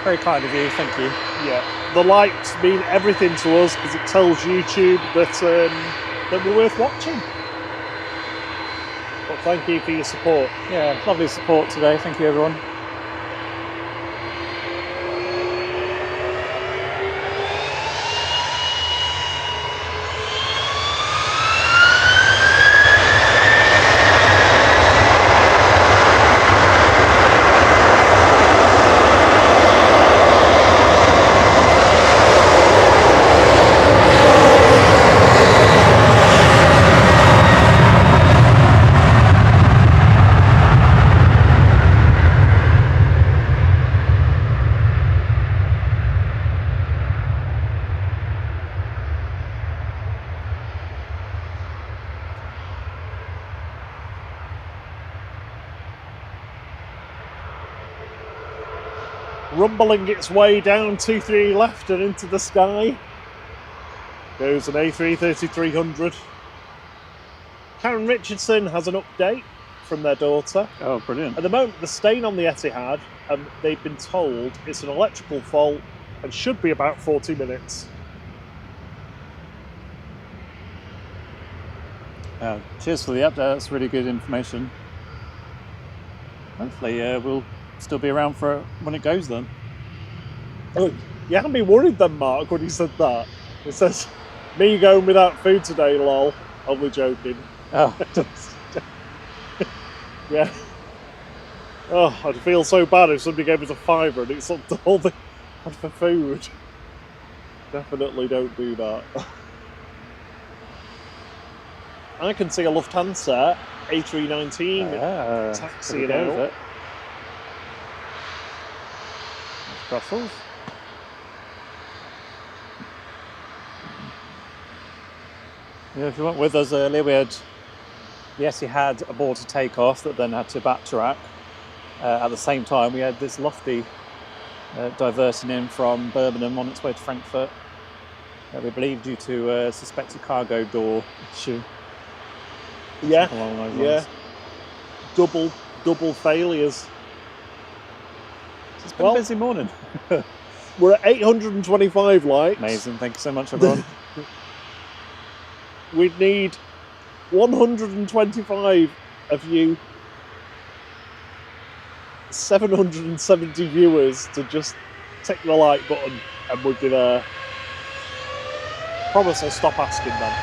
Very kind of you, thank you. Yeah, the likes mean everything to us because it tells YouTube that we're worth watching. But thank you for your support. Yeah, lovely support today. Thank you, everyone. rumbling its way down 23 left and into the sky goes an A330-300. Karen Richardson has an update from their daughter. Oh, brilliant. At the moment, they're staying on the Etihad, and they've been told it's an electrical fault and should be about 40 minutes. Cheers for the update. That's really good information. Hopefully, we'll still be around for when it goes then. Oh, you haven't been worried then, Mark, when you said that. It says, me going without food today, lol. Only joking. Oh, Yeah. Oh, I'd feel so bad if somebody gave us a fiver and it's up to all the for food. Definitely don't do that. I can see a Lufthansa A319 taxiing out. That's Brussels. Yeah, if you weren't with us earlier, we had the Etihad aboard to take off that then had to backtrack. At the same time, we had this lofty diverting in from Birmingham on its way to Frankfurt. We believe due to a suspected cargo door issue. Yeah, Along those yeah. lines. Double failures. It's been a busy morning. We're at 825 likes. Amazing, thank you so much, everyone. We'd need 125 of you, 770 viewers to just tick the like button and we'd be there. Promise I'll stop asking then.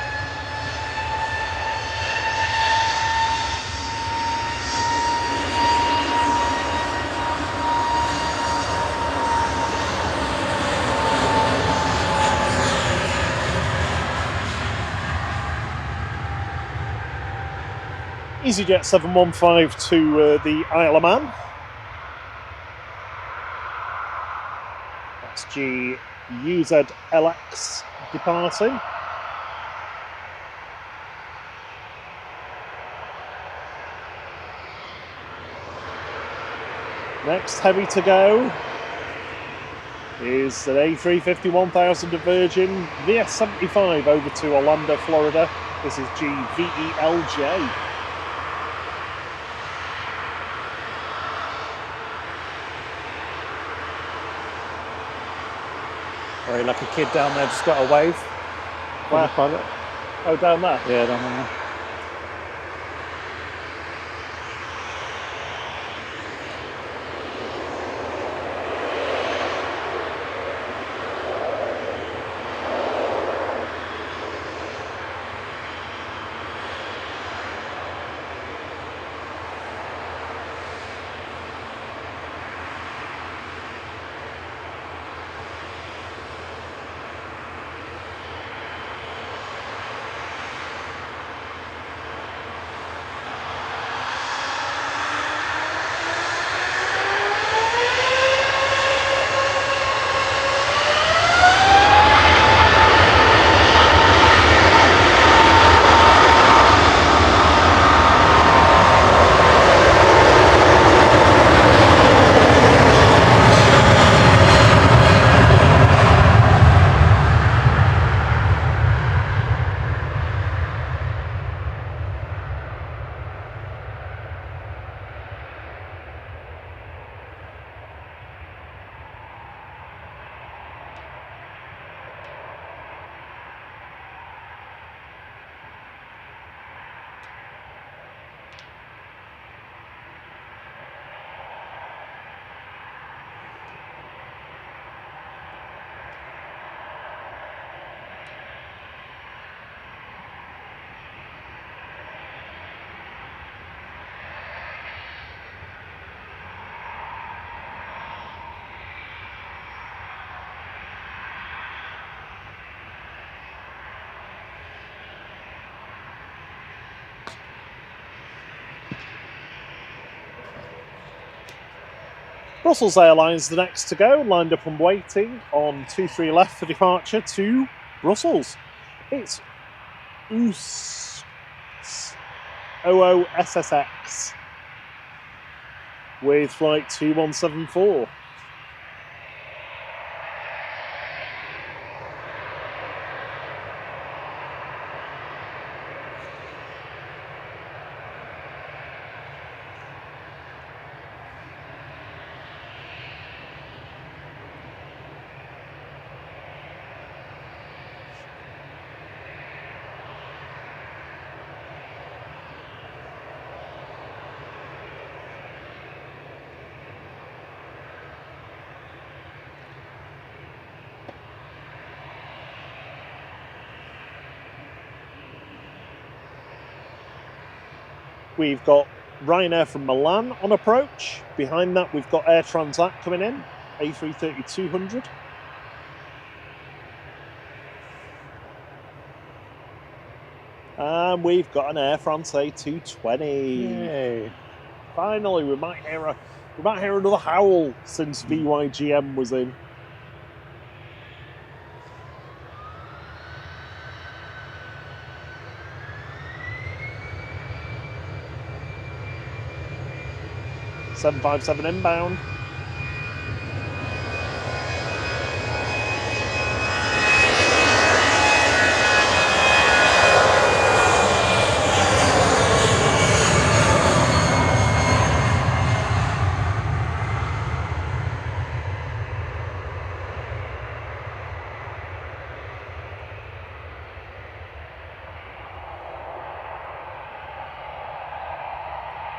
EasyJet 715 to the Isle of Man. That's GUZLX departing. Next heavy to go is an A350-1000 of Virgin VS75 over to Orlando, Florida. This is GVELJ. Very lucky kid down there, just got a wave. Where? Pilot. Oh, down there? Yeah, down there. Brussels Airlines the next to go, lined up and waiting on 23 left for departure to Brussels. It's OOSSX with flight 2174. We've got Ryanair from Milan on approach. Behind that, we've got Air Transat coming in, A330-200. And we've got an Air France A220. Yay. Finally, we might hear another howl since VYGM was in. .757 inbound.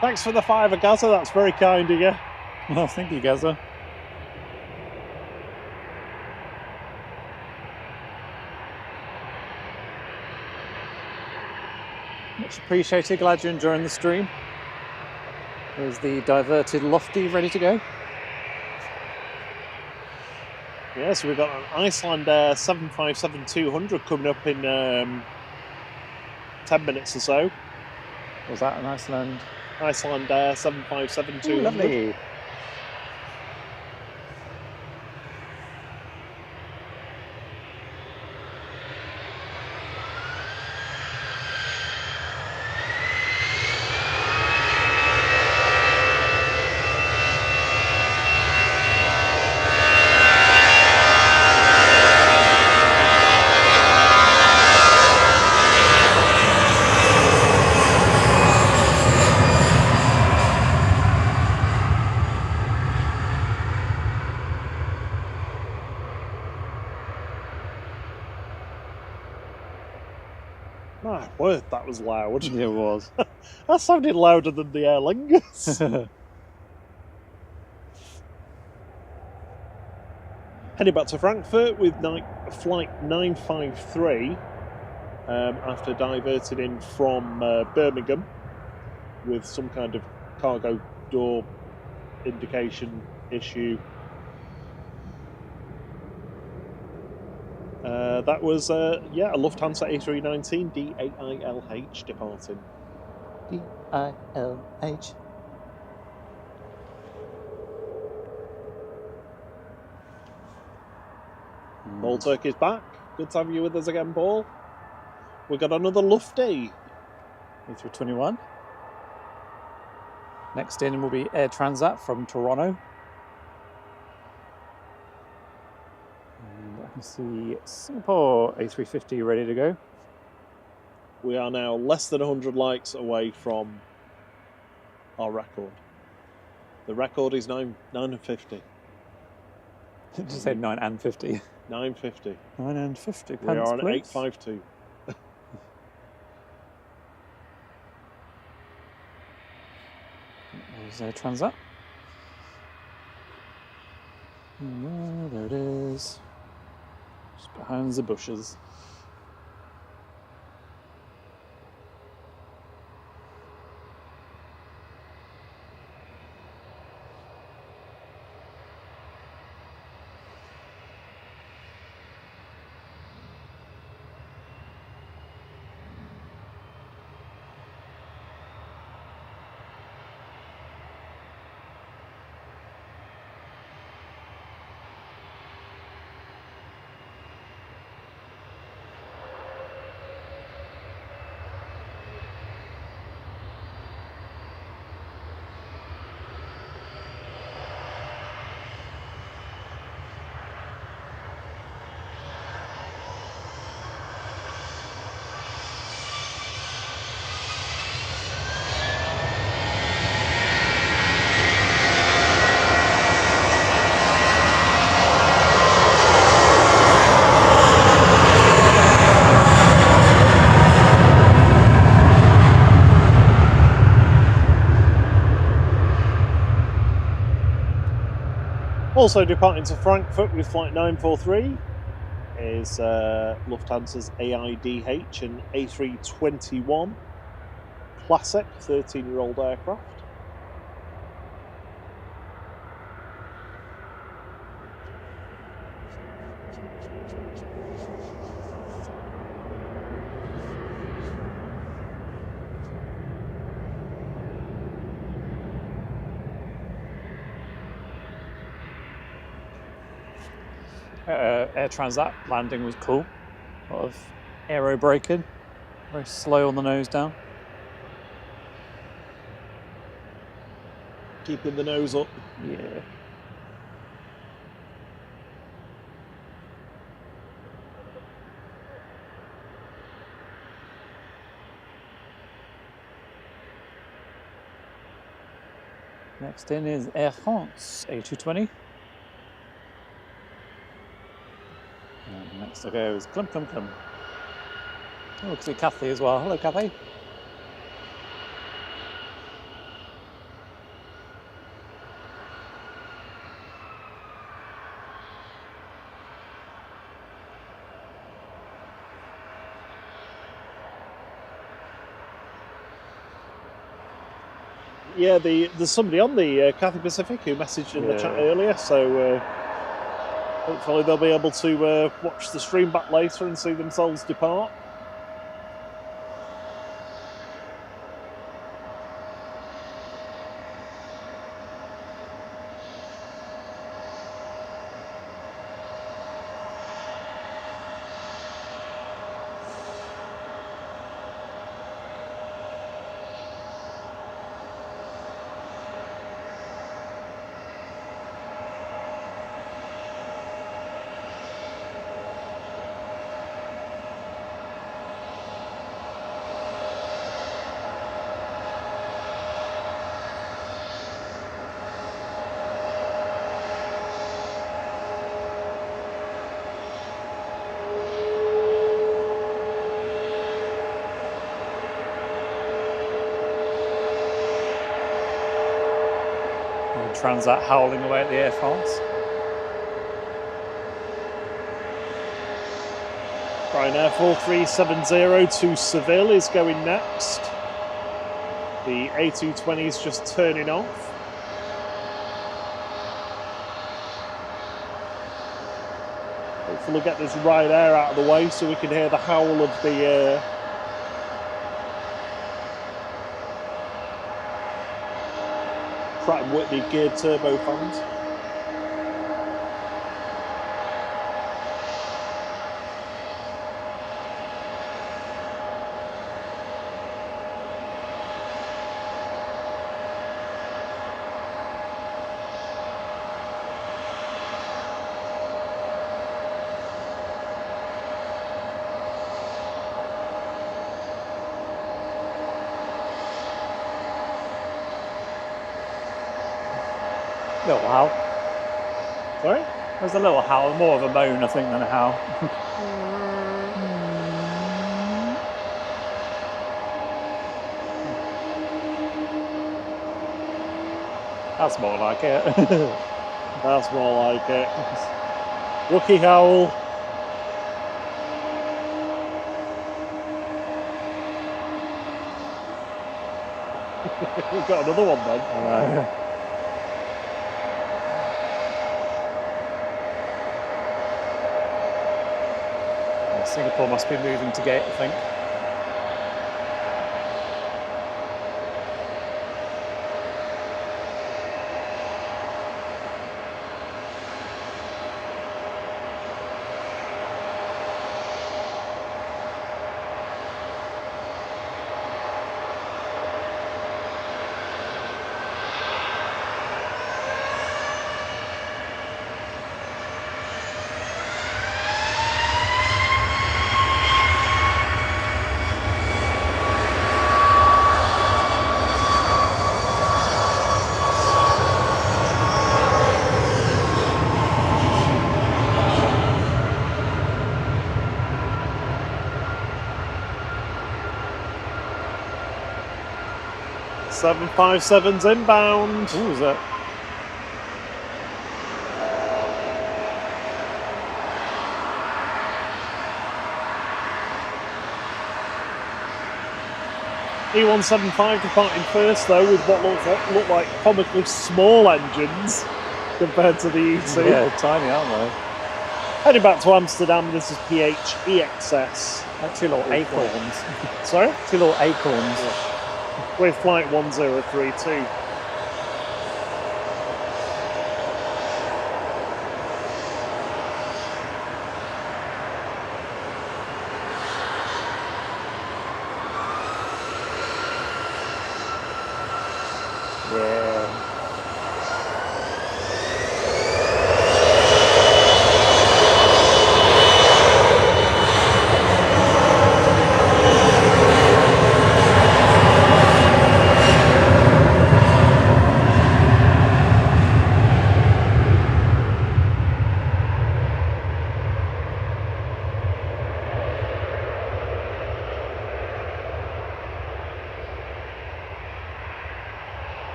Thanks for the £5, Gaza. That's very kind of you. Oh, thank you, Gaza. Much appreciated. Glad you're enjoying the stream. There's the Diverted Lofty ready to go. Yeah, so we've got an Iceland Air 757-200 coming up in 10 minutes or so. Was that an Iceland? Iceland Air 757-200. Ooh, lovely. My word, that was loud. It was. That sounded louder than the Aer Lingus. Heading back to Frankfurt with flight 953 after diverting in from Birmingham with some kind of cargo door indication issue. That was, a Lufthansa A319 DAILH departing. DILH. Paul Turkey's back. Good to have you with us again, Paul. We got another Lufty. A321. Next in will be Air Transat from Toronto. And I can see Singapore A350 ready to go. We are now less than 100 likes away from our record. The record is 950. Did you say 9 and 50? 950. 9 and 50. We are on please. 852. There's Air Transat. There it is. Just behind the bushes. Also departing to Frankfurt with flight 943 is Lufthansa's AIDH and A321 classic 13-year-old aircraft. Air Transat landing was cool. A lot of aero braking. Very slow on the nose down. Keeping the nose up. Yeah. Next in is Air France A220. And next to go is Clum Clum Clum. Oh, we can see Kathy as well. Hello, Kathy. Yeah, there's somebody on the Cathay Pacific who messaged in the chat earlier, so hopefully they'll be able to watch the stream back later and see themselves depart. Transat howling away at the Air France. Ryanair 4370 to Seville is going next. The A220 is just turning off. Hopefully get this Ryanair out of the way so we can hear the howl of the Pratt & Whitney geared turbofans. Little howl. Sorry? There's a little howl, more of a moan, I think, than a howl. That's more like it. That's more like it. Wookie howl. We've got another one then. Singapore must be moving to gate, I think. Seven 757's inbound. Ooh, is that? E175 departing first though with what look like comically small engines compared to the E2. Yeah, tiny, aren't they? Heading back to Amsterdam, this is PH EXS. Like two little acorns. Sorry? Two little acorns. With flight 1032. Yeah.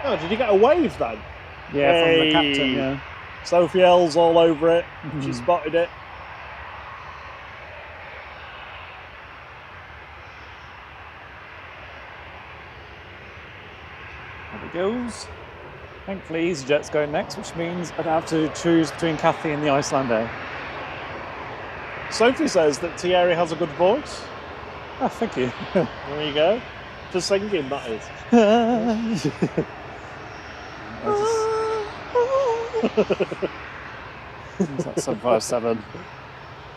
Oh, did you get a wave then? Yeah, from the Hey. captain, yeah. Sophie L's all over it. She Mhm. spotted it. There it goes. Thankfully, EasyJet's going next, which means I'd have to choose between Kathy and the Icelander. Sophie says that Thierry has a good voice. Oh, thank you. There you go. For singing, that is. That's 757.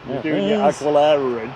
You're doing your Aguilera in.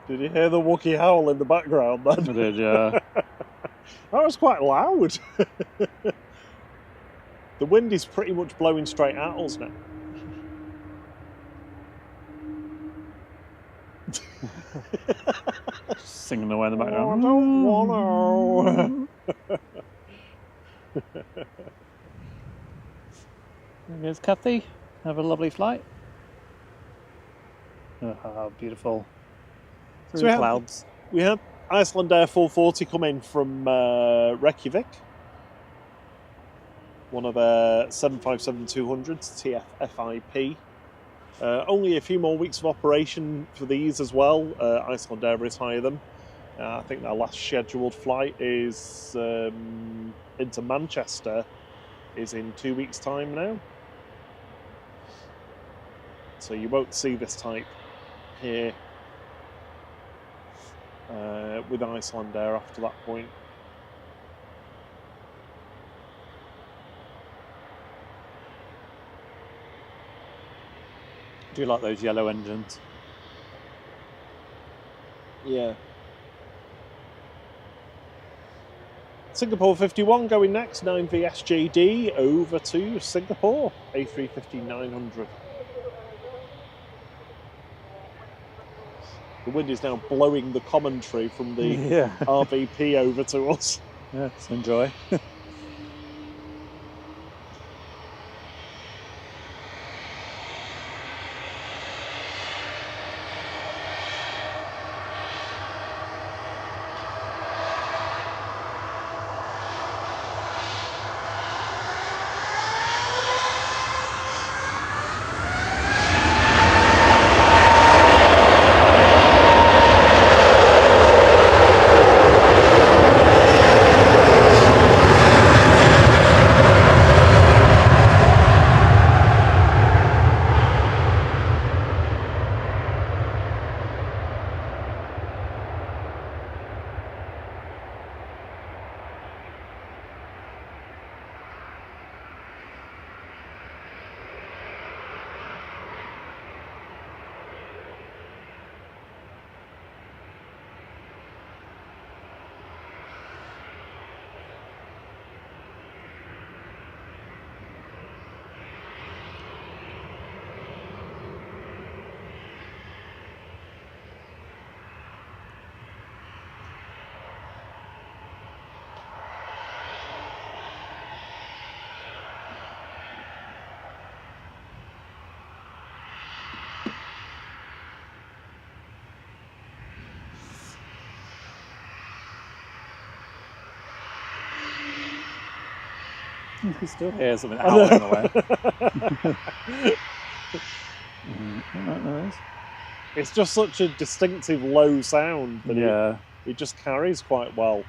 Did you hear the Wookiee howl in the background then? I did, yeah. That was quite loud. The wind is pretty much blowing straight at us now. Singing away in the Oh, I background. don't wanna. There's Kathy. Have a lovely flight. Oh, beautiful. Through So we the had- clouds. We had Iceland Air 440 come in from Reykjavik. One of their 757-200s, TFFIP. Only a few more weeks of operation for these as well. Iceland Air retire them. I think their last scheduled flight is into Manchester is in 2 weeks' time now. So you won't see this type here with Iceland Air after that point. I do like those yellow engines. Yeah. Singapore 51 going next, 9VSJD over to Singapore, A350-900. The wind is now blowing the commentary from the Yeah. RVP over to us. Yes, enjoy. You can still hear something howling away. It's just such a distinctive low sound that Yeah. it just carries quite well.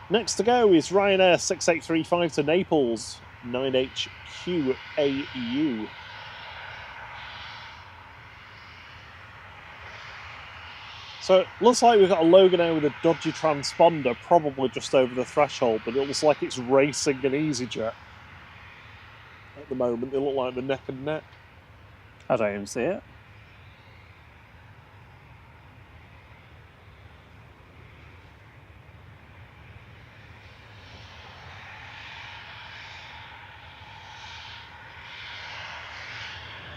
Next to go is Ryanair 6835 to Naples, 9HQAU. So it looks like we've got a Logan Air with a dodgy transponder, probably just over the threshold, but it looks like it's racing an EasyJet at the moment. They look like the neck and neck. I don't even see it.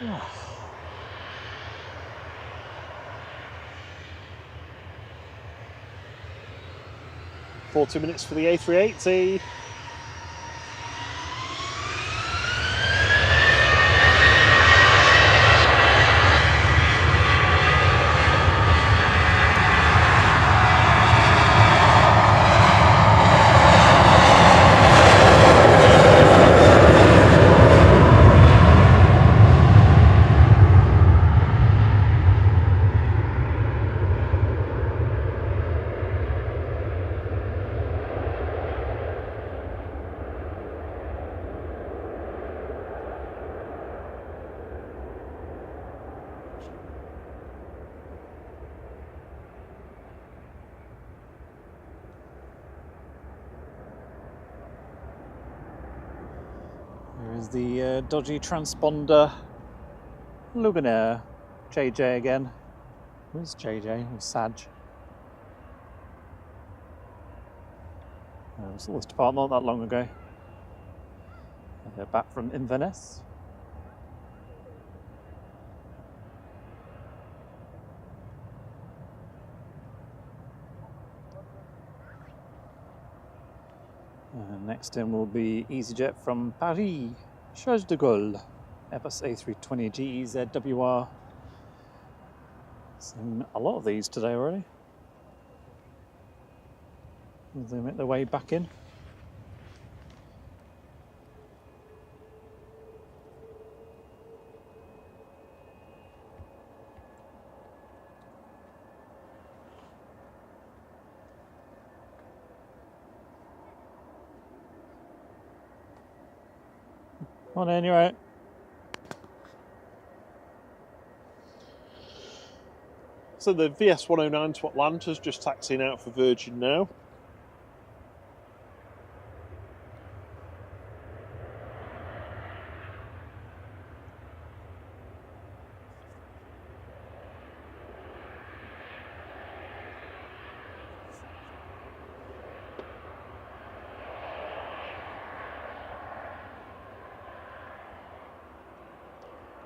Oh. 40 minutes for the A380. There is the dodgy transponder. Logan Air. JJ again. Where's JJ? Or Saj? I saw this department not that long ago. They're back from Inverness. Next in will be EasyJet from Paris, Charles de Gaulle, Airbus A320 GEZWR. Seen a lot of these today already. As they make their way back in. Come on in, you're right. So the VS109 to Atlanta's just taxiing out for Virgin now.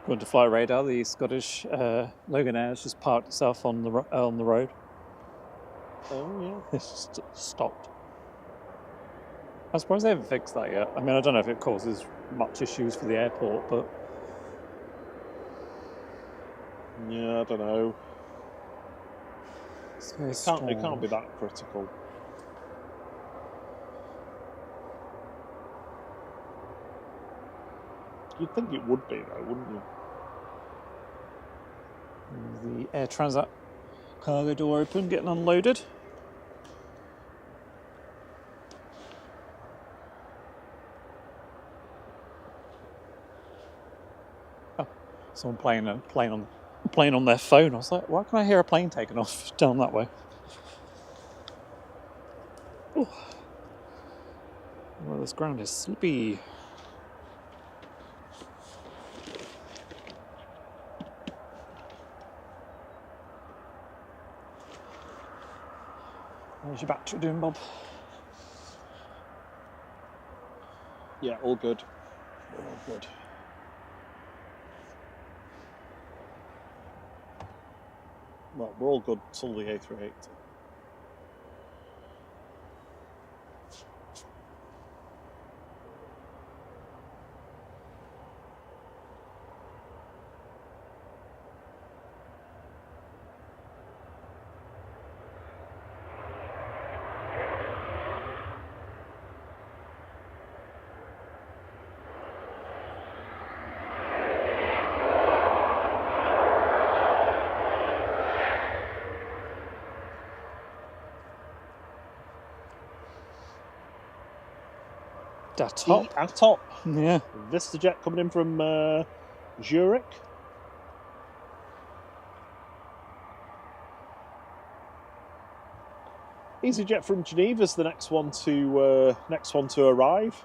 According to Flight Radar, the Scottish Loganair has just parked itself on the road. Oh yeah. It's just stopped. I'm surprised they haven't fixed that yet. I mean, I don't know if it causes much issues for the airport, but Yeah, I don't know. it's very It can't be that critical. You'd think it would be though, wouldn't you? The Air Transat cargo door open, getting unloaded. Oh, someone playing on their phone. I was like, why can I hear a plane taking off down that way? Ooh. Well, this ground is slippy. How's your battery doing, Bob? Yeah, all good. Oh, good. Well, we're all good till the A380. Top. Atop. Yeah. VistaJet coming in from Zurich. EasyJet from Geneva's the next one to arrive.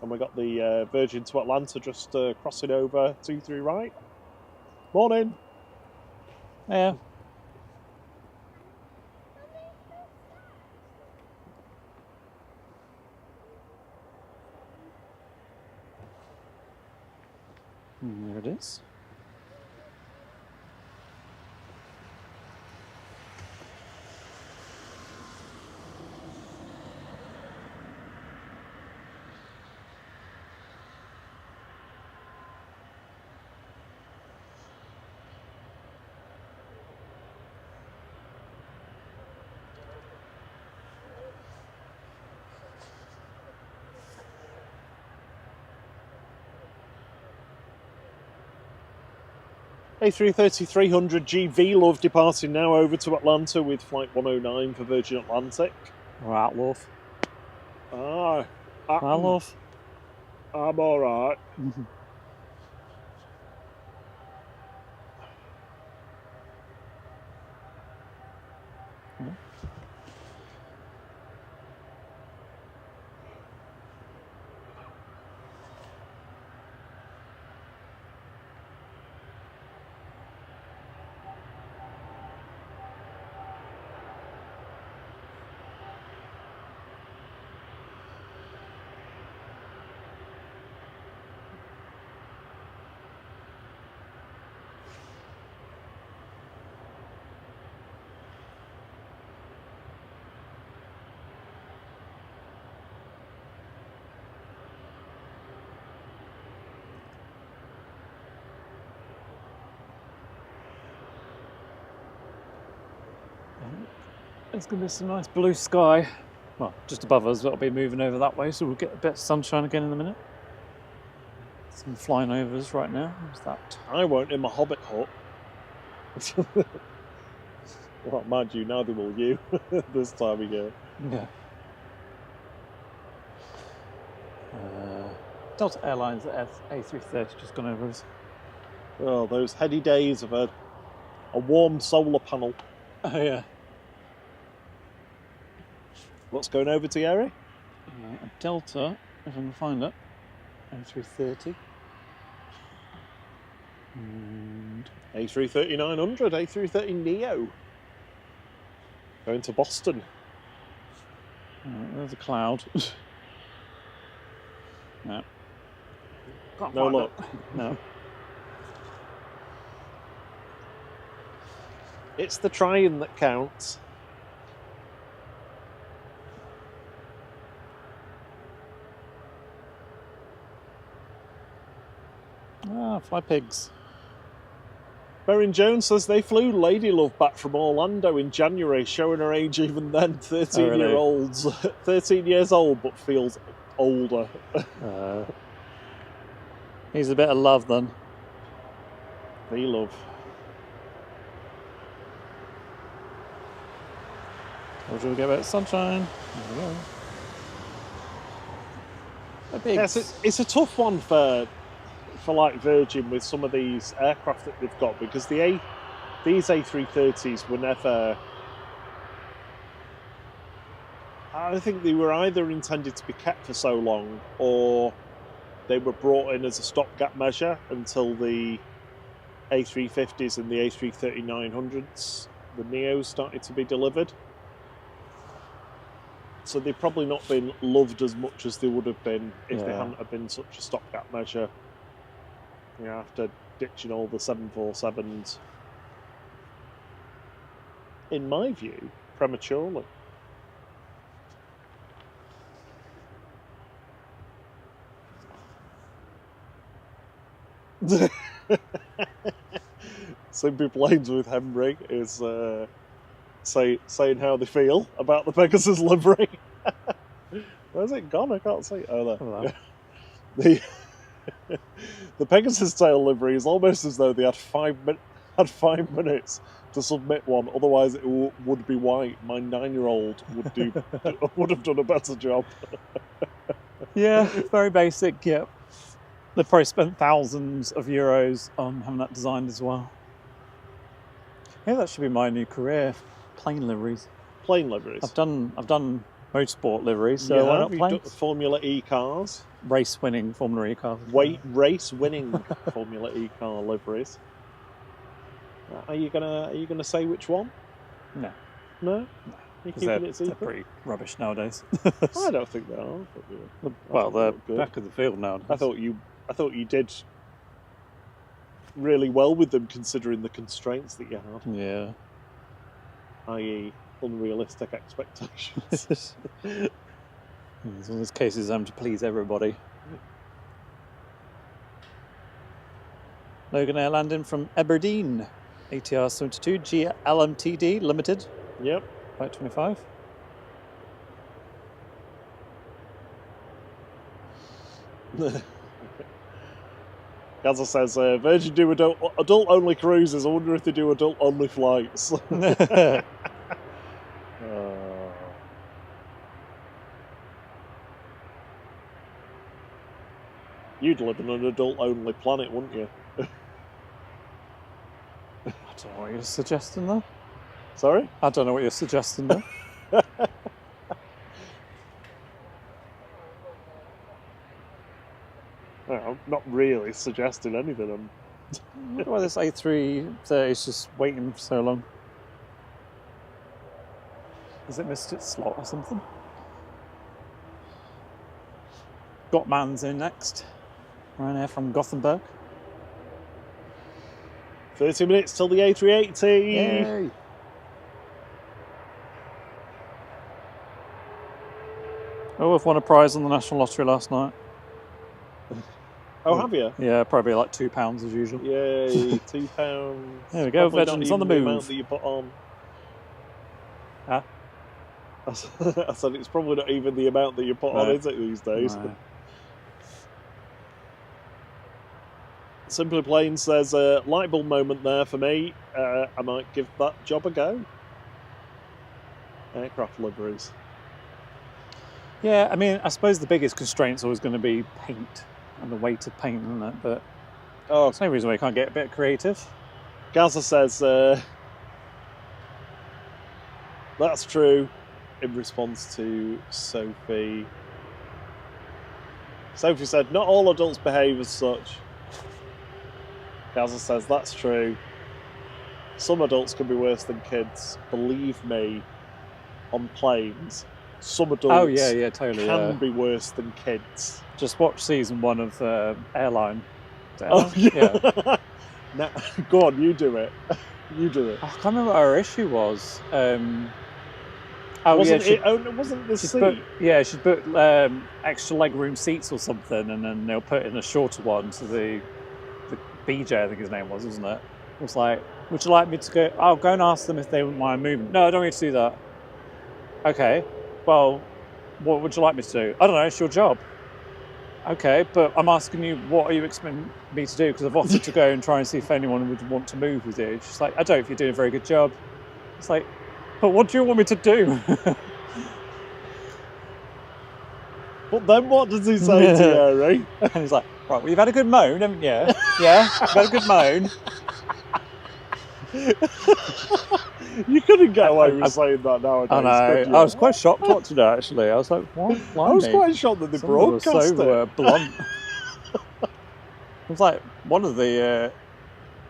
And we got the Virgin to Atlanta just crossing over 23 right. Morning. Yeah. And there it is. A330-300 GV Love departing now over to Atlanta with flight 109 for Virgin Atlantic. Right, love. Hi, Love. I'm all right. It's going to be some nice blue sky. Well, just above us, that'll be moving over that way, so we'll get a bit of sunshine again in a minute. Some flying overs right now. What's that? I won't in my Hobbit hut. Well, mind you, neither will you this time of year. Yeah. Delta Airlines at A330 just gone over us. Oh, those heady days of a warm solar panel. Oh, yeah. What's going over to Gary? A Delta, if I can find it, A330. And A330-900, A330 Neo. Going to Boston. There's a cloud. No. Can't No find luck. it. No. It's the trying that counts. Fly pigs. Berin Jones says they flew Lady Love back from Orlando in January, showing her age even then. 13-year-olds. 13 years old, but feels older. He's a bit of love then. They love. Or do we get a bit of sunshine? There we go. Yes, it's a tough one for like Virgin with some of these aircraft that they've got, because these A330s were never. I think they were either intended to be kept for so long, or they were brought in as a stopgap measure until the A350s and the A330-900s, the Neos, started to be delivered. So they've probably not been loved as much as they would have been if they hadn't have been such a stopgap measure. After ditching all the 747s, in my view, prematurely. Simply Planes with Henry is saying how they feel about the Pegasus livery. Where's it gone? I can't see it. Oh, there. The Pegasus tail livery is almost as though they had 5 minutes to submit one. Otherwise, it would be white. My 9-year-old would have done a better job. Yeah, very basic. Yeah, they probably spent thousands of euros on having that designed as well. Yeah, that should be my new career: plane liveries. Plane liveries. I've done motorsport liveries, so why not planes? Formula E cars. Race-winning Formula E cars. Race-winning Formula E car liveries. Are you gonna say which one? No. No? You're keeping it They're secret? pretty rubbish nowadays. I don't think they are. Well, they're good. back of the field now. I thought you did really well with them, considering the constraints that you had. Yeah. I.e., unrealistic expectations. It's one of those cases I'm to please everybody. Logan Air landing from Aberdeen. ATR 72 GLMTD Limited. Yep. Flight 25. Gaza says, Virgin do adult-only cruises. I wonder if they do adult-only flights. You'd live on an adult-only planet, wouldn't you? I don't know what you're suggesting there. Sorry? I don't know what you're suggesting there. Well, I'm not really suggesting anything. I wonder why this A330 is just waiting for so long. Has it missed its slot or something? Gottman's in next. Ryanair from Gothenburg. 30 minutes till the A380. Yay! Oh, I've won a prize on the National Lottery last night. Oh, have you? Yeah, probably like £2 as usual. Yay, £2. There we go, Probably Virgin's not on the even move. amount that you put on. Huh? I said it's probably not even the amount that you put on, No. is it, these days? No. Simply Plain says, light bulb moment there for me. I might give that job a go. Aircraft liveries. Yeah, I mean, I suppose the biggest constraint's always going to be paint and the weight of paint, isn't it? But there's no reason why you can't get a bit creative. Gaza says, that's true, in response to Sophie. Sophie said, not all adults behave as such. Gaza says, that's true. Some adults can be worse than kids. Believe me, on planes. some adults Oh yeah, totally. can be worse than kids. Just watch season 1 of Airline. Oh yeah. Now, go on, you do it. You do it. I can't remember what her issue was. Wasn't the seat? She'd booked extra legroom seats or something, and then they'll put in a shorter one. So the BJ, I think his name was, wasn't it? It was like, would you like me to go? I'll go and ask them if they wouldn't mind moving. No, I don't need to do that. Okay, well, what would you like me to do? I don't know, it's your job. Okay, but I'm asking you, what are you expecting me to do? Because I've offered to go and try and see if anyone would want to move with you. She's like, I don't know if you're doing a very good job. It's like, but what do you want me to do? But then what does he say to you, right? And he's like, right, well, you've had a good moan, haven't you? Yeah, you've had a good moan. You couldn't get away with saying that nowadays. I know. I was quite shocked watching it, actually. I was like, what? I was quite shocked that they broadcast it. So blunt. It was like one of the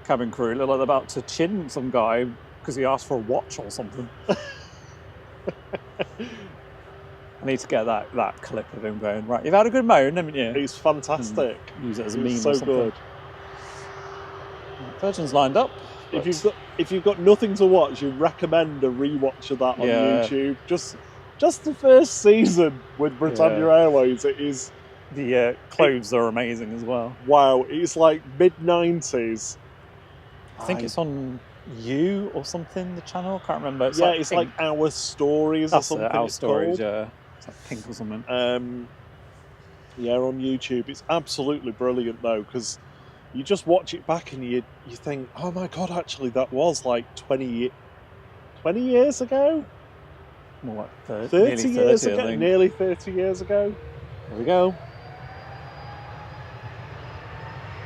cabin crew looked like they're about to chin some guy because he asked for a watch or something. I need to get that clip of him going, right, you've had a good moan, haven't you? He's fantastic. And use it as a meme so or something. Good. Virgin's lined up. If you've got nothing to watch, you recommend a rewatch of that on YouTube. Just the first season with Britannia Airways. It is the clothes are amazing as well. Wow, it's like mid-90s. I think it's on You or something. The channel, I can't remember. It's it's like Our Stories or something. Our Stories, called. yeah. It's like Pink or something. On YouTube, it's absolutely brilliant though, because you just watch it back and you think, oh my god, actually that was like 20 years ago? More like 30 years ago? Nearly 30 years ago. Here we go.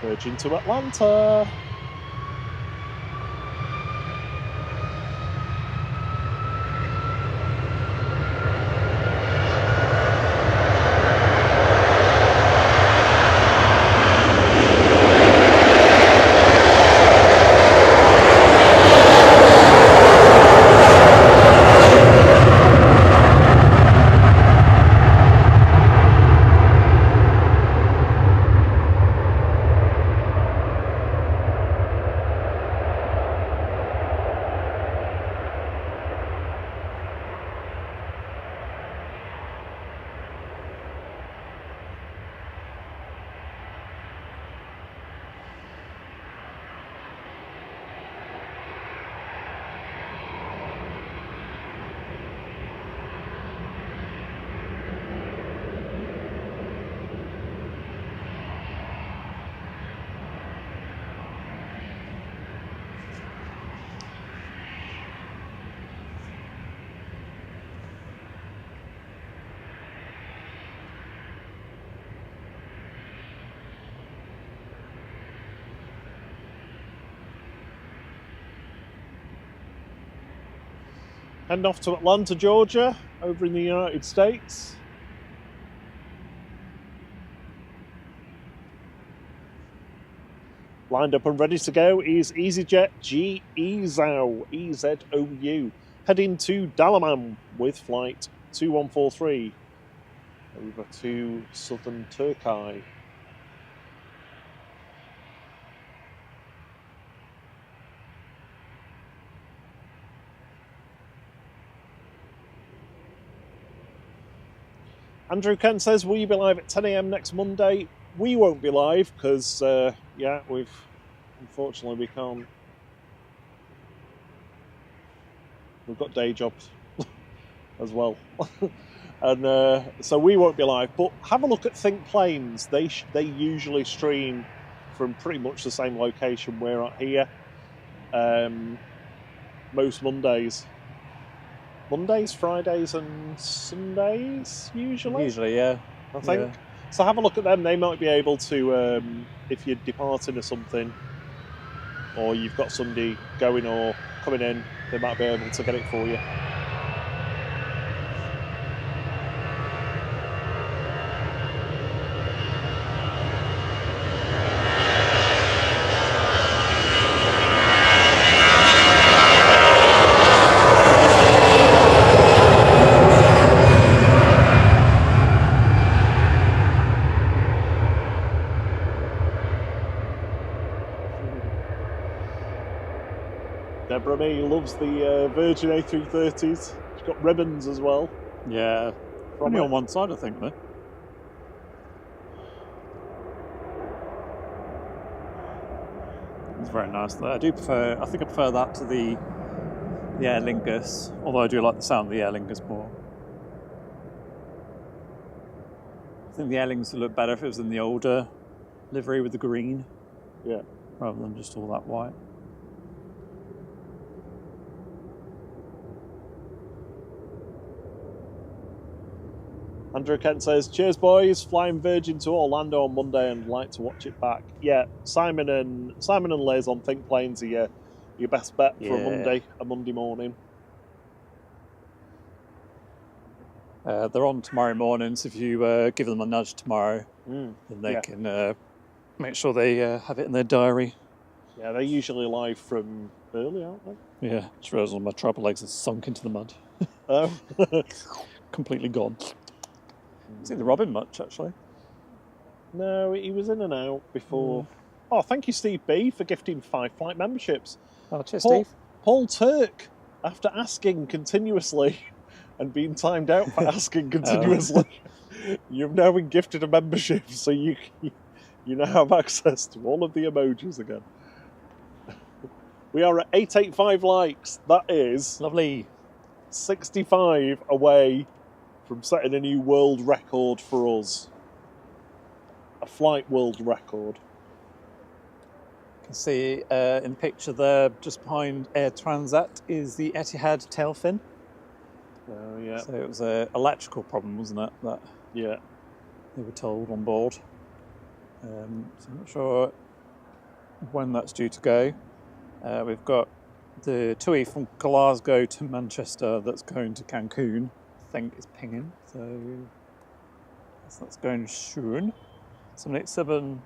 Virgin to Atlanta. Heading off to Atlanta, Georgia, over in the United States. Lined up and ready to go is EasyJet EZOU, heading to Dalaman with flight 2143 over to southern Turkey. Andrew Kent says, will you be live at 10 AM next Monday? We won't be live because, unfortunately we can't. We've got day jobs as well. And so we won't be live, but have a look at Think Planes. They usually stream from pretty much the same location we're at here. Most Mondays, Fridays and Sundays, usually? Usually, yeah. I think. Yeah. So have a look at them. They might be able to, if you're departing or something, or you've got somebody going or coming in, they might be able to get it for you. funny. He loves the Virgin A330s. It's got ribbons as well. Yeah. From Only it. on one side, I think, though. It's very nice though. I think I prefer that to the Aer Lingus, although I do like the sound of the Aer Lingus more. I think the Aer Lingus would look better if it was in the older livery with the green. Yeah. Rather than just all that white. Andrew Kent says, "Cheers, boys! Flying Virgin to Orlando on Monday, and like to watch it back." Yeah, Simon and Liz on Think Planes are your best bet for a Monday morning. They're on tomorrow morning, so if you give them a nudge tomorrow, then they can make sure they have it in their diary. Yeah, they're usually live from early, aren't they? Yeah, just realised all my trapper legs are sunk into the mud. Oh, completely gone. See the Robin much actually? No, he was in and out before. Oh, thank you, Steve B, for gifting 5 flight memberships. Oh, cheers, Steve. Paul Turk, after asking continuously and being timed out for asking continuously, you've now been gifted a membership, so you now have access to all of the emojis again. We are at 885 likes. That is lovely. 65 away from setting a new world record for us. A flight world record. You can see in the picture there, just behind Air Transat, is the Etihad tail fin. Oh, yeah. So it was an electrical problem, wasn't it? That yeah. They were told on board. So I'm not sure when that's due to go. We've got the TUI from Glasgow to Manchester that's going to Cancun. I think it's pinging, so that's going soon. 787-8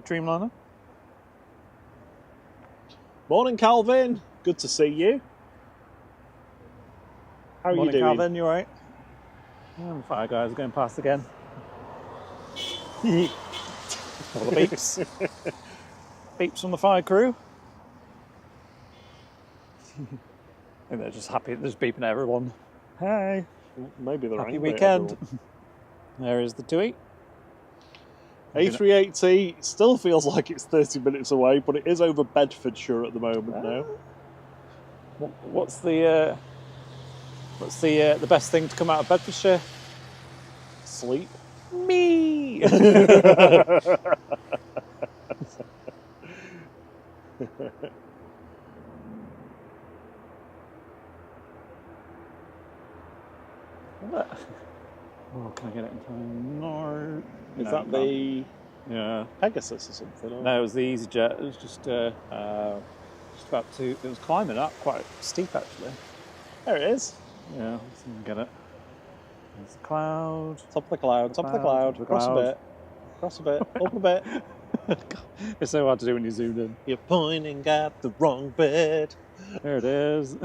Dreamliner. Morning, Calvin. Good to see you. How are you doing? Morning, Calvin. You alright? Fire guys are going past again. All the beeps. Beeps from the fire crew. I think they're just happy. They're just beeping at everyone. Hey. Maybe they're happy angry at weekend. There is the TUI. A380 still feels like it's 30 minutes away, but it is over Bedfordshire at the moment now. What's the best thing to come out of Bedfordshire? Sleep. Me. Oh, can I get it in time? No. Is that the Yeah. Pegasus or something? Or? No, it was the EasyJet. It was just about to. It was climbing up quite steep actually. There it is. Yeah, let's see if we can get it. There's the cloud. Top of the cloud. Top of the cloud. Across a bit. Across a bit. Up a bit. It's so hard to do when you zoom in. You're pointing at the wrong bit. There it is.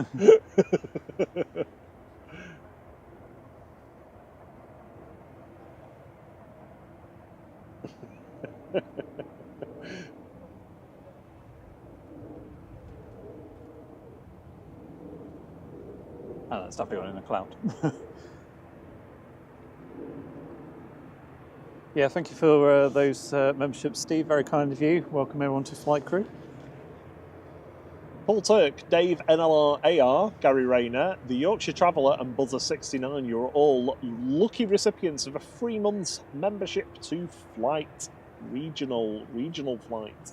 Oh, that's definitely going in the cloud. Yeah, thank you for those memberships, Steve. Very kind of you. Welcome everyone to Flight Crew. Paul Turk, Dave NLR AR, Gary Rayner, the Yorkshire Traveller and Buzzer69, you're all lucky recipients of a 3 months membership to Flight, regional flight.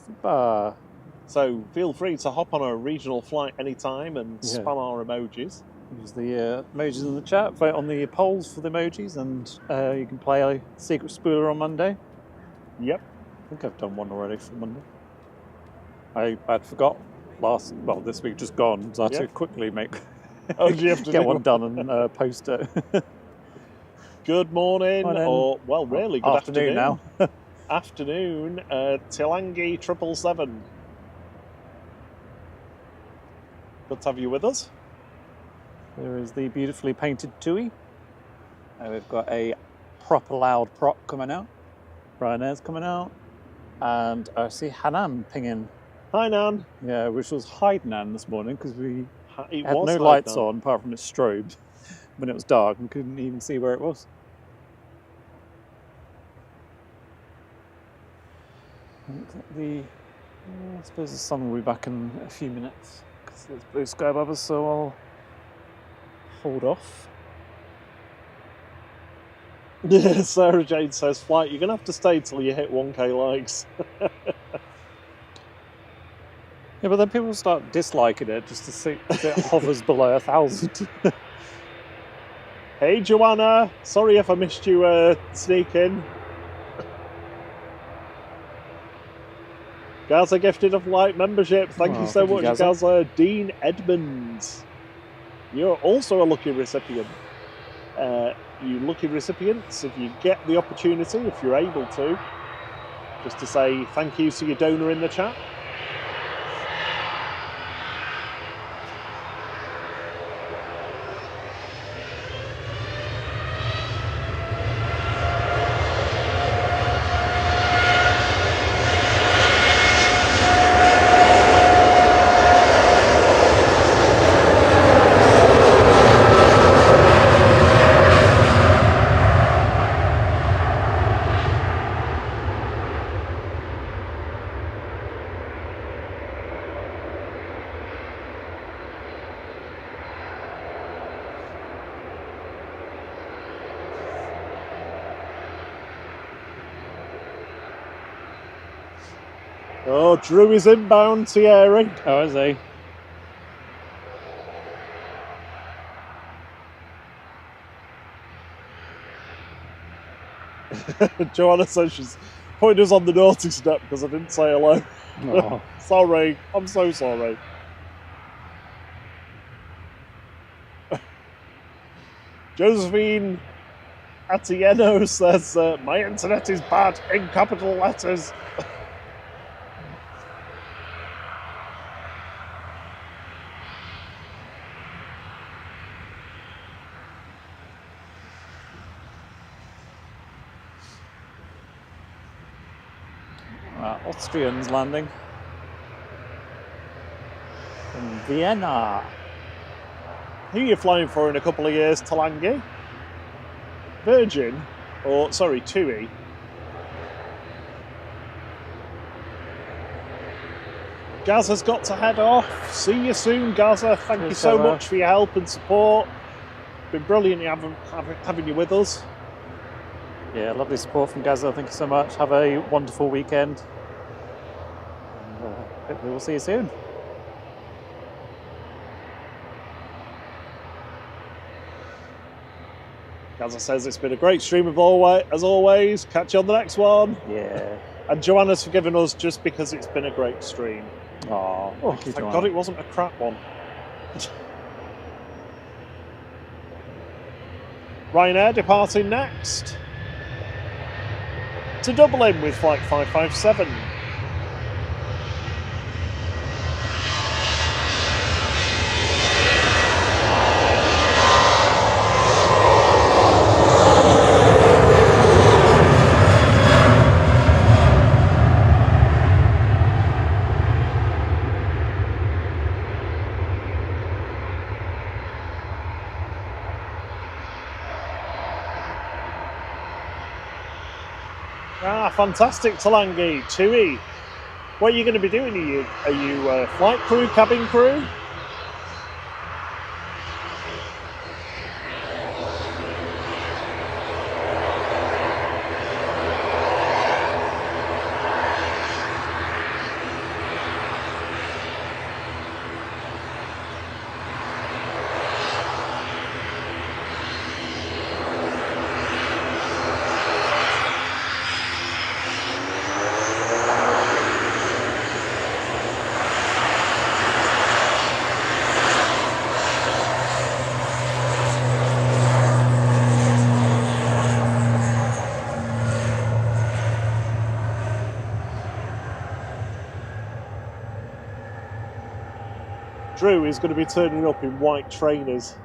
So feel free to hop on a regional flight anytime and spam our emojis. Use the emojis in the chat, vote on the polls for the emojis, and you can play a secret spooler on Monday. Yep. I think I've done one already for Monday. I'd forgot this week just gone, so I had to quickly make you have to get one done and post it. Good morning, or really good afternoon now. Afternoon, Tilangi 777. Good to have you with us. There is the beautifully painted TUI. We've got a proper loud prop coming out. Ryanair's coming out. And I see Hanan pinging. Hi, Nan. Yeah, which was Hydenan this morning because we It had was no Hyde lights Nan. on apart from its strobe when it was dark and couldn't even see where it was. I suppose the sun will be back in a few minutes because there's blue sky above us, so I'll hold off. Yeah, Sarah Jane says, Flight, you're going to have to stay till you hit 1k likes. Yeah, but then people start disliking it just to see if it hovers below 1,000. Hey, Joanna. Sorry if I missed you sneak in. Gaza gifted a Flight membership. Thank you so much, Gaza. Dean Edmonds. You're also a lucky recipient. You lucky recipients, if you get the opportunity, if you're able to, just to say thank you to your donor in the chat. Oh, Drew is inbound, Thierry. Oh, is he? Joanna says she's putting us on the naughty step because I didn't say hello. Oh. Sorry, I'm so sorry. Josephine Atieno says, my internet is bad in capital letters. Austrians landing in Vienna. Who are you flying for in a couple of years, Talangi? Virgin? Or, sorry, TUI? Gaza's got to head off. See you soon, Gaza. Thank you so much for your help and support. Been brilliant having you with us. Yeah, lovely support from Gaza. Thank you so much. Have a wonderful weekend. And hopefully we'll see you soon. Gaza says it's been a great stream as always. Catch you on the next one. Yeah. And Joanna's forgiven us just because it's been a great stream. Oh, thank God it wasn't a crap one. Ryanair departing next to Dublin with flight 557. Fantastic, Talangi. TUI. What are you going to be doing? Are you flight crew, cabin crew? Drew is going to be turning up in white trainers.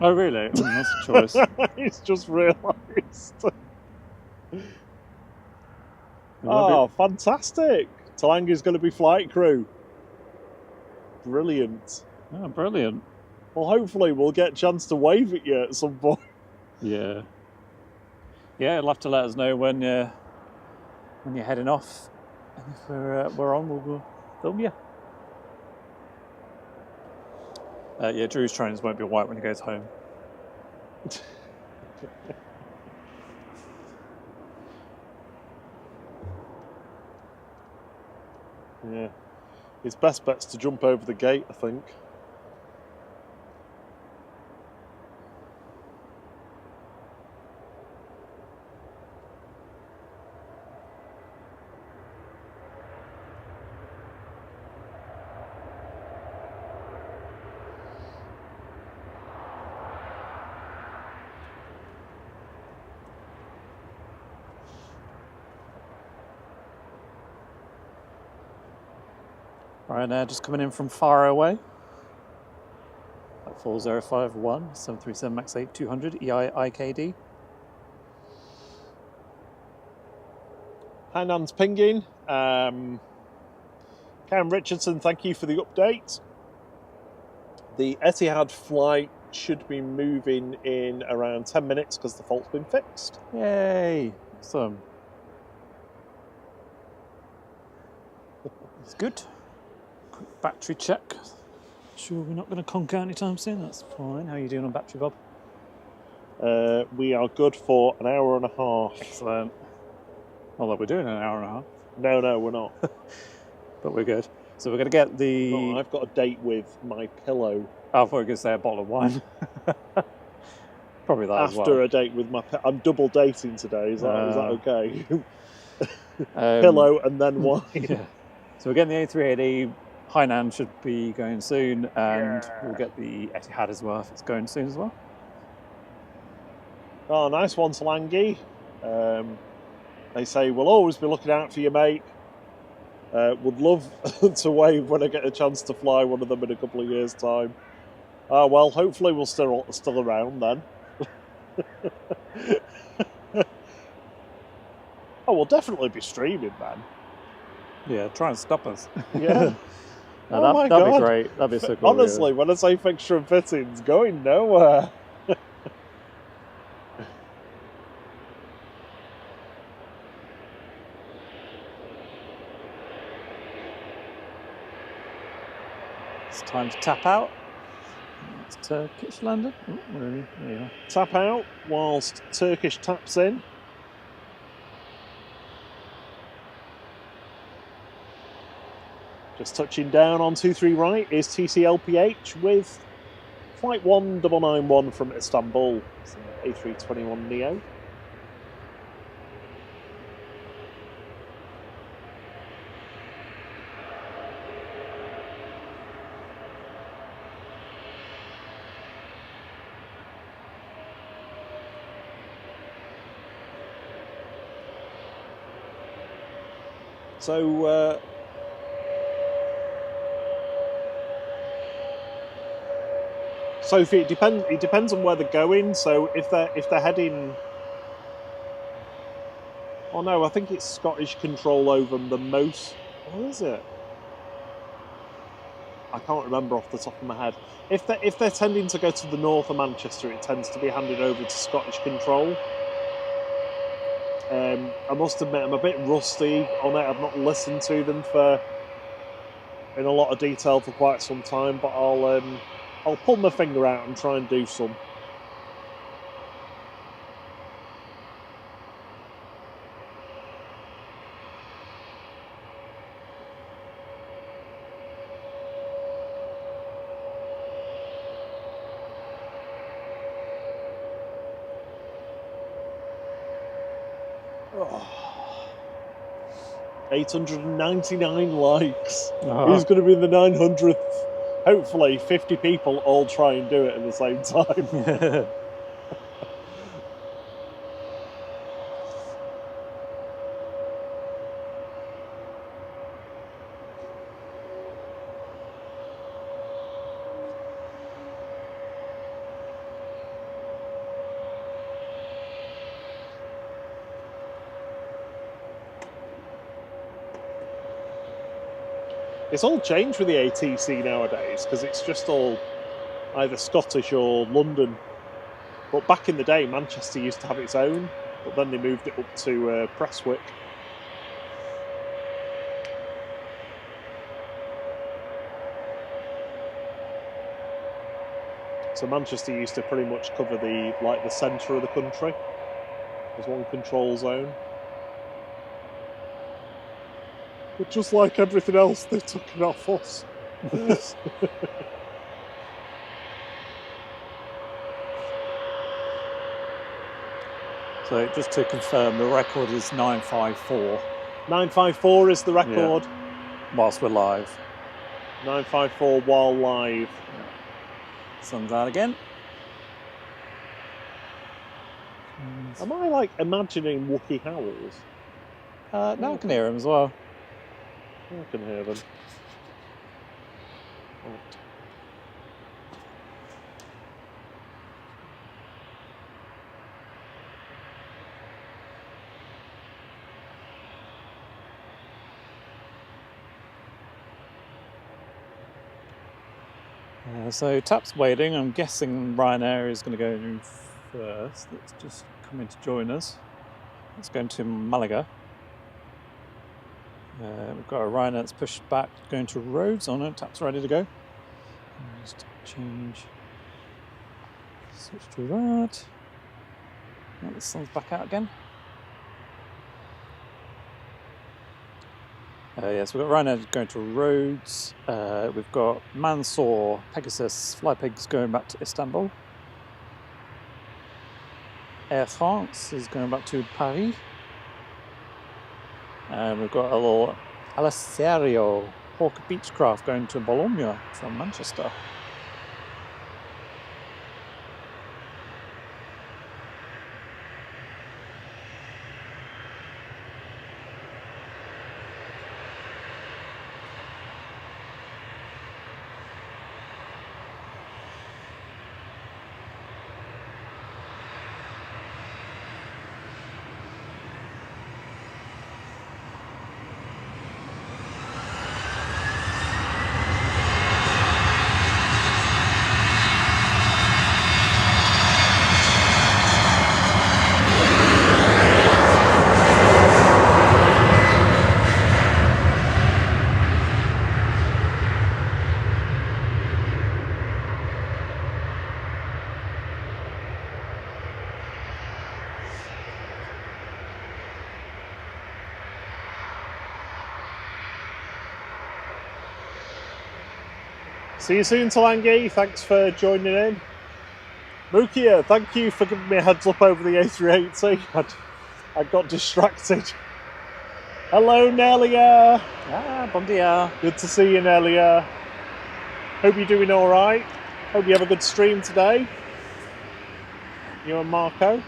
Oh, really? That's a choice. He's just realised. Oh, fantastic. Talangi's going to be flight crew. Brilliant. Oh, brilliant. Well, hopefully we'll get a chance to wave at you at some point. Yeah. Yeah, you'll have to let us know when you're heading off. And if we're on, we'll film you. Yeah, Drew's trainers won't be white when he goes home. Yeah. His best bet's to jump over the gate, I think. Right now, just coming in from far away. At 4051, 737 MAX 8 200 EI-IKD. Hainan's pinging. Cam Richardson, thank you for the update. The Etihad flight should be moving in around 10 minutes because the fault's been fixed. Yay! Awesome. It's good. Quick battery check. Sure we're not going to conk out anytime soon. That's fine. How are you doing on battery, Bob? We are good for an hour and a half. Excellent. Although we're doing an hour and a half. No, we're not. But we're good. So we're going to get the... Oh, I've got a date with my pillow. I thought you were going to say a bottle of wine. Probably that as well. After a date with my I'm double dating today. Is that okay? Pillow and then wine. Yeah. So we're getting the A380. Hainan should be going soon, and we'll get the Etihad as well if it's going soon as well. Oh, nice one, Talangi. They say, we'll always be looking out for you, mate. Would love to wave when I get a chance to fly one of them in a couple of years' time. Well, hopefully we'll still around then. Oh, we'll definitely be streaming, man. Yeah, try and stop us. Yeah. No, that'd be great. That'd be so cool. Honestly, when I say fixture and fittings, going nowhere. It's time to tap out. It's Turkish landing. Oh, where are you? There you are. Tap out whilst Turkish taps in. Just touching down on 23 right is TCLPH with flight 1991 from Istanbul. It's an A321 Neo. So Sophie, it depends on where they're going. So if they're heading, oh no, I think it's Scottish control over the most. What is it? I can't remember off the top of my head. If they're tending to go to the north of Manchester, it tends to be handed over to Scottish control. I must admit, I'm a bit rusty on it. I've not listened to them in a lot of detail for quite some time, but I'll pull my finger out and try and do some. Oh. 899 likes. Who's going to be in the 900th? Hopefully 50 people all try and do it at the same time. It's all changed with the ATC nowadays because it's just all either Scottish or London. But back in the day, Manchester used to have its own, but then they moved it up to Prestwick. So Manchester used to pretty much cover the centre of the country as one control zone. But just like everything else, they took it off us. So just to confirm, the record is 954. 954 is the record. Yeah. Whilst we're live. 954 while live. Sun's out again. Am I like imagining Wookiee howls? Now I can hear him as well. I can hear them. So TAP's waiting. I'm guessing Ryanair is going to go in first. Let's just come in to join us. Let's go into Malaga. We've got a Ryanair that's pushed back, going to Rhodes. Oh no, TAP's ready to go. Just change. Switch to that. Oh, the sun's back out again. Yes, we've got Ryanair going to Rhodes. We've got Mansour, Pegasus, Flypigs going back to Istanbul. Air France is going back to Paris. And we've got a little Alasario Hawk Beechcraft going to Bologna from Manchester. See you soon, Talangi. Thanks for joining in. Mukia, thank you for giving me a heads up over the A380. I got distracted. Hello, Nelia. Bon dia. Good to see you, Nelia. Hope you're doing all right. Hope you have a good stream today. You and Marco.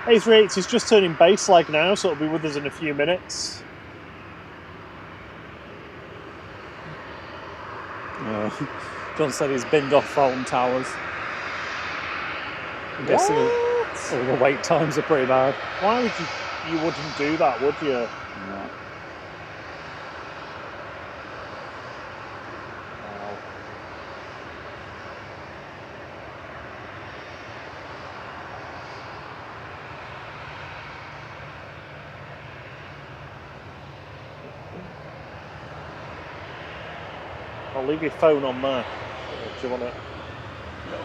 A380 is just turning base leg now, so it'll be with us in a few minutes. John said he's binned off Fulton Towers. I'm guessing all the wait times are pretty bad. Why would you wouldn't do that, would you? Yeah. I'll leave your phone on there. Do you want it? No.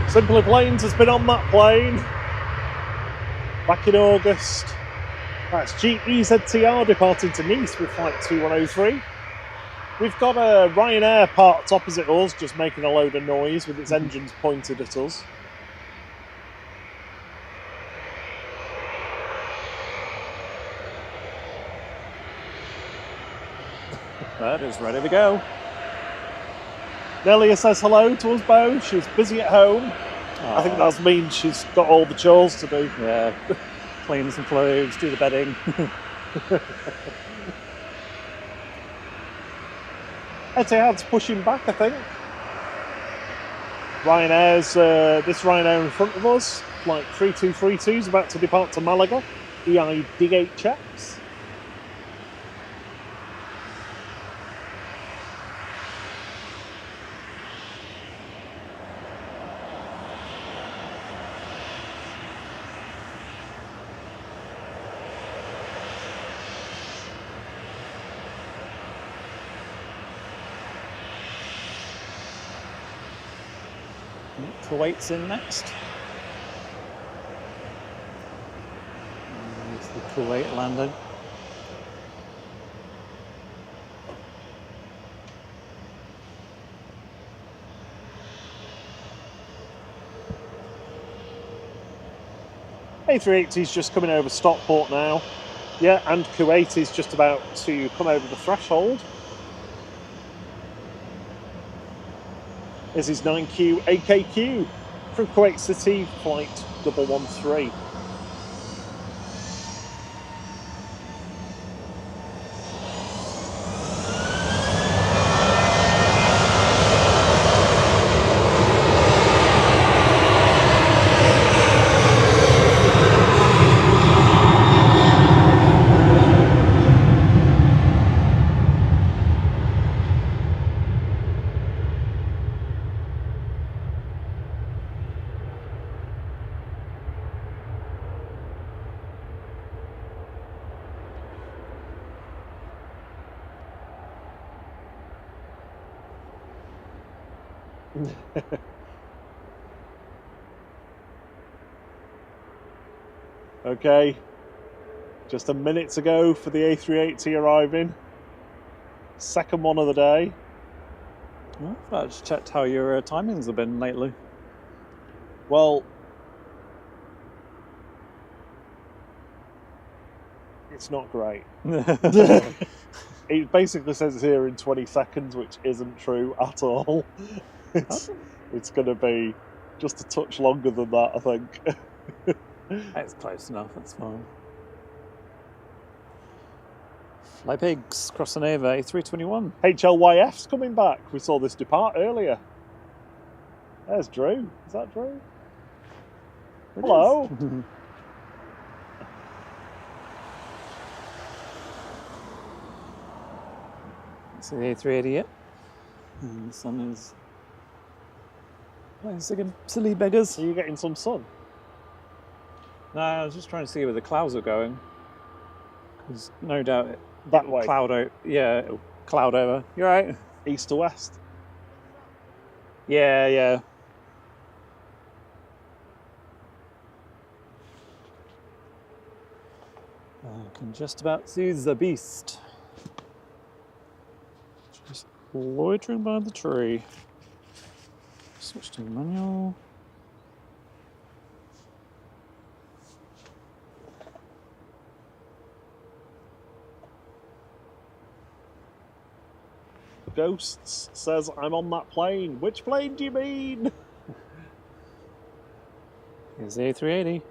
Simply Planes has been on that plane back in August. That's GEZTR departing to Nice with flight 2103. We've got a Ryanair parked opposite us, just making a load of noise with its engines pointed at us. Bird is ready to go. Nelia says hello to us both. She's busy at home. I think that means she's got all the chores to do. Yeah, clean some clothes, do the bedding. Etihad's pushing back, I think. Ryanair's, this Ryanair in front of us, flight 3232 is about to depart to Malaga. EID8 checks. Kuwait's in next. There's the Kuwait landing. A380's just coming over Stockport now. Yeah, and Kuwait is just about to come over the threshold. This is 9Q AKQ from Kuwait City, flight 113. Okay, just a minute to go for the A380 arriving. Second one of the day. Well, I just checked how your timings have been lately. Well, it's not great. It basically says here in 20 seconds, which isn't true at all. It's going to be just a touch longer than that, I think. It's close enough, that's fine. Fly Pigs, crossing over, A321. HLYF's coming back. We saw this depart earlier. There's Drew. Is that Drew? It Hello. is. See the A380 yet? And the sun is playing silly beggars. Are you getting some sun? No, I was just trying to see where the clouds are going. Because no doubt That way. it'll cloud over. You alright? East to west. Yeah. I can just about see the beast. Just loitering by the tree. Switch to manual. Ghosts says, I'm on that plane. Which plane do you mean? Here's the A380.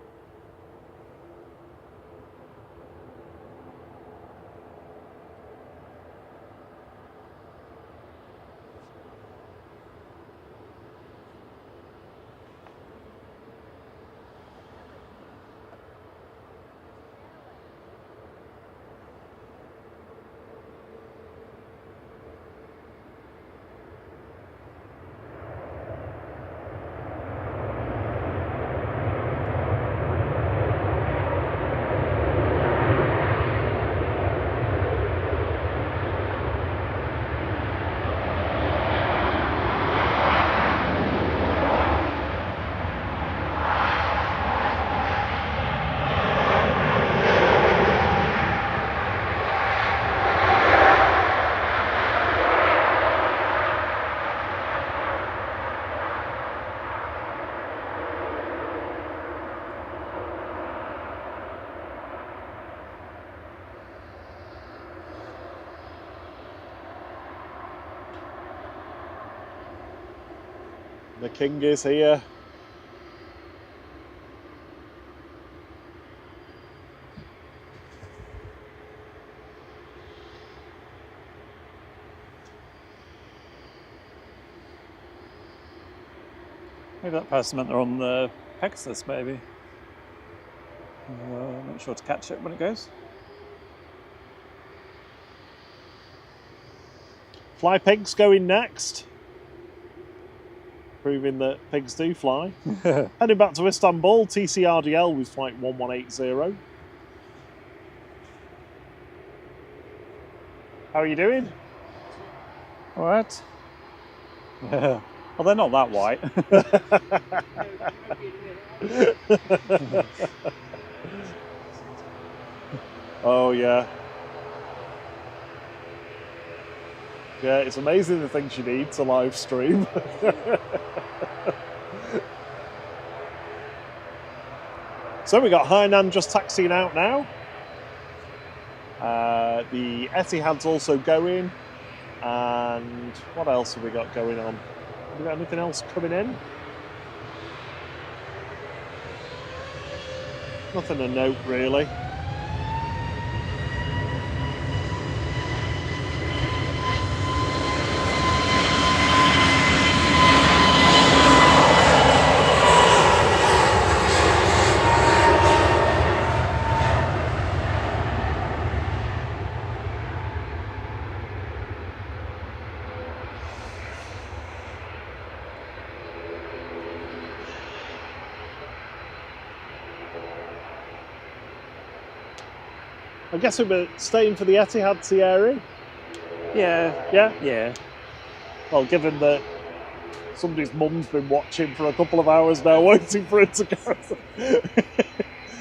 The king is here. Maybe that person meant they're on the Pegasus, maybe. Make sure to catch it when it goes. Fly pigs going next. Proving that pigs do fly. Heading back to Istanbul, TCRDL with flight 1180. How are you doing? All right. Yeah. Well, they're not that white. Oh, yeah. Yeah, it's amazing the things you need to live stream. So we got Hainan just taxiing out now. The Etihad's also going. And what else have we got going on? Have we got anything else coming in? Nothing to note, really. I'm guessing we're staying for the Etihad Thierry. Yeah. Yeah? Yeah. Well, given that somebody's mum's been watching for a couple of hours now, waiting for it to go,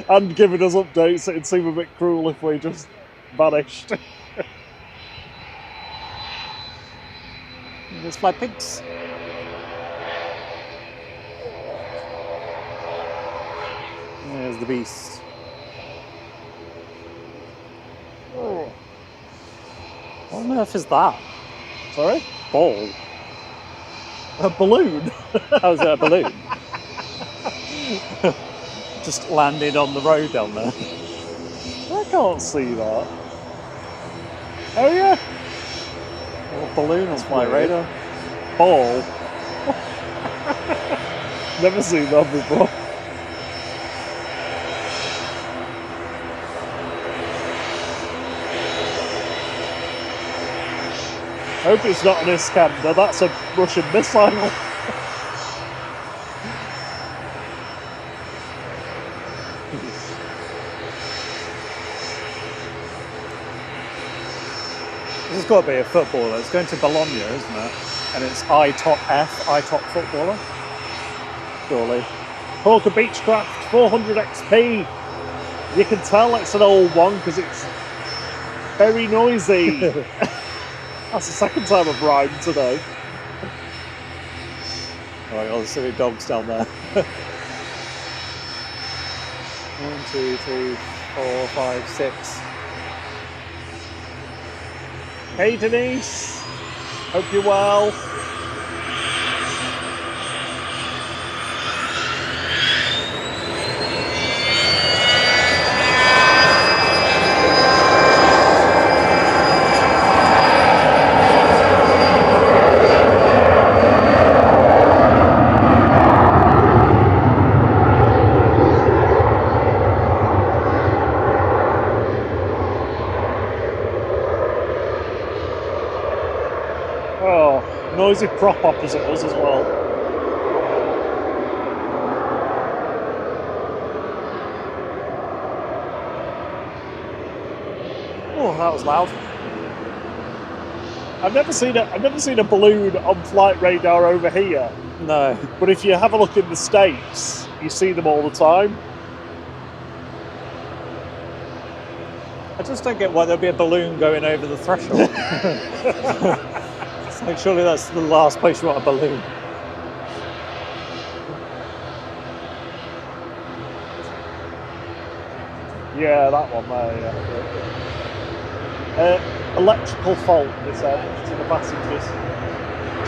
and giving us updates, it'd seem a bit cruel if we just vanished. There's fly pigs. There's the beast. Oh. What on earth is that? Sorry? Ball. A balloon? How is it a balloon? Just landed on the road down there. I can't see that. Oh yeah? A balloon on my radar. Ball. Never seen that before. Hope it's not an Iskander, that's a Russian missile. This has got to be a footballer. It's going to Bologna, isn't it? And it's I-top footballer. Surely. Hawker Beechcraft 400 XP. You can tell it's an old one because it's very noisy. That's the second time I've rhymed today. Alright, all the silly dogs down there. 1, 2, 3, 4, 5, 6. Hey Denise, hope you're well. Noisy prop opposite us as well. Oh, that was loud. I've never seen a balloon on flight radar over here. No. But if you have a look in the States, you see them all the time. I just don't get why there'd be a balloon going over the threshold. It's like, surely that's the last place you want a balloon. Yeah, that one there, yeah. Electrical fault, they said, to the passengers.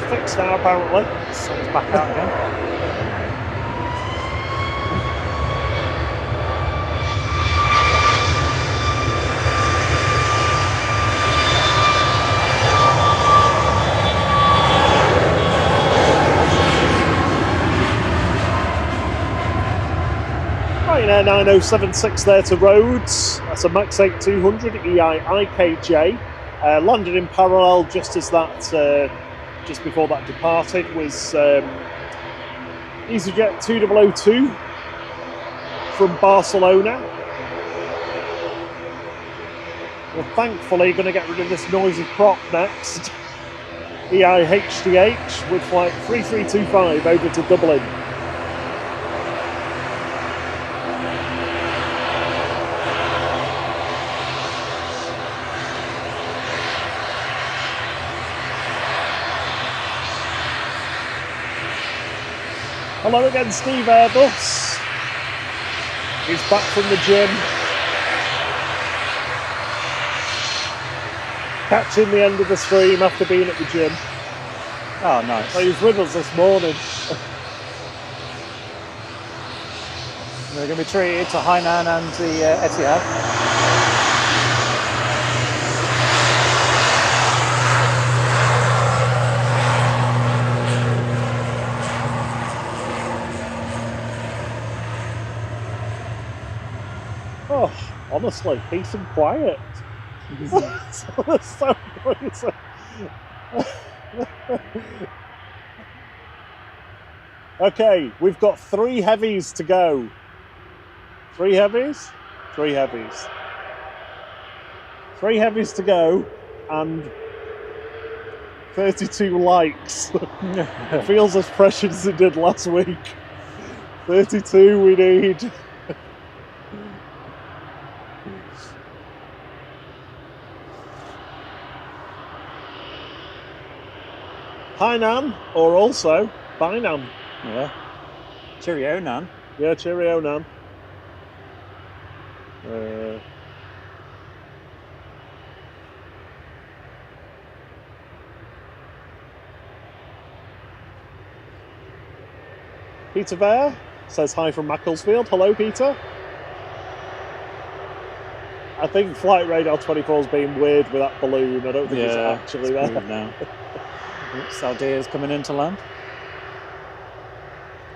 fixed now, apparently. Sun's back out again. Ryanair 9076 there to Rhodes. That's a Max 8 200 EI IKJ. Landed in parallel just as that, just before that departed, was EasyJet 2002 from Barcelona. We're thankfully going to get rid of this noisy prop next. EI HDH with flight 3325 over to Dublin. Hello again, Steve Airbus. He's back from the gym. Catching the end of the stream after being at the gym. Oh, nice. So he was with us this morning. We're going to be treated to Hainan and the Etihad. Oh, honestly, peace and quiet. That's so crazy. Okay, we've got 3 heavies to go. 3 heavies? 3 heavies. 3 heavies to go, and 32 likes. Feels as pressured as it did last week. 32 we need. Hainan, or also Bainan. Yeah. Cheerio, Nan. Yeah, cheerio, Nan. Peter Bear says hi from Macclesfield. Hello, Peter. I think Flight Radar 24 is being weird with that balloon. I don't think it's actually there. Now. Saudia's coming into land.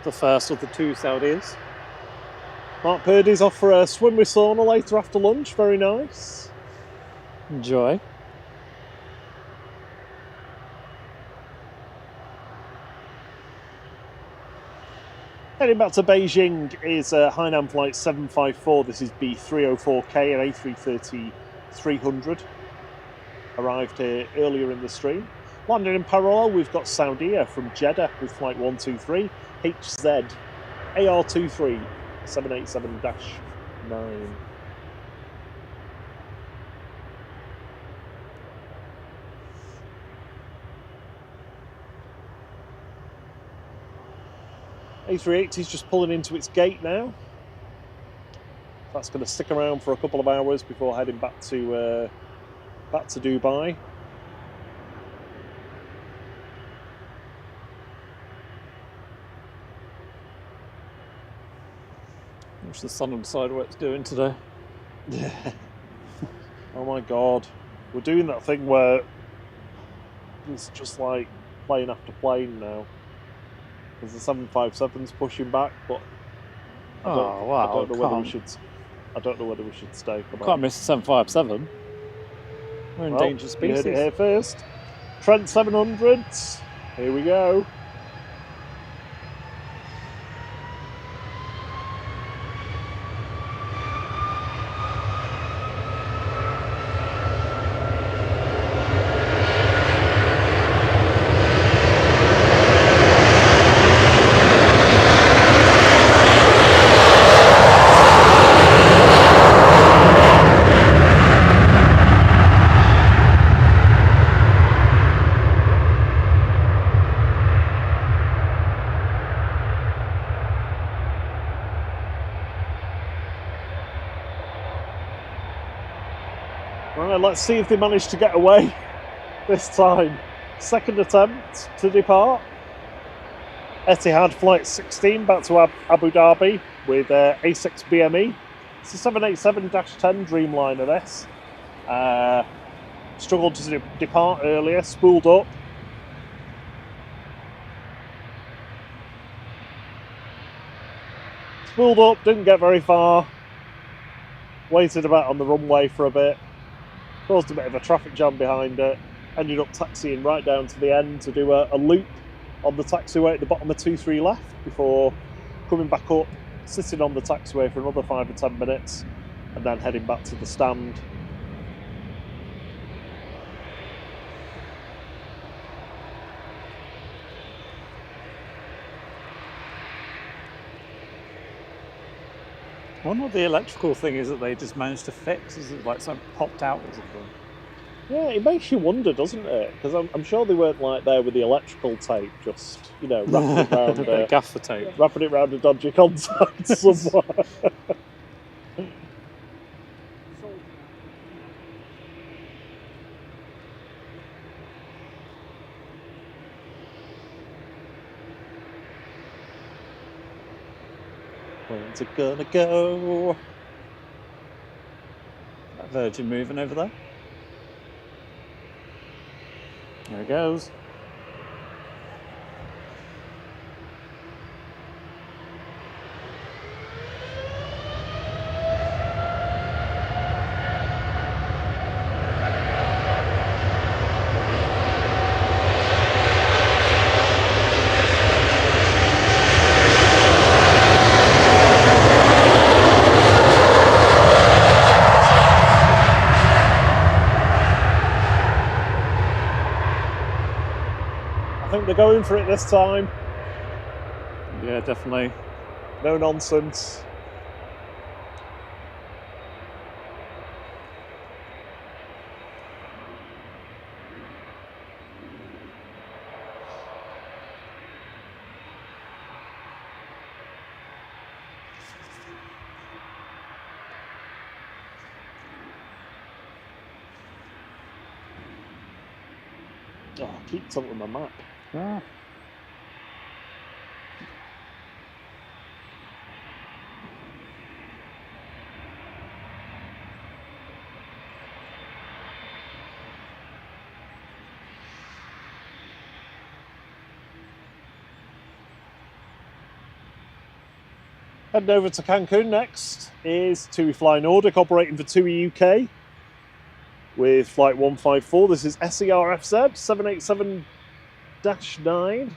The first of the 2 Saudis. Mark Purdy's off for a swim with sauna later after lunch. Very nice. Enjoy. Heading back to Beijing is Hainan Flight 754. This is B304K and A330-300. Arrived here earlier in the stream. Landing in parallel, we've got Saudia from Jeddah with flight 123, HZ AR23 787-9. A380 is just pulling into its gate now. That's going to stick around for a couple of hours before heading back to Dubai. Watch the sun and decide what it's doing today. Yeah. Oh my god. We're doing that thing where it's just like plane after plane now. Because the 757's pushing back, but I don't know whether we should stay. Can't miss the 757. We're in endangered You species. heard it here first. Trent 700s. Here we go. Right, let's see if they manage to get away this time. Second attempt to depart. Etihad Flight 16 back to Abu Dhabi with A6 BME. It's a 787-10 Dreamliner this. Struggled to depart earlier, spooled up. Spooled up, didn't get very far. Waited about on the runway for a bit. Caused a bit of a traffic jam behind it. Ended up taxiing right down to the end to do a loop on the taxiway at the bottom of 23 left before coming back up, sitting on the taxiway for another 5 or 10 minutes and then heading back to the stand. I wonder what the electrical thing is that they just managed to fix. Is it like something popped out or something? Yeah, it makes you wonder, doesn't it? Because I'm sure they weren't like there with the electrical tape, just, you know, wrapping it around The gaffer tape. wrapping it around a dodgy contact somewhere. Where's it gonna go? That Virgin moving over there. There it goes. I think they're going for it this time. Yeah, definitely. No nonsense. Oh, I keep tilting my map. Ah. Heading over to Cancun next is TUI Fly Nordic operating for TUI UK with flight 154. This is SERFZ 787-9.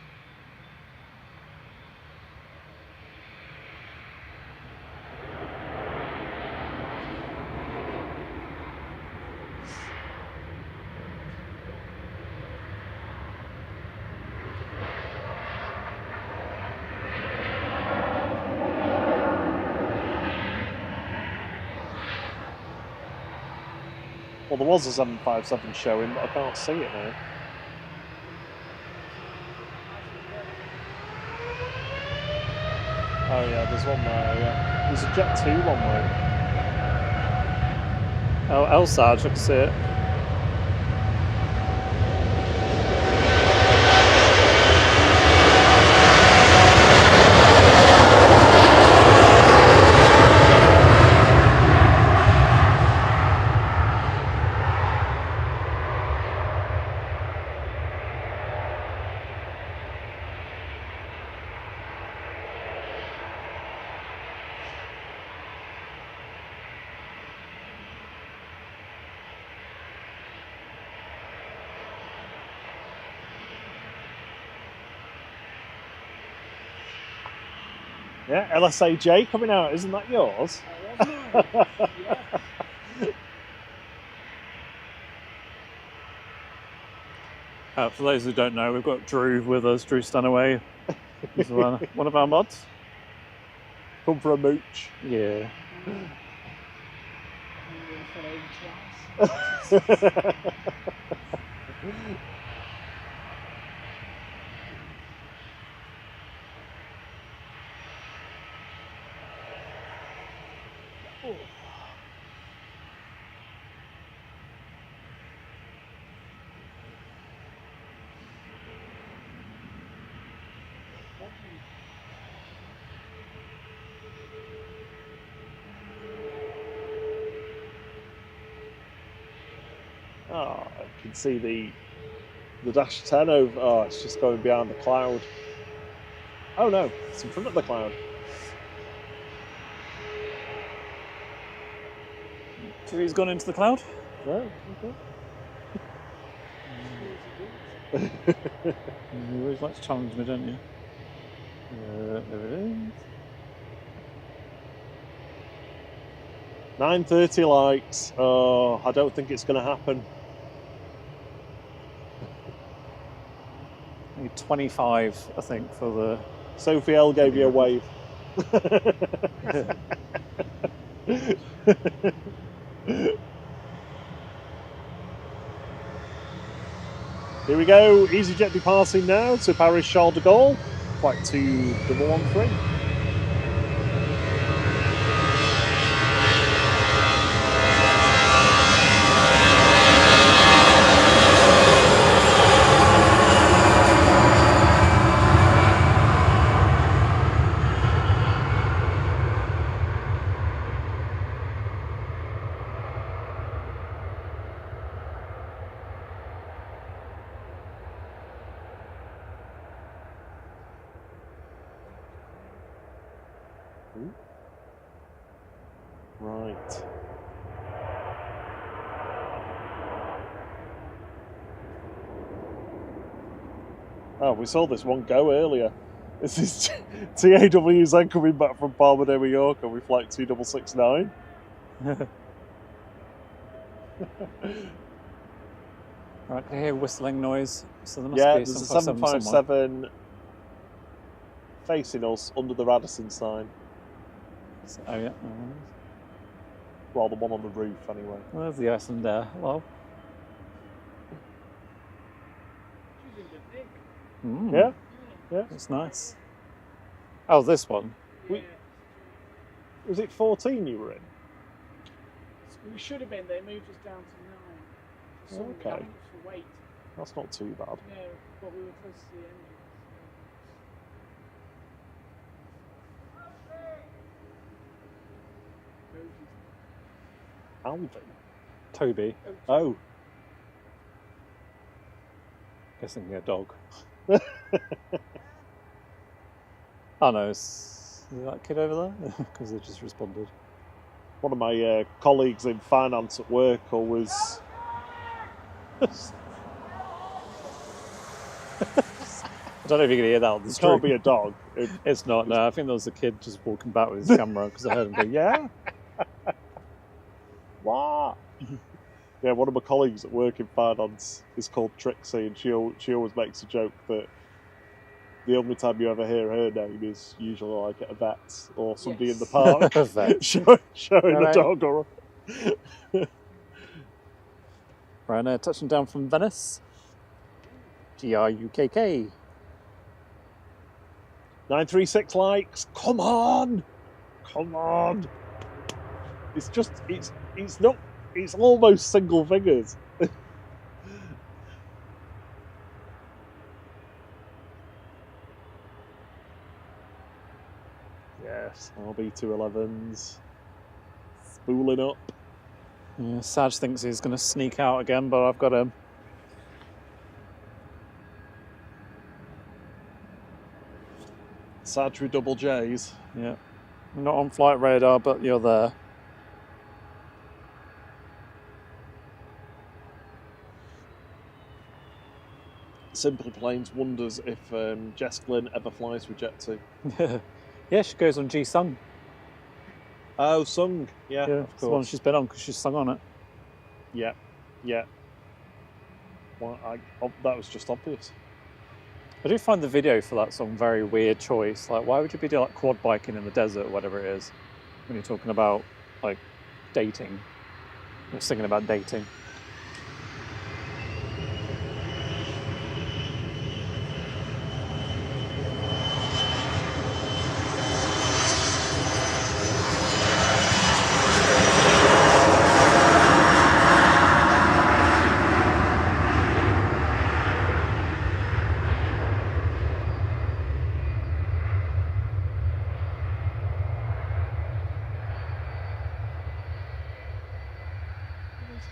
Well, there was a 757 showing, but I can't see it now. Oh yeah, there's one there, yeah. There's a Jet 2 runway. Oh, Elsage, I can see it. Yeah, LSAJ coming out, isn't that yours? For those who don't know, we've got Drew with us, Drew Stanaway. He's one of our mods. Come for a mooch. Yeah. Oh, I can see the dash 10 over. Oh, it's just going behind the cloud. Oh no, it's in front of the cloud. So he's gone into the cloud? No, You always like to challenge me, don't you? There it is. 930 likes. Oh, I don't think it's going to happen. I need 25, I think, for the... Sophie L gave you a wave. Here we go, EasyJet departing now to Paris Charles de Gaulle, flight 2113. Right. Oh, we saw this one go earlier. This is TAWZ coming back from Palma de Mallorca with flight 2669. Right, I hear whistling noise, so there must Yeah, be there's a 757 757 facing us under the Radisson sign. somewhere. Oh yeah, Well, the one on the roof, anyway. well, there's the Iceland there. Hello. Mm, Yeah, yeah. that's nice. Oh, this one. Was it 14 you were in? We should have been. They moved us down to 9. So Okay. I think it's for weight. That's not too bad. No, but we were close to the engine. Alvin. Toby. Oh. Guessing a dog. Oh no, is that kid over there? Because they just responded. One of my colleagues in finance at work always... I don't know if you can hear that on the It stream. can't be a dog. It's not, no. I think there was a kid just walking back with his camera because I heard him go, yeah. What? Yeah, one of my colleagues at work in finance is called Trixie, and she always makes a joke that the only time you ever hear her name is usually like at a vet or somebody in the park Vet. showing the Right. dog. Or Right now, touching down from Venice. GRUKK. 936 likes. Come on, come on. It's just it's not. It's almost single figures. Yes, RB211s. Spooling up. Yeah, Saj thinks he's going to sneak out again, but I've got him. Saj with double J's. Yeah. Not on flight radar, but you're there. Simply Planes wonders if Jess Glynn ever flies with Jet2. Yeah, she goes on G Sung. Oh, Sung. Yeah, Yeah, of it's the one course. she's been on because she's sung on it. Yeah, yeah. Well, that was just obvious. I do find the video for that song very weird choice. Like, why would you be doing like quad biking in the desert or whatever it is when you're talking about like dating? You're singing about dating.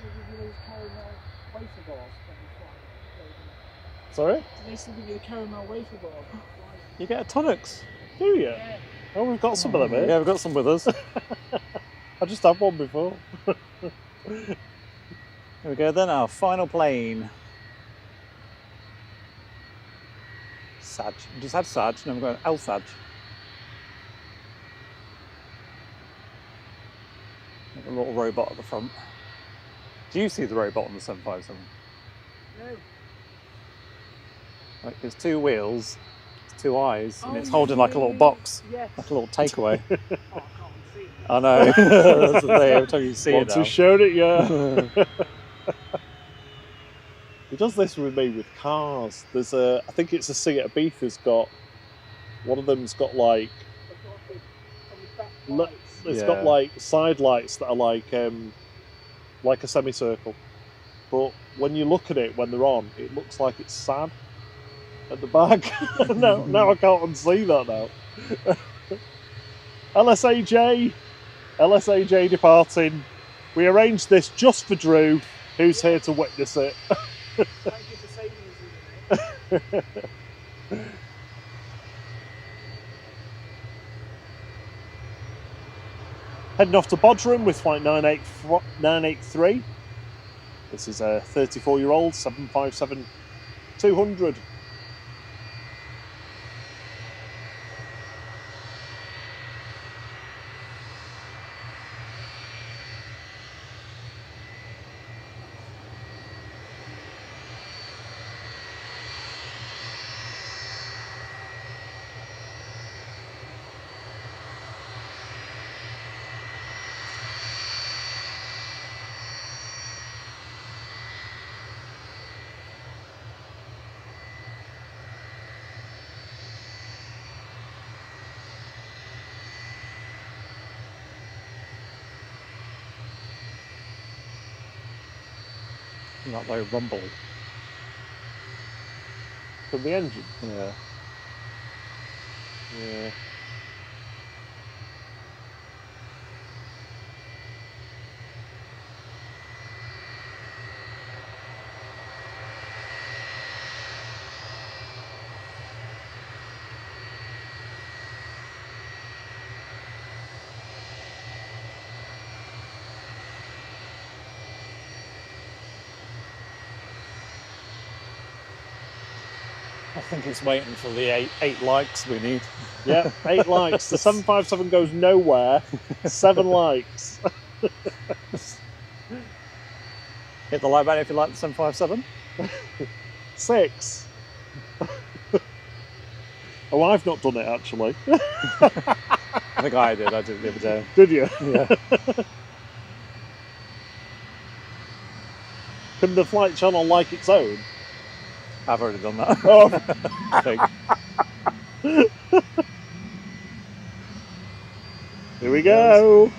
still give you those caramel wafer bars when you fly? Sorry? Do they still give you the caramel wafer bars when you fly? You get a tonics. Do you? Yeah. Oh, we've got some of them here. Yeah, we've got some with us. I just had one before. Here we go then, our final plane. Sag. We just had Sag, now we're going El Sag. A little robot at the front. Do you see the robot on the 757? No. Like, there's two wheels, it's two eyes, and Oh, it's yeah, holding like a yeah, little yeah, box, Yes. like a little takeaway. Oh, I can't see it. I know. That's the thing, every time you see Once it now. we showed it, yeah. He does this with me with cars. There's a, I think it's a Seat Ibiza's got, one of them's got like, it's got Yeah. like side lights that are like a semicircle. But when you look at it when they're on, it looks like it's sad at the back. now I can't unsee that now. LSAJ departing. We arranged this just for Drew, who's here to witness it. Thank you for saving us, mate. Heading off to Bodrum with flight 983. This is a 34-year-old 757-200. That low rumble. From the engine. Yeah. Yeah. I think it's waiting for the eight likes we need. Yeah, 8 likes. The 757 goes nowhere. 7 likes. Hit the like button if you like the 757. 6. Oh, I've not done it actually. I think I did it the other day. Did you? Yeah. Can the flight channel like its own? I've already done that. Oh, I think. here we go.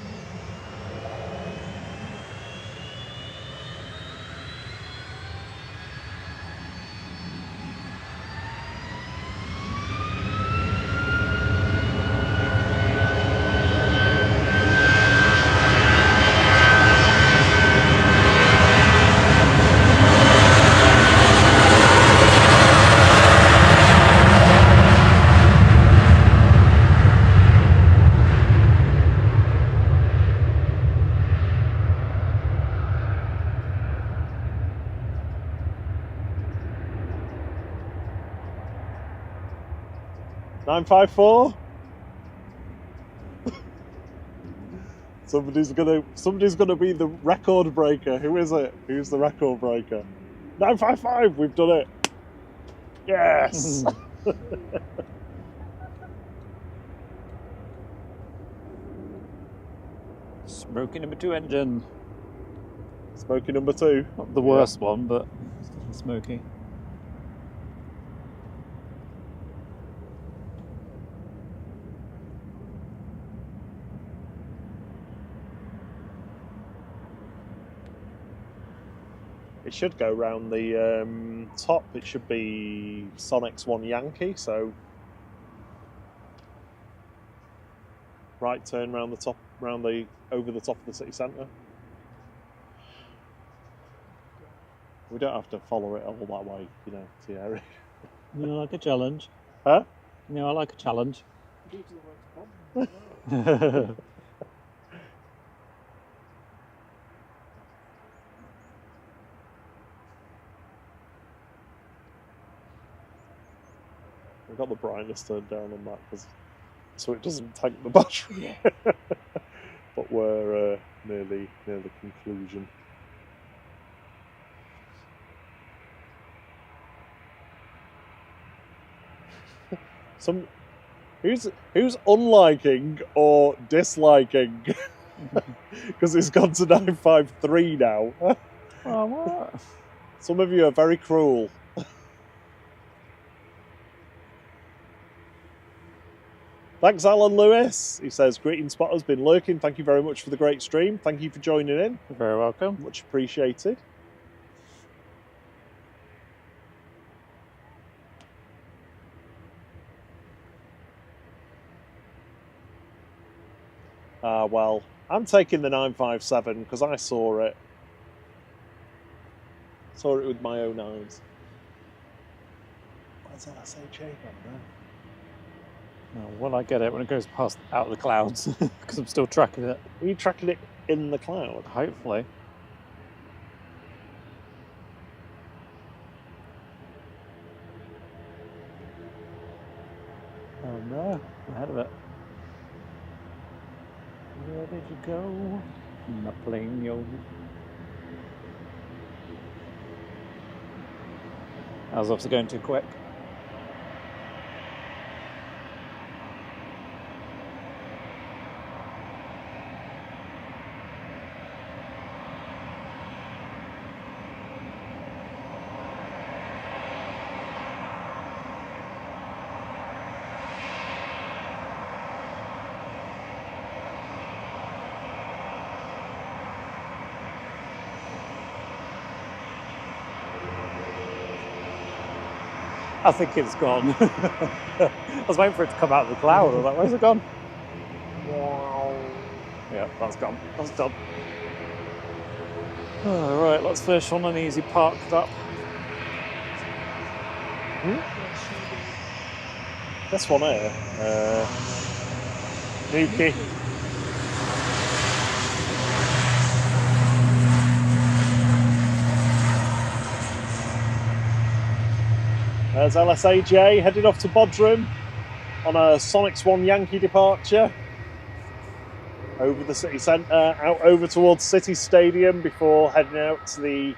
Nine 5-4. Somebody's gonna be the record breaker. Who is it? Who's the record breaker? 955. We've done it. Yes. Smoky number 2 engine. Smoky number 2. Not the worst one, but smoky. It should go round the top. It should be Sonic's 1 Yankee. So right turn round the top, over the top of the city centre. We don't have to follow it all that way, you know, Thierry. You know, like a challenge. Huh? You know, I like a challenge. Due to the works problem as well. We've got the brightness turned down on that so it doesn't tank the battery. But we're near the conclusion. Who's unliking or disliking? Because it's gone to 953 now. Oh, what? Some of you are very cruel. Thanks, Alan Lewis. He says, greetings, spotters. Been lurking. Thank you very much for the great stream. Thank you for joining in. You're very welcome. Much appreciated. Well, I'm taking the 957 because I saw it. Saw it with my own eyes. Where's LSH gone now? Oh, when I get it, when it goes past out of the clouds, because I'm still tracking it. Are you tracking it in the cloud? Hopefully. Oh no, I'm ahead of it. Where did you go? I'm not playing yo. I was obviously going too quick. I think it's gone. I was waiting for it to come out of the cloud. I was like, where's it gone? Wow. Yeah, that's gone. That's done. All right, let's fish on an easy parked up. This one here. Nuki. There's LSAJ heading off to Bodrum on a Sonics 1 Yankee departure. Over the city centre, out over towards City Stadium before heading out to the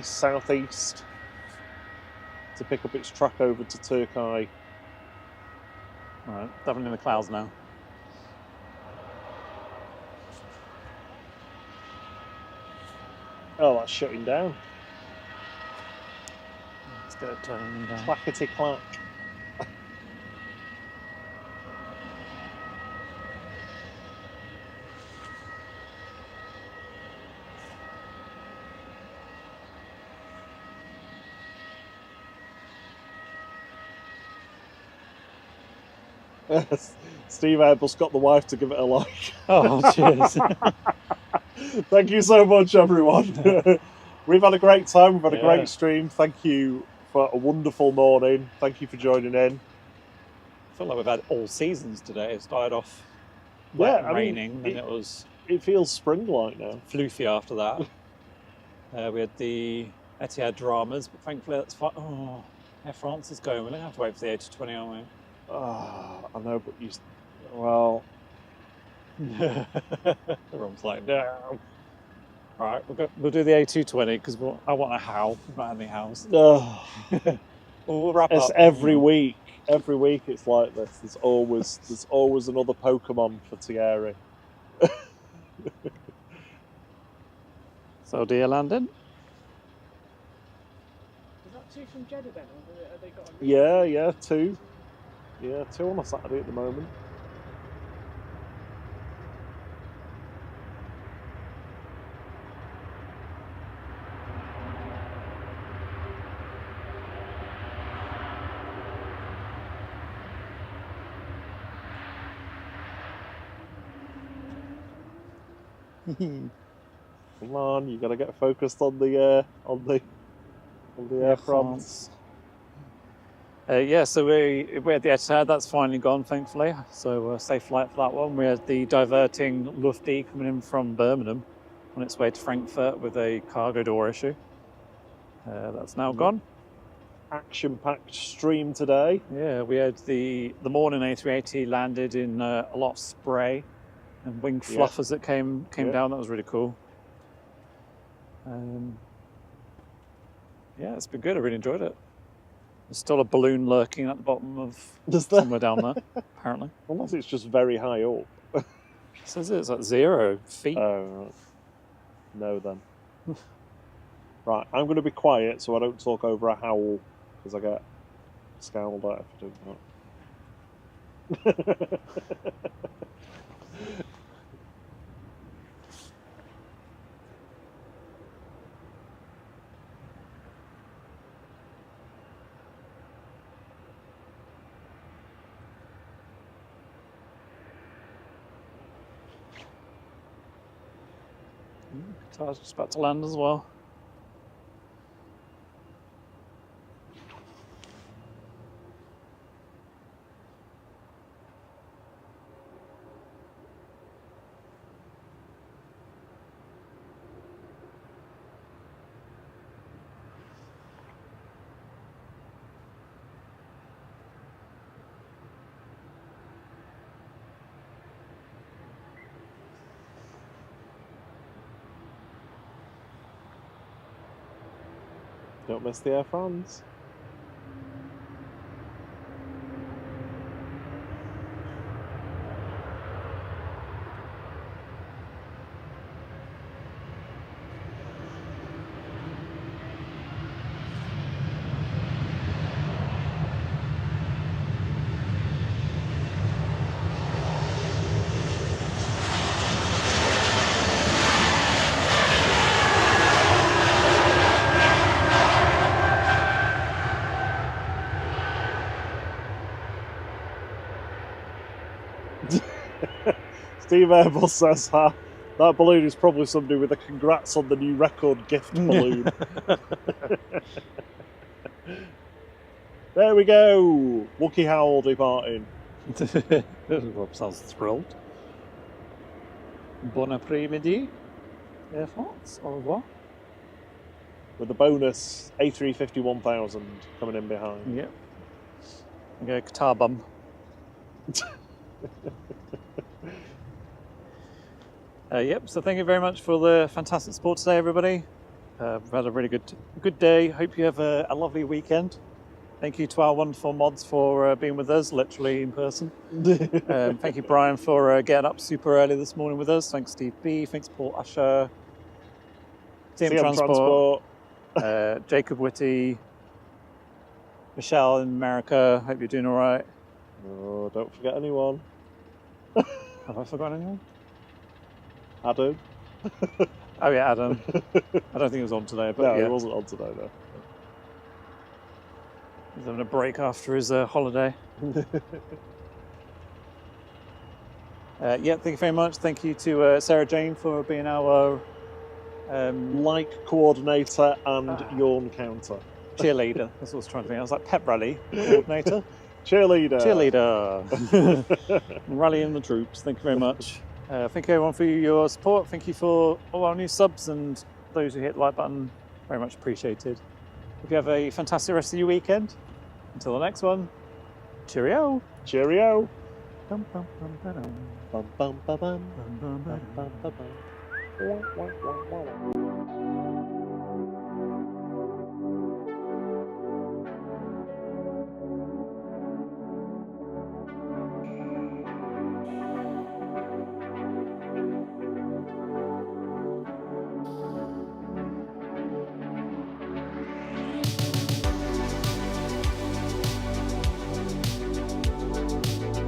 southeast to pick up its track over to Turkey. All right, definitely in the clouds now. Oh, that's shutting down. Let's get it turned down. Clackety clack. Steve Airbus got the wife to give it a like. Oh, cheers. Thank you so much, everyone. We've had a great time. We've had a great stream. Thank you for a wonderful morning. Thank you for joining in. I feel like we've had all seasons today. It started off wet and raining, then it was... It feels spring-like now. Floofy after that. We had the Etihad dramas, but thankfully that's fine. Oh, Air France is going. We're going to have to wait for the A220, aren't we? Oh, I know, but well... Everyone's like, no. Alright, we'll do the A220 because I want a HAL. We've not had any HALs. We'll wrap it's up. Every week. Every week it's like this. There's always another Pokemon for Thierry. So, do you land in? Is that two from Jeddah then? Or have they got a Yeah, two. Yeah, two on a Saturday at the moment. Come on, you got to get focused on the air France. Yeah, so we had the Etihad, that's finally gone, thankfully. So safe flight for that one. We had the diverting Lufthansa coming in from Birmingham on its way to Frankfurt with a cargo door issue. That's now gone. Action-packed stream today. Yeah, we had the morning A380 landed in a lot of spray and wing fluff as it came down. That was really cool. Yeah, it's been good. I really enjoyed it. There's still a balloon lurking at the bottom of somewhere down there, apparently. Unless it's just very high up. It says it's at 0 feet. Oh, right. No, then. Right, I'm going to be quiet so I don't talk over a howl, because I get scowled at if I do that. Car's just about to land as well. Don't miss the Air France. Steve Airbus says that balloon is probably somebody with a congrats on the new record gift balloon. There we go! Wookie Howl departing. Rob sounds thrilled. Bon après-midi, Air France, au revoir. With the bonus A350 1000 coming in behind. Yep. Okay, guitar bum. Yep, so thank you very much for the fantastic support today, everybody. We've had a really good day. Hope you have a lovely weekend. Thank you to our wonderful mods for being with us, literally in person. Thank you, Brian, for getting up super early this morning with us. Thanks, Steve B. Thanks, Paul Usher. CM Transport. Jacob Whitty. Michelle in America. Hope you're doing all right. Oh, don't forget anyone. Have I forgotten anyone? Adam. Oh yeah, Adam. I don't think he was on today, but no, yeah. he wasn't on today though. He's having a break after his holiday. Yeah, thank you very much. Thank you to Sarah Jane for being our like coordinator and yawn counter. Cheerleader. That's what I was trying to think. I was like pep rally coordinator. Cheerleader. Rallying the troops. Thank you very much. Thank you everyone for your support. Thank you for all our new subs and those who hit the like button. Very much appreciated. Hope you have a fantastic rest of your weekend. Until the next one, cheerio. Cheerio. Bum, bum, bum, ba-dum. Bum, bum, ba, bum. Bum, bum, ba-dum. Bum, bum, ba, bum.